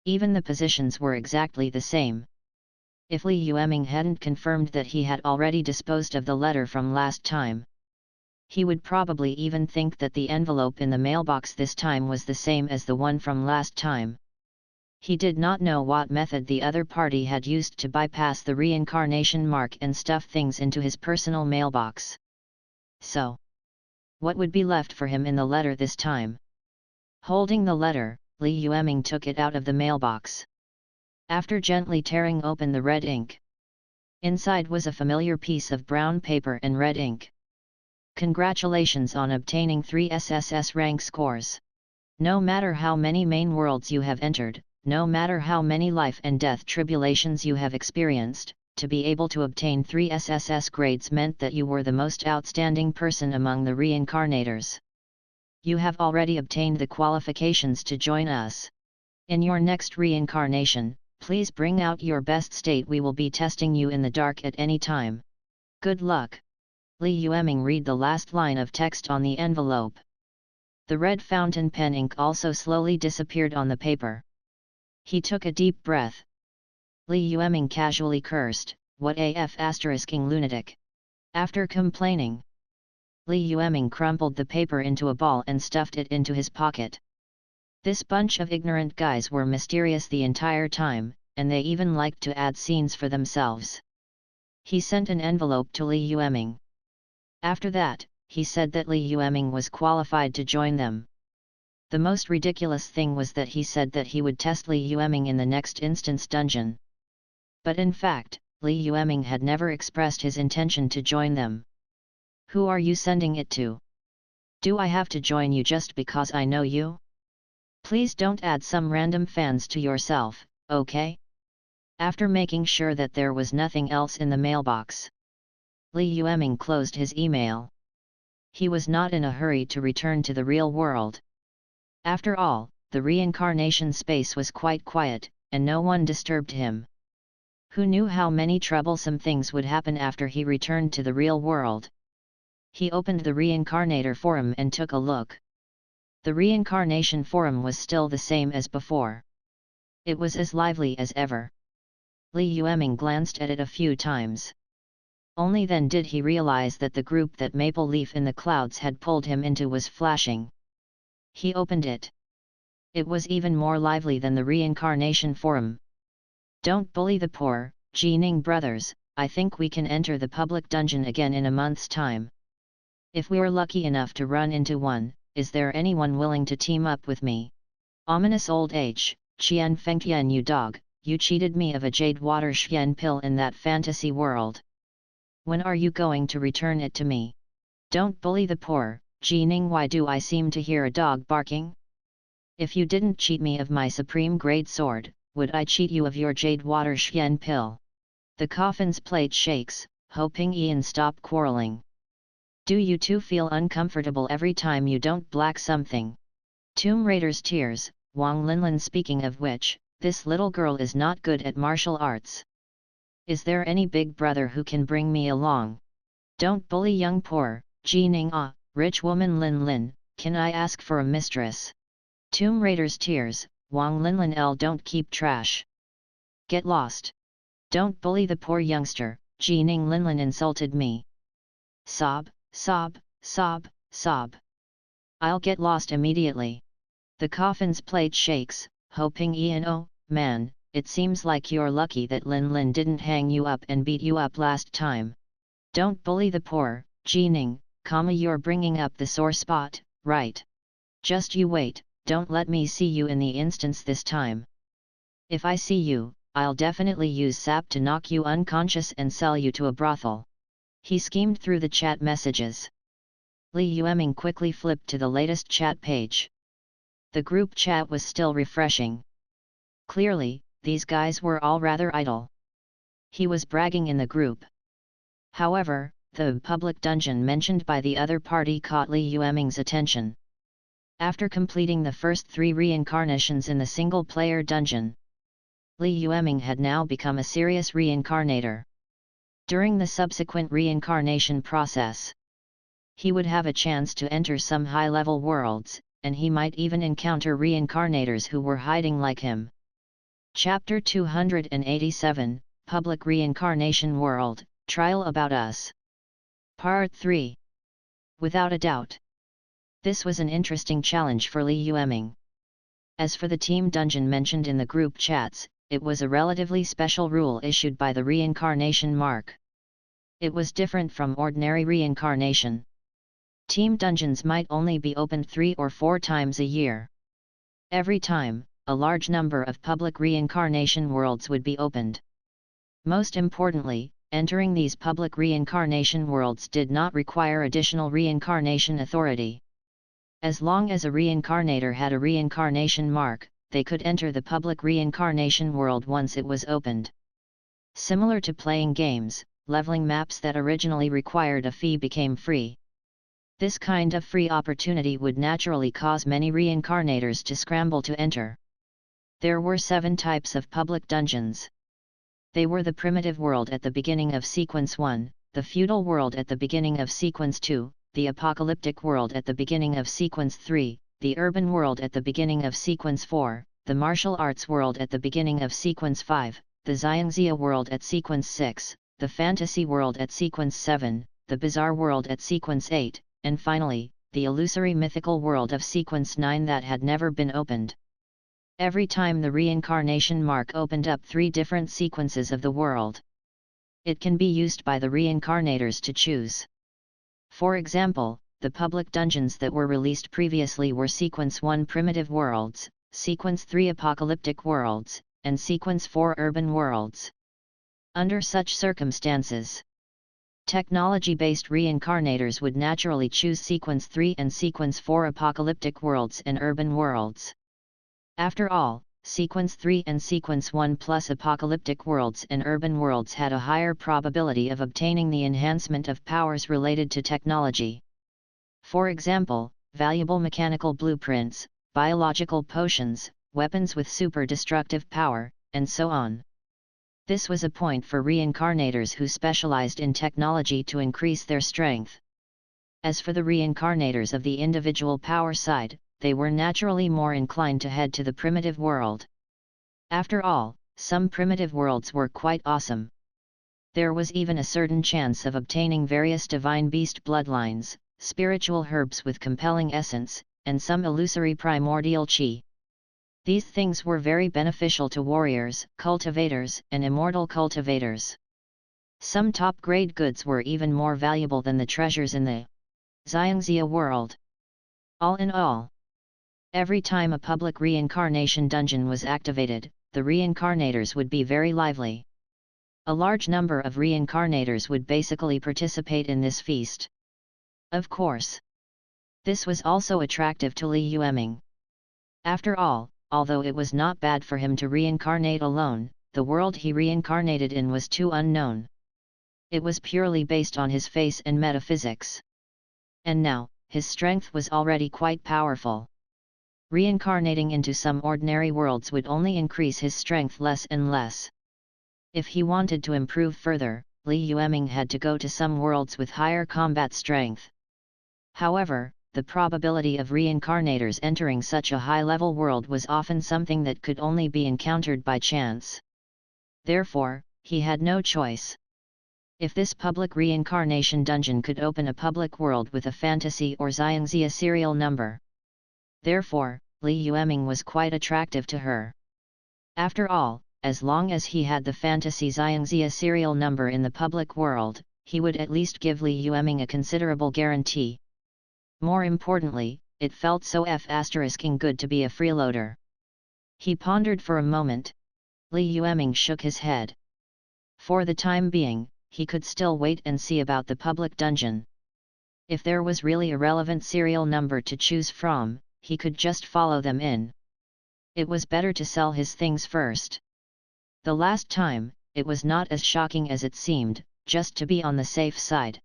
Even the positions were exactly the same. If Li Yueming hadn't confirmed that he had already disposed of the letter from last time, he would probably even think that the envelope in the mailbox this time was the same as the one from last time. He did not know what method the other party had used to bypass the reincarnation mark and stuff things into his personal mailbox. So, what would be left for him in the letter this time? Holding the letter, Li Yueming took it out of the mailbox. after gently tearing open the red ink. Inside was a familiar piece of brown paper and red ink. Congratulations on obtaining 3 SSS rank scores. No matter how many main worlds you have entered, no matter how many life and death tribulations you have experienced, to be able to obtain 3 SSS grades meant that you were the most outstanding person among the reincarnators. You have already obtained the qualifications to join us. In your next reincarnation, please bring out your best state. We will be testing you in the dark at any time. Good luck. Li Yueming read the last line of text on the envelope. The red fountain pen ink also slowly disappeared on the paper. He took a deep breath. Li Yueming casually cursed, "What AF asterisk-ing lunatic." After complaining, Li Yueming crumpled the paper into a ball and stuffed it into his pocket. This bunch of ignorant guys were mysterious the entire time, and they even liked to add scenes for themselves. He sent an envelope to Li Yueming. After that, he said that Li Yueming was qualified to join them. The most ridiculous thing was that he said that he would test Li Yueming in the next instance dungeon. But in fact, Li Yueming had never expressed his intention to join them. Who are you sending it to? Do I have to join you just because I know you? Please don't add some random fans to yourself, okay? After making sure that there was nothing else in the mailbox, Li Yueming closed his email. He was not in a hurry to return to the real world. After all, the reincarnation space was quite quiet, and no one disturbed him. Who knew how many troublesome things would happen after he returned to the real world? He opened the Reincarnator forum and took a look. The reincarnation forum was still the same as before. It was as lively as ever. Li Yueming glanced at it a few times. Only then did he realize that the group that Maple Leaf in the Clouds had pulled him into was flashing. He opened it. It was even more lively than the reincarnation forum. "Don't bully the poor, Jining brothers, I think we can enter the public dungeon again in a month's time. If we're lucky enough to run into one, is there anyone willing to team up with me? Ominous old age, Qian Fengtian, you dog, you cheated me of a jade water Xian pill in that fantasy world. When are you going to return it to me? Don't bully the poor, Jining. Why do I seem to hear a dog barking? If you didn't cheat me of my supreme grade sword, would I cheat you of your jade water Xian pill?" The coffin's plate shakes, hoping Ian stop quarreling. "Do you two feel uncomfortable every time you don't black something? Tomb Raider's tears, Wang Linlin. Speaking of which, this little girl is not good at martial arts. Is there any big brother who can bring me along? Don't bully young poor, Jining. Ah, rich woman Lin Lin, can I ask for a mistress? Tomb Raider's tears, Wang Linlin. L. Don't keep trash. Get lost. Don't bully the poor youngster, Jining. Linlin insulted me. Sob, sob, sob, sob. I'll get lost immediately." The coffin's plate shakes, hoping Ian. "Oh, man, it seems like you're lucky that Lin Lin didn't hang you up and beat you up last time. Don't bully the poor, Jining, you're bringing up the sore spot, right? Just you wait, don't let me see you in the instance this time. If I see you, I'll definitely use sap to knock you unconscious and sell you to a brothel." He schemed through the chat messages. Li Yueming quickly flipped to the latest chat page. The group chat was still refreshing. Clearly, these guys were all rather idle. He was bragging in the group. However, the public dungeon mentioned by the other party caught Li Yueming's attention. After completing the first 3 reincarnations in the single-player dungeon, Li Yueming had now become a serious reincarnator. During the subsequent reincarnation process, he would have a chance to enter some high-level worlds, and he might even encounter reincarnators who were hiding like him. Chapter 287, Public Reincarnation World, Trial About Us. Part 3. Without a doubt, this was an interesting challenge for Li Yueming. As for the team dungeon mentioned in the group chats, it was a relatively special rule issued by the reincarnation mark. It was different from ordinary reincarnation. Team dungeons might only be opened 3 or 4 times a year. Every time, a large number of public reincarnation worlds would be opened. Most importantly, entering these public reincarnation worlds did not require additional reincarnation authority. As long as a reincarnator had a reincarnation mark, they could enter the public reincarnation world once it was opened. Similar to playing games, leveling maps that originally required a fee became free. This kind of free opportunity would naturally cause many reincarnators to scramble to enter. There were 7 types of public dungeons. They were the primitive world at the beginning of sequence 1, the feudal world at the beginning of sequence 2, the apocalyptic world at the beginning of sequence 3, the urban world at the beginning of sequence 4, the martial arts world at the beginning of sequence 5, the Xiangxia world at sequence 6, the fantasy world at sequence 7, the bizarre world at sequence 8, and finally, the illusory mythical world of sequence 9 that had never been opened. Every time the reincarnation mark opened up 3 different sequences of the world. It can be used by the reincarnators to choose. For example, the public dungeons that were released previously were Sequence 1 Primitive Worlds, Sequence 3 Apocalyptic Worlds, and Sequence 4 Urban Worlds. Under such circumstances, technology-based reincarnators would naturally choose Sequence 3 and Sequence 4 Apocalyptic Worlds and Urban Worlds. After all, Sequence 3 and Sequence 1 plus Apocalyptic Worlds and Urban Worlds had a higher probability of obtaining the enhancement of powers related to technology. For example, valuable mechanical blueprints, biological potions, weapons with super destructive power, and so on. This was a point for reincarnators who specialized in technology to increase their strength. As for the reincarnators of the individual power side, they were naturally more inclined to head to the primitive world. After all, some primitive worlds were quite awesome. There was even a certain chance of obtaining various divine beast bloodlines, spiritual herbs with compelling essence, and some illusory primordial chi. These things were very beneficial to warriors, cultivators, and immortal cultivators. Some top-grade goods were even more valuable than the treasures in the Xiangxia world. All in all, every time a public reincarnation dungeon was activated, the reincarnators would be very lively. A large number of reincarnators would basically participate in this feast. Of course, this was also attractive to Li Yueming. After all, although it was not bad for him to reincarnate alone, the world he reincarnated in was too unknown. It was purely based on his face and metaphysics. And now, his strength was already quite powerful. Reincarnating into some ordinary worlds would only increase his strength less and less. If he wanted to improve further, Li Yueming had to go to some worlds with higher combat strength. However, the probability of reincarnators entering such a high-level world was often something that could only be encountered by chance. Therefore, he had no choice. If this public reincarnation dungeon could open a public world with a fantasy or Xiangxia serial number. Therefore, Li Yueming was quite attractive to her. After all, as long as he had the fantasy Xiangxia serial number in the public world, he would at least give Li Yueming a considerable guarantee. More importantly, it felt so good to be a freeloader. He pondered for a moment. Li Yueming shook his head. For the time being, he could still wait and see about the public dungeon. If there was really a relevant serial number to choose from, he could just follow them in. It was better to sell his things first. The last time, it was not as shocking as it seemed, just to be on the safe side.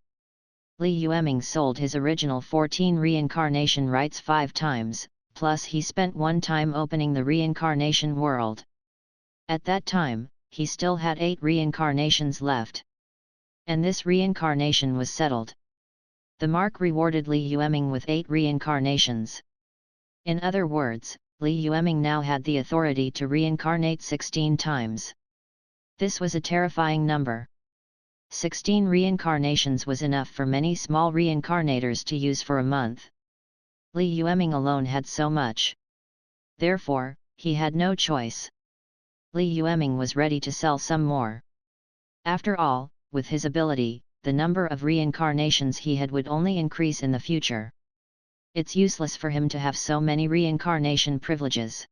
Li Yueming sold his original 14 reincarnation rights 5 times, plus he spent 1 time opening the reincarnation world. At that time, he still had 8 reincarnations left. And this reincarnation was settled. The mark rewarded Li Yueming with 8 reincarnations. In other words, Li Yueming now had the authority to reincarnate 16 times. This was a terrifying number. 16 reincarnations was enough for many small reincarnators to use for a month. Li Yueming alone had so much. Therefore, he had no choice. Li Yueming was ready to sell some more. After all, with his ability, the number of reincarnations he had would only increase in the future. It's useless for him to have so many reincarnation privileges.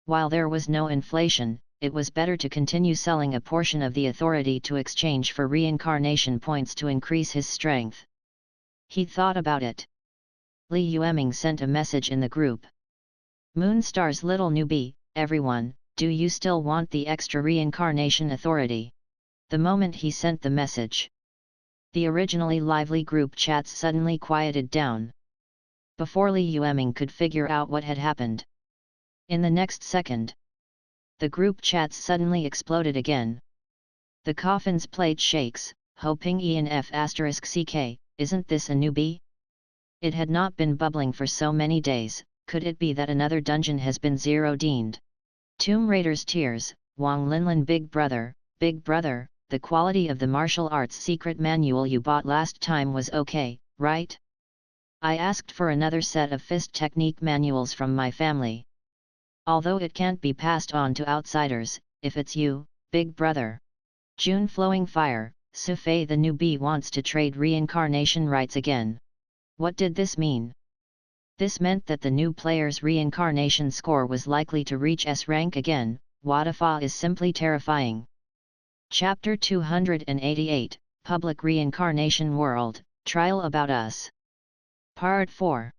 While there was no inflation, it was better to continue selling a portion of the authority to exchange for reincarnation points to increase his strength. He thought about it. Li Yueming sent a message in the group. Moonstar's little newbie, everyone, do you still want the extra reincarnation authority? The moment he sent the message, the originally lively group chats suddenly quieted down. Before Li Yueming could figure out what had happened, in the next second, the group chats suddenly exploded again. The coffin's plate shakes, hoping ENF *CK, isn't this a newbie? It had not been bubbling for so many days, could it be that another dungeon has been zeroed? Tomb Raider's tears, Wang Linlin Big Brother, the quality of the martial arts secret manual you bought last time was okay, right? I asked for another set of fist technique manuals from my family. Although it can't be passed on to outsiders, if it's you, Big Brother. June Flowing Fire, Sufei the newbie wants to trade reincarnation rights again. What did this mean? This meant that the new player's reincarnation score was likely to reach S rank again. Wadafa is simply terrifying. Chapter 288, Public Reincarnation World, Trial About Us. Part 4.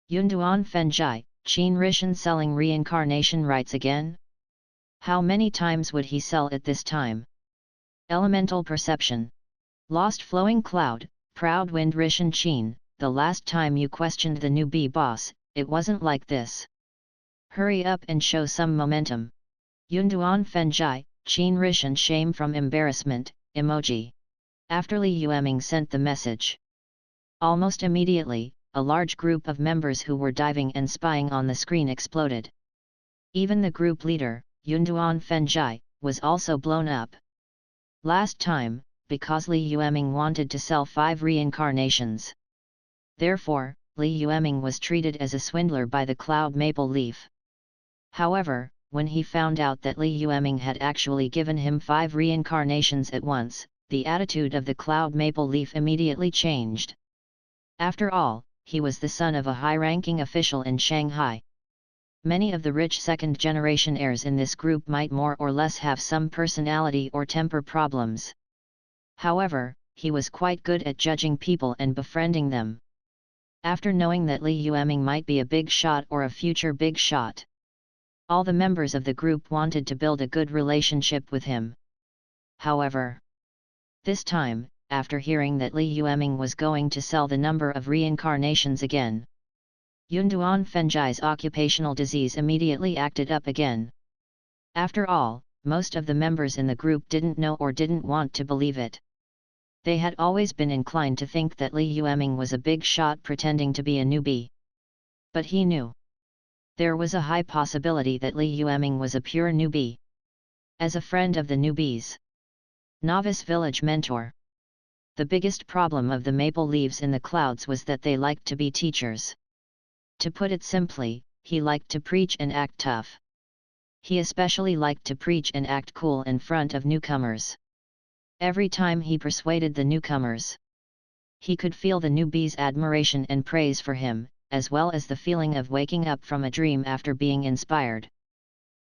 Yunduan Fenjai, Qin Rishan selling reincarnation rights again? How many times would he sell it this time? Elemental Perception. Lost Flowing Cloud, Proud Wind Rishan Qin, the last time you questioned the newbie boss, it wasn't like this. Hurry up and show some momentum. Yunduan Fenjai, Qin Rishan shame from embarrassment, emoji. After Li Yueming sent the message, almost immediately, a large group of members who were diving and spying on the screen exploded. Even the group leader, Yunduan Fenjai, was also blown up. Last time, because Li Yueming wanted to sell 5 reincarnations. Therefore, Li Yueming was treated as a swindler by the Cloud Maple Leaf. However, when he found out that Li Yueming had actually given him 5 reincarnations at once, the attitude of the Cloud Maple Leaf immediately changed. After all, he was the son of a high-ranking official in Shanghai. Many of the rich second-generation heirs in this group might more or less have some personality or temper problems. However, he was quite good at judging people and befriending them. After knowing that Li Yueming might be a big shot or a future big shot, all the members of the group wanted to build a good relationship with him. However, this time, after hearing that Li Yueming was going to sell the number of reincarnations again, Yunduan Fenjai's occupational disease immediately acted up again. After all, most of the members in the group didn't know or didn't want to believe it. They had always been inclined to think that Li Yueming was a big shot pretending to be a newbie. But he knew there was a high possibility that Li Yueming was a pure newbie. As a friend of the newbies, novice village mentor, the biggest problem of the maple leaves in the clouds was that they liked to be teachers. To put it simply, he liked to preach and act tough. He especially liked to preach and act cool in front of newcomers. Every time he persuaded the newcomers, he could feel the newbies' admiration and praise for him, as well as the feeling of waking up from a dream after being inspired.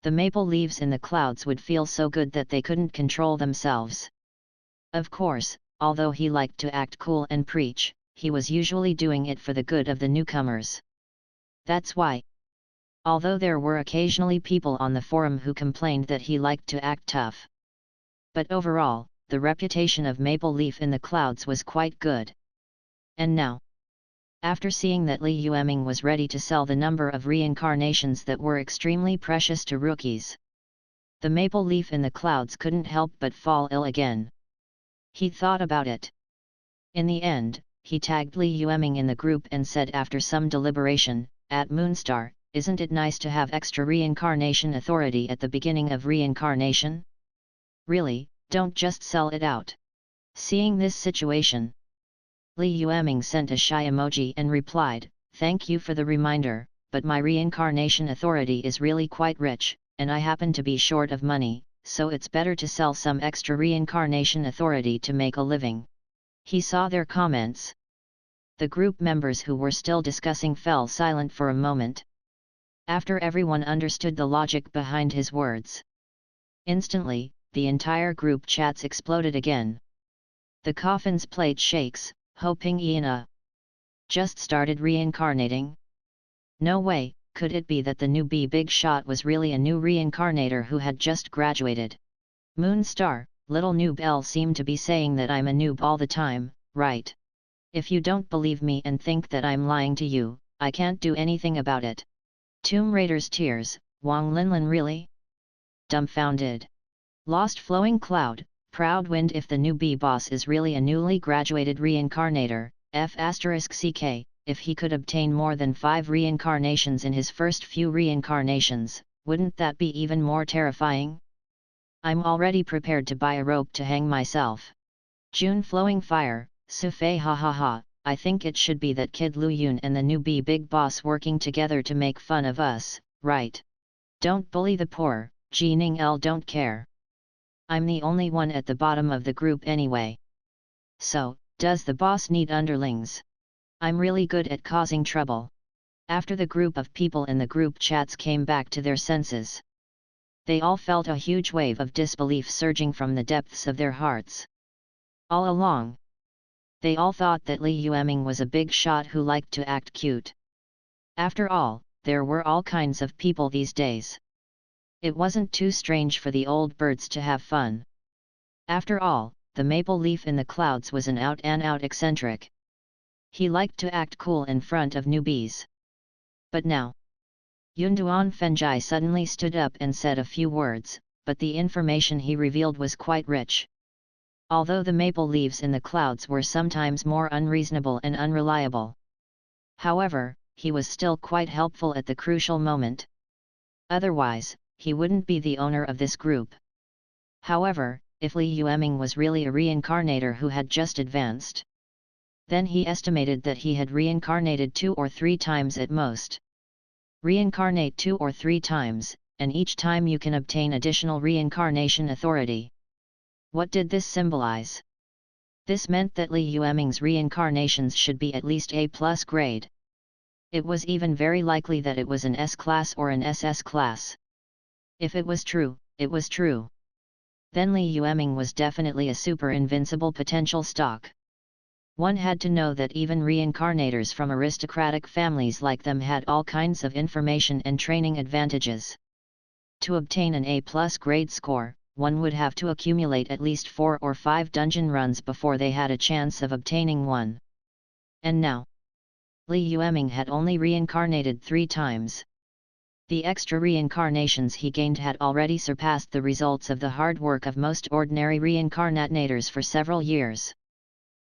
The maple leaves in the clouds would feel so good that they couldn't control themselves. Of course, although he liked to act cool and preach, he was usually doing it for the good of the newcomers. That's why, although there were occasionally people on the forum who complained that he liked to act tough, but overall, the reputation of Maple Leaf in the clouds was quite good. And now, after seeing that Li Yueming was ready to sell the number of reincarnations that were extremely precious to rookies, the Maple Leaf in the clouds couldn't help but fall ill again. He thought about it. In the end, he tagged Li Yueming in the group and said after some deliberation, "At Moonstar, isn't it nice to have extra reincarnation authority at the beginning of reincarnation? Really, don't just sell it out." Seeing this situation, Li Yueming sent a shy emoji and replied, "Thank you for the reminder, but my reincarnation authority is really quite rich, and I happen to be short of money, so it's better to sell some extra reincarnation authority to make a living." He saw their comments. The group members who were still discussing fell silent for a moment. after everyone understood the logic behind his words. Instantly, the entire group chats exploded again. The coffin's plate shakes, hoping Iana just started reincarnating. No way, could it be that the newbie big shot was really a new reincarnator who had just graduated? Moonstar, little noob L seemed to be saying that I'm a noob all the time, right? If you don't believe me and think that I'm lying to you, I can't do anything about it. Tomb Raider's tears, Wang Linlin really? Dumbfounded. Lost flowing cloud, proud wind. If the newbie boss is really a newly graduated reincarnator, F***ck, if he could obtain more than 5 reincarnations in his first few reincarnations, wouldn't that be even more terrifying? I'm already prepared to buy a rope to hang myself. June flowing fire, Sufei ha ha ha, I think it should be that kid Lu Yun and the newbie big boss working together to make fun of us, right? Don't bully the poor, Jining L don't care. I'm the only one at the bottom of the group anyway. So, does the boss need underlings? I'm really good at causing trouble. After the group of people in the group chats came back to their senses, they all felt a huge wave of disbelief surging from the depths of their hearts. All along, they all thought that Li Yueming was a big shot who liked to act cute. After all, there were all kinds of people these days. It wasn't too strange for the old birds to have fun. After all, the maple leaf in the clouds was an out-and-out eccentric. He liked to act cool in front of newbies. But now, Yunduan Fenjai suddenly stood up and said a few words, but the information he revealed was quite rich. Although the maple leaves in the clouds were sometimes more unreasonable and unreliable, however, he was still quite helpful at the crucial moment. Otherwise, he wouldn't be the owner of this group. However, if Li Yueming was really a reincarnator who had just advanced, then he estimated that he had reincarnated 2 or 3 times at most. Reincarnate 2 or 3 times, and each time you can obtain additional reincarnation authority. What did this symbolize? This meant that Li Yueming's reincarnations should be at least A+ grade. It was even very likely that it was an S-class or an SS class. If it was true, it was true. Then Li Yueming was definitely a super invincible potential stock. One had to know that even reincarnators from aristocratic families like them had all kinds of information and training advantages. To obtain an A+ grade score, one would have to accumulate at least 4 or 5 dungeon runs before they had a chance of obtaining one. And now, Li Yueming had only reincarnated 3 times. The extra reincarnations he gained had already surpassed the results of the hard work of most ordinary reincarnators for several years.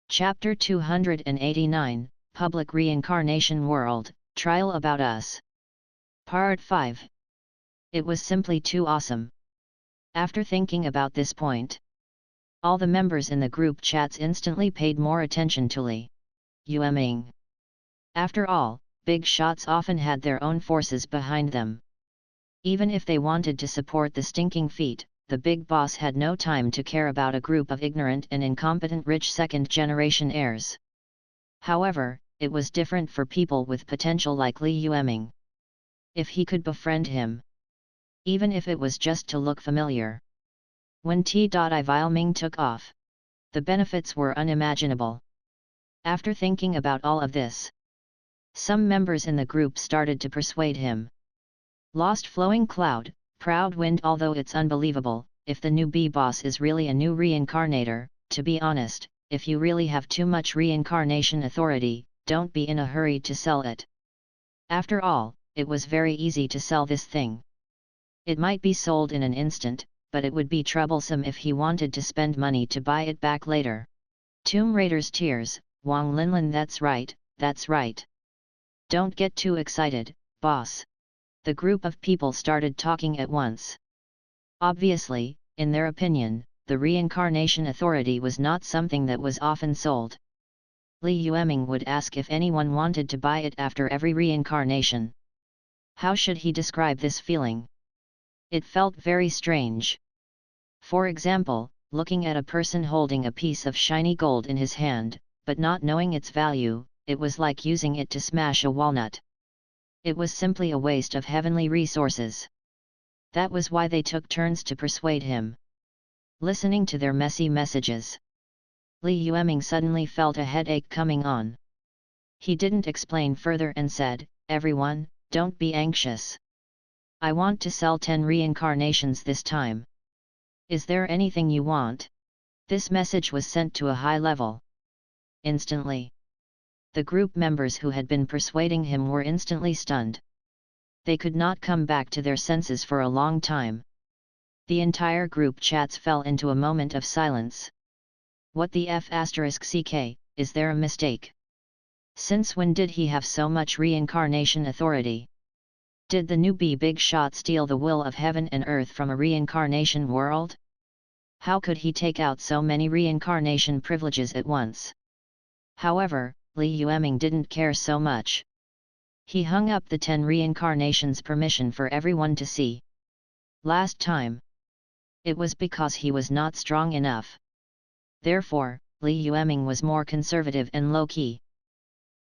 Chapter 289, Public Reincarnation World, Trial About Us. Part 5. It was simply too awesome. After thinking about this point, all the members in the group chats instantly paid more attention to Li Yueming. After all, big shots often had their own forces behind them. Even if they wanted to support the stinking feet, the big boss had no time to care about a group of ignorant and incompetent rich second-generation heirs. However, it was different for people with potential like Li Yueming. If he could befriend him, even if it was just to look familiar. When Li Yueming took off, the benefits were unimaginable. After thinking about all of this, some members in the group started to persuade him. Lost flowing cloud, proud wind. Although it's unbelievable, if the newbie boss is really a new reincarnator, to be honest, if you really have too much reincarnation authority, don't be in a hurry to sell it. After all, it was very easy to sell this thing. It might be sold in an instant, but it would be troublesome if he wanted to spend money to buy it back later. Tomb Raider's tears, Wang Linlin. That's right, that's right. Don't get too excited, boss. The group of people started talking at once. Obviously, in their opinion, the reincarnation authority was not something that was often sold. Li Yueming would ask if anyone wanted to buy it after every reincarnation. How should he describe this feeling? It felt very strange. For example, looking at a person holding a piece of shiny gold in his hand, but not knowing its value, it was like using it to smash a walnut. It was simply a waste of heavenly resources. That was why they took turns to persuade him. Listening to their messy messages, Li Yueming suddenly felt a headache coming on. He didn't explain further and said, "Everyone, don't be anxious. I want to sell 10 reincarnations this time. Is there anything you want?" This message was sent to a high level. Instantly, the group members who had been persuading him were instantly stunned. They could not come back to their senses for a long time. The entire group chats fell into a moment of silence. What the f***ck, is there a mistake? Since when did he have so much reincarnation authority? Did the newbie big shot steal the will of heaven and earth from a reincarnation world? How could he take out so many reincarnation privileges at once? However, Li Yueming didn't care so much. He hung up the 10 reincarnations permission for everyone to see. Last time, it was because he was not strong enough. Therefore, Li Yueming was more conservative and low-key.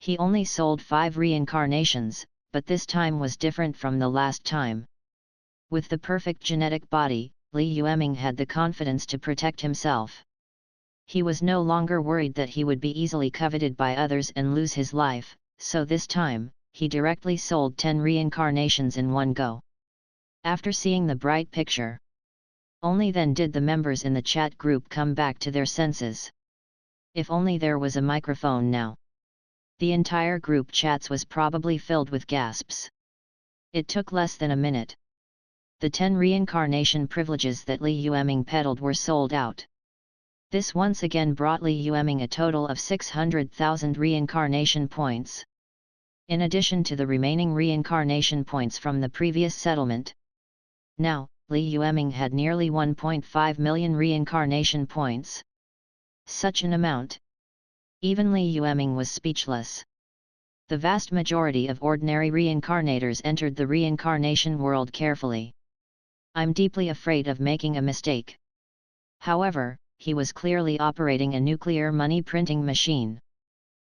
He only sold 5 reincarnations, but this time was different from the last time. With the perfect genetic body, Li Yueming had the confidence to protect himself. He was no longer worried that he would be easily coveted by others and lose his life, so this time, he directly sold 10 reincarnations in one go. After seeing the bright picture, only then did the members in the chat group come back to their senses. If only there was a microphone now. The entire group chats was probably filled with gasps. It took less than a minute. The 10 reincarnation privileges that Li Yueming peddled were sold out. This once again brought Li Yueming a total of 600,000 reincarnation points. In addition to the remaining reincarnation points from the previous settlement. Now, Li Yueming had nearly 1.5 million reincarnation points. Such an amount. Even Li Yueming was speechless. The vast majority of ordinary reincarnators entered the reincarnation world carefully. "I'm deeply afraid of making a mistake." However, he was clearly operating a nuclear money printing machine.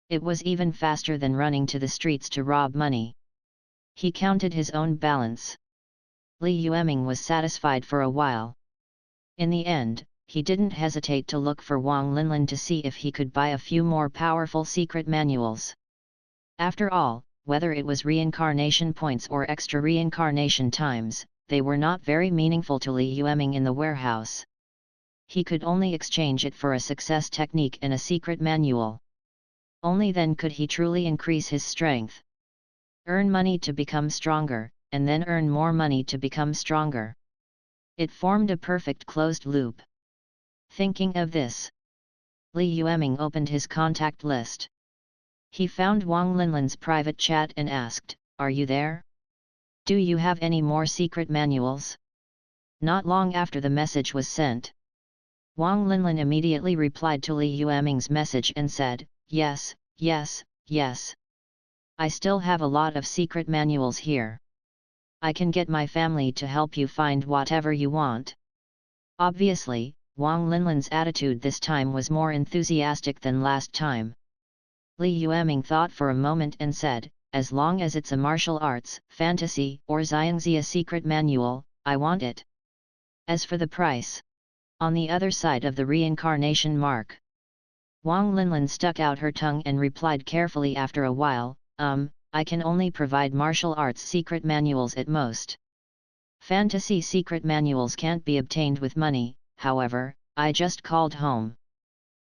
It was even faster than running to the streets to rob money. He counted his own balance. Li Yueming was satisfied for a while. In the end, he didn't hesitate to look for Wang Linlin to see if he could buy a few more powerful secret manuals. After all, whether it was reincarnation points or extra reincarnation times, they were not very meaningful to Li Yueming in the warehouse. He could only exchange it for a success technique and a secret manual. Only then could he truly increase his strength. Earn money to become stronger, and then earn more money to become stronger. It formed a perfect closed loop. Thinking of this, Li Yueming opened his contact list. He found Wang Linlin's private chat and asked, "Are you there? Do you have any more secret manuals?" Not long after the message was sent, Wang Linlin immediately replied to Li Yueming's message and said, "Yes, yes, yes. I still have a lot of secret manuals here. I can get my family to help you find whatever you want." Obviously, Wang Linlin's attitude this time was more enthusiastic than last time. Li Yueming thought for a moment and said, "As long as it's a martial arts, fantasy, or Xiangxia secret manual, I want it." As for the price, on the other side of the reincarnation mark, Wang Linlin stuck out her tongue and replied carefully after a while, I can only provide martial arts secret manuals at most. Fantasy secret manuals can't be obtained with money, however, I just called home.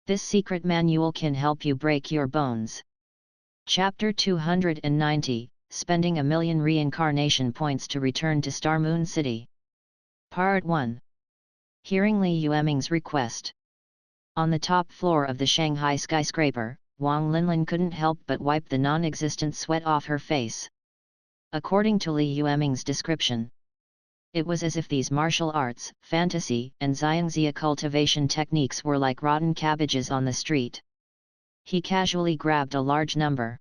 This secret manual can help you break your bones." Chapter 290, Spending a Million Reincarnation Points to Return to Star Moon City. Part 1. Hearing Li Yueming's request. On the top floor of the Shanghai skyscraper, Wang Linlin couldn't help but wipe the non-existent sweat off her face. According to Li Yueming's description, it was as if these martial arts, fantasy, and Xiangxia cultivation techniques were like rotten cabbages on the street. He casually grabbed a large number.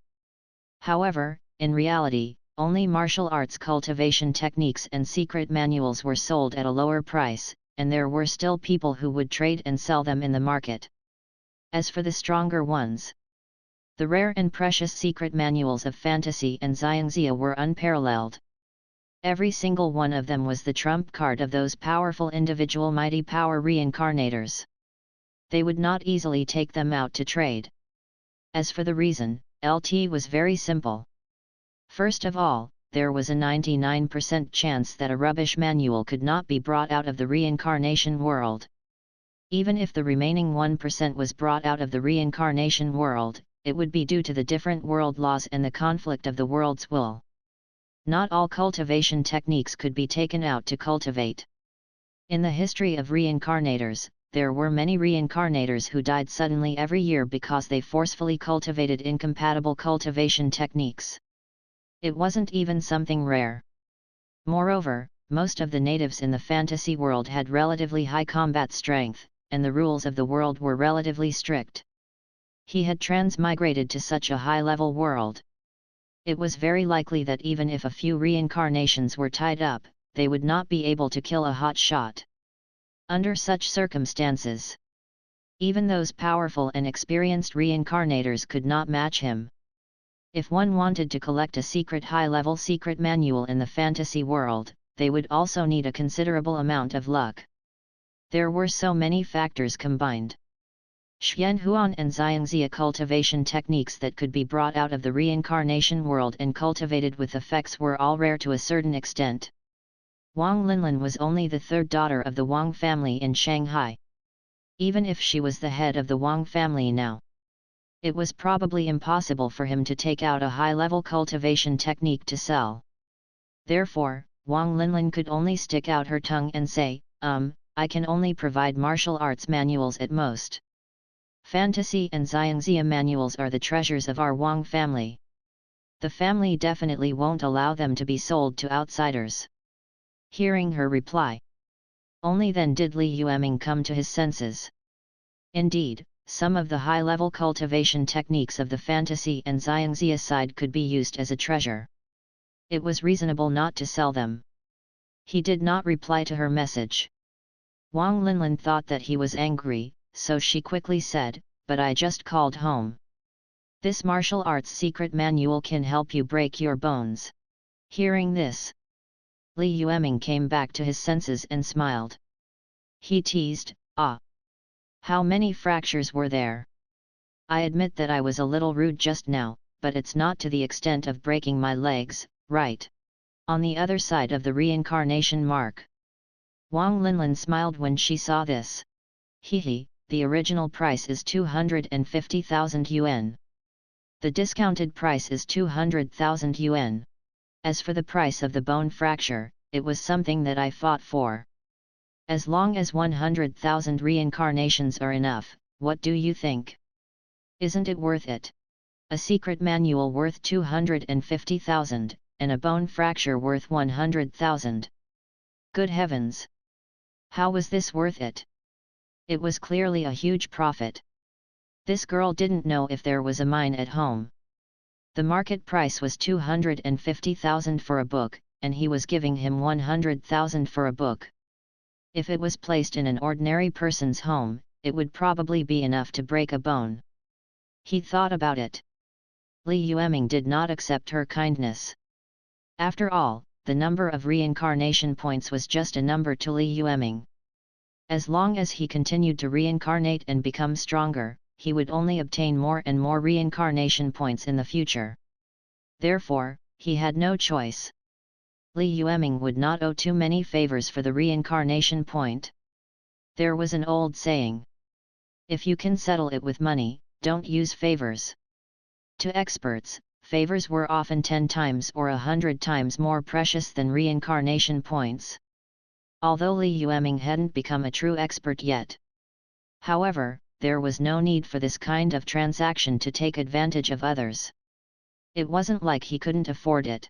However, in reality, only martial arts cultivation techniques and secret manuals were sold at a lower price, and there were still people who would trade and sell them in the market. As for the stronger ones, The rare and precious secret manuals of fantasy and Xiangxia were unparalleled. Every single one of them was the trump card of those powerful individual mighty power reincarnators. They would not easily take them out to trade. As for the reason, LT was very simple. First of all, there was a 99% chance that a rubbish manual could not be brought out of the reincarnation world. Even if the remaining 1% was brought out of the reincarnation world, it would be due to the different world laws and the conflict of the world's will. Not all cultivation techniques could be taken out to cultivate. In the history of reincarnators, there were many reincarnators who died suddenly every year because they forcefully cultivated incompatible cultivation techniques. It wasn't even something rare. Moreover, most of the natives in the fantasy world had relatively high combat strength, and the rules of the world were relatively strict. He had transmigrated to such a high-level world. It was very likely that even if a few reincarnations were tied up, they would not be able to kill a hot shot. Under such circumstances, even those powerful and experienced reincarnators could not match him. If one wanted to collect a secret high-level secret manual in the fantasy world, they would also need a considerable amount of luck. There were so many factors combined. Xianhuan and Xiangxia cultivation techniques that could be brought out of the reincarnation world and cultivated with effects were all rare to a certain extent. Wang Linlin was only the third daughter of the Wang family in Shanghai. Even if she was the head of the Wang family now, it was probably impossible for him to take out a high-level cultivation technique to sell. Therefore, Wang Linlin could only stick out her tongue and say, I can only provide martial arts manuals at most. Fantasy and Xiangxia manuals are the treasures of our Wang family. The family definitely won't allow them to be sold to outsiders. Hearing her reply, only then did Li Yueming come to his senses. Indeed, some of the high-level cultivation techniques of the fantasy and Xiangxia side could be used as a treasure. It was reasonable not to sell them. He did not reply to her message. Wang Linlin thought that he was angry, so she quickly said, "But I just called home. This martial arts secret manual can help you break your bones." Hearing this, Li Yueming came back to his senses and smiled. He teased, how many fractures were there? I admit that I was a little rude just now, but it's not to the extent of breaking my legs, right? On the other side of the reincarnation mark." Wang Linlin smiled when she saw this. "Hehe, the original price is 250,000 yuan. The discounted price is 200,000 yuan. As for the price of the bone fracture, it was something that I fought for. As long as 100,000 reincarnations are enough, what do you think? Isn't it worth it? A secret manual worth 250,000, and a bone fracture worth 100,000. Good heavens! How was this worth it? It was clearly a huge profit. This girl didn't know if there was a mine at home. The market price was 250,000 for a book, and he was giving him 100,000 for a book. If it was placed in an ordinary person's home, it would probably be enough to break a bone. He thought about it. Li Yueming did not accept her kindness. After all, the number of reincarnation points was just a number to Li Yueming. As long as he continued to reincarnate and become stronger, he would only obtain more and more reincarnation points in the future. Therefore, he had no choice. Li Yueming would not owe too many favors for the reincarnation point. There was an old saying. If you can settle it with money, don't use favors. To experts, favors were often 10 times or 100 times more precious than reincarnation points. Although Li Yueming hadn't become a true expert yet. However, there was no need for this kind of transaction to take advantage of others. It wasn't like he couldn't afford it.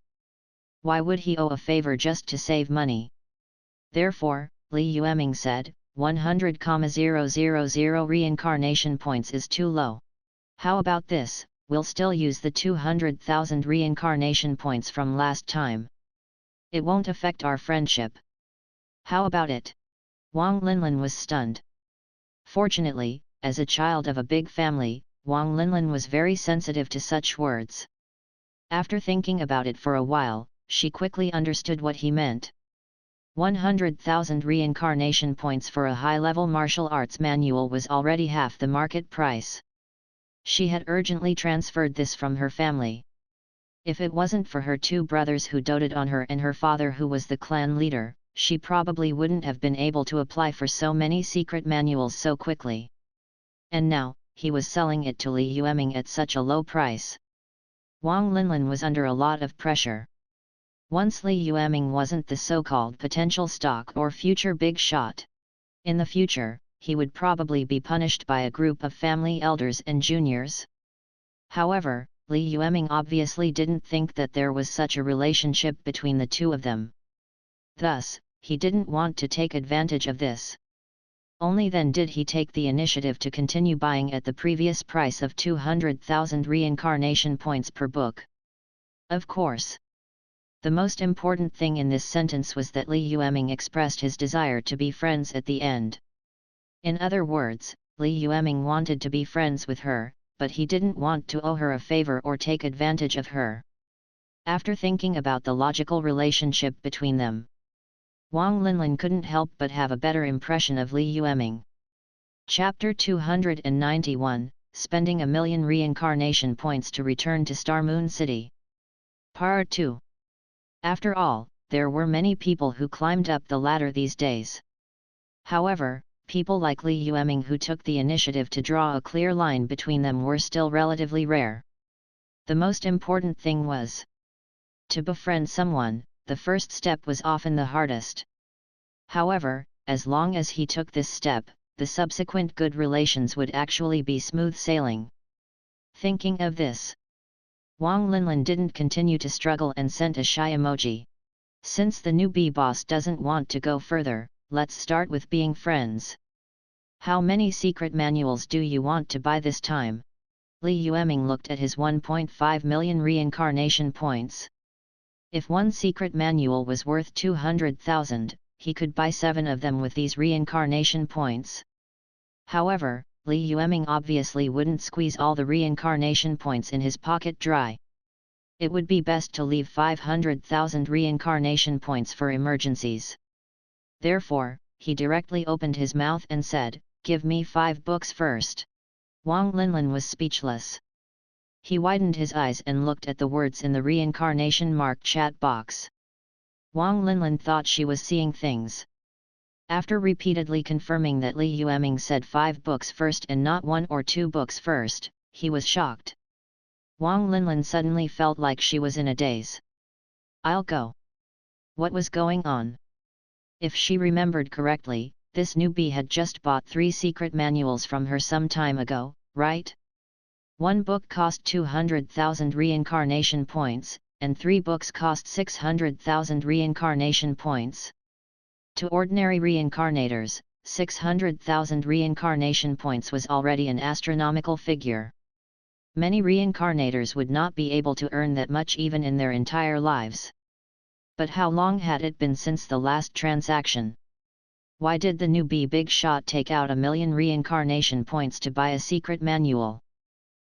Why would he owe a favor just to save money? Therefore, Li Yueming said, 100,000 reincarnation points is too low. How about this, we'll still use the 200,000 reincarnation points from last time. It won't affect our friendship. How about it? Wang Linlin was stunned. Fortunately, as a child of a big family, Wang Linlin was very sensitive to such words. After thinking about it for a while, she quickly understood what he meant. 100,000 reincarnation points for a high-level martial arts manual was already half the market price. She had urgently transferred this from her family. If it wasn't for her two brothers who doted on her and her father who was the clan leader, she probably wouldn't have been able to apply for so many secret manuals so quickly. And now, he was selling it to Li Yueming at such a low price. Wang Linlin was under a lot of pressure. Once Li Yueming wasn't the so-called potential stock or future big shot. In the future, he would probably be punished by a group of family elders and juniors. However, Li Yueming obviously didn't think that there was such a relationship between the two of them. Thus, he didn't want to take advantage of this. Only then did he take the initiative to continue buying at the previous price of 200,000 reincarnation points per book. Of course. The most important thing in this sentence was that Li Yueming expressed his desire to be friends at the end. In other words, Li Yueming wanted to be friends with her, but he didn't want to owe her a favor or take advantage of her. After thinking about the logical relationship between them, Wang Linlin couldn't help but have a better impression of Li Yueming. Chapter 291, Spending 1,000,000 Reincarnation Points to Return to Star Moon City. Part 2. After all, there were many people who climbed up the ladder these days. However, people like Li Yueming who took the initiative to draw a clear line between them were still relatively rare. The most important thing was to befriend someone. The first step was often the hardest. However, as long as he took this step, the subsequent good relations would actually be smooth sailing. Thinking of this, Wang Linlin didn't continue to struggle and sent a shy emoji. Since the newbie boss doesn't want to go further, let's start with being friends. How many secret manuals do you want to buy this time? Li Yueming looked at his 1.5 million reincarnation points. If one secret manual was worth 200,000, he could buy 7 of them with these reincarnation points. However, Li Yueming obviously wouldn't squeeze all the reincarnation points in his pocket dry. It would be best to leave 500,000 reincarnation points for emergencies. Therefore, he directly opened his mouth and said, "Give me 5 books first." Wang Linlin was speechless. He widened his eyes and looked at the words in the reincarnation marked chat box. Wang Linlin thought she was seeing things. After repeatedly confirming that Li Yueming said 5 books first and not 1 or 2 books first, he was shocked. Wang Linlin suddenly felt like she was in a daze. "I'll go." What was going on? If she remembered correctly, this newbie had just bought 3 secret manuals from her some time ago, right? 1 book cost 200,000 reincarnation points, and 3 books cost 600,000 reincarnation points. To ordinary reincarnators, 600,000 reincarnation points was already an astronomical figure. Many reincarnators would not be able to earn that much even in their entire lives. But how long had it been since the last transaction? Why did the newbie big shot take out 1,000,000 reincarnation points to buy a secret manual?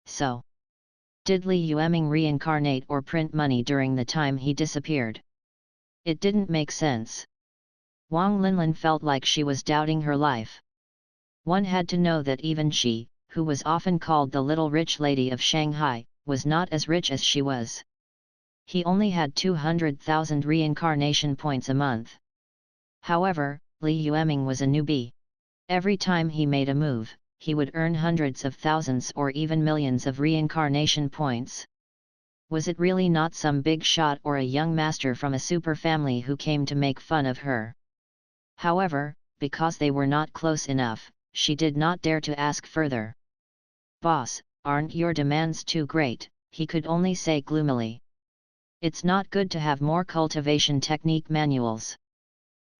So, did Li Yueming reincarnate or print money during the time he disappeared? It didn't make sense. Wang Linlin felt like she was doubting her life. One had to know that even she, who was often called the little rich lady of Shanghai, was not as rich as she was. He only had 200,000 reincarnation points a month. However, Li Yueming was a newbie. Every time he made a move, he would earn hundreds of thousands or even millions of reincarnation points. Was it really not some big shot or a young master from a super family who came to make fun of her? However, because they were not close enough, she did not dare to ask further. "Boss, aren't your demands too great?" he could only say gloomily. "It's not good to have more cultivation technique manuals.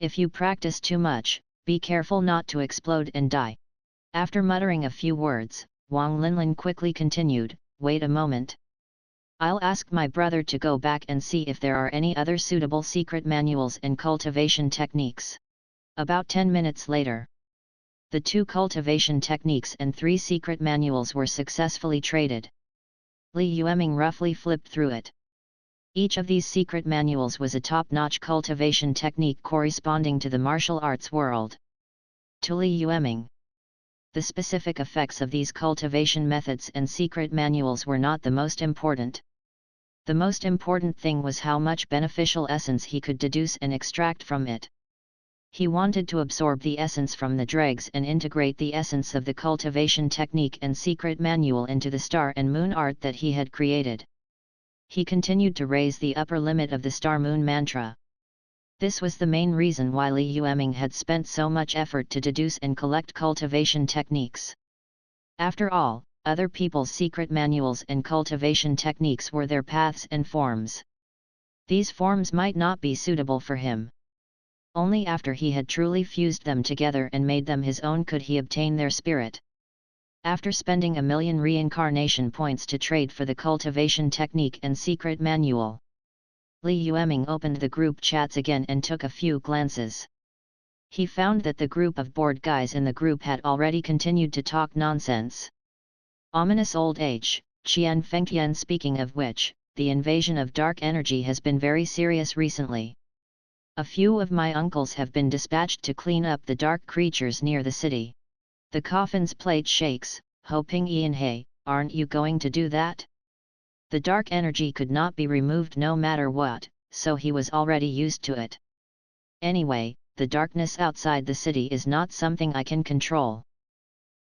If you practice too much, be careful not to explode and die." After muttering a few words, Wang Linlin quickly continued, "Wait a moment. I'll ask my brother to go back and see if there are any other suitable secret manuals and cultivation techniques." About 10 minutes later, The 2 cultivation techniques and 3 secret manuals were successfully traded. Li Yueming roughly flipped through it. Each of these secret manuals was a top-notch cultivation technique corresponding to the martial arts world. To Li Yueming, the specific effects of these cultivation methods and secret manuals were not the most important. The most important thing was how much beneficial essence he could deduce and extract from it. He wanted to absorb the essence from the dregs and integrate the essence of the cultivation technique and secret manual into the star and moon art that he had created. He continued to raise the upper limit of the star-moon mantra. This was the main reason why Li Yueming had spent so much effort to deduce and collect cultivation techniques. After all, other people's secret manuals and cultivation techniques were their paths and forms. These forms might not be suitable for him. Only after he had truly fused them together and made them his own could he obtain their spirit. After spending 1,000,000 reincarnation points to trade for the cultivation technique and secret manual, Li Yueming opened the group chats again and took a few glances. He found that the group of bored guys in the group had already continued to talk nonsense. Ominous old age, Qian Fengtian. Speaking of which, the invasion of dark energy has been very serious recently. A few of my uncles have been dispatched to clean up the dark creatures near the city. The coffin's plate shakes. Hoping Ian, hey, aren't you going to do that? The dark energy could not be removed no matter what, so he was already used to it. Anyway, the darkness outside the city is not something I can control.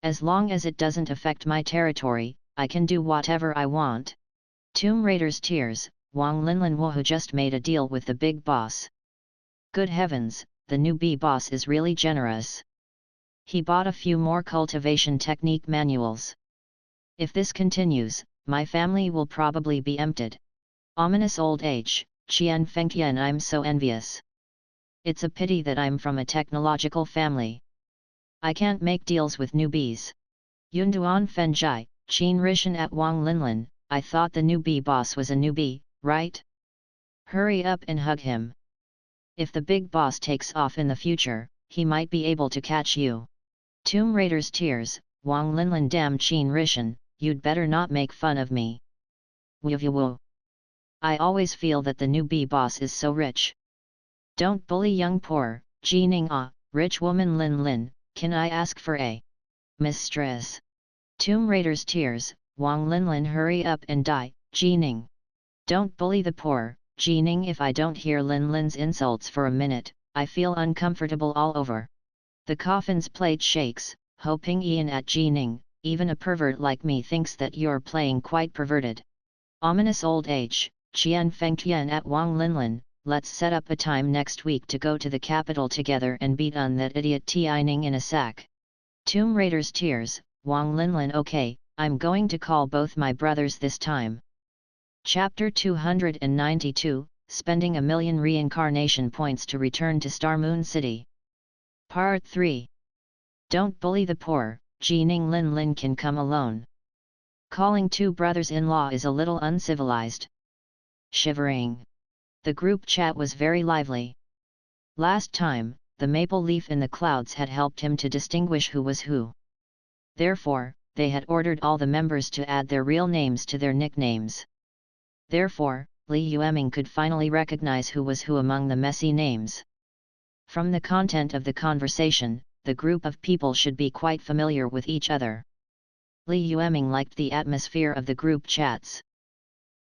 As long as it doesn't affect my territory, I can do whatever I want. Tomb Raider's tears. Wang Linlin who just made a deal with the big boss. Good heavens, the new boss is really generous. He bought a few more cultivation technique manuals. If this continues, my family will probably be emptied. Ominous old age, Qian Fengtian. I'm so envious. It's a pity that I'm from a technological family. I can't make deals with newbies. Yunduan Fenjai, Qin Rishan at Wang Linlin. I thought the new boss was a newbie, right? Hurry up and hug him. If the big boss takes off in the future, he might be able to catch you. Tomb Raider's tears. Wang Linlin. Damn Qin Rishan, you'd better not make fun of me. Woo. I always feel that the new boss is so rich. Don't bully young poor, Jining. Rich woman Lin Lin, can I ask for a mistress? Tomb Raider's tears. Wang Linlin. Hurry up and die, Jining. Don't bully the poor, Jining. If I don't hear Lin Lin's insults for a minute, I feel uncomfortable all over. The coffin's plate shakes. Hoping Ian at Jining. Even a pervert like me thinks that you're playing quite perverted. Ominous old age, Qian Fengtian at Wang Linlin. Let's set up a time next week to go to the capital together and beat on that idiot Tianing in a sack. Tomb Raider's tears. Wang Linlin. Okay, I'm going to call both my brothers this time. Chapter 292, Spending 1,000,000 reincarnation points to return to Star Moon City. Part 3. Don't bully the poor, Jining. Lin Lin can come alone. Calling 2 brothers-in-law is a little uncivilized. Shivering. The group chat was very lively. Last time, the maple leaf in the clouds had helped him to distinguish who was who. Therefore, they had ordered all the members to add their real names to their nicknames. Therefore, Li Yueming could finally recognize who was who among the messy names. From the content of the conversation, the group of people should be quite familiar with each other. Li Yueming liked the atmosphere of the group chats.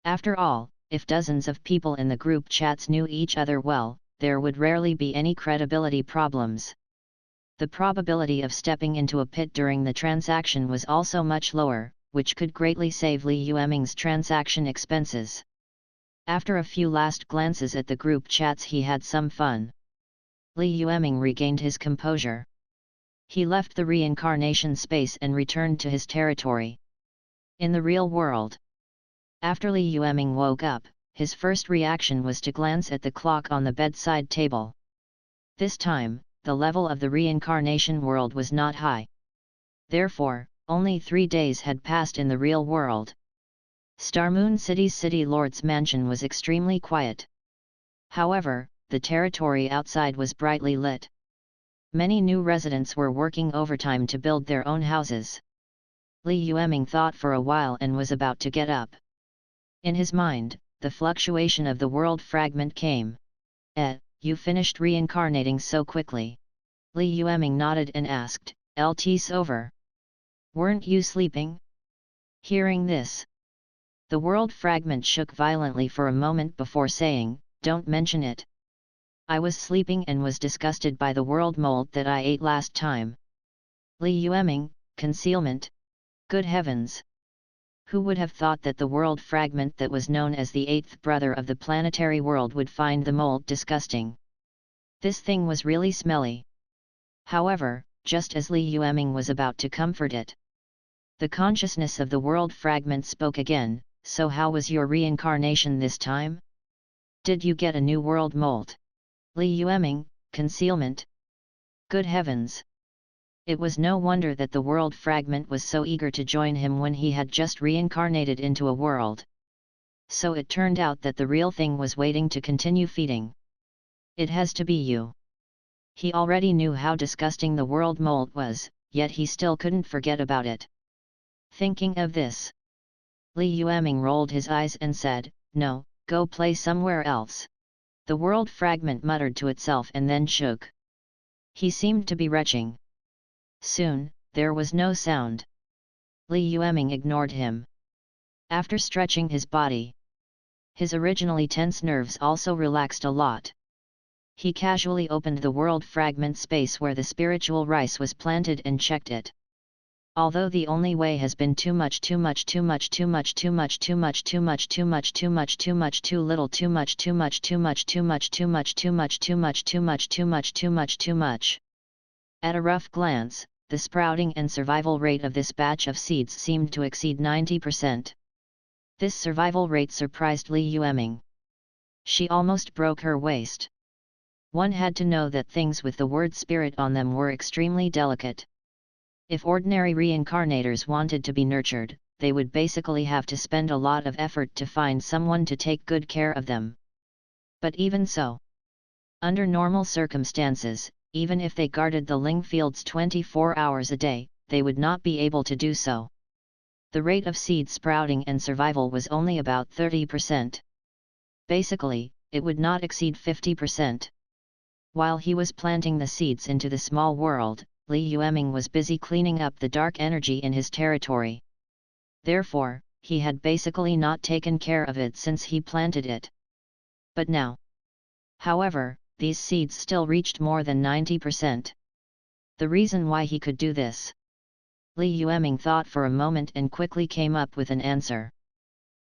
After all, if dozens of people in the group chats knew each other well, there would rarely be any credibility problems. The probability of stepping into a pit during the transaction was also much lower, which could greatly save Li Yueming's transaction expenses. After a few last glances at the group chats, he had some fun. Li Yueming regained his composure. He left the reincarnation space and returned to his territory. In the real world. After Li Yueming woke up, his first reaction was to glance at the clock on the bedside table. This time, the level of the reincarnation world was not high. Therefore, only 3 days had passed in the real world. Star Moon City's City Lord's mansion was extremely quiet. However, the territory outside was brightly lit. Many new residents were working overtime to build their own houses. Li Yueming thought for a while and was about to get up. In his mind, the fluctuation of the world fragment came. You finished reincarnating so quickly. Li Yueming nodded and asked, "LT's over. Weren't you sleeping?" Hearing this, the world fragment shook violently for a moment before saying, "Don't mention it. I was sleeping and was disgusted by the world mold that I ate last time." Li Yueming, concealment. Good heavens! Who would have thought that the world fragment that was known as the eighth brother of the planetary world would find the mold disgusting? This thing was really smelly. However, just as Li Yueming was about to comfort it, the consciousness of the world fragment spoke again. "So how was your reincarnation this time? Did you get a new world mold?" Li Yueming, concealment. Good heavens! It was no wonder that the world fragment was so eager to join him when he had just reincarnated into a world. So it turned out that the real thing was waiting to continue feeding. It has to be you. He already knew how disgusting the world mold was, yet he still couldn't forget about it. Thinking of this, Li Yueming rolled his eyes and said, "No, go play somewhere else." The world fragment muttered to itself and then shook. He seemed to be retching. Soon, there was no sound. Li Yueming ignored him. After stretching his body, his originally tense nerves also relaxed a lot. He casually opened the world fragment space where the spiritual rice was planted and checked it. Although the only way has been too much, too much, too much, too much, too much, too much, too much, too much, too much, too much, too little, too much, too much, too much, too much, too much, too much, too much, too much, too much, too much, too much. At a rough glance, the sprouting and survival rate of this batch of seeds seemed to exceed 90%. This survival rate surprised Li Yueming. She almost broke her waist. One had to know that things with the word spirit on them were extremely delicate. If ordinary reincarnators wanted to be nurtured, they would basically have to spend a lot of effort to find someone to take good care of them. But even so, under normal circumstances, even if they guarded the Ling fields 24 hours a day, they would not be able to do so. The rate of seed sprouting and survival was only about 30%. Basically, it would not exceed 50%. While he was planting the seeds into the small world, Li Yueming was busy cleaning up the dark energy in his territory. Therefore, he had basically not taken care of it since he planted it. But now, however, these seeds still reached more than 90%. The reason why he could do this? Li Yueming thought for a moment and quickly came up with an answer.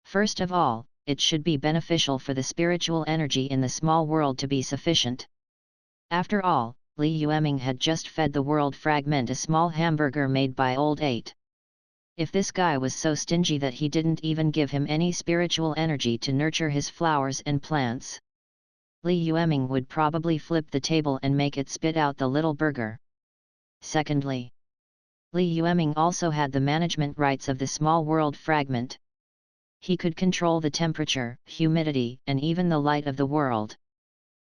First of all, it should be beneficial for the spiritual energy in the small world to be sufficient. After all, Li Yueming had just fed the world fragment a small hamburger made by Old 8. If this guy was so stingy that he didn't even give him any spiritual energy to nurture his flowers and plants, Li Yueming would probably flip the table and make it spit out the little burger. Secondly, Li Yueming also had the management rights of the small world fragment. He could control the temperature, humidity, and even the light of the world.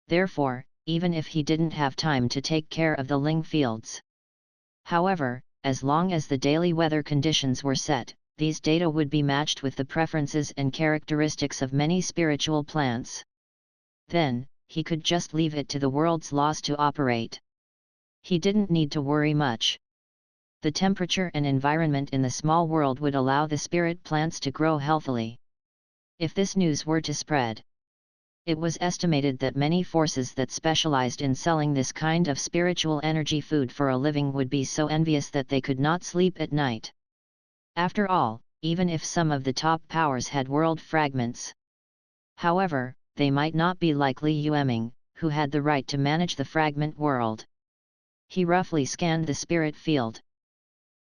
Therefore, even if he didn't have time to take care of the Ling fields. However, as long as the daily weather conditions were set, these data would be matched with the preferences and characteristics of many spiritual plants. Then, he could just leave it to the world's laws to operate. He didn't need to worry much. The temperature and environment in the small world would allow the spirit plants to grow healthily. If this news were to spread, it was estimated that many forces that specialized in selling this kind of spiritual energy food for a living would be so envious that they could not sleep at night. After all, even if some of the top powers had world fragments, however, they might not be like Li Yueming, who had the right to manage the fragment world. He roughly scanned the spirit field.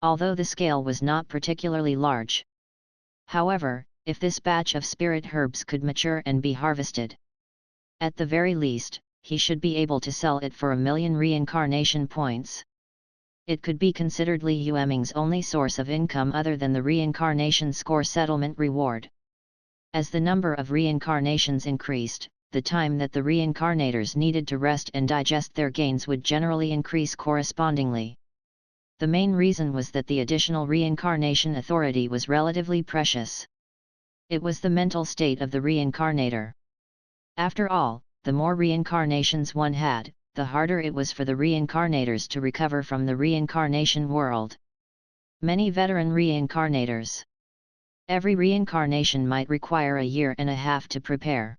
Although the scale was not particularly large. However, if this batch of spirit herbs could mature and be harvested, at the very least, he should be able to sell it for 1 million reincarnation points. It could be considered Li Yueming's only source of income other than the reincarnation score settlement reward. As the number of reincarnations increased, the time that the reincarnators needed to rest and digest their gains would generally increase correspondingly. The main reason was that the additional reincarnation authority was relatively precious. It was the mental state of the reincarnator. After all, the more reincarnations one had, the harder it was for the reincarnators to recover from the reincarnation world. Many veteran reincarnators. Every reincarnation might require a year and a half to prepare.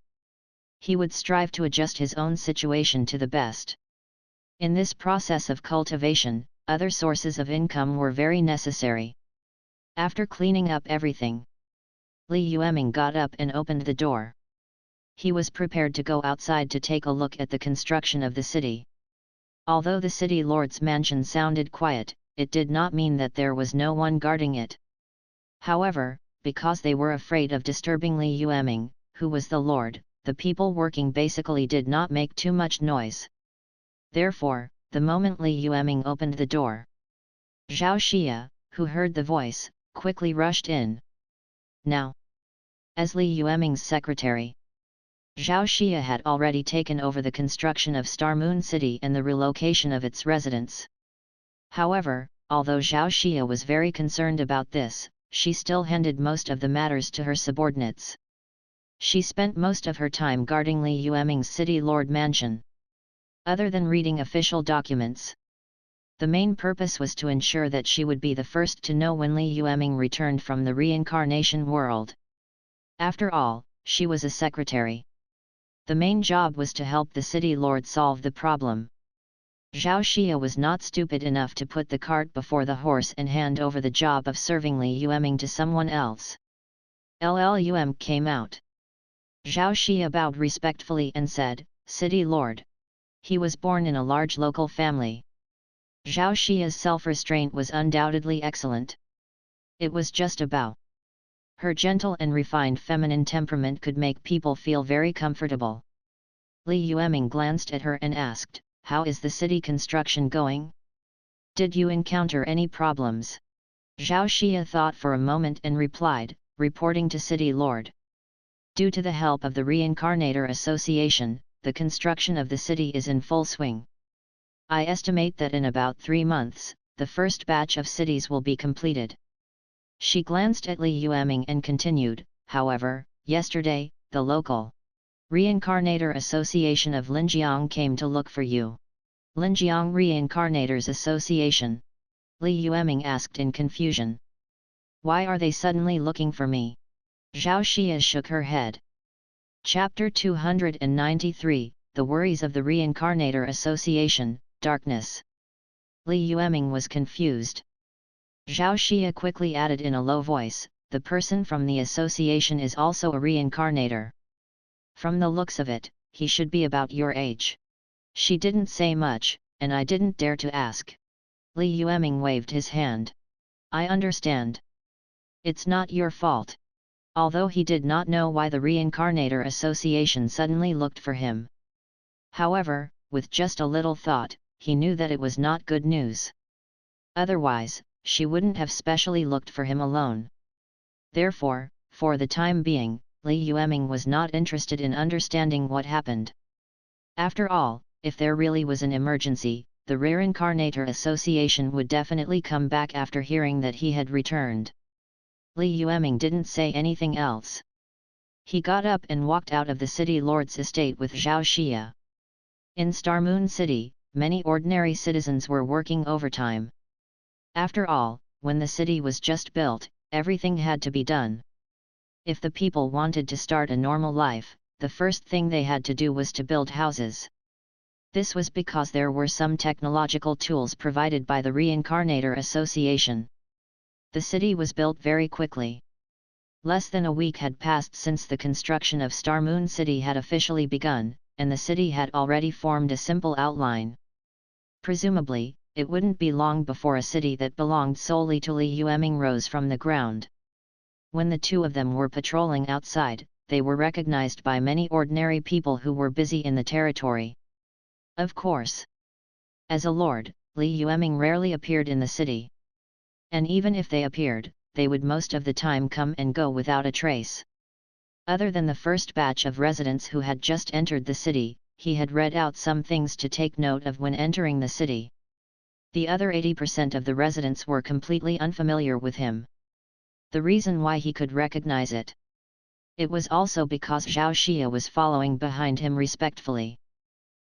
He would strive to adjust his own situation to the best. In this process of cultivation, other sources of income were very necessary. After cleaning up everything, Li Yueming got up and opened the door. He was prepared to go outside to take a look at the construction of the city. Although the city lord's mansion sounded quiet, it did not mean that there was no one guarding it. However, because they were afraid of disturbing Li Yueming, who was the lord, the people working basically did not make too much noise. Therefore, the moment Li Yueming opened the door, Zhao Xia, who heard the voice, quickly rushed in. Now, as Li Yueming's secretary, Zhao Xia had already taken over the construction of Star Moon City and the relocation of its residents. However, although Zhao Xia was very concerned about this, she still handed most of the matters to her subordinates. She spent most of her time guarding Li Yueming's city lord mansion. Other than reading official documents, the main purpose was to ensure that she would be the first to know when Li Yueming returned from the reincarnation world. After all, she was a secretary. The main job was to help the city lord solve the problem. Zhao Xia was not stupid enough to put the cart before the horse and hand over the job of serving Li Yueming to someone else. Llum came out. Zhao Xia bowed respectfully and said, "City lord." He was born in a large local family. Zhao Xia's self-restraint was undoubtedly excellent. It was just a bow. Her gentle and refined feminine temperament could make people feel very comfortable. Li Yueming glanced at her and asked, "How is the city construction going? Did you encounter any problems?" Zhao Xia thought for a moment and replied, reporting to City Lord. Due to the help of the Reincarnator Association, the construction of the city is in full swing. I estimate that in about 3 months, the first batch of cities will be completed. She glanced at Li Yueming and continued, "However, yesterday, the local Reincarnator Association of Linjiang came to look for you." Linjiang Reincarnators Association? Li Yueming asked in confusion. "Why are they suddenly looking for me?" Zhao Xia shook her head. Chapter 293, The Worries of the Reincarnator Association, Darkness. Li Yueming was confused. Zhao Xia quickly added in a low voice, "The person from the association is also a reincarnator. From the looks of it, he should be about your age." She didn't say much, and I didn't dare to ask. Li Yueming waved his hand. "I understand. It's not your fault." Although he did not know why the Reincarnator Association suddenly looked for him. However, with just a little thought, he knew that it was not good news. Otherwise, she wouldn't have specially looked for him alone. Therefore, for the time being, Li Yueming was not interested in understanding what happened. After all, if there really was an emergency, the Reincarnator Association would definitely come back after hearing that he had returned. Li Yueming didn't say anything else. He got up and walked out of the city lord's estate with Zhao Xia. In Star Moon City, many ordinary citizens were working overtime. After all, when the city was just built, everything had to be done. If the people wanted to start a normal life, the first thing they had to do was to build houses. This was because there were some technological tools provided by the Reincarnator Association. The city was built very quickly. Less than a week had passed since the construction of Star Moon City had officially begun, and the city had already formed a simple outline. Presumably, it wouldn't be long before a city that belonged solely to Li Yueming rose from the ground. When the two of them were patrolling outside, they were recognized by many ordinary people who were busy in the territory. Of course. As a lord, Li Yueming rarely appeared in the city. And even if they appeared, they would most of the time come and go without a trace. Other than the first batch of residents who had just entered the city, he had read out some things to take note of when entering the city. The other 80% of the residents were completely unfamiliar with him. The reason why he could recognize it. It was also because Zhao Xia was following behind him respectfully.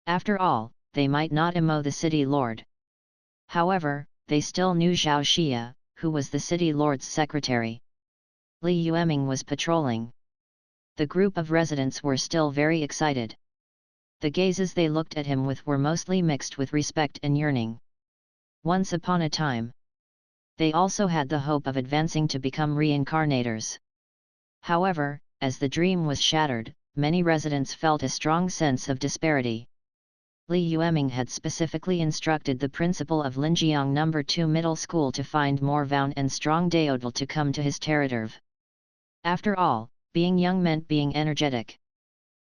After all, they might not know the city lord. However, they still knew Zhao Xia, who was the city lord's secretary. Li Yueming was patrolling. The group of residents were still very excited. The gazes they looked at him with were mostly mixed with respect and yearning. Once upon a time, they also had the hope of advancing to become reincarnators. However, as the dream was shattered, many residents felt a strong sense of disparity. Li Yueming had specifically instructed the principal of Linjiang No. 2 Middle School to find more Vaun and strong Daodal to come to his territory. After all, being young meant being energetic.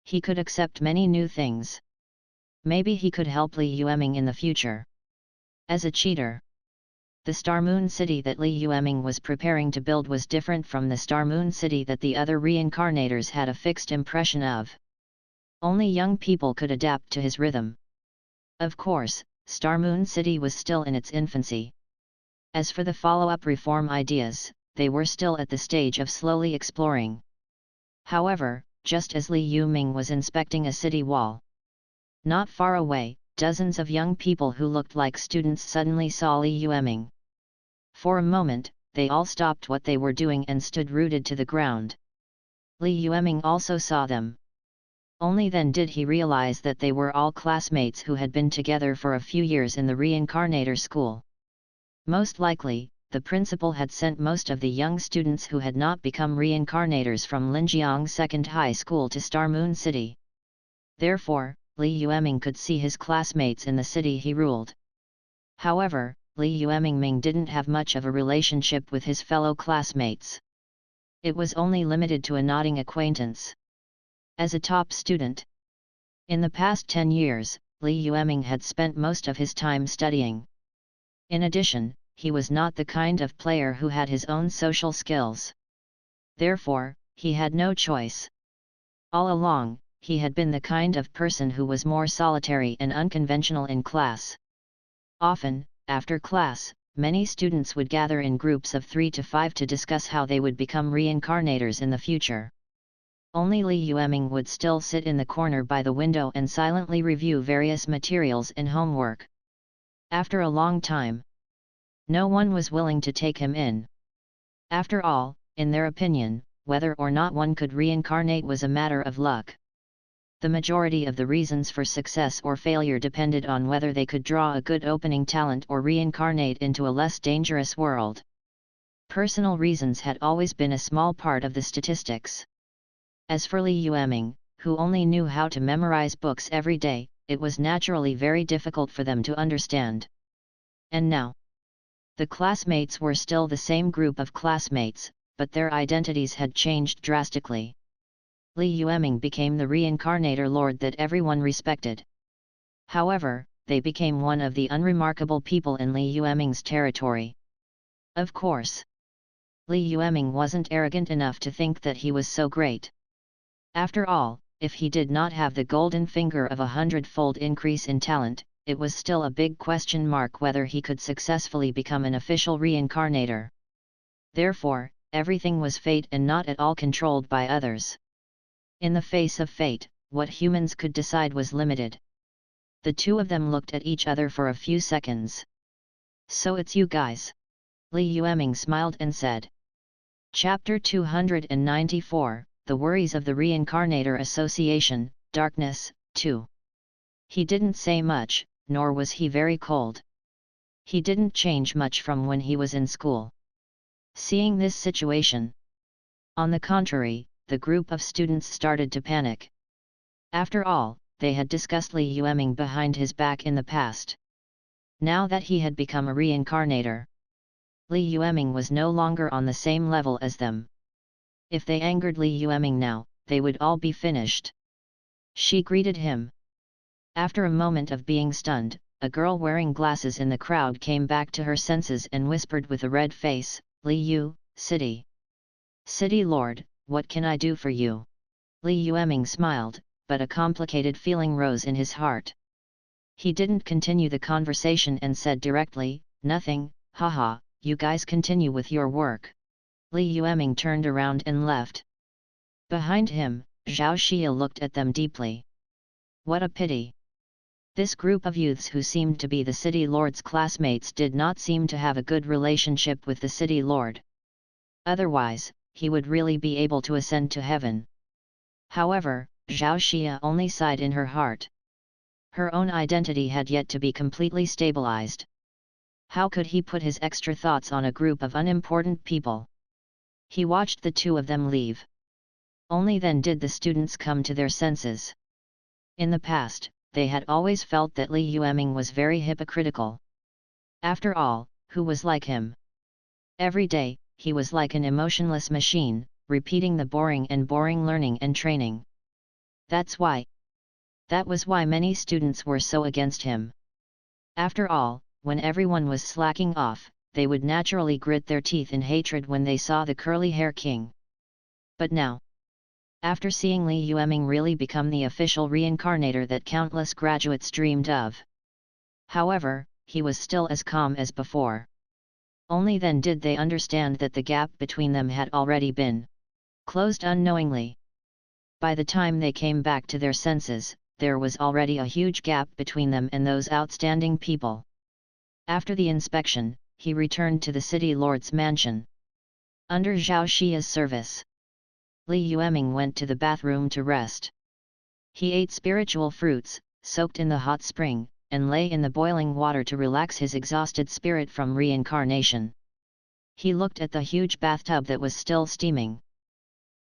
He could accept many new things. Maybe he could help Li Yueming in the future. As a cheater. The Star Moon City that Li Yueming was preparing to build was different from the Star Moon City that the other reincarnators had a fixed impression of. Only young people could adapt to his rhythm. Of course, Star Moon City was still in its infancy. As for the follow-up reform ideas, they were still at the stage of slowly exploring. However, just as Li Yueming was inspecting a city wall, not far away, dozens of young people who looked like students suddenly saw Li Yueming. For a moment, they all stopped what they were doing and stood rooted to the ground. Li Yueming also saw them. Only then did he realize that they were all classmates who had been together for a few years in the reincarnator school. Most likely, the principal had sent most of the young students who had not become reincarnators from Linjiang Second High School to Star Moon City. Therefore, Li Yueming could see his classmates in the city he ruled. However, Li Yueming didn't have much of a relationship with his fellow classmates. It was only limited to a nodding acquaintance. As a top student, in the past 10 years, Li Yueming had spent most of his time studying. In addition, he was not the kind of player who had his own social skills. Therefore, he had no choice. All along, he had been the kind of person who was more solitary and unconventional in class. Often, after class, many students would gather in groups of 3 to 5 to discuss how they would become reincarnators in the future. Only Li Yueming would still sit in the corner by the window and silently review various materials and homework. After a long time, no one was willing to take him in. After all, in their opinion, whether or not one could reincarnate was a matter of luck. The majority of the reasons for success or failure depended on whether they could draw a good opening talent or reincarnate into a less dangerous world. Personal reasons had always been a small part of the statistics. As for Li Yueming, who only knew how to memorize books every day, it was naturally very difficult for them to understand. And now, the classmates were still the same group of classmates, but their identities had changed drastically. Li Yueming became the reincarnator lord that everyone respected. However, they became one of the unremarkable people in Li Yueming's territory. Of course, Li Yueming wasn't arrogant enough to think that he was so great. After all, if he did not have the golden finger of 100-fold increase in talent, it was still a big question mark whether he could successfully become an official reincarnator. Therefore, everything was fate and not at all controlled by others. In the face of fate, what humans could decide was limited. The two of them looked at each other for a few seconds. So it's you guys? Li Yueming smiled and said. Chapter 294, The Worries of the Reincarnator Association, Darkness, 2. He didn't say much, nor was he very cold. He didn't change much from when he was in school. Seeing this situation, on the contrary, the group of students started to panic. After all, they had discussed Li Yueming behind his back in the past. Now that he had become a reincarnator, Li Yueming was no longer on the same level as them. If they angered Li Yueming now, they would all be finished. She greeted him. After a moment of being stunned, a girl wearing glasses in the crowd came back to her senses and whispered with a red face, Li Yu, City Lord, what can I do for you? Li Yueming smiled, but a complicated feeling rose in his heart. He didn't continue the conversation and said directly, "Nothing, haha, you guys continue with your work." Li Yueming turned around and left. Behind him, Zhao Xia looked at them deeply. What a pity. This group of youths who seemed to be the city lord's classmates did not seem to have a good relationship with the city lord. Otherwise, he would really be able to ascend to heaven. However, Zhao Xia only sighed in her heart. Her own identity had yet to be completely stabilized. How could he put his extra thoughts on a group of unimportant people? He watched the two of them leave. Only then did the students come to their senses. In the past, they had always felt that Li Yueming was very hypocritical. After all, who was like him? Every day, he was like an emotionless machine, repeating the boring learning and training. That was why many students were so against him. After all, when everyone was slacking off, they would naturally grit their teeth in hatred when they saw the curly-hair king. But now, after seeing Li Yueming really become the official reincarnator that countless graduates dreamed of. However, he was still as calm as before. Only then did they understand that the gap between them had already been closed unknowingly. By the time they came back to their senses, there was already a huge gap between them and those outstanding people. After the inspection, he returned to the city lord's mansion. Under Zhao Xia's service, Li Yueming went to the bathroom to rest. He ate spiritual fruits, soaked in the hot spring, and lay in the boiling water to relax his exhausted spirit from reincarnation. He looked at the huge bathtub that was still steaming.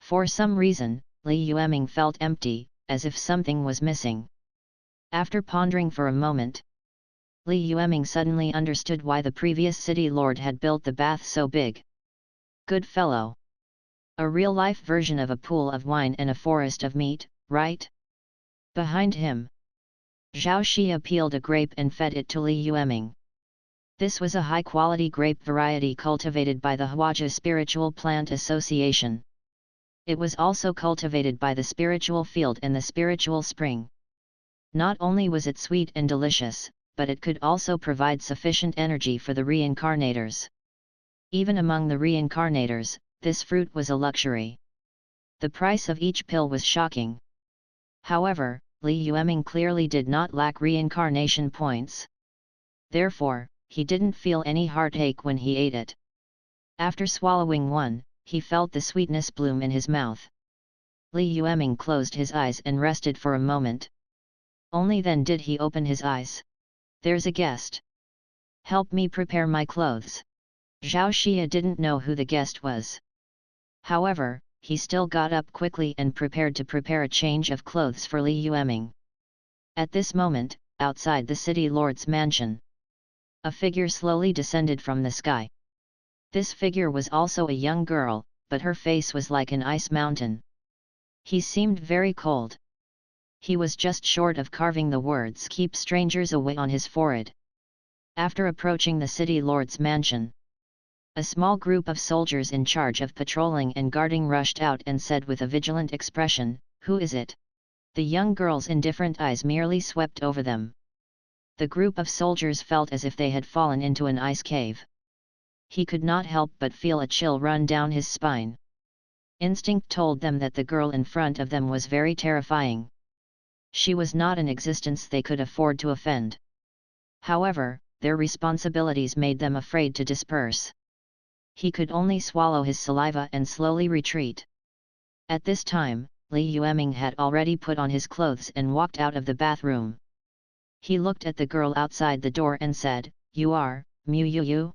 For some reason, Li Yueming felt empty, as if something was missing. After pondering for a moment, Li Yueming suddenly understood why the previous city lord had built the bath so big. Good fellow. A real-life version of a pool of wine and a forest of meat, right? Behind him, Zhao Xia peeled a grape and fed it to Li Yueming. This was a high-quality grape variety cultivated by the Huaja Spiritual Plant Association. It was also cultivated by the spiritual field and the spiritual spring. Not only was it sweet and delicious, but it could also provide sufficient energy for the reincarnators. Even among the reincarnators, this fruit was a luxury. The price of each pill was shocking. However, Li Yueming clearly did not lack reincarnation points. Therefore, he didn't feel any heartache when he ate it. After swallowing one, he felt the sweetness bloom in his mouth. Li Yueming closed his eyes and rested for a moment. Only then did he open his eyes. There's a guest. Help me prepare my clothes. Zhao Xia didn't know who the guest was. However, he still got up quickly and prepared to prepare a change of clothes for Li Yueming. At this moment, outside the city lord's mansion, a figure slowly descended from the sky. This figure was also a young girl, but her face was like an ice mountain. He seemed very cold. He was just short of carving the words "Keep strangers away" on his forehead. After approaching the city lord's mansion, a small group of soldiers in charge of patrolling and guarding rushed out and said with a vigilant expression, "Who is it?" The young girl's indifferent eyes merely swept over them. The group of soldiers felt as if they had fallen into an ice cave. He could not help but feel a chill run down his spine. Instinct told them that the girl in front of them was very terrifying. She was not an existence they could afford to offend. However, their responsibilities made them afraid to disperse. He could only swallow his saliva and slowly retreat. At this time, Li Yueming had already put on his clothes and walked out of the bathroom. He looked at the girl outside the door and said, "You are, Mu Yu?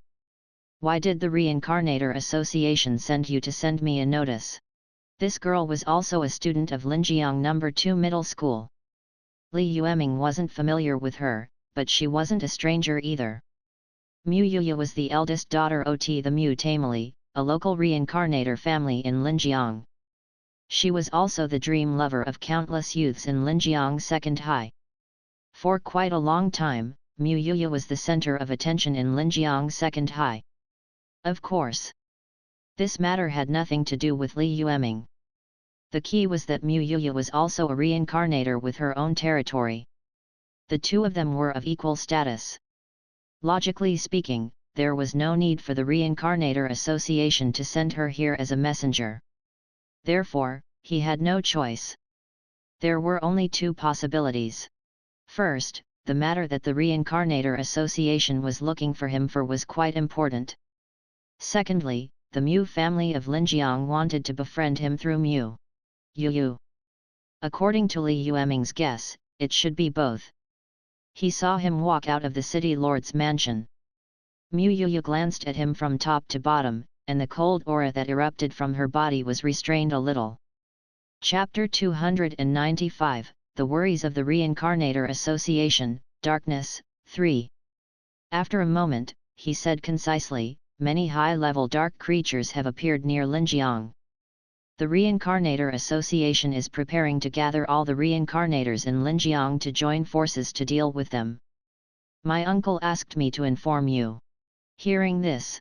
Why did the Reincarnator Association send you to send me a notice?" This girl was also a student of Linjiang No. 2 Middle School. Li Yueming wasn't familiar with her, but she wasn't a stranger either. Mu Yu was the eldest daughter of the Mu Tamili, a local reincarnator family in Linjiang. She was also the dream lover of countless youths in Linjiang Second High. For quite a long time, Mu Yu was the center of attention in Linjiang Second High. Of course, this matter had nothing to do with Li Yueming. The key was that Mu Yuya was also a reincarnator with her own territory. The two of them were of equal status. Logically speaking, there was no need for the Reincarnator Association to send her here as a messenger. Therefore, he had no choice. There were only two possibilities. First, the matter that the Reincarnator Association was looking for him for was quite important. Secondly, the Mu family of Linjiang wanted to befriend him through Mu Yuyu. According to Li Yueming's guess, it should be both. He saw him walk out of the city lord's mansion. Mu Yuyu glanced at him from top to bottom, and the cold aura that erupted from her body was restrained a little. Chapter 295, The Worries of the Reincarnator Association, Darkness, 3. After a moment, he said concisely, many high-level dark creatures have appeared near Linjiang. The Reincarnator Association is preparing to gather all the reincarnators in Linjiang to join forces to deal with them. My uncle asked me to inform you. Hearing this,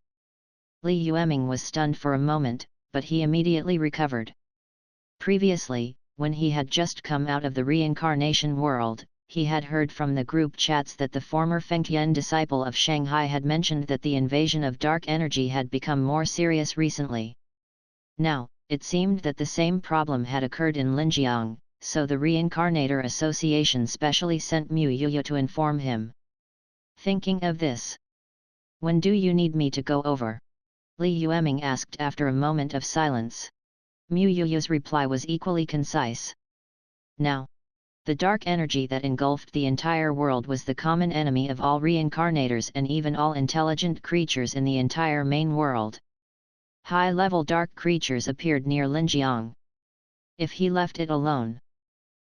Li Yueming was stunned for a moment, but he immediately recovered. Previously, when he had just come out of the reincarnation world, he had heard from the group chats that the former Fengtian disciple of Shanghai had mentioned that the invasion of dark energy had become more serious recently. Now, it seemed that the same problem had occurred in Linjiang, so the Reincarnator Association specially sent Mu Yuya to inform him. Thinking of this, when do you need me to go over? Li Yueming asked after a moment of silence. Mu Yuya's reply was equally concise. Now. The dark energy that engulfed the entire world was the common enemy of all reincarnators and even all intelligent creatures in the entire main world. High-level dark creatures appeared near Linjiang. If he left it alone,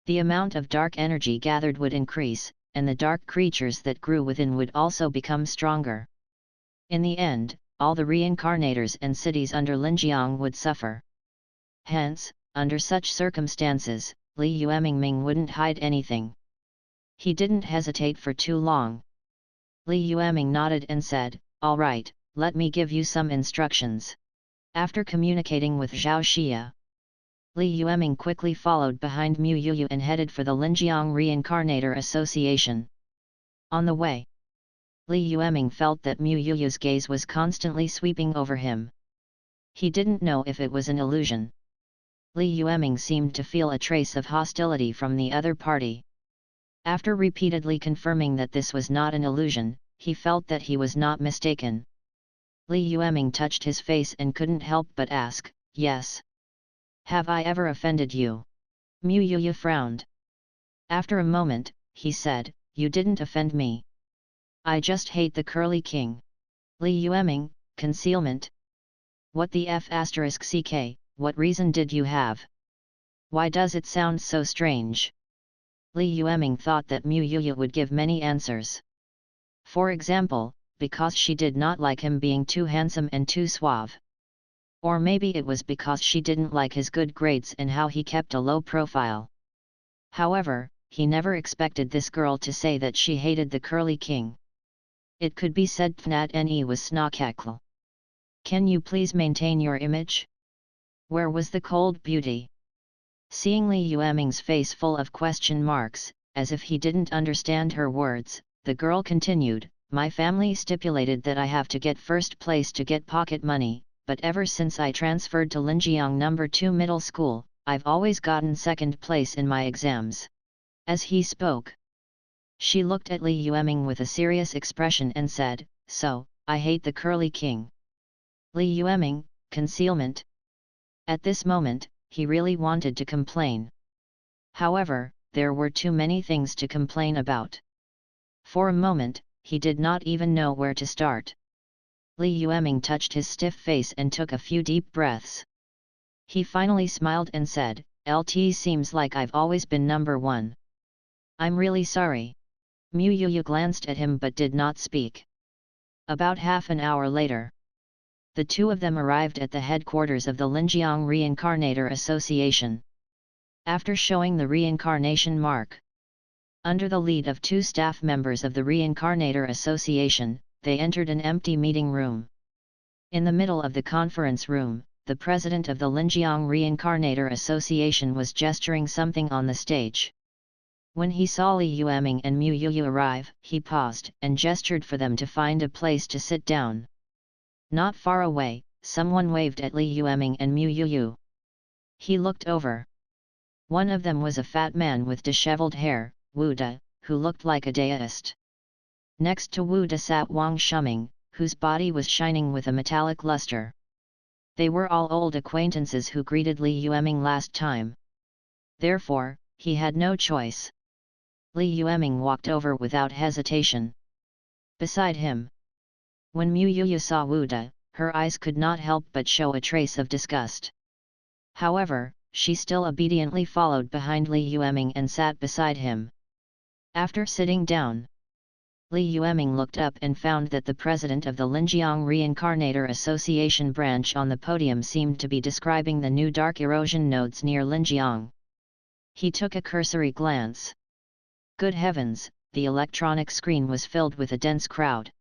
the amount of dark energy gathered would increase, and the dark creatures that grew within would also become stronger. In the end, all the reincarnators and cities under Linjiang would suffer. Hence, under such circumstances, Li Yueming wouldn't hide anything. He didn't hesitate for too long. Li Yueming nodded and said, "All right, let me give you some instructions." After communicating with Zhao Xia, Li Yueming quickly followed behind Mu Yuyu and headed for the Linjiang Reincarnator Association. On the way, Li Yueming felt that Mu Yuyu's gaze was constantly sweeping over him. He didn't know if it was an illusion. Li Yueming seemed to feel a trace of hostility from the other party. After repeatedly confirming that this was not an illusion, he felt that he was not mistaken. Li Yueming touched his face and couldn't help but ask, "Yes. Have I ever offended you?" Mu Yuyu frowned. After a moment, he said, "You didn't offend me. I just hate the curly king." Li Yueming, concealment. What the f***ck? What reason did you have? Why does it sound so strange? Li Yueming thought that Mu Yuya would give many answers. For example, because she did not like him being too handsome and too suave. Or maybe it was because she didn't like his good grades and how he kept a low profile. However, he never expected this girl to say that she hated the curly king. It could be said Pnat Ne was snokakl. Can you please maintain your image? Where was the cold beauty? Seeing Li Yueming's face full of question marks, as if he didn't understand her words, the girl continued, "My family stipulated that I have to get first place to get pocket money, but ever since I transferred to Linjiang No. 2 Middle School, I've always gotten second place in my exams." As he spoke, she looked at Li Yueming with a serious expression and said, "So, I hate the curly king." Li Yueming, concealment. At this moment, he really wanted to complain. However, there were too many things to complain about. For a moment, he did not even know where to start. Li Yueming touched his stiff face and took a few deep breaths. He finally smiled and said, "LT seems like I've always been number one. I'm really sorry." Mu Yuyu glanced at him but did not speak. About half an hour later, the two of them arrived at the headquarters of the Linjiang Reincarnator Association. After showing the reincarnation mark, under the lead of two staff members of the Reincarnator Association, they entered an empty meeting room. In the middle of the conference room, the president of the Linjiang Reincarnator Association was gesturing something on the stage. When he saw Li Yueming and Mu Yuyu arrive, he paused and gestured for them to find a place to sit down. Not far away, someone waved at Li Yueming and Mu Yuyu. He looked over. One of them was a fat man with disheveled hair, Wu De, who looked like a deist. Next to Wu De sat Wang Shuming, whose body was shining with a metallic luster. They were all old acquaintances who greeted Li Yueming last time. Therefore, he had no choice. Li Yueming walked over without hesitation. Beside him. When Mu Yuyu saw Wu De, her eyes could not help but show a trace of disgust. However, she still obediently followed behind Li Yueming and sat beside him. After sitting down, Li Yueming looked up and found that the president of the Linjiang Reincarnator Association branch on the podium seemed to be describing the new dark erosion nodes near Linjiang. He took a cursory glance. Good heavens, the electronic screen was filled with a dense crowd.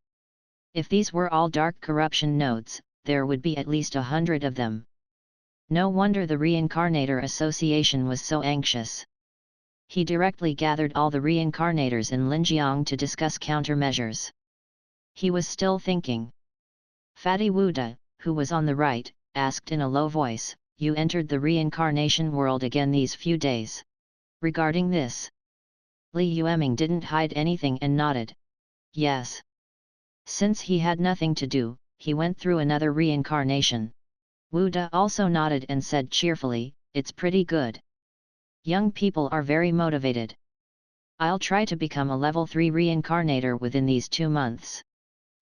If these were all dark corruption nodes, there would be at least 100 of them. No wonder the Reincarnator Association was so anxious. He directly gathered all the reincarnators in Linjiang to discuss countermeasures. He was still thinking. Fatty Wu De, who was on the right, asked in a low voice, "You entered the reincarnation world again these few days." Regarding this, Li Yueming didn't hide anything and nodded. Yes. Since he had nothing to do, he went through another reincarnation. Wu De also nodded and said cheerfully, "It's pretty good. Young people are very motivated. I'll try to become a level 3 reincarnator within these 2 months."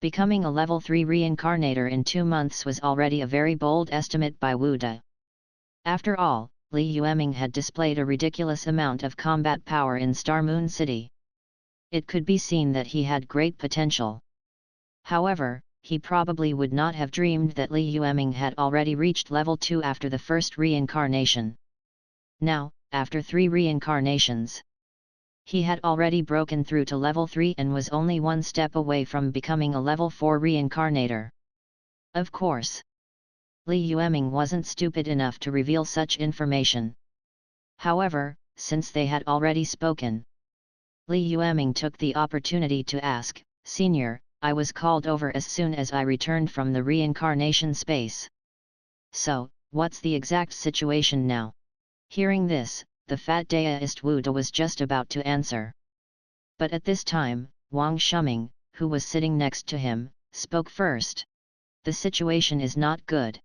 Becoming a level 3 reincarnator in 2 months was already a very bold estimate by Wu De. After all, Li Yueming had displayed a ridiculous amount of combat power in Star Moon City. It could be seen that he had great potential. However, he probably would not have dreamed that Li Yueming had already reached level 2 after the first reincarnation. Now, after 3 reincarnations, he had already broken through to level 3 and was only one step away from becoming a level 4 reincarnator. Of course, Li Yueming wasn't stupid enough to reveal such information. However, since they had already spoken, Li Yueming took the opportunity to ask, "Senior, I was called over as soon as I returned from the reincarnation space. So, what's the exact situation now?" Hearing this, the fat deist Wu De was just about to answer. But at this time, Wang Shuming, who was sitting next to him, spoke first. "The situation is not good.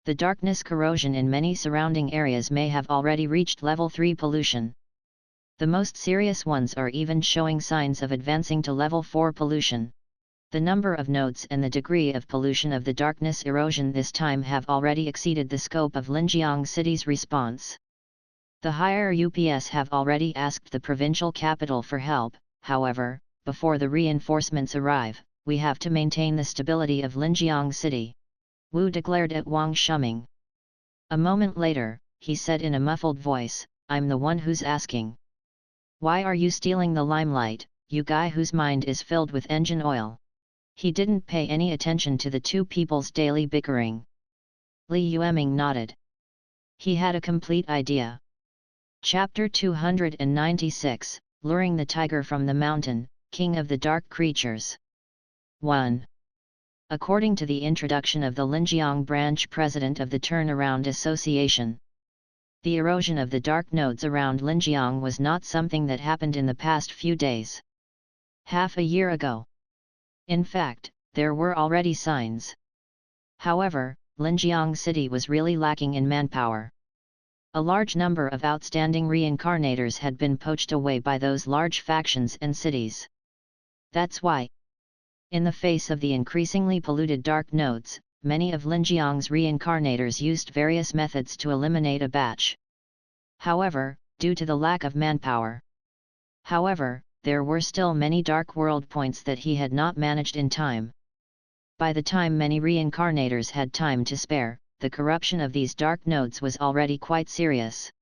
The darkness corrosion in many surrounding areas may have already reached level 3 pollution. The most serious ones are even showing signs of advancing to level 4 pollution. The number of nodes and the degree of pollution of the darkness erosion this time have already exceeded the scope of Linjiang City's response. The higher UPS have already asked the provincial capital for help. However, before the reinforcements arrive, we have to maintain the stability of Linjiang City." Wu declared at Wang Shuming. A moment later, he said in a muffled voice, "I'm the one who's asking. Why are you stealing the limelight, you guy whose mind is filled with engine oil?" He didn't pay any attention to the two people's daily bickering. Li Yueming nodded. He had a complete idea. Chapter 296, Luring the Tiger from the Mountain, King of the Dark Creatures. 1. According to the introduction of the Linjiang branch president of the Turnaround Association, the erosion of the dark nodes around Linjiang was not something that happened in the past few days. Half a year ago. In fact, there were already signs. However, Linjiang City was really lacking in manpower. A large number of outstanding reincarnators had been poached away by those large factions and cities. That's why, in the face of the increasingly polluted dark nodes, many of Linjiang's reincarnators used various methods to eliminate a batch. However, due to the lack of manpower. There were still many dark world points that he had not managed in time. By the time many reincarnators had time to spare, the corruption of these dark nodes was already quite serious.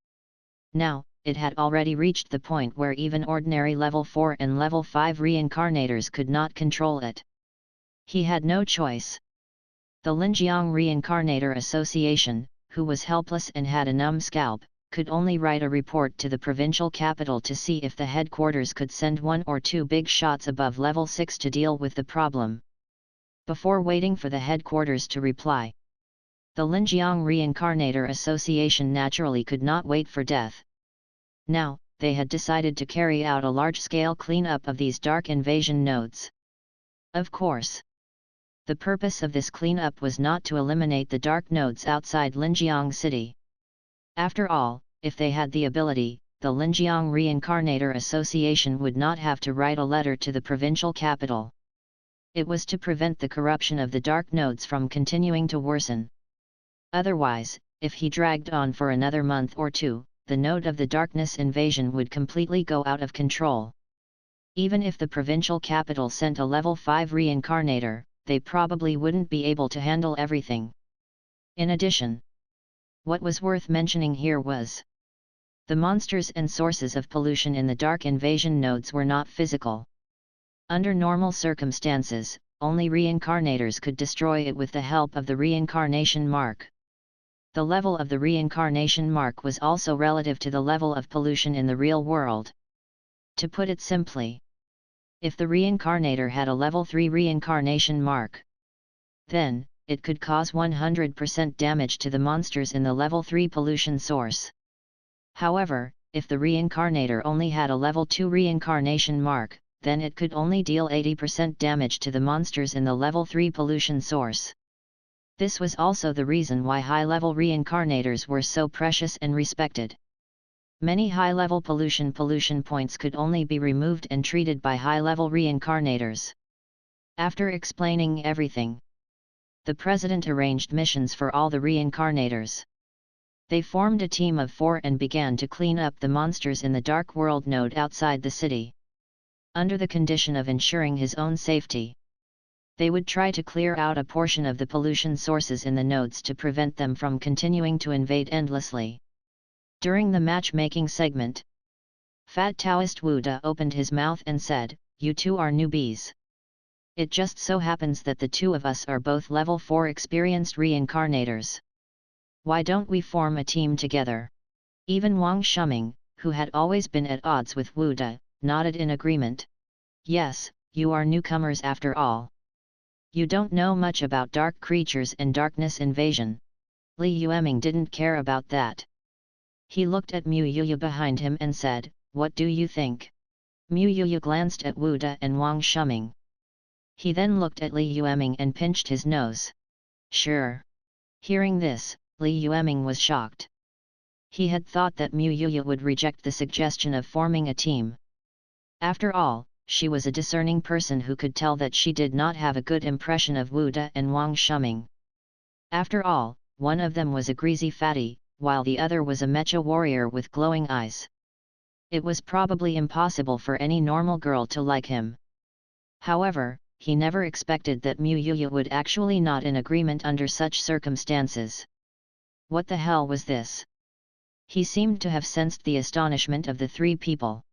Now, it had already reached the point where even ordinary level 4 and level 5 reincarnators could not control it. He had no choice. The Linjiang Reincarnator Association, who was helpless and had a numb scalp, could only write a report to the provincial capital to see if the headquarters could send 1 or 2 big shots above level 6 to deal with the problem. Before waiting for the headquarters to reply, the Linjiang Reincarnator Association naturally could not wait for death. Now, they had decided to carry out a large-scale cleanup of these dark invasion nodes. Of course, the purpose of this cleanup was not to eliminate the dark nodes outside Linjiang City. After all, if they had the ability, the Linjiang Reincarnator Association would not have to write a letter to the provincial capital. It was to prevent the corruption of the dark nodes from continuing to worsen. Otherwise, if he dragged on for another month or two, the node of the darkness invasion would completely go out of control. Even if the provincial capital sent a level 5 reincarnator, they probably wouldn't be able to handle everything. In addition, what was worth mentioning here was the monsters and sources of pollution in the dark invasion nodes were not physical. Under normal circumstances, only reincarnators could destroy it with the help of the reincarnation mark. The level of the reincarnation mark was also relative to the level of pollution in the real world. To put it simply, if the reincarnator had a level 3 reincarnation mark, then it could cause 100% damage to the monsters in the level 3 pollution source. However, if the reincarnator only had a level 2 reincarnation mark, then it could only deal 80% damage to the monsters in the level 3 pollution source. This was also the reason why high-level reincarnators were so precious and respected. Many high-level pollution points could only be removed and treated by high-level reincarnators. After explaining everything, the president arranged missions for all the reincarnators. They formed a team of 4 and began to clean up the monsters in the Dark World node outside the city. Under the condition of ensuring his own safety, they would try to clear out a portion of the pollution sources in the nodes to prevent them from continuing to invade endlessly. During the matchmaking segment, Fat Taoist Wu De opened his mouth and said, "You two are newbies. It just so happens that the two of us are both level 4 experienced reincarnators. Why don't we form a team together?" Even Wang Shuming, who had always been at odds with Wu De, nodded in agreement. "Yes, you are newcomers after all. You don't know much about dark creatures and darkness invasion." Li Yueming didn't care about that. He looked at Mu Yuya behind him and said, "What do you think?" Mu Yuya glanced at Wu De and Wang Shuming. He then looked at Li Yueming and pinched his nose. "Sure." Hearing this, Li Yueming was shocked. He had thought that Mu Yuya would reject the suggestion of forming a team. After all, she was a discerning person who could tell that she did not have a good impression of Wu De and Wang Shuming. After all, one of them was a greasy fatty, while the other was a mecha warrior with glowing eyes. It was probably impossible for any normal girl to like him. However, he never expected that Mu Yuya would actually not in agreement under such circumstances. What the hell was this? He seemed to have sensed the astonishment of the 3 people.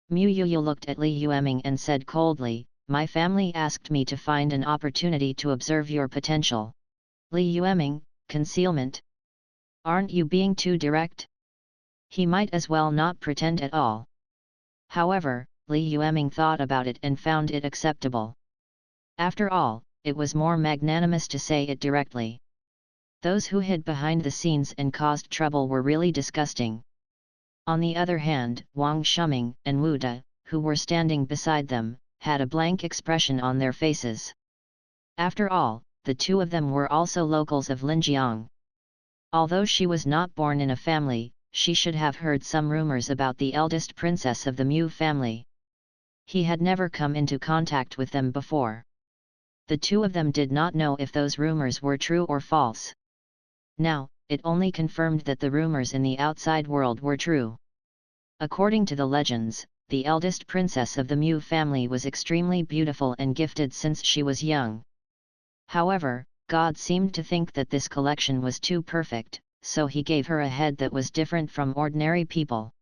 Mu Yuya looked at Li Yueming and said coldly, "My family asked me to find an opportunity to observe your potential." Li Yueming, concealment? Aren't you being too direct? He might as well not pretend at all. However, Li Yueming thought about it and found it acceptable. After all, it was more magnanimous to say it directly. Those who hid behind the scenes and caused trouble were really disgusting. On the other hand, Wang Shuming and Wu De, who were standing beside them, had a blank expression on their faces. After all, the two of them were also locals of Linjiang. Although she was not born in a family, she should have heard some rumors about the eldest princess of the Mu family. He had never come into contact with them before. The two of them did not know if those rumors were true or false. Now, it only confirmed that the rumors in the outside world were true. According to the legends, the eldest princess of the Mu family was extremely beautiful and gifted since she was young. However, God seemed to think that this collection was too perfect, so he gave her a head that was different from ordinary people.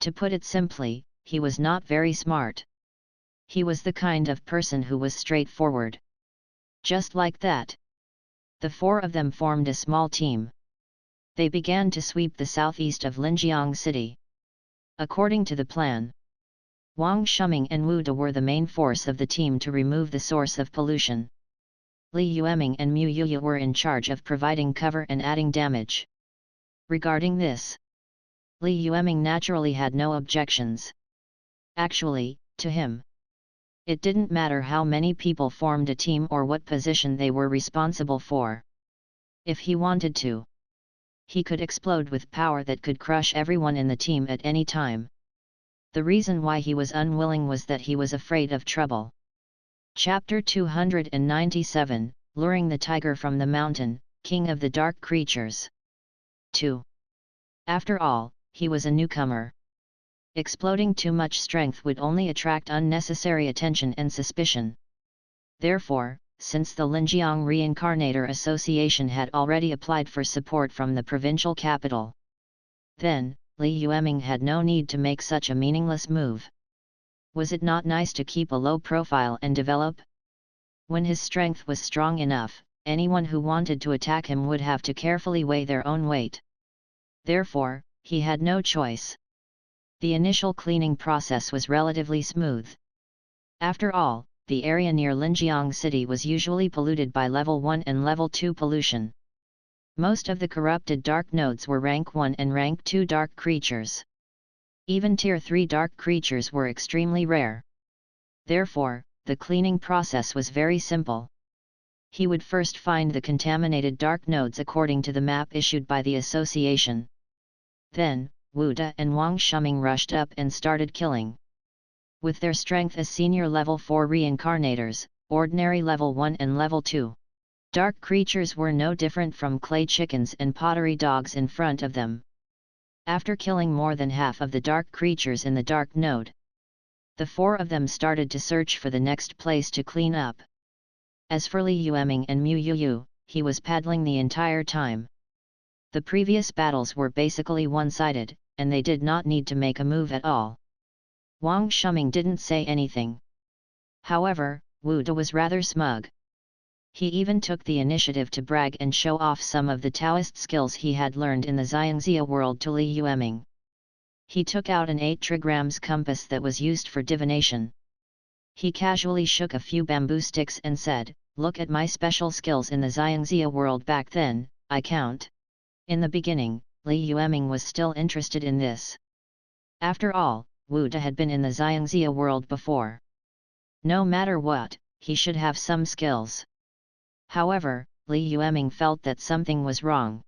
To put it simply, he was not very smart. He was the kind of person who was straightforward. Just like that, The four of them formed a small team. They began to sweep the southeast of Linjiang City. According to the plan, Wang Shuming and Wu De were the main force of the team to remove the source of pollution. Li Yueming and Mu Yuyu were in charge of providing cover and adding damage. Regarding this, Li Yueming naturally had no objections. Actually, to him, it didn't matter how many people formed a team or what position they were responsible for. If he wanted to, he could explode with power that could crush everyone in the team at any time. The reason why he was unwilling was that he was afraid of trouble. Chapter 297, Luring the Tiger from the Mountain, King of the Dark Creatures. 2. After all, he was a newcomer. Exploding too much strength would only attract unnecessary attention and suspicion. Therefore, since the Linjiang Reincarnator Association had already applied for support from the provincial capital, then, Li Yueming had no need to make such a meaningless move. Was it not nice to keep a low profile and develop? When his strength was strong enough, anyone who wanted to attack him would have to carefully weigh their own weight. Therefore, he had no choice. The initial cleaning process was relatively smooth. After all, the area near Linjiang City was usually polluted by level 1 and level 2 pollution. Most of the corrupted dark nodes were rank 1 and rank 2 dark creatures. Even tier 3 dark creatures were extremely rare. Therefore, the cleaning process was very simple. He would first find the contaminated dark nodes according to the map issued by the association. Then, Wu De and Wang Shuming rushed up and started killing. With their strength as senior level 4 reincarnators, ordinary level 1 and level 2 dark creatures were no different from clay chickens and pottery dogs in front of them. After killing more than half of the dark creatures in the dark node, the four of them started to search for the next place to clean up. As for Li Yueming and Mu Yuyu, he was paddling the entire time. The previous battles were basically one-sided, and they did not need to make a move at all. Wang Shuming didn't say anything. However, Wu De was rather smug. He even took the initiative to brag and show off some of the Taoist skills he had learned in the Xiangxia world to Li Yueming. He took out an 8 trigrams compass that was used for divination. He casually shook a few bamboo sticks and said, "Look at my special skills in the Xiangxia world back then, I count." In the beginning, Li Yueming was still interested in this. After all, Wu De had been in the Xiangxia world before. No matter what, he should have some skills. However, Li Yueming felt that something was wrong.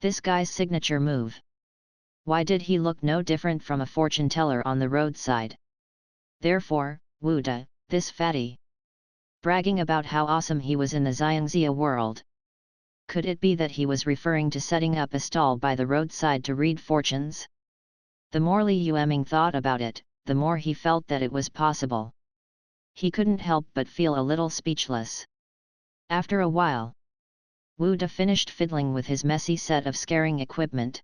This guy's signature move. Why did he look no different from a fortune teller on the roadside? Therefore, Wu De, this fatty, bragging about how awesome he was in the Xiangxia world. Could it be that he was referring to setting up a stall by the roadside to read fortunes? The more Li Yueming thought about it, the more he felt that it was possible. He couldn't help but feel a little speechless. After a while, Wu De finished fiddling with his messy set of scaring equipment.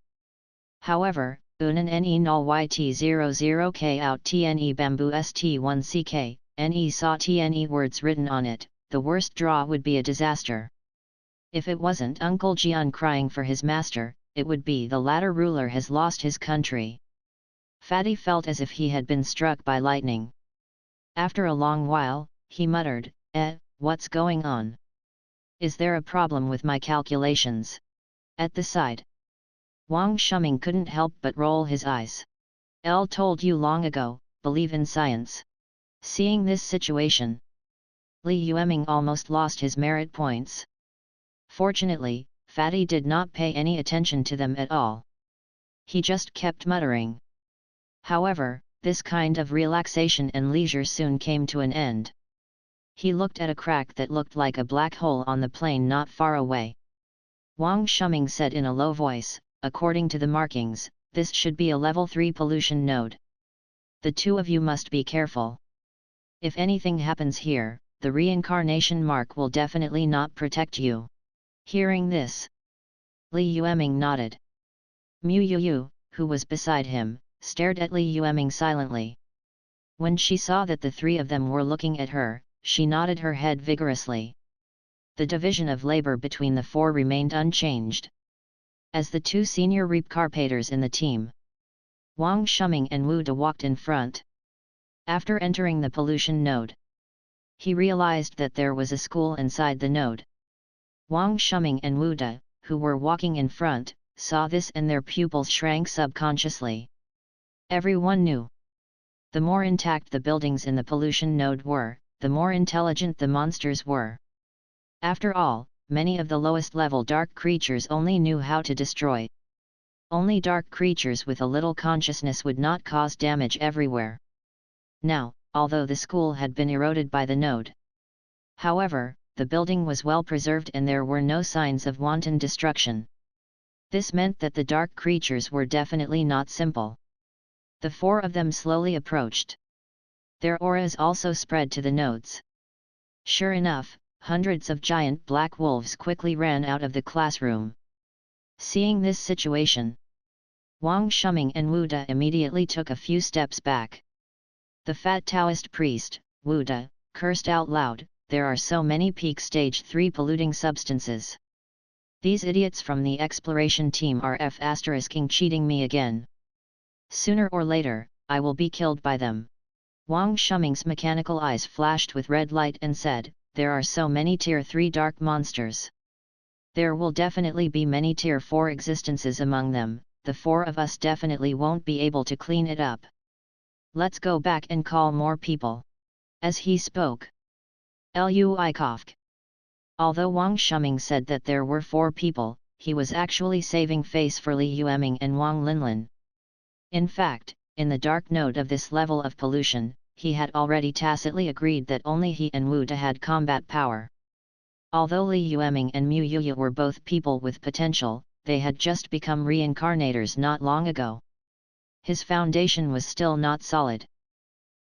However, Unan Ne Null YT00K out TNE Bamboo ST1CK, NE saw TNE words written on it, the worst draw would be a disaster. If it wasn't Uncle Jian crying for his master, it would be the latter ruler has lost his country. Fatty felt as if he had been struck by lightning. After a long while, he muttered, what's going on? Is there a problem with my calculations? At the side, Wang Shuming couldn't help but roll his eyes. "L told you long ago, believe in science." Seeing this situation, Li Yueming almost lost his merit points. Fortunately, Fatty did not pay any attention to them at all. He just kept muttering. However, this kind of relaxation and leisure soon came to an end. He looked at a crack that looked like a black hole on the plain not far away. Wang Shuming said in a low voice, "According to the markings, this should be a level 3 pollution node. The two of you must be careful. If anything happens here, the reincarnation mark will definitely not protect you." Hearing this, Li Yueming nodded. Mu Yuyu, who was beside him, stared at Li Yueming silently. When she saw that the three of them were looking at her, she nodded her head vigorously. The division of labor between the four remained unchanged. As the two senior recarpators in the team, Wang Shuming and Wu De walked in front. After entering the pollution node, he realized that there was a school inside the node. Wang Shuming and Wu De, who were walking in front, saw this and their pupils shrank subconsciously. Everyone knew. The more intact the buildings in the pollution node were, the more intelligent the monsters were. After all, many of the lowest level dark creatures only knew how to destroy. Only dark creatures with a little consciousness would not cause damage everywhere. Now, although the school had been eroded by the node, however, the building was well preserved and there were no signs of wanton destruction. This meant that the dark creatures were definitely not simple. The four of them slowly approached. Their auras also spread to the nodes. Sure enough, hundreds of giant black wolves quickly ran out of the classroom. Seeing this situation, Wang Shuming and Wu De immediately took a few steps back. The fat Taoist priest, Wu De, cursed out loud, "There are so many peak stage 3 polluting substances. These idiots from the exploration team are f***ing cheating me again. Sooner or later, I will be killed by them." Wang Shuming's mechanical eyes flashed with red light and said, "There are so many Tier 3 dark monsters. There will definitely be many Tier 4 existences among them, the four of us definitely won't be able to clean it up. Let's go back and call more people." As he spoke, Lui coughed. Although Wang Shuming said that there were 4 people, he was actually saving face for Li Yueming and Wang Linlin. In fact, in the dark node of this level of pollution, he had already tacitly agreed that only he and Wu De had combat power. Although Li Yueming and Mu Yuyu were both people with potential, they had just become reincarnators not long ago. His foundation was still not solid.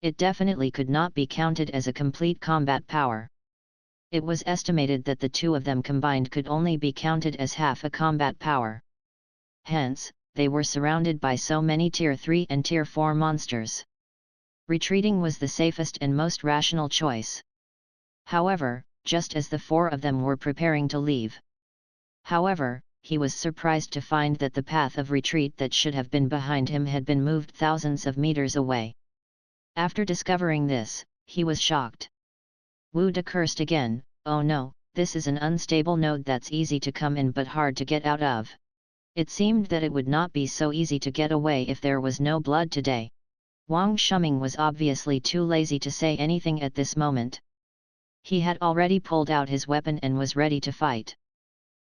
It definitely could not be counted as a complete combat power. It was estimated that the two of them combined could only be counted as half a combat power. Hence, they were surrounded by so many Tier 3 and Tier 4 monsters. Retreating was the safest and most rational choice. However, just as the 4 of them were preparing to leave, however, he was surprised to find that the path of retreat that should have been behind him had been moved thousands of meters away. After discovering this, he was shocked. Wu De cursed again, "Oh no, this is an unstable node that's easy to come in but hard to get out of." It seemed that it would not be so easy to get away if there was no blood today. Wang Shuming was obviously too lazy to say anything at this moment. He had already pulled out his weapon and was ready to fight.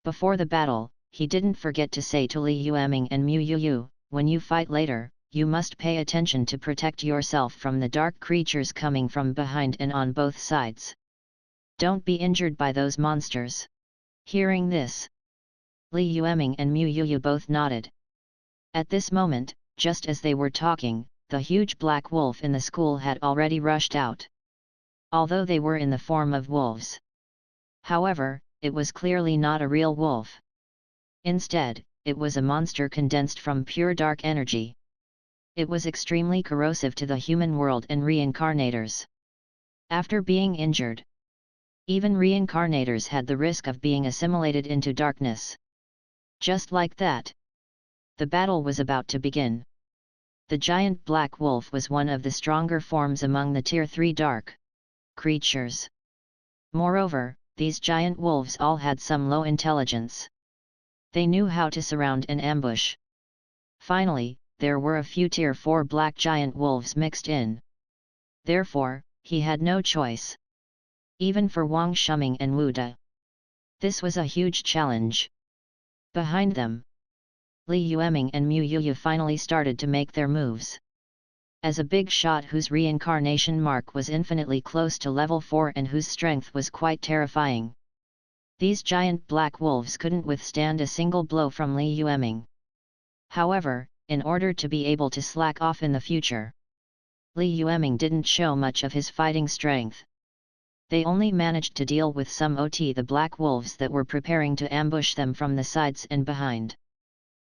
Before the battle, he didn't forget to say to Li Yueming and Mu Yuyu, "When you fight later, you must pay attention to protect yourself from the dark creatures coming from behind and on both sides. Don't be injured by those monsters." Hearing this, Li Yueming and Mu Yuyu both nodded. At this moment, just as they were talking, the huge black wolf in the school had already rushed out. Although they were in the form of wolves, however, it was clearly not a real wolf. Instead, it was a monster condensed from pure dark energy. It was extremely corrosive to the human world and reincarnators. After being injured, even reincarnators had the risk of being assimilated into darkness. Just like that, the battle was about to begin. The giant black wolf was one of the stronger forms among the Tier 3 dark creatures. Moreover, these giant wolves all had some low intelligence. They knew how to surround and ambush. Finally, there were a few Tier 4 black giant wolves mixed in. Therefore, he had no choice. Even for Wang Shuming and Wu De, this was a huge challenge. Behind them, Li Yueming and Mu Yuyu finally started to make their moves. As a big shot whose reincarnation mark was infinitely close to level 4 and whose strength was quite terrifying, these giant black wolves couldn't withstand a single blow from Li Yueming. However, in order to be able to slack off in the future, Li Yueming didn't show much of his fighting strength. They only managed to deal with some of the black wolves that were preparing to ambush them from the sides and behind.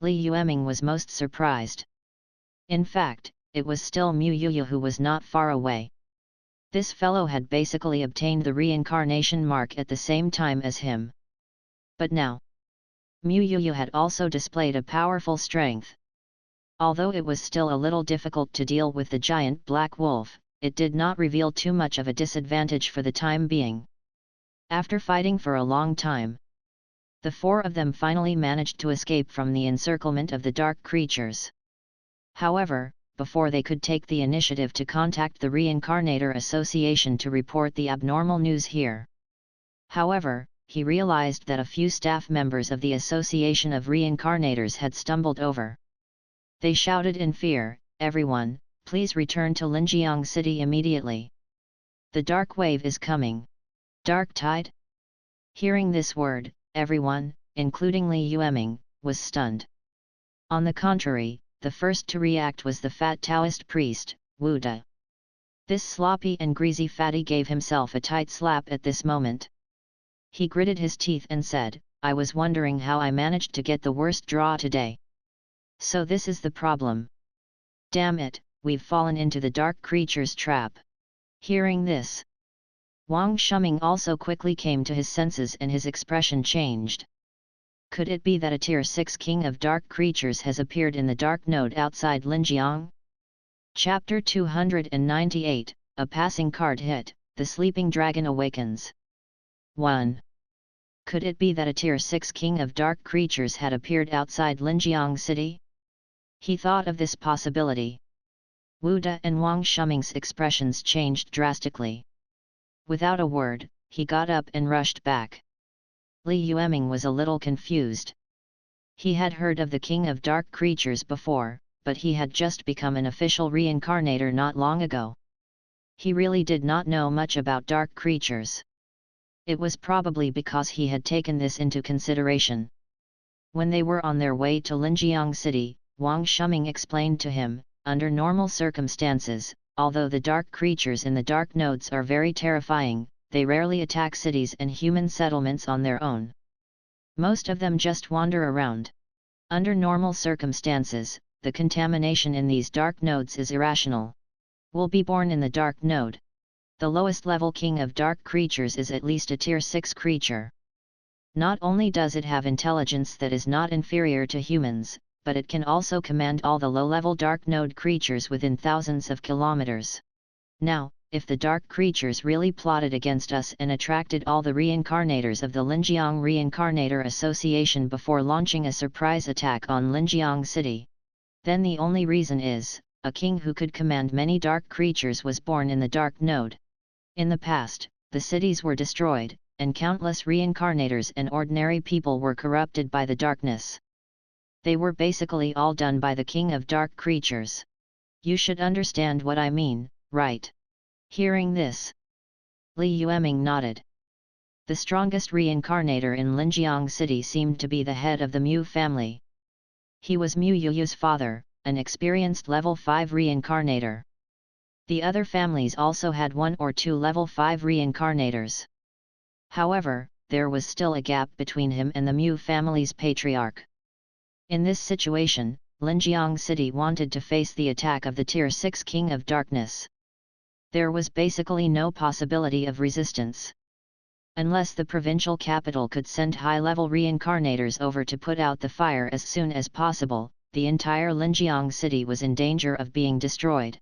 Li Yueming was most surprised. In fact, it was still Mu Yuyu who was not far away. This fellow had basically obtained the reincarnation mark at the same time as him. But now, Mu Yu had also displayed a powerful strength. Although it was still a little difficult to deal with the giant black wolf, it did not reveal too much of a disadvantage for the time being. After fighting for a long time, the four of them finally managed to escape from the encirclement of the dark creatures. However, before they could take the initiative to contact the Reincarnator Association to report the abnormal news here. However, he realized that a few staff members of the Association of Reincarnators had stumbled over. They shouted in fear, "Everyone, please return to Linjiang City immediately. The dark wave is coming." Dark tide? Hearing this word, everyone, including Li Yueming, was stunned. On the contrary, the first to react was the fat Taoist priest, Wu De. This sloppy and greasy fatty gave himself a tight slap at this moment. He gritted his teeth and said, "I was wondering how I managed to get the worst draw today. So this is the problem. Damn it, we've fallen into the dark creature's trap." Hearing this, Wang Shuming also quickly came to his senses and his expression changed. Could it be that a Tier 6 King of Dark Creatures has appeared in the Dark Node outside Linjiang? Chapter 298, A Passing Card Hit, The Sleeping Dragon Awakens. 1. Could it be that a Tier 6 King of Dark Creatures had appeared outside Linjiang City? He thought of this possibility. Wu De and Wang Shuming's expressions changed drastically. Without a word, he got up and rushed back. Li Yueming was a little confused. He had heard of the King of Dark Creatures before, but he had just become an official reincarnator not long ago. He really did not know much about dark creatures. It was probably because he had taken this into consideration. When they were on their way to Linjiang City, Wang Shuming explained to him, under normal circumstances, although the dark creatures in the dark nodes are very terrifying, they rarely attack cities and human settlements on their own. Most of them just wander around. Under normal circumstances, the contamination in these dark nodes is irrational. Will be born in the dark node. The lowest level king of dark creatures is at least a Tier 6 creature. Not only does it have intelligence that is not inferior to humans, but it can also command all the low-level dark node creatures within thousands of kilometers. Now, if the dark creatures really plotted against us and attracted all the reincarnators of the Linjiang Reincarnator Association before launching a surprise attack on Linjiang City, then the only reason is, a king who could command many dark creatures was born in the dark node. In the past, the cities were destroyed, and countless reincarnators and ordinary people were corrupted by the darkness. They were basically all done by the King of Dark Creatures. You should understand what I mean, right? Hearing this, Li Yueming nodded. The strongest reincarnator in Linjiang City seemed to be the head of the Mu family. He was Mu Yuyu's father, an experienced level 5 reincarnator. The other families also had 1 or 2 level 5 reincarnators. However, there was still a gap between him and the Mu family's patriarch. In this situation, Linjiang City wanted to face the attack of the Tier 6 King of Darkness. There was basically no possibility of resistance. Unless the provincial capital could send high-level reincarnators over to put out the fire as soon as possible, the entire Linjiang City was in danger of being destroyed.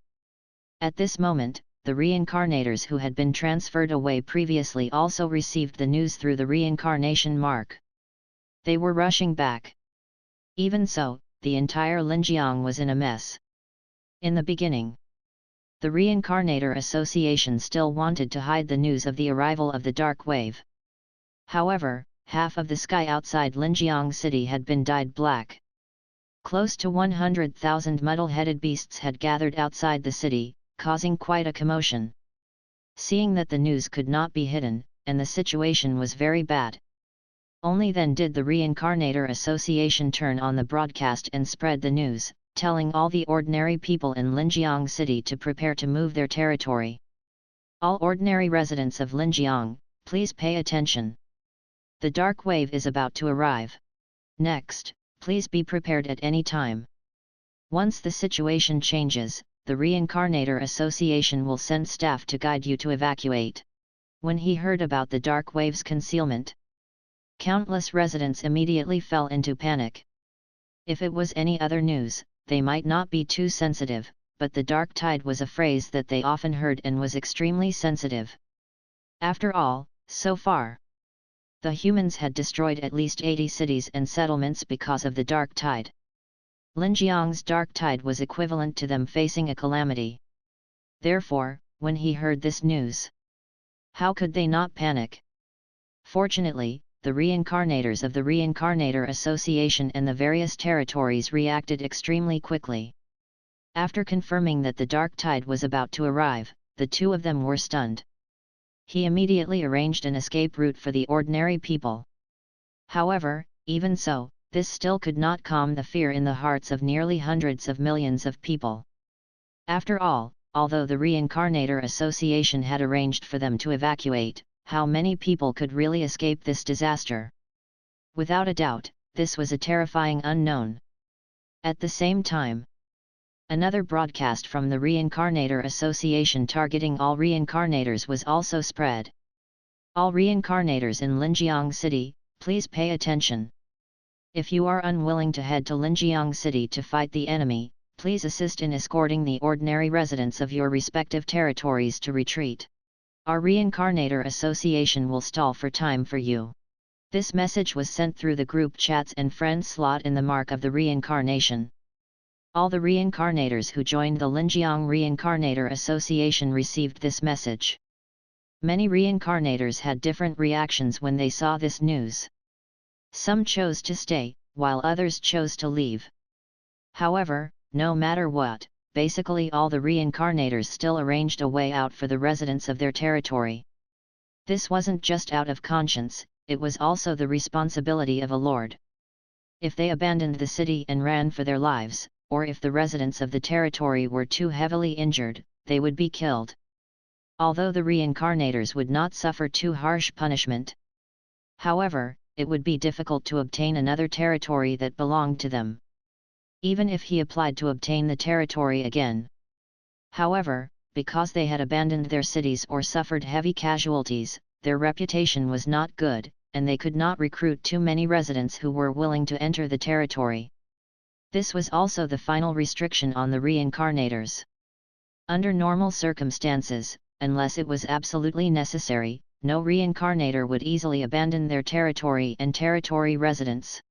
At this moment, the reincarnators who had been transferred away previously also received the news through the reincarnation mark. They were rushing back. Even so, the entire Linjiang was in a mess. In the beginning, the Reincarnator Association still wanted to hide the news of the arrival of the dark wave. However, half of the sky outside Linjiang City had been dyed black. Close to 100,000 muddle-headed beasts had gathered outside the city, causing quite a commotion. Seeing that the news could not be hidden, and the situation was very bad. Only then did the Reincarnator Association turn on the broadcast and spread the news, telling all the ordinary people in Linjiang City to prepare to move their territory. All ordinary residents of Linjiang, please pay attention. The dark wave is about to arrive. Next, please be prepared at any time. Once the situation changes, the Reincarnator Association will send staff to guide you to evacuate. When he heard about the dark wave's concealment, countless residents immediately fell into panic. If it was any other news, they might not be too sensitive, but the dark tide was a phrase that they often heard and was extremely sensitive. After all, so far, the humans had destroyed at least 80 cities and settlements because of the dark tide. Linjiang's dark tide was equivalent to them facing a calamity. Therefore, when he heard this news, how could they not panic? Fortunately, the reincarnators of the Reincarnator Association and the various territories reacted extremely quickly. After confirming that the dark tide was about to arrive, the two of them were stunned. He immediately arranged an escape route for the ordinary people. However, even so, this still could not calm the fear in the hearts of nearly hundreds of millions of people. After all, although the Reincarnator Association had arranged for them to evacuate, how many people could really escape this disaster? Without a doubt, this was a terrifying unknown. At the same time, another broadcast from the Reincarnator Association targeting all reincarnators was also spread. All reincarnators in Linjiang City, please pay attention. If you are unwilling to head to Linjiang City to fight the enemy, please assist in escorting the ordinary residents of your respective territories to retreat. Our Reincarnator Association will stall for time for you. This message was sent through the group chats and friend slot in the mark of the reincarnation. All the reincarnators who joined the Linjiang Reincarnator Association received this message. Many reincarnators had different reactions when they saw this news. Some chose to stay, while others chose to leave. However, no matter what, basically all the reincarnators still arranged a way out for the residents of their territory. This wasn't just out of conscience, it was also the responsibility of a lord. If they abandoned the city and ran for their lives, or if the residents of the territory were too heavily injured, they would be killed. Although the reincarnators would not suffer too harsh punishment. However, it would be difficult to obtain another territory that belonged to them, even if he applied to obtain the territory again. However, because they had abandoned their cities or suffered heavy casualties, their reputation was not good, and they could not recruit too many residents who were willing to enter the territory. This was also the final restriction on the reincarnators. Under normal circumstances, unless it was absolutely necessary, no reincarnator would easily abandon their territory and territory residents.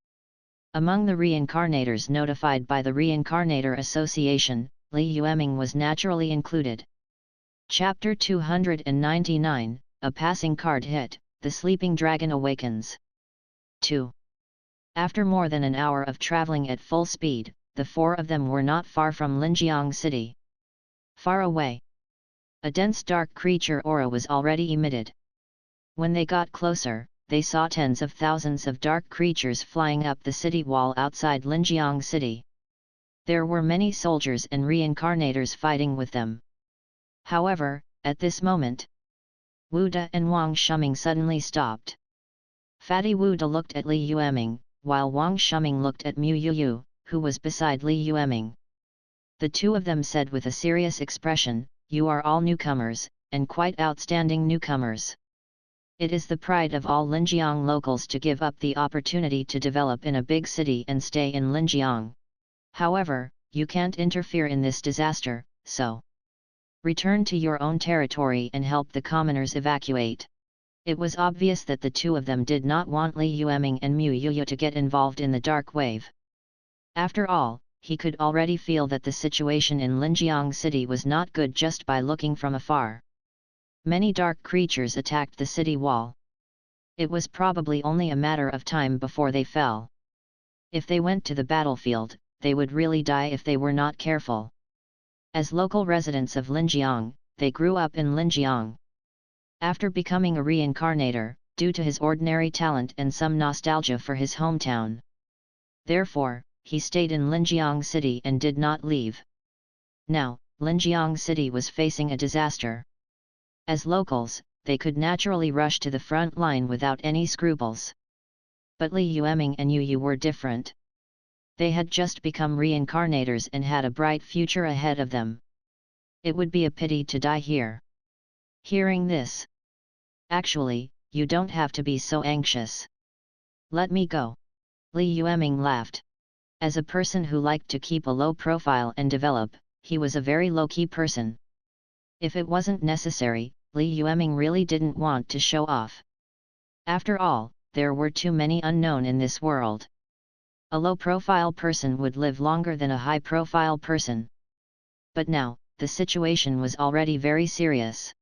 Among the reincarnators notified by the Reincarnator Association, Li Yueming was naturally included. Chapter 299, A Passing Card Hit, The Sleeping Dragon Awakens. 2. After more than an hour of traveling at full speed, the four of them were not far from Linjiang City. Far away, a dense dark creature aura was already emitted. When they got closer, they saw tens of thousands of dark creatures flying up the city wall outside Linjiang City. There were many soldiers and reincarnators fighting with them. However, at this moment, Wu De and Wang Shuming suddenly stopped. Fatty Wu De looked at Li Yueming, while Wang Shuming looked at Mu Yuyu, who was beside Li Yueming. The two of them said with a serious expression, "You are all newcomers, and quite outstanding newcomers. It is the pride of all Linjiang locals to give up the opportunity to develop in a big city and stay in Linjiang. However, you can't interfere in this disaster, so return to your own territory and help the commoners evacuate." It was obvious that the two of them did not want Li Yueming and Mu Yuyu to get involved in the dark wave. After all, he could already feel that the situation in Linjiang City was not good just by looking from afar. Many dark creatures attacked the city wall. It was probably only a matter of time before they fell. If they went to the battlefield, they would really die if they were not careful. As local residents of Linjiang, they grew up in Linjiang. After becoming a reincarnator, due to his ordinary talent and some nostalgia for his hometown. Therefore, he stayed in Linjiang City and did not leave. Now, Linjiang City was facing a disaster. As locals, they could naturally rush to the front line without any scruples. But Li Yueming and Yuyu were different. They had just become reincarnators and had a bright future ahead of them. It would be a pity to die here. Hearing this, actually, you don't have to be so anxious. Let me go. Li Yueming laughed. As a person who liked to keep a low profile and develop, he was a very low-key person. If it wasn't necessary, Li Yueming really didn't want to show off. After all, there were too many unknown in this world. A low-profile person would live longer than a high-profile person. But now, the situation was already very serious.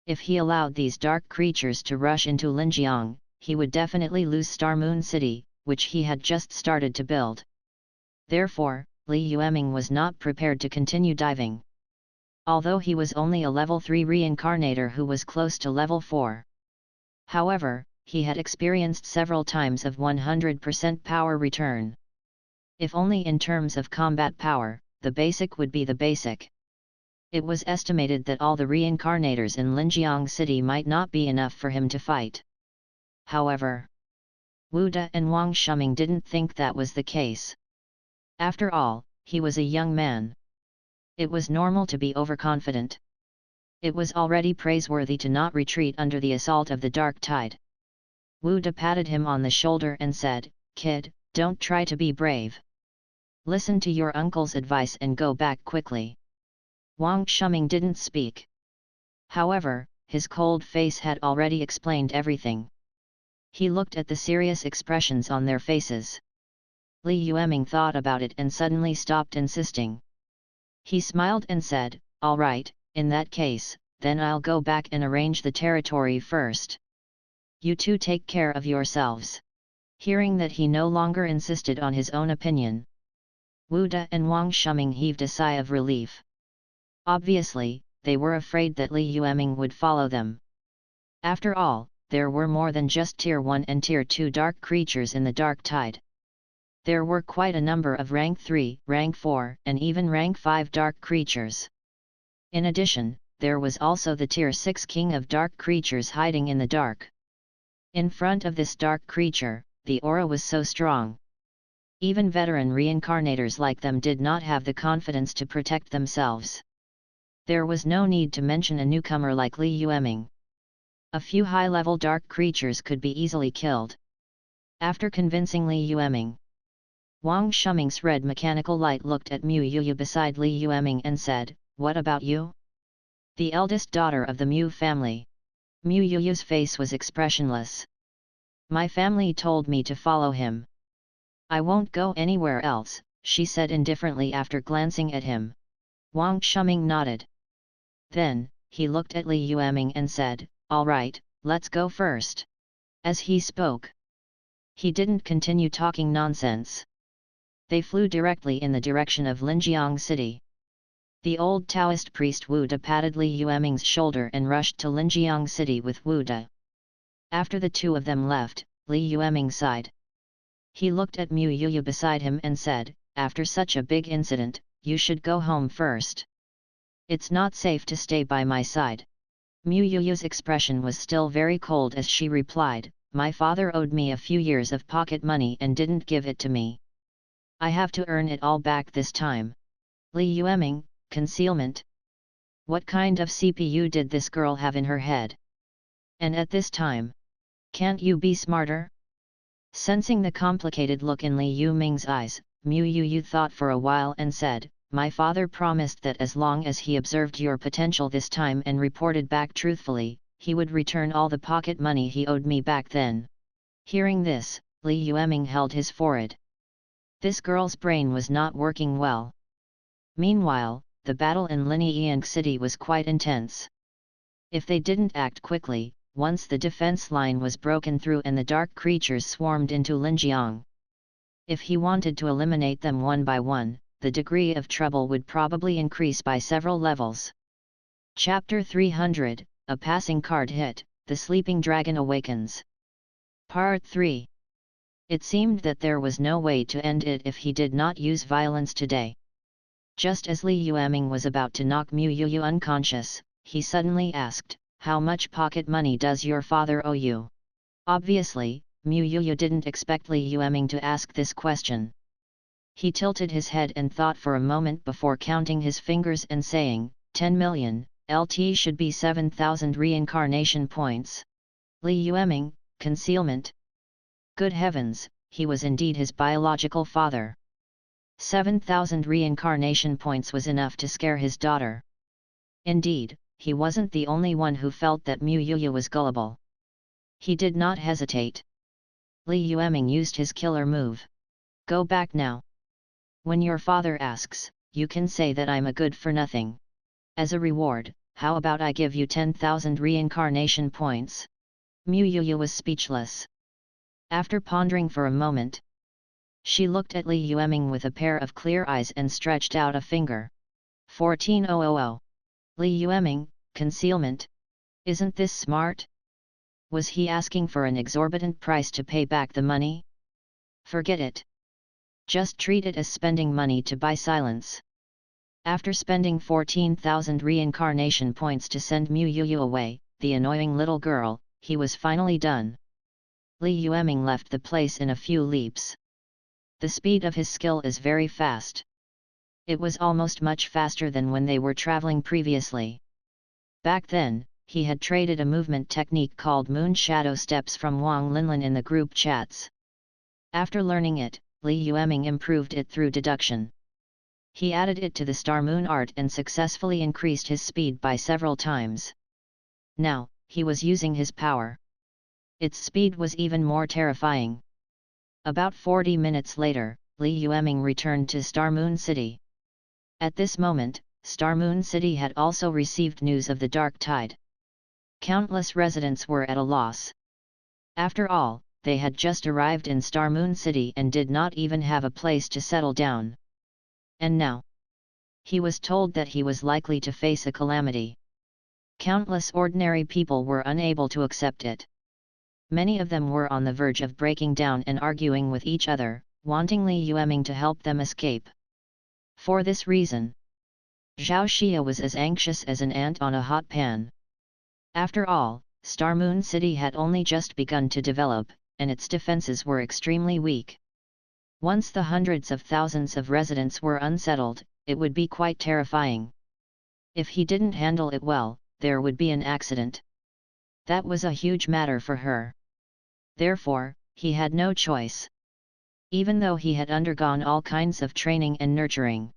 If he allowed these dark creatures to rush into Linjiang, he would definitely lose Star Moon City, which he had just started to build. Therefore, Li Yueming was not prepared to continue diving. Although he was only a level 3 reincarnator who was close to level 4. However, he had experienced several times of 100% power return. If only in terms of combat power, the basic would be the basic. It was estimated that all the reincarnators in Linjiang City might not be enough for him to fight. However, Wu De and Wang Shuming didn't think that was the case. After all, he was a young man. It was normal to be overconfident. It was already praiseworthy to not retreat under the assault of the dark tide. Wu De patted him on the shoulder and said, "Kid, don't try to be brave. Listen to your uncle's advice and go back quickly." Wang Shuming didn't speak. However, his cold face had already explained everything. He looked at the serious expressions on their faces. Li Yueming thought about it and suddenly stopped insisting. He smiled and said, "All right, in that case, then I'll go back and arrange the territory first. You two take care of yourselves." Hearing that he no longer insisted on his own opinion, Wu De and Wang Shuming heaved a sigh of relief. Obviously, they were afraid that Li Yueming would follow them. After all, there were more than just Tier 1 and Tier 2 dark creatures in the dark tide. There were quite a number of Rank 3, Rank 4, and even Rank 5 dark creatures. In addition, there was also the Tier 6 King of Dark Creatures hiding in the dark. In front of this dark creature, the aura was so strong. Even veteran reincarnators like them did not have the confidence to protect themselves. There was no need to mention a newcomer like Li Yueming. A few high-level dark creatures could be easily killed. After convincing Li Yueming, Wang Shuming's red mechanical light looked at Mu Yuyu beside Li Yueming and said, "What about you?" The eldest daughter of the Mu family. Mu Yuyu's face was expressionless. "My family told me to follow him. I won't go anywhere else," she said indifferently after glancing at him. Wang Shuming nodded. Then, he looked at Li Yueming and said, "All right, let's go first." As he spoke, he didn't continue talking nonsense. They flew directly in the direction of Linjiang City. The old Taoist priest Wu De patted Li Yueming's shoulder and rushed to Linjiang City with Wu De. After the two of them left, Li Yueming sighed. He looked at Mu Yuyu beside him and said, "After such a big incident, you should go home first. It's not safe to stay by my side." Mu Yuyu's expression was still very cold as she replied, "My father owed me a few years of pocket money and didn't give it to me. I have to earn it all back this time." Li Yueming, concealment. What kind of CPU did this girl have in her head? And at this time? Can't you be smarter? Sensing the complicated look in Li Yueming's eyes, Mu Yuyu thought for a while and said, "My father promised that as long as he observed your potential this time and reported back truthfully, he would return all the pocket money he owed me back then." Hearing this, Li Yueming held his forehead. This girl's brain was not working well. Meanwhile, the battle in Linjiang City was quite intense. If they didn't act quickly, once the defense line was broken through and the dark creatures swarmed into Linjiang. If he wanted to eliminate them one by one, the degree of trouble would probably increase by several levels. Chapter 300, A Passing Card Hit, The Sleeping Dragon Awakens. Part 3. It seemed that there was no way to end it if he did not use violence today. Just as Li Yueming was about to knock Mu Yuyu unconscious, he suddenly asked, "How much pocket money does your father owe you?" Obviously, Mu Yuyu didn't expect Li Yueming to ask this question. He tilted his head and thought for a moment before counting his fingers and saying, 10 million, LT should be 7,000 reincarnation points. Li Yueming, concealment. Good heavens, he was indeed his biological father. 7,000 reincarnation points was enough to scare his daughter. Indeed, he wasn't the only one who felt that Mu Yuya was gullible. He did not hesitate. Li Yueming used his killer move. Go back now. When your father asks, you can say that I'm a good-for-nothing. As a reward, how about I give you 10,000 reincarnation points? Mu Yuya was speechless. After pondering for a moment, she looked at Li Yueming with a pair of clear eyes and stretched out a finger. 14000. Li Yueming, concealment. Isn't this smart? Was he asking for an exorbitant price to pay back the money? Forget it. Just treat it as spending money to buy silence. After spending 14,000 reincarnation points to send Mu Yuya away, the annoying little girl, he was finally done. Li Yueming left the place in a few leaps. The speed of his skill is very fast. It was almost much faster than when they were traveling previously. Back then, he had traded a movement technique called Moon Shadow Steps from Wang Linlin in the group chats. After learning it, Li Yueming improved it through deduction. He added it to the Star Moon art and successfully increased his speed by several times. Now, he was using his power. Its speed was even more terrifying. About 40 minutes later, Li Yueming returned to Star Moon City. At this moment, Star Moon City had also received news of the dark tide. Countless residents were at a loss. After all, they had just arrived in Star Moon City and did not even have a place to settle down. And now, he was told that he was likely to face a calamity. Countless ordinary people were unable to accept it. Many of them were on the verge of breaking down and arguing with each other, wanting Li Yueming to help them escape. For this reason, Zhao Xia was as anxious as an ant on a hot pan. After all, Star Moon City had only just begun to develop, and its defenses were extremely weak. Once the hundreds of thousands of residents were unsettled, it would be quite terrifying. If he didn't handle it well, there would be an accident. That was a huge matter for her. Therefore, he had no choice. Even though he had undergone all kinds of training and nurturing.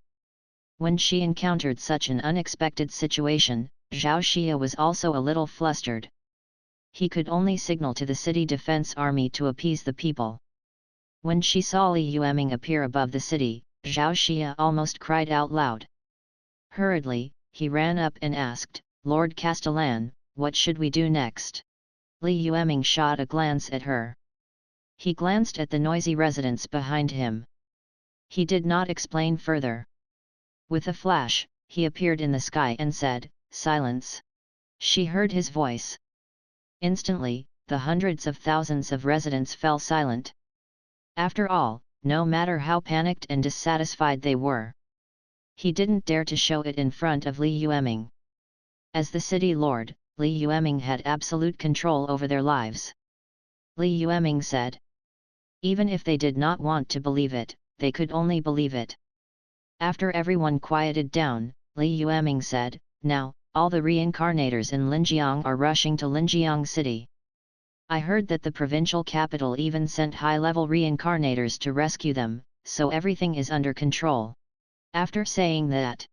When she encountered such an unexpected situation, Zhao Xia was also a little flustered. He could only signal to the city defense army to appease the people. When she saw Li Yueming appear above the city, Zhao Xia almost cried out loud. Hurriedly, he ran up and asked, Lord Castellan, what should we do next? Li Yueming shot a glance at her. He glanced at the noisy residents behind him. He did not explain further. With a flash, he appeared in the sky and said, Silence! She heard his voice. Instantly, the hundreds of thousands of residents fell silent. After all, no matter how panicked and dissatisfied they were, he didn't dare to show it in front of Li Yueming. As the city lord, Li Yueming had absolute control over their lives. Li Yueming said. Even if they did not want to believe it, they could only believe it. After everyone quieted down, Li Yueming said, Now, all the reincarnators in Linjiang are rushing to Linjiang City. I heard that the provincial capital even sent high-level reincarnators to rescue them, so everything is under control. After saying that,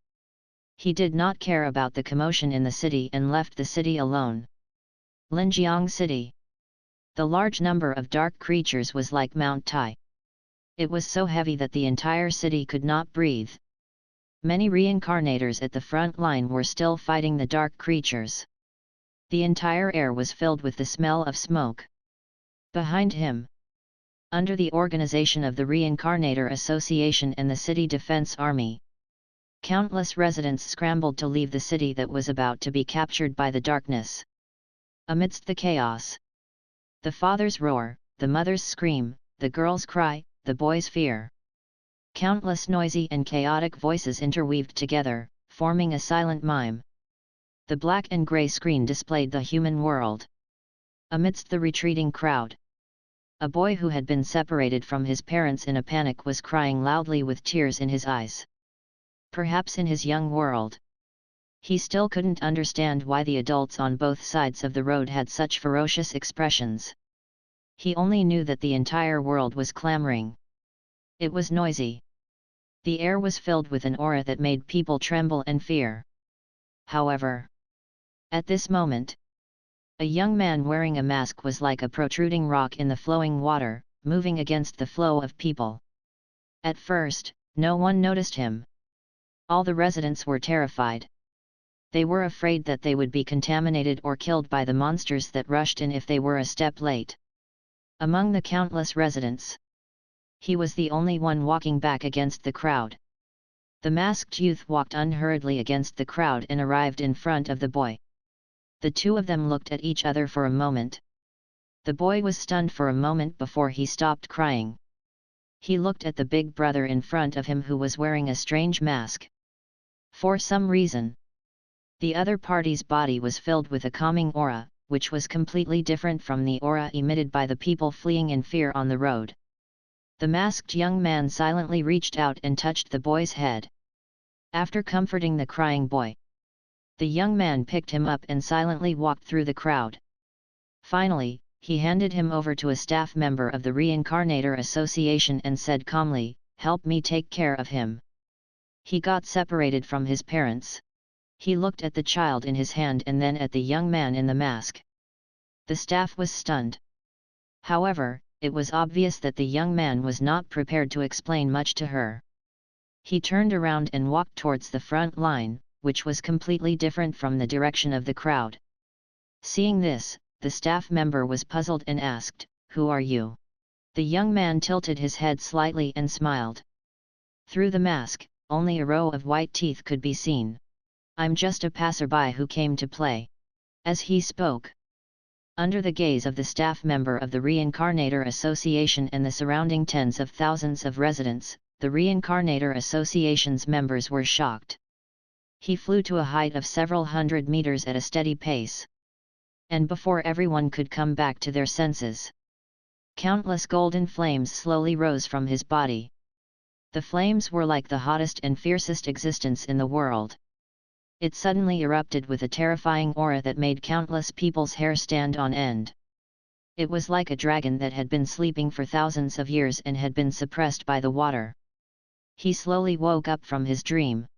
he did not care about the commotion in the city and left the city alone. Linjiang City. The large number of dark creatures was like Mount Tai. It was so heavy that the entire city could not breathe. Many reincarnators at the front line were still fighting the dark creatures. The entire air was filled with the smell of smoke. Behind him, under the organization of the Reincarnator Association and the City Defense Army, countless residents scrambled to leave the city that was about to be captured by the darkness. Amidst the chaos, the father's roar, the mother's scream, the girl's cry, the boy's fear. Countless noisy and chaotic voices interweaved together, forming a silent mime. The black and grey screen displayed the human world. Amidst the retreating crowd, a boy who had been separated from his parents in a panic was crying loudly with tears in his eyes. Perhaps in his young world, He still couldn't understand why the adults on both sides of the road had such ferocious expressions. He only knew that the entire world was clamoring. It was noisy. The air was filled with an aura that made people tremble and fear. However, at this moment, a young man wearing a mask was like a protruding rock in the flowing water, moving against the flow of people. At first, no one noticed him. All the residents were terrified. They were afraid that they would be contaminated or killed by the monsters that rushed in if they were a step late. Among the countless residents, he was the only one walking back against the crowd. The masked youth walked unhurriedly against the crowd and arrived in front of the boy. The two of them looked at each other for a moment. The boy was stunned for a moment before he stopped crying. He looked at the big brother in front of him who was wearing a strange mask. For some reason, the other party's body was filled with a calming aura, which was completely different from the aura emitted by the people fleeing in fear on the road. The masked young man silently reached out and touched the boy's head. After comforting the crying boy, the young man picked him up and silently walked through the crowd. Finally, he handed him over to a staff member of the Reincarnator Association and said calmly, "Help me take care of him." He got separated from his parents. He looked at the child in his hand and then at the young man in the mask. The staff was stunned. However, it was obvious that the young man was not prepared to explain much to her. He turned around and walked towards the front line, which was completely different from the direction of the crowd. Seeing this, the staff member was puzzled and asked, "Who are you?" The young man tilted his head slightly and smiled. Through the mask, only a row of white teeth could be seen. "I'm just a passerby who came to play." As he spoke, under the gaze of the staff member of the Reincarnator Association and the surrounding tens of thousands of residents, the Reincarnator Association's members were shocked. He flew to a height of several hundred meters at a steady pace. And before everyone could come back to their senses, countless golden flames slowly rose from his body. The flames were like the hottest and fiercest existence in the world. It suddenly erupted with a terrifying aura that made countless people's hair stand on end. It was like a dragon that had been sleeping for thousands of years and had been suppressed by the water. He slowly woke up from his dream.